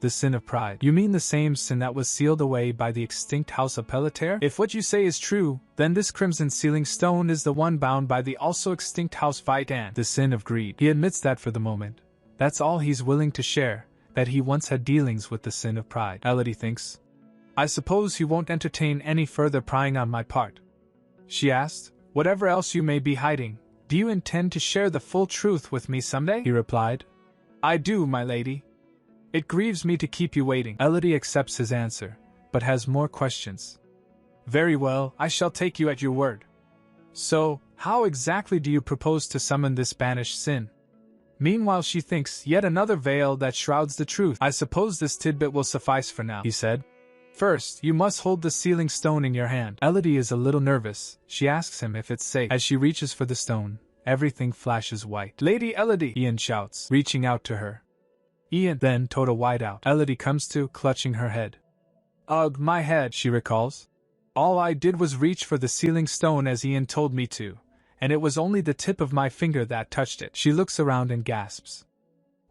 The sin of pride. You mean the same sin that was sealed away by the extinct house of Pelletier? If what you say is true, then this crimson sealing stone is the one bound by the also extinct house Vitan. The sin of greed. He admits that for the moment. That's all he's willing to share. That he once had dealings with the sin of pride. Elodie thinks. I suppose you won't entertain any further prying on my part. She asked. Whatever else you may be hiding, do you intend to share the full truth with me someday? He replied. I do, my lady. It grieves me to keep you waiting. Elodie accepts his answer, but has more questions. Very well, I shall take you at your word. So, how exactly do you propose to summon this banished sin? Meanwhile she thinks, yet another veil that shrouds the truth. I suppose this tidbit will suffice for now, he said. First, you must hold the sealing stone in your hand. Elodie is a little nervous. She asks him if it's safe. As she reaches for the stone, everything flashes white. Lady Elodie, Ian shouts, reaching out to her. Ian, then total whiteout. Elodie comes to, clutching her head. Ugh, my head, she recalls. All I did was reach for the sealing stone as Ian told me to, and it was only the tip of my finger that touched it. She looks around and gasps.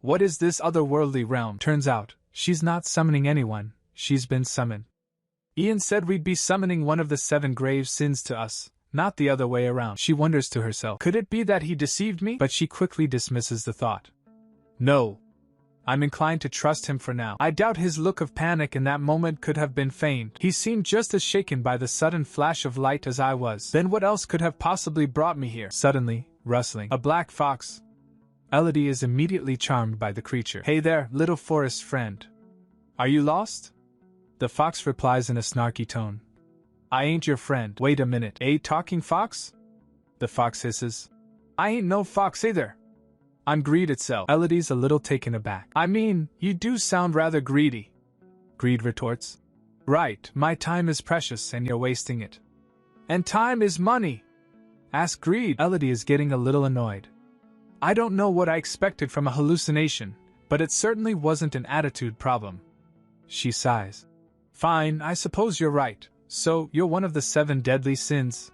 What is this otherworldly realm? Turns out, she's not summoning anyone, she's been summoned. Ian said we'd be summoning one of the 7 grave sins to us, not the other way around. She wonders to herself, could it be that he deceived me? But she quickly dismisses the thought. No. I'm inclined to trust him for now. I doubt his look of panic in that moment could have been feigned. He seemed just as shaken by the sudden flash of light as I was. Then what else could have possibly brought me here? Suddenly, rustling. A black fox. Elodie is immediately charmed by the creature. Hey there, little forest friend. Are you lost? The fox replies in a snarky tone. I ain't your friend. Wait a minute. A talking fox? The fox hisses. I ain't no fox either. I'm greed itself. Elodie's a little taken aback. I mean, you do sound rather greedy. Greed retorts. Right, my time is precious and you're wasting it. And time is money. Ask Greed. Elodie is getting a little annoyed. I don't know what I expected from a hallucination, but it certainly wasn't an attitude problem. She sighs. Fine, I suppose you're right. So, you're one of the 7 deadly sins?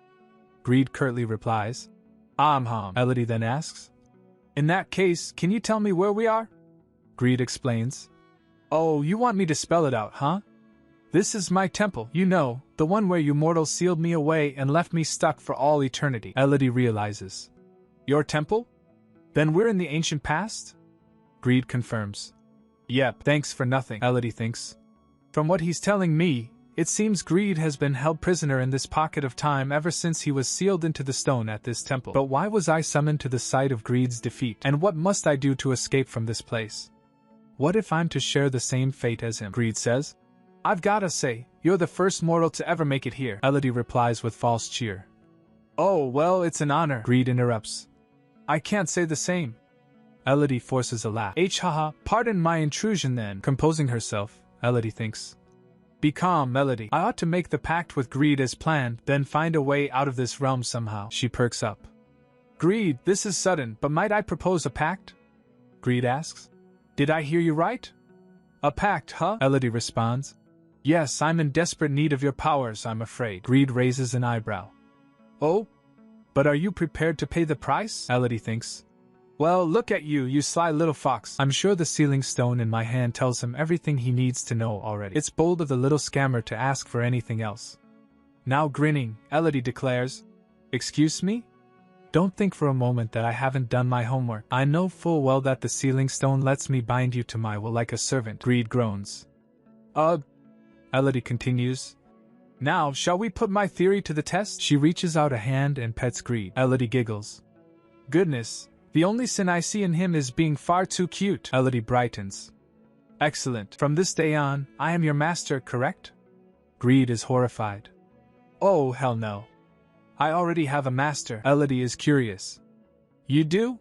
Greed curtly replies. Elodie then asks. In that case, can you tell me where we are? Greed explains. Oh, you want me to spell it out, huh? This is my temple, you know, the one where you mortals sealed me away and left me stuck for all eternity. Elodie realizes. Your temple? Then we're in the ancient past? Greed confirms. Yep, thanks for nothing, Elodie thinks. From what he's telling me, it seems Greed has been held prisoner in this pocket of time ever since he was sealed into the stone at this temple. But why was I summoned to the site of Greed's defeat? And what must I do to escape from this place? What if I'm to share the same fate as him? Greed says. I've gotta say, you're the first mortal to ever make it here. Elodie replies with false cheer. Oh, well, it's an honor. Greed interrupts. I can't say the same. Elodie forces a laugh. Haha, pardon my intrusion then. Composing herself, Elodie thinks. Be calm, Elodie. I ought to make the pact with Greed as planned, then find a way out of this realm somehow. She perks up. Greed, this is sudden, but might I propose a pact? Greed asks. Did I hear you right? A pact, huh? Elodie responds. Yes, I'm in desperate need of your powers, I'm afraid. Greed raises an eyebrow. Oh? But are you prepared to pay the price? Elodie thinks. Well, look at you, you sly little fox. I'm sure the sealing stone in my hand tells him everything he needs to know already. It's bold of the little scammer to ask for anything else. Now grinning, Elodie declares, Excuse me? Don't think for a moment that I haven't done my homework. I know full well that the sealing stone lets me bind you to my will like a servant. Greed groans. Elodie continues. Now, shall we put my theory to the test? She reaches out a hand and pets Greed. Elodie giggles. Goodness. The only sin I see in him is being far too cute. Elodie brightens. Excellent. From this day on, I am your master, correct? Greed is horrified. Oh, hell no. I already have a master. Elodie is curious. You do?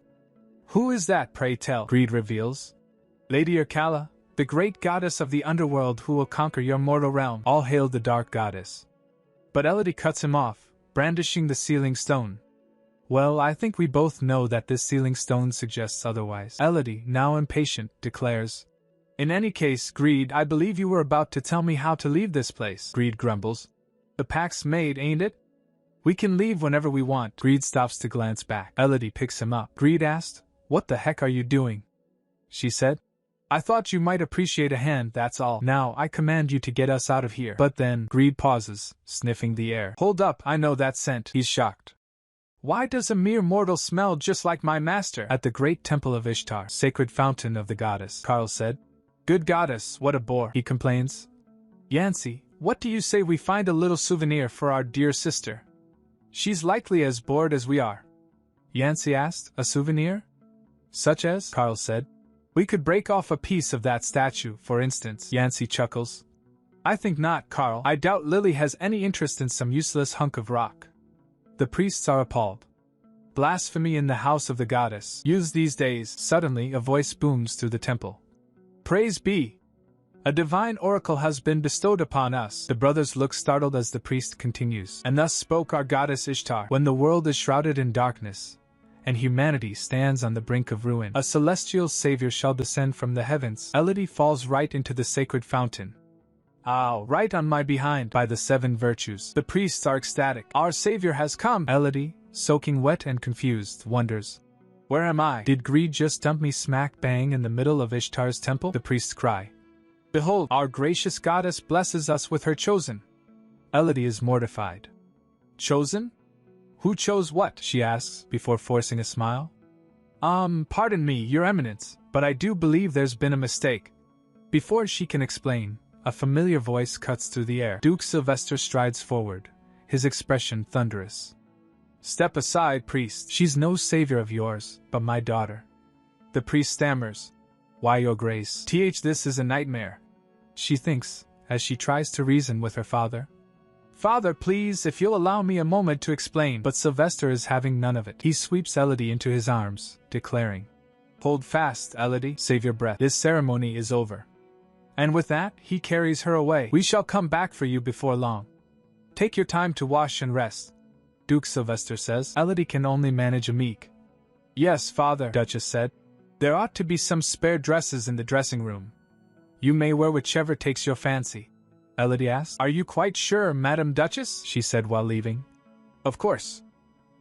Who is that, pray tell? Greed reveals. Lady Urkala, the great goddess of the underworld who will conquer your mortal realm. All hail the dark goddess. But Elodie cuts him off, brandishing the sealing stone. Well, I think we both know that this sealing stone suggests otherwise. Elodie, now impatient, declares. In any case, Greed, I believe you were about to tell me how to leave this place. Greed grumbles. The pact's made, ain't it? We can leave whenever we want. Greed stops to glance back. Elodie picks him up. Greed asked, What the heck are you doing? She said. I thought you might appreciate a hand, that's all. Now, I command you to get us out of here. But then, Greed pauses, sniffing the air. Hold up, I know that scent. He's shocked. Why does a mere mortal smell just like my master? At the great temple of Ishtar, sacred fountain of the goddess, Carl said. Good goddess, what a bore, he complains. Yancy, what do you say we find a little souvenir for our dear sister? She's likely as bored as we are. Yancy asked, a souvenir? Such as? Carl said. We could break off a piece of that statue, for instance, Yancy chuckles. I think not, Carl. I doubt Lily has any interest in some useless hunk of rock. The priests are appalled. Blasphemy in the house of the goddess, used these days. Suddenly a voice booms through the temple. Praise be! A divine oracle has been bestowed upon us. The brothers look startled as the priest continues. And thus spoke our goddess Ishtar. When the world is shrouded in darkness, and humanity stands on the brink of ruin, a celestial savior shall descend from the heavens. Elodie falls right into the sacred fountain. Ow, right on my behind. By the 7 virtues. The priests are ecstatic. Our savior has come. Elodie, soaking wet and confused, wonders. Where am I? Did greed just dump me smack bang in the middle of Ishtar's temple? The priests cry. Behold, our gracious goddess blesses us with her chosen. Elodie is mortified. Chosen? Who chose what? She asks, before forcing a smile. Pardon me, your eminence, but I do believe there's been a mistake. Before she can explain, a familiar voice cuts through the air. Duke Sylvester strides forward, his expression thunderous. Step aside, priest. She's no savior of yours, but my daughter. The priest stammers. Why, your grace? This is a nightmare. She thinks, as she tries to reason with her father. Father, please, if you'll allow me a moment to explain. But Sylvester is having none of it. He sweeps Elodie into his arms, declaring, Hold fast, Elodie. Save your breath. This ceremony is over. And with that, he carries her away. We shall come back for you before long. Take your time to wash and rest. Duke Sylvester says. Elodie can only manage a meek. Yes, father, Duchess said. There ought to be some spare dresses in the dressing room. You may wear whichever takes your fancy. Elodie asked. Are you quite sure, Madam Duchess? She said while leaving. Of course.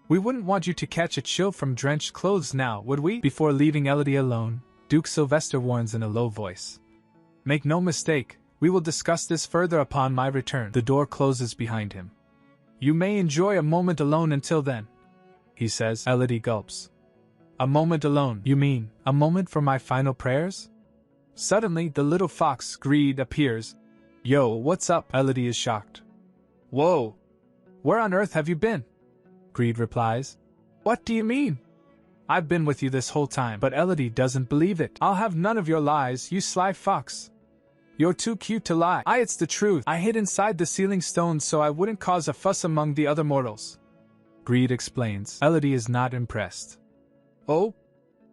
We wouldn't want you to catch a chill from drenched clothes now, would we? Before leaving Elodie alone, Duke Sylvester warns in a low voice. Make no mistake, we will discuss this further upon my return. The door closes behind him. You may enjoy a moment alone until then, he says. Elodie gulps. A moment alone, you mean, a moment for my final prayers? Suddenly, the little fox, Greed, appears. Yo, what's up? Elodie is shocked. Whoa! Where on earth have you been? Greed replies. What do you mean? I've been with you this whole time. But Elodie doesn't believe it. I'll have none of your lies, you sly fox. You're too cute to lie. It's the truth. I hid inside the ceiling stone so I wouldn't cause a fuss among the other mortals. Greed explains. Elodie is not impressed. Oh?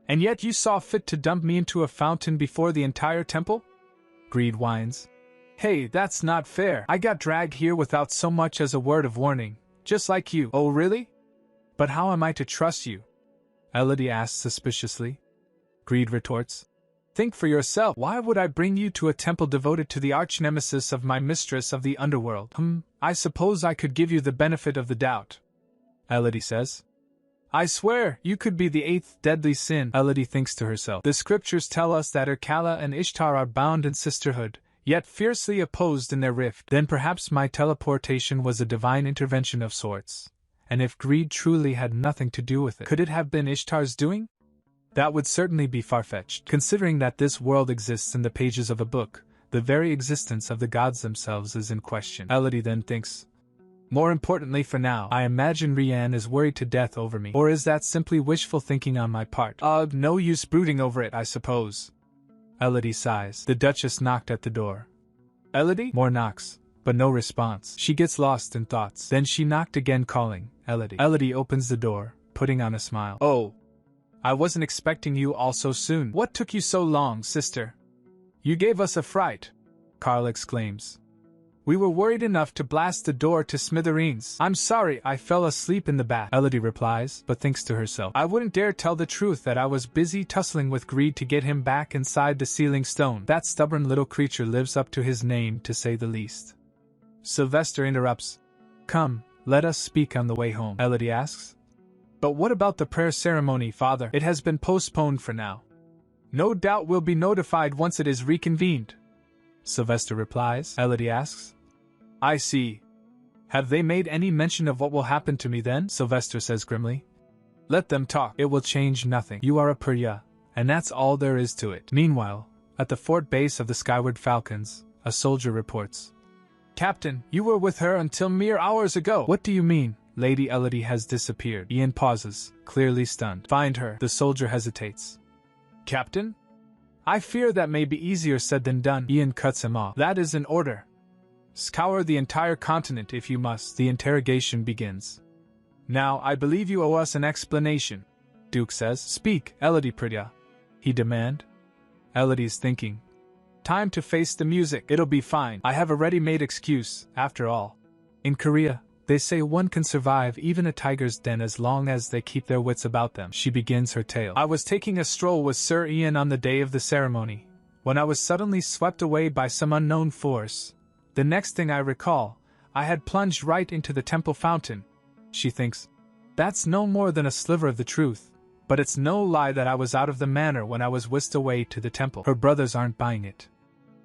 And yet you saw fit to dump me into a fountain before the entire temple? Greed whines. Hey, that's not fair. I got dragged here without so much as a word of warning, just like you. Oh, really? But how am I to trust you? Elodie asks suspiciously. Greed retorts. Think for yourself. Why would I bring you to a temple devoted to the arch-nemesis of my mistress of the underworld? I suppose I could give you the benefit of the doubt. Elodie says. I swear, you could be the 8th deadly sin. Elodie thinks to herself. The scriptures tell us that Ercala and Ishtar are bound in sisterhood, yet fiercely opposed in their rift. Then perhaps my teleportation was a divine intervention of sorts. And if greed truly had nothing to do with it, could it have been Ishtar's doing? That would certainly be far-fetched, considering that this world exists in the pages of a book. The very existence of the gods themselves is in question. Elodie then thinks. More importantly for now, I imagine Rianne is worried to death over me. Or is that simply wishful thinking on my part? No use brooding over it, I suppose. Elodie sighs. The Duchess knocked at the door. Elodie? More knocks, but no response. She gets lost in thoughts. Then she knocked again, calling, Elodie. Elodie opens the door, putting on a smile. Oh, I wasn't expecting you all so soon. What took you so long, sister? You gave us a fright, Carl exclaims. We were worried enough to blast the door to smithereens. I'm sorry, I fell asleep in the bath, Elodie replies, but thinks to herself. I wouldn't dare tell the truth that I was busy tussling with greed to get him back inside the ceiling stone. That stubborn little creature lives up to his name, to say the least. Sylvester interrupts. Come, let us speak on the way home, Elodie asks. But what about the prayer ceremony, father? It has been postponed for now. No doubt we'll be notified once it is reconvened, Sylvester replies. Elodie asks. I see. Have they made any mention of what will happen to me then? Sylvester says grimly. Let them talk. It will change nothing. You are a Perdia, and that's all there is to it. Meanwhile, at the fort base of the Skyward Falcons, a soldier reports. Captain, you were with her until mere hours ago. What do you mean? Lady Elodie has disappeared. Ian pauses, clearly stunned. Find her. The soldier hesitates. Captain? I fear that may be easier said than done, Ian cuts him off. That is an order. Scour the entire continent if you must. The interrogation begins. Now, I believe you owe us an explanation, Duke says. Speak, Elodie Perdia, he demands. Elodie's thinking. Time to face the music. It'll be fine. I have a ready-made excuse, after all. In Korea, they say one can survive even a tiger's den as long as they keep their wits about them. She begins her tale. I was taking a stroll with Sir Ian on the day of the ceremony, when I was suddenly swept away by some unknown force. The next thing I recall, I had plunged right into the temple fountain. She thinks. That's no more than a sliver of the truth, but it's no lie that I was out of the manor when I was whisked away to the temple. Her brothers aren't buying it.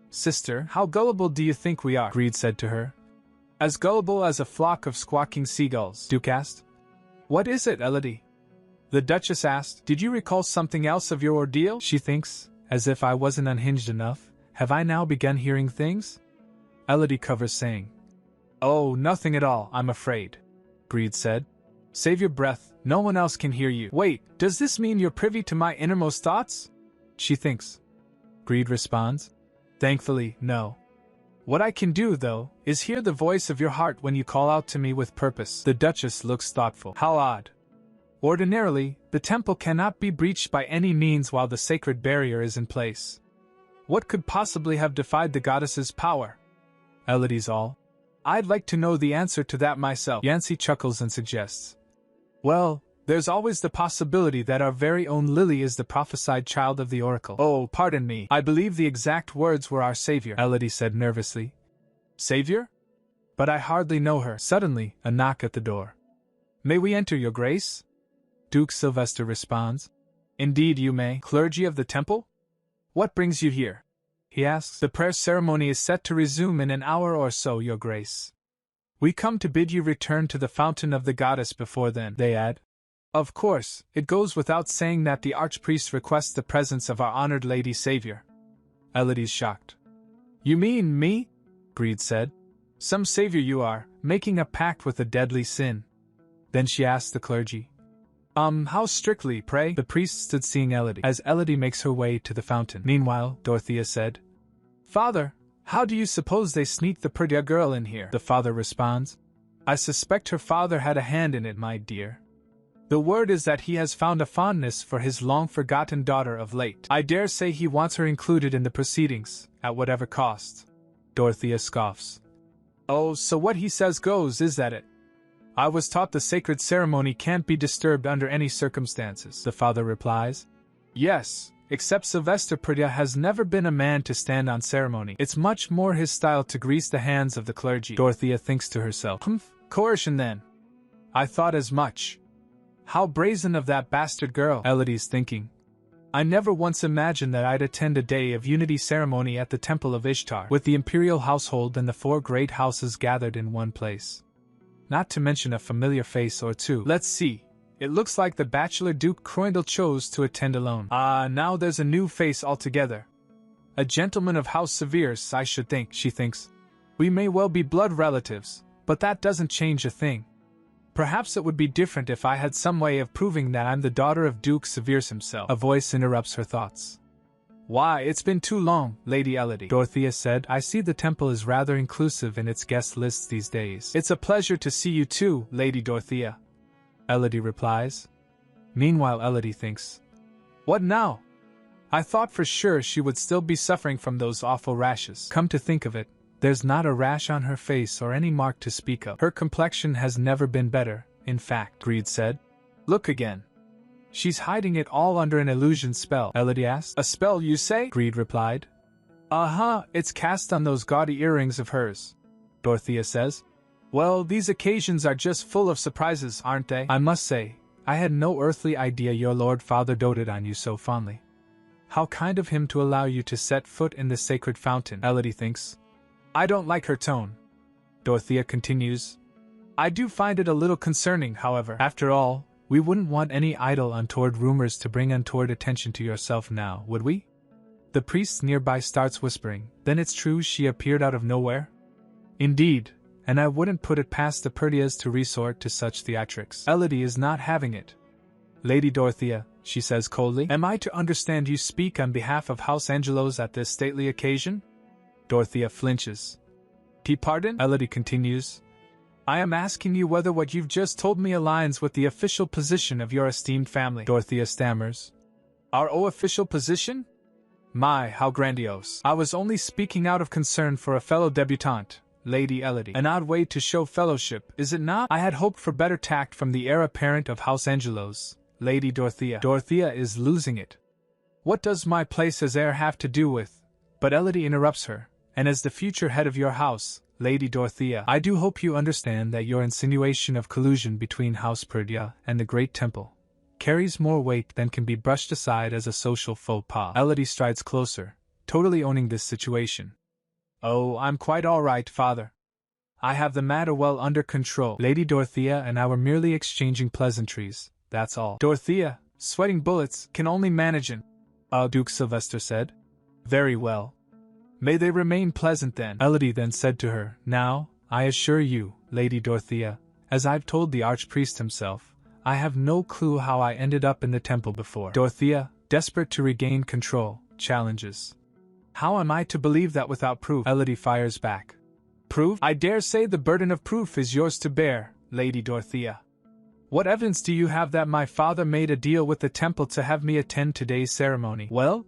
Sister, how gullible do you think we are? Greed said to her. As gullible as a flock of squawking seagulls, Duke asked. What is it, Elodie? The Duchess asked. Did you recall something else of your ordeal? She thinks, as if I wasn't unhinged enough. Have I now begun hearing things? Elodie covers saying. Oh, nothing at all, I'm afraid, Greed said. Save your breath, no one else can hear you. Wait, does this mean you're privy to my innermost thoughts? She thinks. Greed responds. Thankfully, no. What I can do, though, is hear the voice of your heart when you call out to me with purpose. The Duchess looks thoughtful. How odd. Ordinarily, the temple cannot be breached by any means while the sacred barrier is in place. What could possibly have defied the goddess's power? Elodie's all. I'd like to know the answer to that myself. Yancy chuckles and suggests. Well, there's always the possibility that our very own Lily is the prophesied child of the oracle. Oh, pardon me. I believe the exact words were our savior, Elodie said nervously. Savior? But I hardly know her. Suddenly, a knock at the door. May we enter, your grace? Duke Sylvester responds. Indeed you may. Clergy of the temple? What brings you here? He asks. The prayer ceremony is set to resume in an hour or so, your grace. We come to bid you return to the fountain of the goddess before then, they add. Of course, it goes without saying that the archpriest requests the presence of our honored Lady Savior. Elodie's shocked. You mean me? Greed said. Some savior you are, making a pact with a deadly sin. Then she asked the clergy. How strictly, pray? The priest stood seeing Elodie as Elodie makes her way to the fountain. Meanwhile, Dorothea said. Father, how do you suppose they sneaked the Perdia girl in here? The father responds. I suspect her father had a hand in it, my dear. The word is that he has found a fondness for his long-forgotten daughter of late. I dare say he wants her included in the proceedings, at whatever cost. Dorothea scoffs. Oh, so what he says goes, is that it? I was taught the sacred ceremony can't be disturbed under any circumstances, the father replies. Yes, except Sylvester Perdia has never been a man to stand on ceremony. It's much more his style to grease the hands of the clergy. Dorothea thinks to herself. Coercion then. I thought as much. How brazen of that bastard girl, Elodie's thinking. I never once imagined that I'd attend a day of unity ceremony at the Temple of Ishtar, with the imperial household and the four great houses gathered in one place. Not to mention a familiar face or two. Let's see. It looks like the bachelor Duke Croydel chose to attend alone. Now there's a new face altogether. A gentleman of House Severus, I should think, she thinks. We may well be blood relatives, but that doesn't change a thing. Perhaps it would be different if I had some way of proving that I'm the daughter of Duke Severus himself. A voice interrupts her thoughts. Why, it's been too long, Lady Elodie, Dorothea said. I see the temple is rather inclusive in its guest lists these days. It's a pleasure to see you too, Lady Dorothea, Elodie replies. Meanwhile, Elodie thinks. What now? I thought for sure she would still be suffering from those awful rashes. Come to think of it, there's not a rash on her face or any mark to speak of. Her complexion has never been better, in fact, Greed said. Look again. She's hiding it all under an illusion spell, Elodie asked. A spell, you say? Greed replied. It's cast on those gaudy earrings of hers, Dorothea says. Well, these occasions are just full of surprises, aren't they? I must say, I had no earthly idea your Lord Father doted on you so fondly. How kind of him to allow you to set foot in the sacred fountain, Elodie thinks. I don't like her tone, Dorothea continues. I do find it a little concerning, however. After all, we wouldn't want any idle untoward rumors to bring untoward attention to yourself now, would we? The priest nearby starts whispering. Then it's true she appeared out of nowhere? Indeed, and I wouldn't put it past the Perdias to resort to such theatrics. Elodie is not having it. Lady Dorothea, she says coldly. Am I to understand you speak on behalf of House Angelos at this stately occasion? Dorothea flinches. Pardon? Elodie continues. I am asking you whether what you've just told me aligns with the official position of your esteemed family. Dorothea stammers. Our official position? My, how grandiose. I was only speaking out of concern for a fellow debutante, Lady Elodie. An odd way to show fellowship, is it not? I had hoped for better tact from the heir apparent of House Angelos, Lady Dorothea. Dorothea is losing it. What does my place as heir have to do with? But Elodie interrupts her, and as the future head of your house, Lady Dorothea, I do hope you understand that your insinuation of collusion between House Perdia and the Great Temple carries more weight than can be brushed aside as a social faux pas. Elodie strides closer, totally owning this situation. Oh, I'm quite all right, father. I have the matter well under control. Lady Dorothea and I were merely exchanging pleasantries, that's all. Dorothea, sweating bullets, can only manage it. Duke Sylvester said. Very well. May they remain pleasant then. Elodie then said to her, Now, I assure you, Lady Dorothea, as I've told the archpriest himself, I have no clue how I ended up in the temple before. Dorothea, desperate to regain control, challenges. How am I to believe that without proof? Elodie fires back. Proof? I dare say the burden of proof is yours to bear, Lady Dorothea. What evidence do you have that my father made a deal with the temple to have me attend today's ceremony? Well?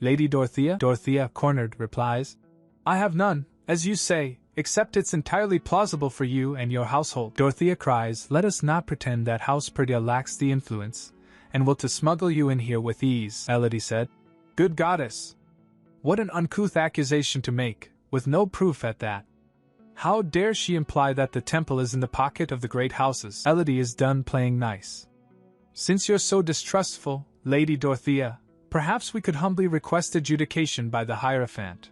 Lady Dorothea, cornered, replies. I have none, as you say, except it's entirely plausible for you and your household. Dorothea cries, Let us not pretend that House Perdia lacks the influence, and will to smuggle you in here with ease, Elodie said. Good goddess! What an uncouth accusation to make, with no proof at that. How dare she imply that the temple is in the pocket of the great houses? Elodie is done playing nice. Since you're so distrustful, Lady Dorothea, perhaps we could humbly request adjudication by the Hierophant.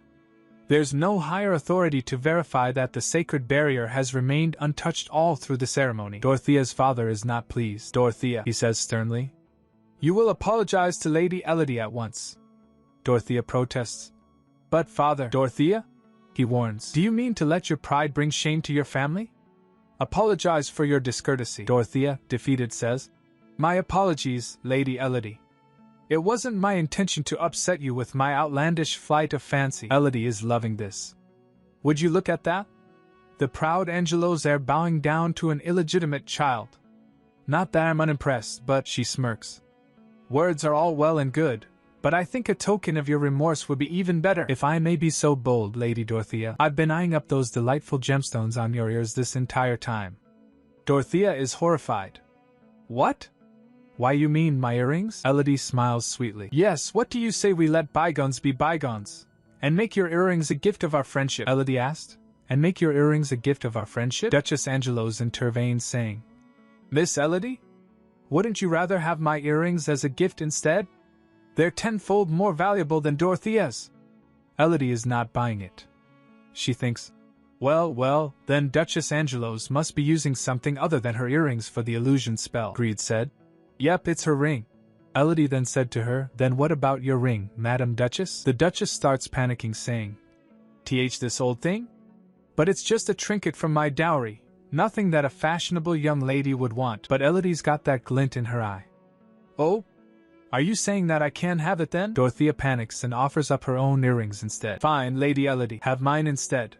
There's no higher authority to verify that the sacred barrier has remained untouched all through the ceremony. Dorothea's father is not pleased. Dorothea, he says sternly. You will apologize to Lady Elodie at once. Dorothea protests. But father, Dorothea? He warns. Do you mean to let your pride bring shame to your family? Apologize for your discourtesy, Dorothea, defeated, says. My apologies, Lady Elodie. It wasn't my intention to upset you with my outlandish flight of fancy. Elodie is loving this. Would you look at that? The proud Angelo's heir bowing down to an illegitimate child. Not that I'm unimpressed, but she smirks. Words are all well and good, but I think a token of your remorse would be even better. If I may be so bold, Lady Dorothea, I've been eyeing up those delightful gemstones on your ears this entire time. Dorothea is horrified. What? Why, you mean my earrings? Elodie smiles sweetly. Yes, what do you say we let bygones be bygones, and make your earrings a gift of our friendship? Elodie asked. And make your earrings a gift of our friendship? Duchess Angelos intervenes, saying, Miss Elodie? Wouldn't you rather have my earrings as a gift instead? They're tenfold more valuable than Dorothea's. Elodie is not buying it. She thinks, well, then Duchess Angelos must be using something other than her earrings for the illusion spell, Greed said. Yep, it's her ring. Elodie then said to her, Then what about your ring, Madam Duchess? The Duchess starts panicking, saying, This old thing? But it's just a trinket from my dowry, nothing that a fashionable young lady would want. But Elodie's got that glint in her eye. Oh? Are you saying that I can't have it then? Dorothea panics and offers up her own earrings instead. Fine, Lady Elodie, have mine instead.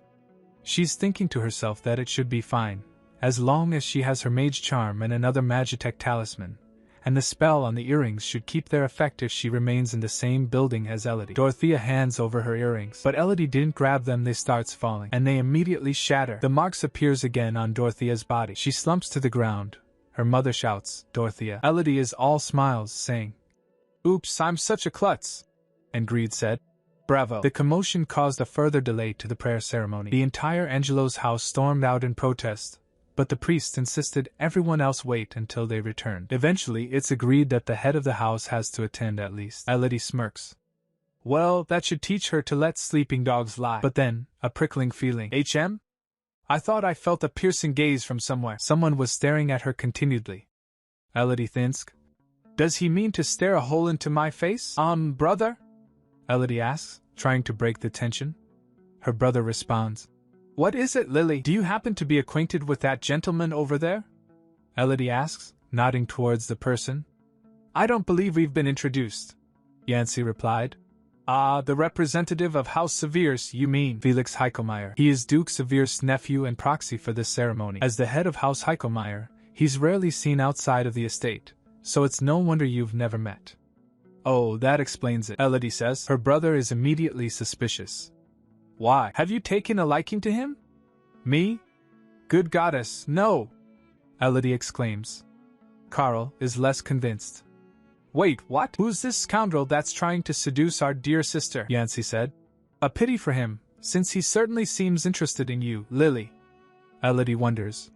She's thinking to herself that it should be fine, as long as she has her mage charm and another Magitech talisman, and the spell on the earrings should keep their effect if she remains in the same building as Elodie. Dorothea hands over her earrings, but Elodie didn't grab them. They starts falling, and they immediately shatter. The marks appears again on Dorothea's body. She slumps to the ground. Her mother shouts, Dorothea. Elodie is all smiles, saying, Oops, I'm such a klutz. And Greed said, Bravo. The commotion caused a further delay to the prayer ceremony. The entire Angelo's house stormed out in protest, but the priest insisted everyone else wait until they returned. Eventually, it's agreed that the head of the house has to attend at least. Elodie smirks. Well, that should teach her to let sleeping dogs lie. But then, a prickling feeling. I thought I felt a piercing gaze from somewhere. Someone was staring at her continually. Elodie thinks. Does he mean to stare a hole into my face? Brother? Elodie asks, trying to break the tension. Her brother responds. What is it, Lily? Do you happen to be acquainted with that gentleman over there? Elodie asks, nodding towards the person. I don't believe we've been introduced, Yancy replied. Ah, the representative of House Severus, you mean, Felix Heikomeyer. He is Duke Severus' nephew and proxy for this ceremony. As the head of House Heikomeyer, he's rarely seen outside of the estate, so it's no wonder you've never met. Oh, that explains it, Elodie says. Her brother is immediately suspicious. Why? Have you taken a liking to him? Me? Good goddess, no! Elodie exclaims. Carl is less convinced. Wait, what? Who's this scoundrel that's trying to seduce our dear sister? Yancy said. A pity for him, since he certainly seems interested in you, Lily. Elodie wonders.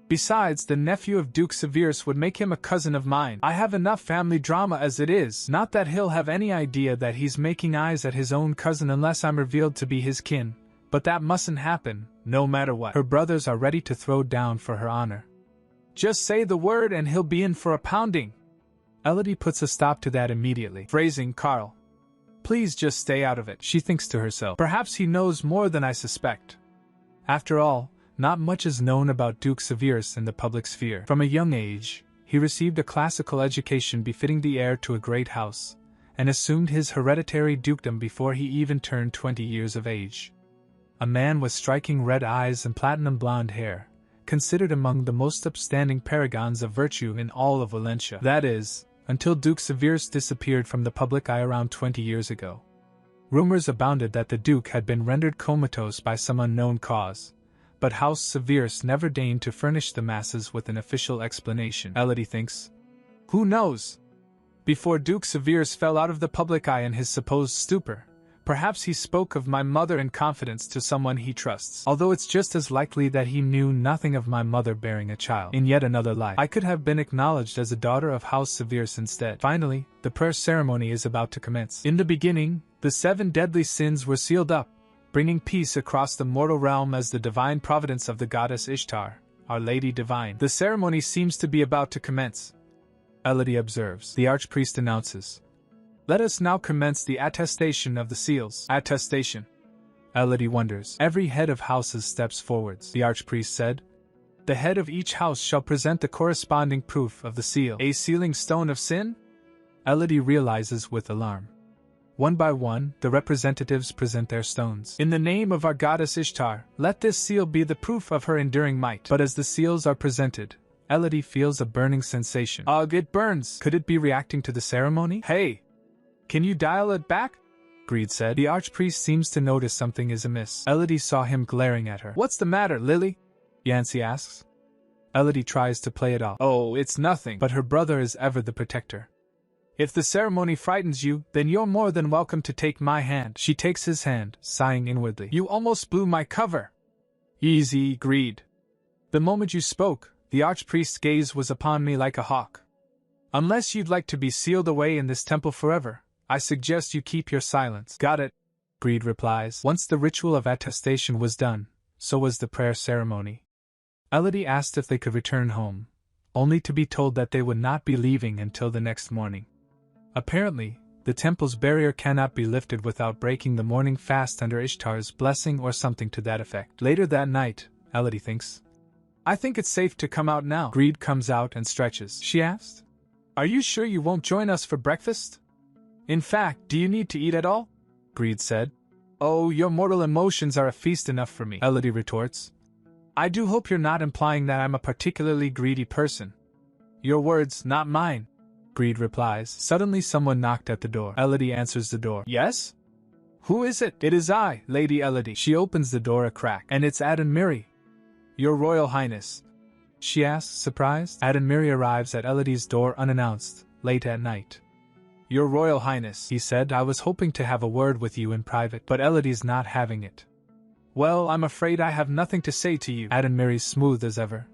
Besides, the nephew of Duke Severus would make him a cousin of mine. I have enough family drama as it is. Not that he'll have any idea that he's making eyes at his own cousin unless I'm revealed to be his kin. But that mustn't happen, no matter what. Her brothers are ready to throw down for her honor. Just say the word and he'll be in for a pounding. Elodie puts a stop to that immediately, phrasing Carl. Please just stay out of it, she thinks to herself. Perhaps he knows more than I suspect. After all, not much is known about Duke Severus in the public sphere. From a young age, he received a classical education befitting the heir to a great house, and assumed his hereditary dukedom before he even turned 20 years of age. A man with striking red eyes and platinum blonde hair, considered among the most upstanding paragons of virtue in all of Valencia. That is, until Duke Severus disappeared from the public eye around 20 years ago. Rumors abounded that the Duke had been rendered comatose by some unknown cause, but House Severus never deigned to furnish the masses with an official explanation. Elodie thinks. Who knows? Before Duke Severus fell out of the public eye in his supposed stupor, perhaps he spoke of my mother in confidence to someone he trusts. Although it's just as likely that he knew nothing of my mother bearing a child. In yet another life, I could have been acknowledged as a daughter of House Severus instead. Finally, the prayer ceremony is about to commence. In the beginning, the 7 deadly sins were sealed up, bringing peace across the mortal realm as the divine providence of the goddess Ishtar, Our Lady Divine. The ceremony seems to be about to commence, Elodie observes. The archpriest announces. Let us now commence the attestation of the seals. Attestation. Elodie wonders. Every head of houses steps forwards, the archpriest said. The head of each house shall present the corresponding proof of the seal. A sealing stone of sin? Elodie realizes with alarm. One by one, the representatives present their stones. In the name of our goddess Ishtar, let this seal be the proof of her enduring might. But as the seals are presented, Elodie feels a burning sensation. Ugh, it burns. Could it be reacting to the ceremony? Hey! Can you dial it back? Greed said. The archpriest seems to notice something is amiss. Elodie saw him glaring at her. What's the matter, Lily? Yancy asks. Elodie tries to play it off. Oh, it's nothing. But her brother is ever the protector. If the ceremony frightens you, then you're more than welcome to take my hand. She takes his hand, sighing inwardly. You almost blew my cover. Easy, Greed. The moment you spoke, the archpriest's gaze was upon me like a hawk. Unless you'd like to be sealed away in this temple forever, I suggest you keep your silence. Got it, Greed replies. Once the ritual of attestation was done, so was the prayer ceremony. Elodie asked if they could return home, only to be told that they would not be leaving until the next morning. Apparently, the temple's barrier cannot be lifted without breaking the morning fast under Ishtar's blessing or something to that effect. Later that night, Elodie thinks. I think it's safe to come out now. Greed comes out and stretches. She asked. Are you sure you won't join us for breakfast? In fact, do you need to eat at all? Greed said. Oh, your mortal emotions are a feast enough for me, Elodie retorts. I do hope you're not implying that I'm a particularly greedy person. Your words, not mine, Greed replies. Suddenly someone knocked at the door. Elodie answers the door. Yes? Who is it? It is I, Lady Elodie. She opens the door a crack. And it's Adenmiri. Your Royal Highness, she asks, surprised. Adenmiri arrives at Elodie's door unannounced, late at night. Your Royal Highness, he said, I was hoping to have a word with you in private, but Elodie's not having it. Well, I'm afraid I have nothing to say to you, Adenmiri smooth as ever.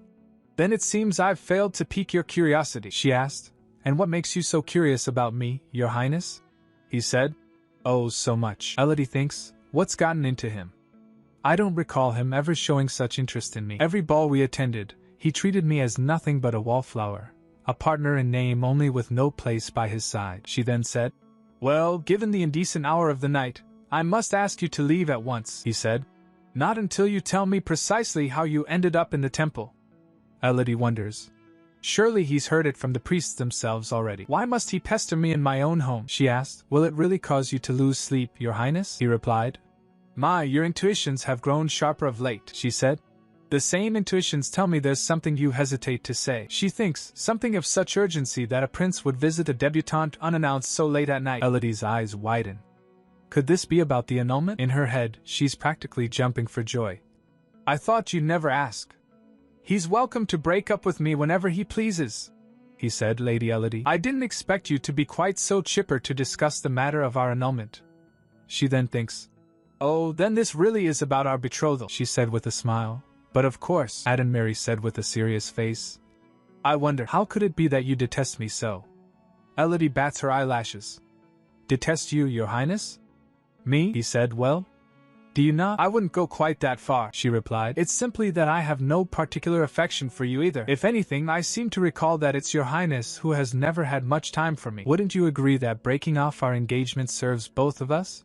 Then it seems I've failed to pique your curiosity, she asked. And what makes you so curious about me, Your Highness? He said. Oh, so much. Elodie thinks, what's gotten into him? I don't recall him ever showing such interest in me. Every ball we attended, he treated me as nothing but a wallflower, a partner in name only with no place by his side. She then said, Well, given the indecent hour of the night, I must ask you to leave at once, he said. Not until you tell me precisely how you ended up in the temple. Elodie wonders. Surely he's heard it from the priests themselves already. Why must he pester me in my own home? She asked. Will it really cause you to lose sleep, Your Highness? He replied. My, your intuitions have grown sharper of late, she said. The same intuitions tell me there's something you hesitate to say. She thinks, something of such urgency that a prince would visit a debutante unannounced so late at night. Elodie's eyes widen. Could this be about the annulment? In her head, she's practically jumping for joy. I thought you'd never ask. He's welcome to break up with me whenever he pleases, he said, Lady Elodie. I didn't expect you to be quite so chipper to discuss the matter of our annulment. She then thinks, oh, then this really is about our betrothal, she said with a smile. But of course, Mary said with a serious face. I wonder, how could it be that you detest me so? Elodie bats her eyelashes. Detest you, Your Highness? Me? He said, well, do you not? I wouldn't go quite that far, she replied. It's simply that I have no particular affection for you either. If anything, I seem to recall that it's Your Highness who has never had much time for me. Wouldn't you agree that breaking off our engagement serves both of us?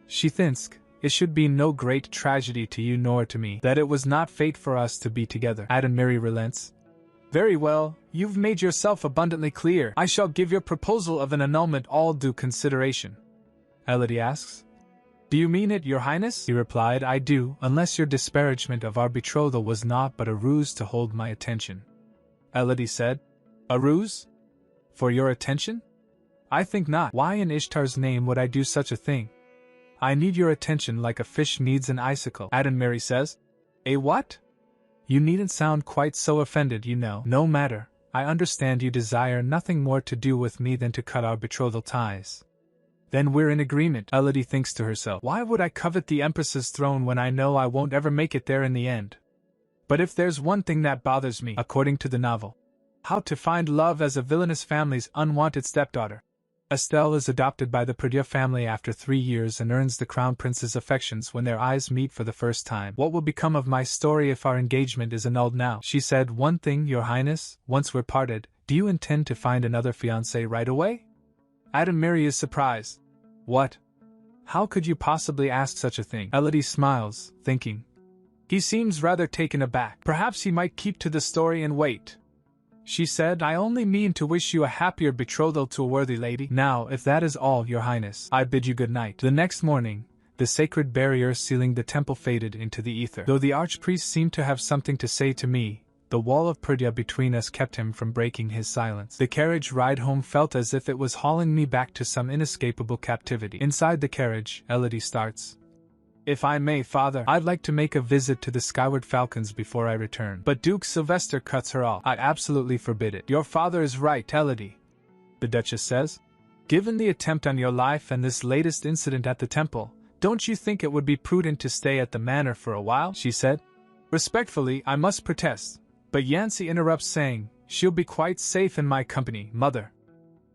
She thinks, it should be no great tragedy to you nor to me that it was not fate for us to be together. Mary relents. Very well, you've made yourself abundantly clear. I shall give your proposal of an annulment all due consideration. Elodie asks. Do you mean it, Your Highness? He replied, I do, unless your disparagement of our betrothal was naught but a ruse to hold my attention. Elodie said, a ruse? For your attention? I think not. Why in Ishtar's name would I do such a thing? I need your attention like a fish needs an icicle, Mary says. A what? You needn't sound quite so offended, you know. No matter, I understand you desire nothing more to do with me than to cut our betrothal ties. Then we're in agreement, Elodie thinks to herself. Why would I covet the Empress's throne when I know I won't ever make it there in the end? But if there's one thing that bothers me, according to the novel, how to find love as a villainous family's unwanted stepdaughter. Estelle is adopted by the Perdia family after 3 years and earns the crown prince's affections when their eyes meet for the first time. What will become of my story if our engagement is annulled now? She said, one thing, Your Highness, once we're parted, do you intend to find another fiancé right away? Mary is surprised. What? How could you possibly ask such a thing? Elodie smiles, thinking. He seems rather taken aback. Perhaps he might keep to the story and wait. She said, I only mean to wish you a happier betrothal to a worthy lady. Now, if that is all, Your Highness, I bid you good night. The next morning, the sacred barrier sealing the temple faded into the ether. Though the archpriest seemed to have something to say to me, the wall of Perdia between us kept him from breaking his silence. The carriage ride home felt as if it was hauling me back to some inescapable captivity. Inside the carriage, Elodie starts. If I may, Father, I'd like to make a visit to the Skyward Falcons before I return. But Duke Sylvester cuts her off. I absolutely forbid it. Your father is right, Elodie, the Duchess says. Given the attempt on your life and this latest incident at the temple, don't you think it would be prudent to stay at the manor for a while? She said. Respectfully, I must protest. But Yancy interrupts saying, she'll be quite safe in my company, Mother.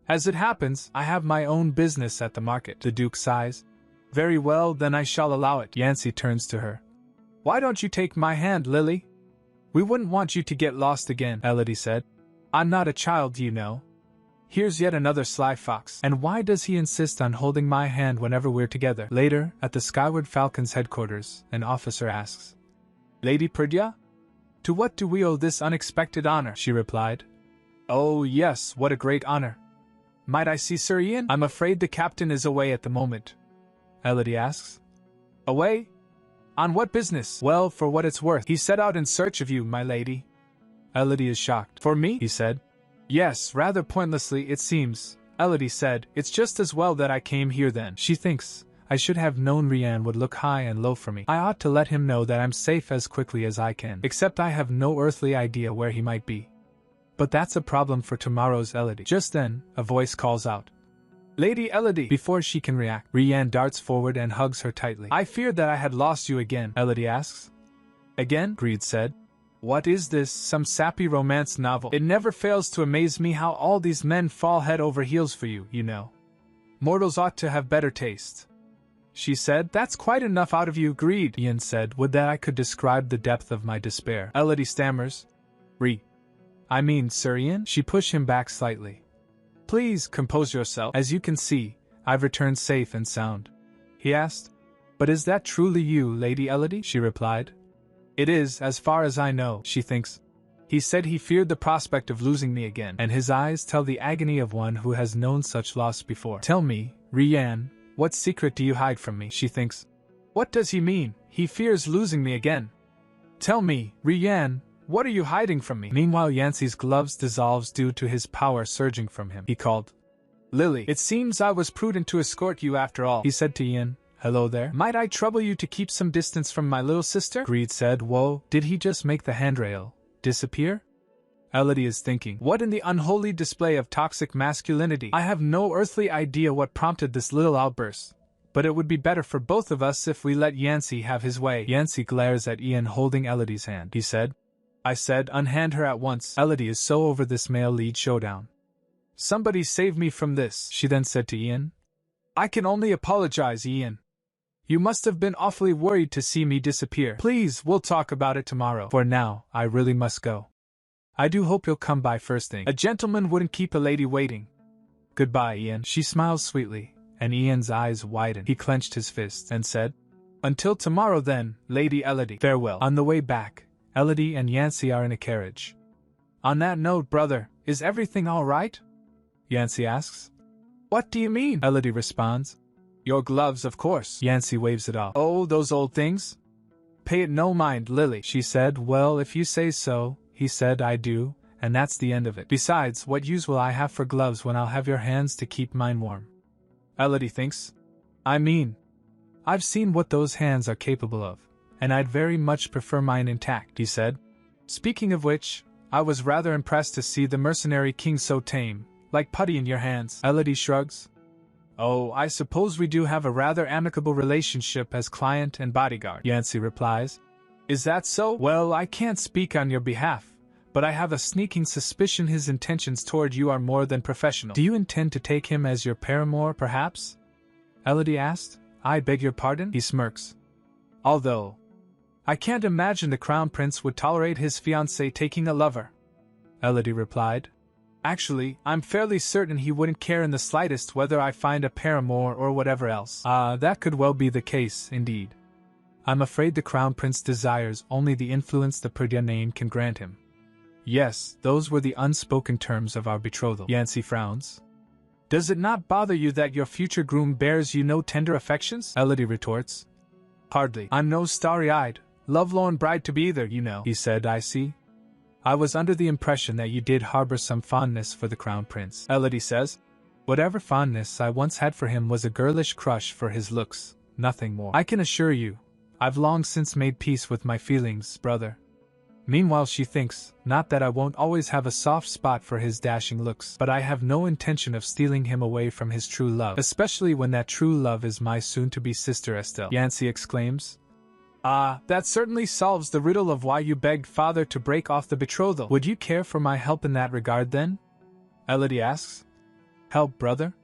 As it happens, I have my own business at the market. The Duke sighs. Very well, then I shall allow it. Yancy turns to her. Why don't you take my hand, Lily? We wouldn't want you to get lost again, Elodie said. I'm not a child, you know. Here's yet another sly fox. And why does he insist on holding my hand whenever we're together? Later, at the Skyward Falcons headquarters, an officer asks, Lady Perdia? To what do we owe this unexpected honor? She replied. Oh yes, what a great honor. Might I see Sir Ian? I'm afraid the captain is away at the moment. Elodie asks. Away? On what business? Well, for what it's worth. He set out in search of you, my lady. Elodie is shocked. For me? He said. Yes, rather pointlessly it seems. Elodie said, it's just as well that I came here then. She thinks, I should have known Rian would look high and low for me. I ought to let him know that I'm safe as quickly as I can. Except I have no earthly idea where he might be. But that's a problem for tomorrow's Elodie. Just then, a voice calls out. Lady Elodie! Before she can react, Rian darts forward and hugs her tightly. I feared that I had lost you again, Elodie asks. Again? Greed said. What is this, some sappy romance novel? It never fails to amaze me how all these men fall head over heels for you, you know. Mortals ought to have better taste. She said, that's quite enough out of you, Greed, Ian said. Would that I could describe the depth of my despair. Elodie stammers. I mean, Sir Ian? She pushed him back slightly. Please, compose yourself. As you can see, I've returned safe and sound. He asked. But is that truly you, Lady Elodie? She replied. It is, as far as I know, she thinks. He said he feared the prospect of losing me again, and his eyes tell the agony of one who has known such loss before. Tell me, Rian, what secret do you hide from me? She thinks. What does he mean? He fears losing me again. Tell me, Rian, what are you hiding from me? Meanwhile, Yancey's gloves dissolves due to his power surging from him. He called. Lily, it seems I was prudent to escort you after all, he said to Ian. Hello there. Might I trouble you to keep some distance from my little sister? Greed said. Whoa, did he just make the handrail disappear? Elodie is thinking, what in the unholy display of toxic masculinity? I have no earthly idea what prompted this little outburst, but it would be better for both of us if we let Yancey have his way. Yancey glares at Ian holding Elodie's hand. He said, I said, unhand her at once. Elodie is so over this male lead showdown. Somebody save me from this, she then said to Ian. I can only apologize, Ian. You must have been awfully worried to see me disappear. Please, we'll talk about it tomorrow. For now, I really must go. I do hope you'll come by first thing. A gentleman wouldn't keep a lady waiting. Goodbye, Ian. She smiles sweetly, and Ian's eyes widened. He clenched his fist and said, Until tomorrow then, Lady Elodie. Farewell. On the way back, Elodie and Yancey are in a carriage. On that note, brother, is everything all right? Yancey asks. What do you mean? Elodie responds. Your gloves, of course. Yancey waves it off. Oh, those old things? Pay it no mind, Lily, she said. Well, if you say so, he said. I do, and that's the end of it. Besides, what use will I have for gloves when I'll have your hands to keep mine warm? Elodie thinks. I mean, I've seen what those hands are capable of, and I'd very much prefer mine intact, he said. Speaking of which, I was rather impressed to see the mercenary king so tame, like putty in your hands. Elodie shrugs. Oh, I suppose we do have a rather amicable relationship as client and bodyguard, Yancey replies. Is that so? Well, I can't speak on your behalf, but I have a sneaking suspicion his intentions toward you are more than professional. Do you intend to take him as your paramour, perhaps? Elodie asked. I beg your pardon? He smirks. Although, I can't imagine the Crown Prince would tolerate his fiancée taking a lover, Elodie replied. Actually, I'm fairly certain he wouldn't care in the slightest whether I find a paramour or whatever else. That could well be the case, indeed. I'm afraid the Crown Prince desires only the influence the Perdia name can grant him. Yes, those were the unspoken terms of our betrothal. Yancey frowns. Does it not bother you that your future groom bears you no tender affections? Elodie retorts. Hardly. I'm no starry-eyed, lovelorn bride-to-be either, you know, he said. I see. I was under the impression that you did harbor some fondness for the Crown Prince, Elodie says. Whatever fondness I once had for him was a girlish crush for his looks, nothing more. I can assure you, I've long since made peace with my feelings, brother. Meanwhile, she thinks, not that I won't always have a soft spot for his dashing looks, but I have no intention of stealing him away from his true love, especially when that true love is my soon-to-be sister Estelle, Yancey exclaims. That certainly solves the riddle of why you begged father to break off the betrothal. Would you care for my help in that regard then? Elodie asks. Help, brother?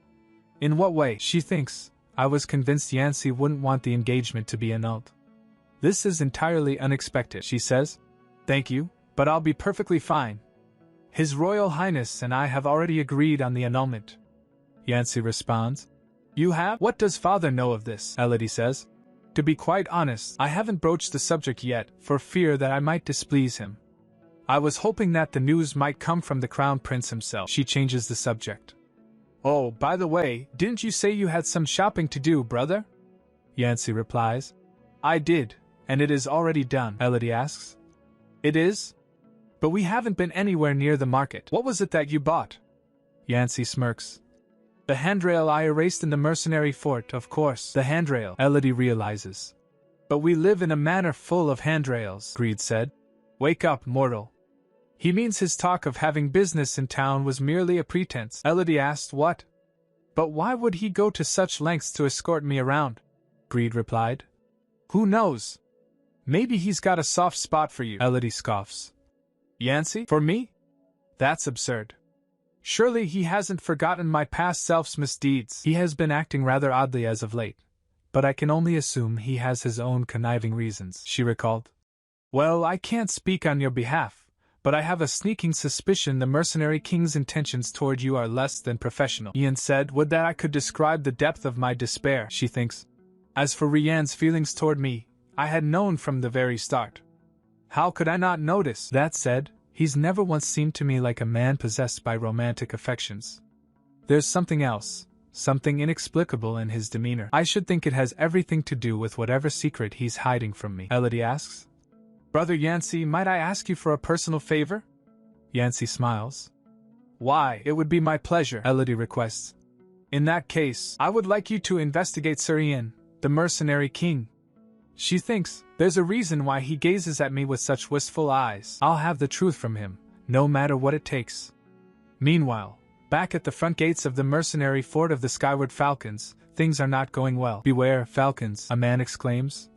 In what way? She thinks. I was convinced Yancey wouldn't want the engagement to be annulled. This is entirely unexpected, she says. Thank you, but I'll be perfectly fine. His Royal Highness and I have already agreed on the annulment. Yancey responds. You have? What does father know of this? Elodie says. To be quite honest, I haven't broached the subject yet, for fear that I might displease him. I was hoping that the news might come from the Crown Prince himself. She changes the subject. Oh, by the way, didn't you say you had some shopping to do, brother? Yancey replies. I did, and it is already done, Elodie asks. It is? But we haven't been anywhere near the market. What was it that you bought? Yancey smirks. The handrail I erased in the mercenary fort, of course. The handrail, Elodie realizes. But we live in a manor full of handrails, Greed said. Wake up, mortal. He means his talk of having business in town was merely a pretense. Elodie asked what? But why would he go to such lengths to escort me around? Greed replied. Who knows? Maybe he's got a soft spot for you, Elodie scoffs. Yancey? For me? That's absurd. Surely he hasn't forgotten my past self's misdeeds. He has been acting rather oddly as of late, but I can only assume he has his own conniving reasons, she recalled. Well, I can't speak on your behalf, but I have a sneaking suspicion the mercenary king's intentions toward you are less than professional. Ian said, would that I could describe the depth of my despair, she thinks. As for Rian's feelings toward me, I had known from the very start. How could I not notice? That said, He's never once seemed to me like a man possessed by romantic affections. There's something else, something inexplicable in his demeanor. I should think it has everything to do with whatever secret he's hiding from me. Elodie asks. Brother Yancey, might I ask you for a personal favor? Yancey smiles. Why, it would be my pleasure, Elodie requests. In that case, I would like you to investigate Surian, the mercenary king. She thinks, there's a reason why he gazes at me with such wistful eyes. I'll have the truth from him, no matter what it takes. Meanwhile, back at the front gates of the mercenary fort of the Skyward Falcons, things are not going well. Beware, Falcons, a man exclaims.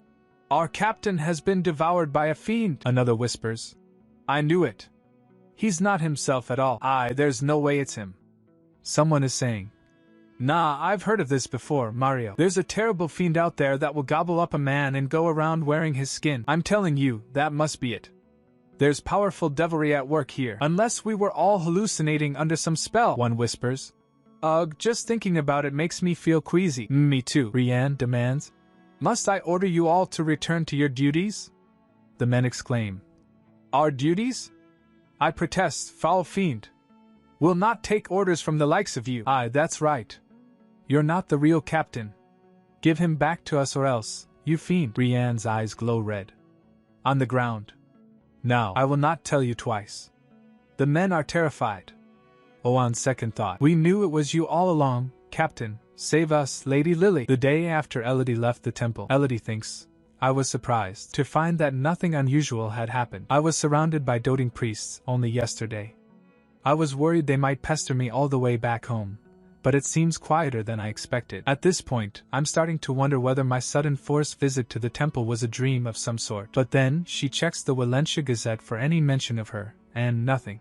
Our captain has been devoured by a fiend, another whispers. I knew it. He's not himself at all. There's no way it's him. Someone is saying. Nah, I've heard of this before, Mario. There's a terrible fiend out there that will gobble up a man and go around wearing his skin. I'm telling you, that must be it. There's powerful devilry at work here. Unless we were all hallucinating under some spell, one whispers. Ugh, just thinking about it makes me feel queasy. Me too, Rianne demands. Must I order you all to return to your duties? The men exclaim. Our duties? I protest, foul fiend. We'll not take orders from the likes of you. That's right. You're not the real captain. Give him back to us or else, you fiend. Rianne's eyes glow red. On the ground. Now, I will not tell you twice. The men are terrified. Oh, on second thought, we knew it was you all along, Captain. Save us, Lady Lily. The day after Elodie left the temple, Elodie thinks, I was surprised to find that nothing unusual had happened. I was surrounded by doting priests only yesterday. I was worried they might pester me all the way back home, but it seems quieter than I expected. At this point, I'm starting to wonder whether my sudden forced visit to the temple was a dream of some sort. But then, she checks the Valencia Gazette for any mention of her, and nothing.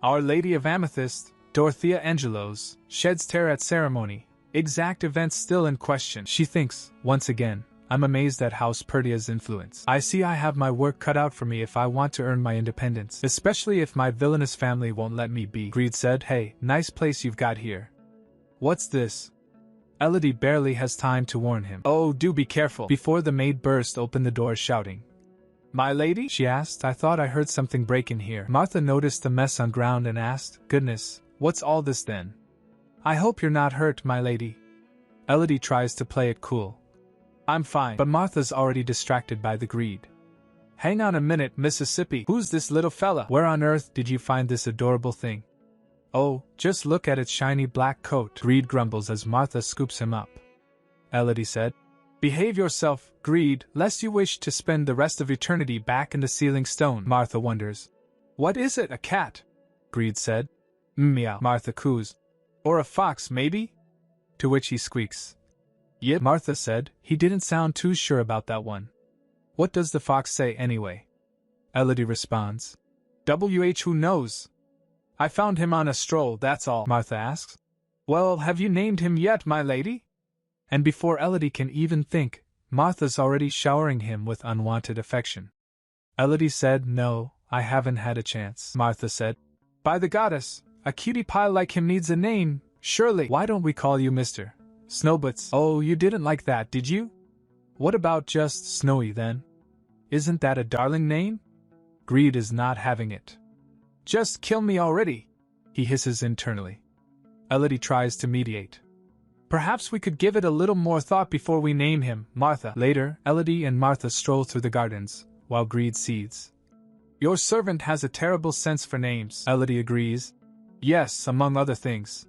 Our Lady of Amethyst, Dorothea Angelos, sheds terror at ceremony. Exact events still in question. She thinks, once again, I'm amazed at House Perdia's influence. I see I have my work cut out for me if I want to earn my independence, especially if my villainous family won't let me be. Greed said, Hey, nice place you've got here. What's this? Elodie barely has time to warn him. Oh, do be careful, before the maid burst open the door shouting. My lady? She asked. I thought I heard something break in here. Martha noticed the mess on ground and asked, Goodness, what's all this then? I hope you're not hurt, my lady. Elodie tries to play it cool. I'm fine, but Martha's already distracted by the greed. Hang on a minute, Mississippi. Who's this little fella? Where on earth did you find this adorable thing? Oh, just look at its shiny black coat, Greed grumbles as Martha scoops him up. Elodie said, Behave yourself, Greed, lest you wish to spend the rest of eternity back in the ceiling stone. Martha wonders. What is it, a cat? Greed said. Meow, Martha coos. Or a fox, maybe? To which he squeaks. Yep, Martha said. He didn't sound too sure about that one. What does the fox say anyway? Elodie responds. Who knows? I found him on a stroll, that's all, Martha asks. Well, have you named him yet, my lady? And before Elodie can even think, Martha's already showering him with unwanted affection. Elodie said, No, I haven't had a chance. Martha said, By the goddess, a cutie pie like him needs a name, surely. Why don't we call you Mr. Snowboots? Oh, you didn't like that, did you? What about just Snowy, then? Isn't that a darling name? Greed is not having it. Just kill me already, he hisses internally. Elodie tries to mediate. Perhaps we could give it a little more thought before we name him, Martha. Later, Elodie and Martha stroll through the gardens, while Greed seethes. Your servant has a terrible sense for names, Elodie agrees. Yes, among other things.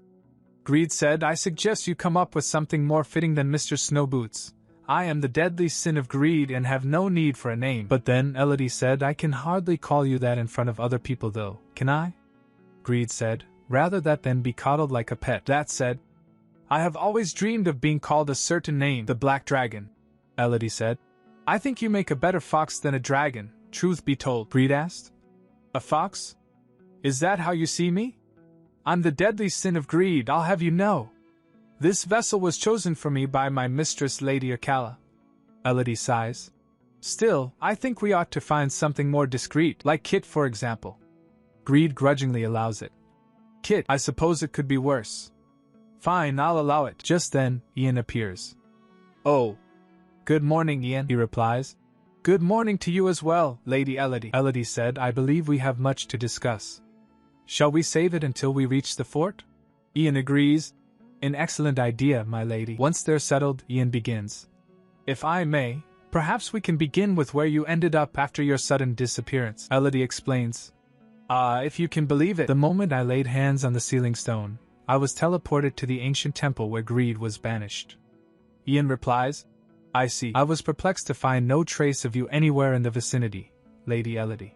Greed said, I suggest you come up with something more fitting than Mr. Snowboots. I am the deadly sin of greed and have no need for a name. But then, Elodie said, I can hardly call you that in front of other people though, can I? Greed said, rather that than be coddled like a pet. That said, I have always dreamed of being called a certain name, the Black Dragon, Elodie said. I think you make a better fox than a dragon, truth be told, Greed asked. A fox? Is that how you see me? I'm the deadly sin of greed, I'll have you know. This vessel was chosen for me by my mistress Lady Akala. Elodie sighs. Still, I think we ought to find something more discreet, like Kit for example. Greed grudgingly allows it. Kit, I suppose it could be worse. Fine, I'll allow it. Just then, Ian appears. Oh. Good morning, Ian, he replies. Good morning to you as well, Lady Elodie. Elodie said, I believe we have much to discuss. Shall we save it until we reach the fort? Ian agrees. An excellent idea, my lady. Once they're settled, Ian begins. If I may, perhaps we can begin with where you ended up after your sudden disappearance. Elodie explains. If you can believe it, the moment I laid hands on the sealing stone, I was teleported to the ancient temple where greed was banished. Ian replies, I see. I was perplexed to find no trace of you anywhere in the vicinity, Lady Elodie.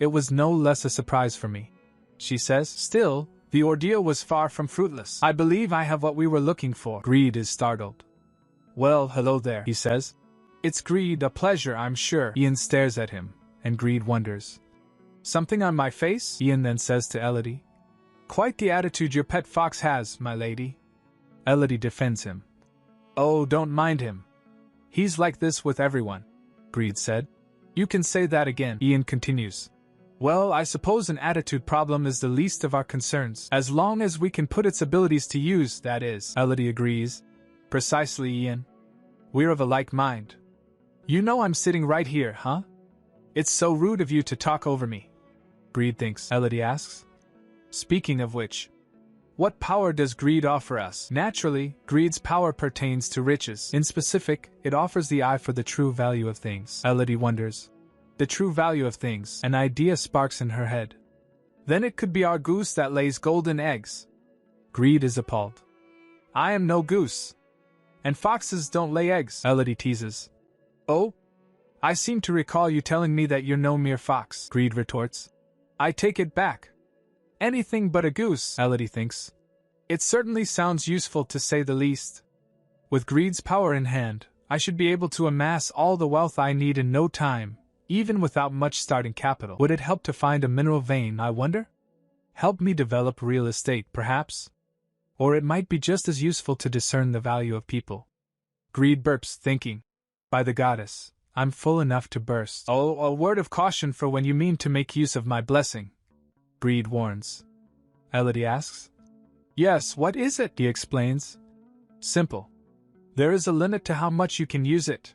It was no less a surprise for me. She says, still, the ordeal was far from fruitless. I believe I have what we were looking for. Greed is startled. Well, hello there, he says. It's Greed, a pleasure, I'm sure. Ian stares at him, and Greed wonders. Something on my face? Ian then says to Elodie. Quite the attitude your pet fox has, my lady. Elodie defends him. Oh, don't mind him. He's like this with everyone, Greed said. You can say that again, Ian continues. Well, I suppose an attitude problem is the least of our concerns, as long as we can put its abilities to use, that is. Elodie agrees. Precisely, Ian. We're of a like mind. You know I'm sitting right here, huh? It's so rude of you to talk over me. Greed thinks, Elodie asks. Speaking of which, what power does greed offer us? Naturally, greed's power pertains to riches. In specific, it offers the eye for the true value of things. Elodie wonders. The true value of things. An idea sparks in her head. Then it could be our goose that lays golden eggs. Greed is appalled. I am no goose. And foxes don't lay eggs, Elodie teases. Oh? I seem to recall you telling me that you're no mere fox, Greed retorts. I take it back. Anything but a goose, Elodie thinks. It certainly sounds useful to say the least. With Greed's power in hand, I should be able to amass all the wealth I need in no time, even without much starting capital. Would it help to find a mineral vein, I wonder? Help me develop real estate, perhaps? Or it might be just as useful to discern the value of people. Greed burps, thinking, by the goddess, I'm full enough to burst. Oh, a word of caution for when you mean to make use of my blessing, Greed warns. Elodie asks. Yes, what is it? He explains. Simple. There is a limit to how much you can use it,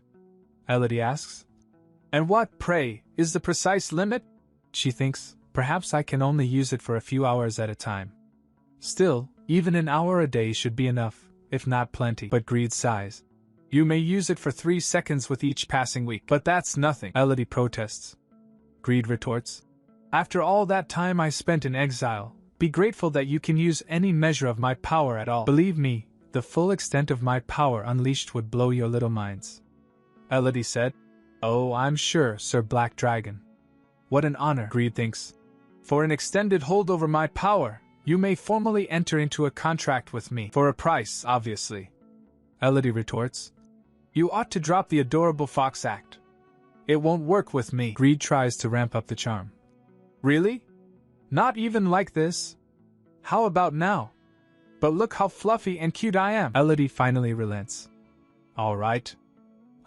Elodie asks. And what, pray, is the precise limit? She thinks, perhaps I can only use it for a few hours at a time. Still, even an hour a day should be enough, if not plenty. But Greed sighs. You may use it for 3 seconds with each passing week. But that's nothing, Elodie protests. Greed retorts. After all that time I spent in exile, be grateful that you can use any measure of my power at all. Believe me, the full extent of my power unleashed would blow your little minds. Elodie said. Oh, I'm sure, Sir Black Dragon. What an honor, Greed thinks. For an extended hold over my power, you may formally enter into a contract with me. For a price, obviously. Elodie retorts. You ought to drop the adorable fox act. It won't work with me. Greed tries to ramp up the charm. Really? Not even like this? How about now? But look how fluffy and cute I am. Elodie finally relents. All right.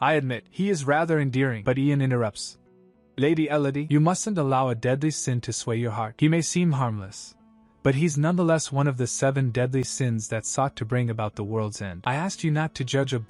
I admit, he is rather endearing, but Ian interrupts. Lady Elodie, you mustn't allow a deadly sin to sway your heart. He may seem harmless, but he's nonetheless one of the 7 deadly sins that sought to bring about the world's end. I asked you not to judge a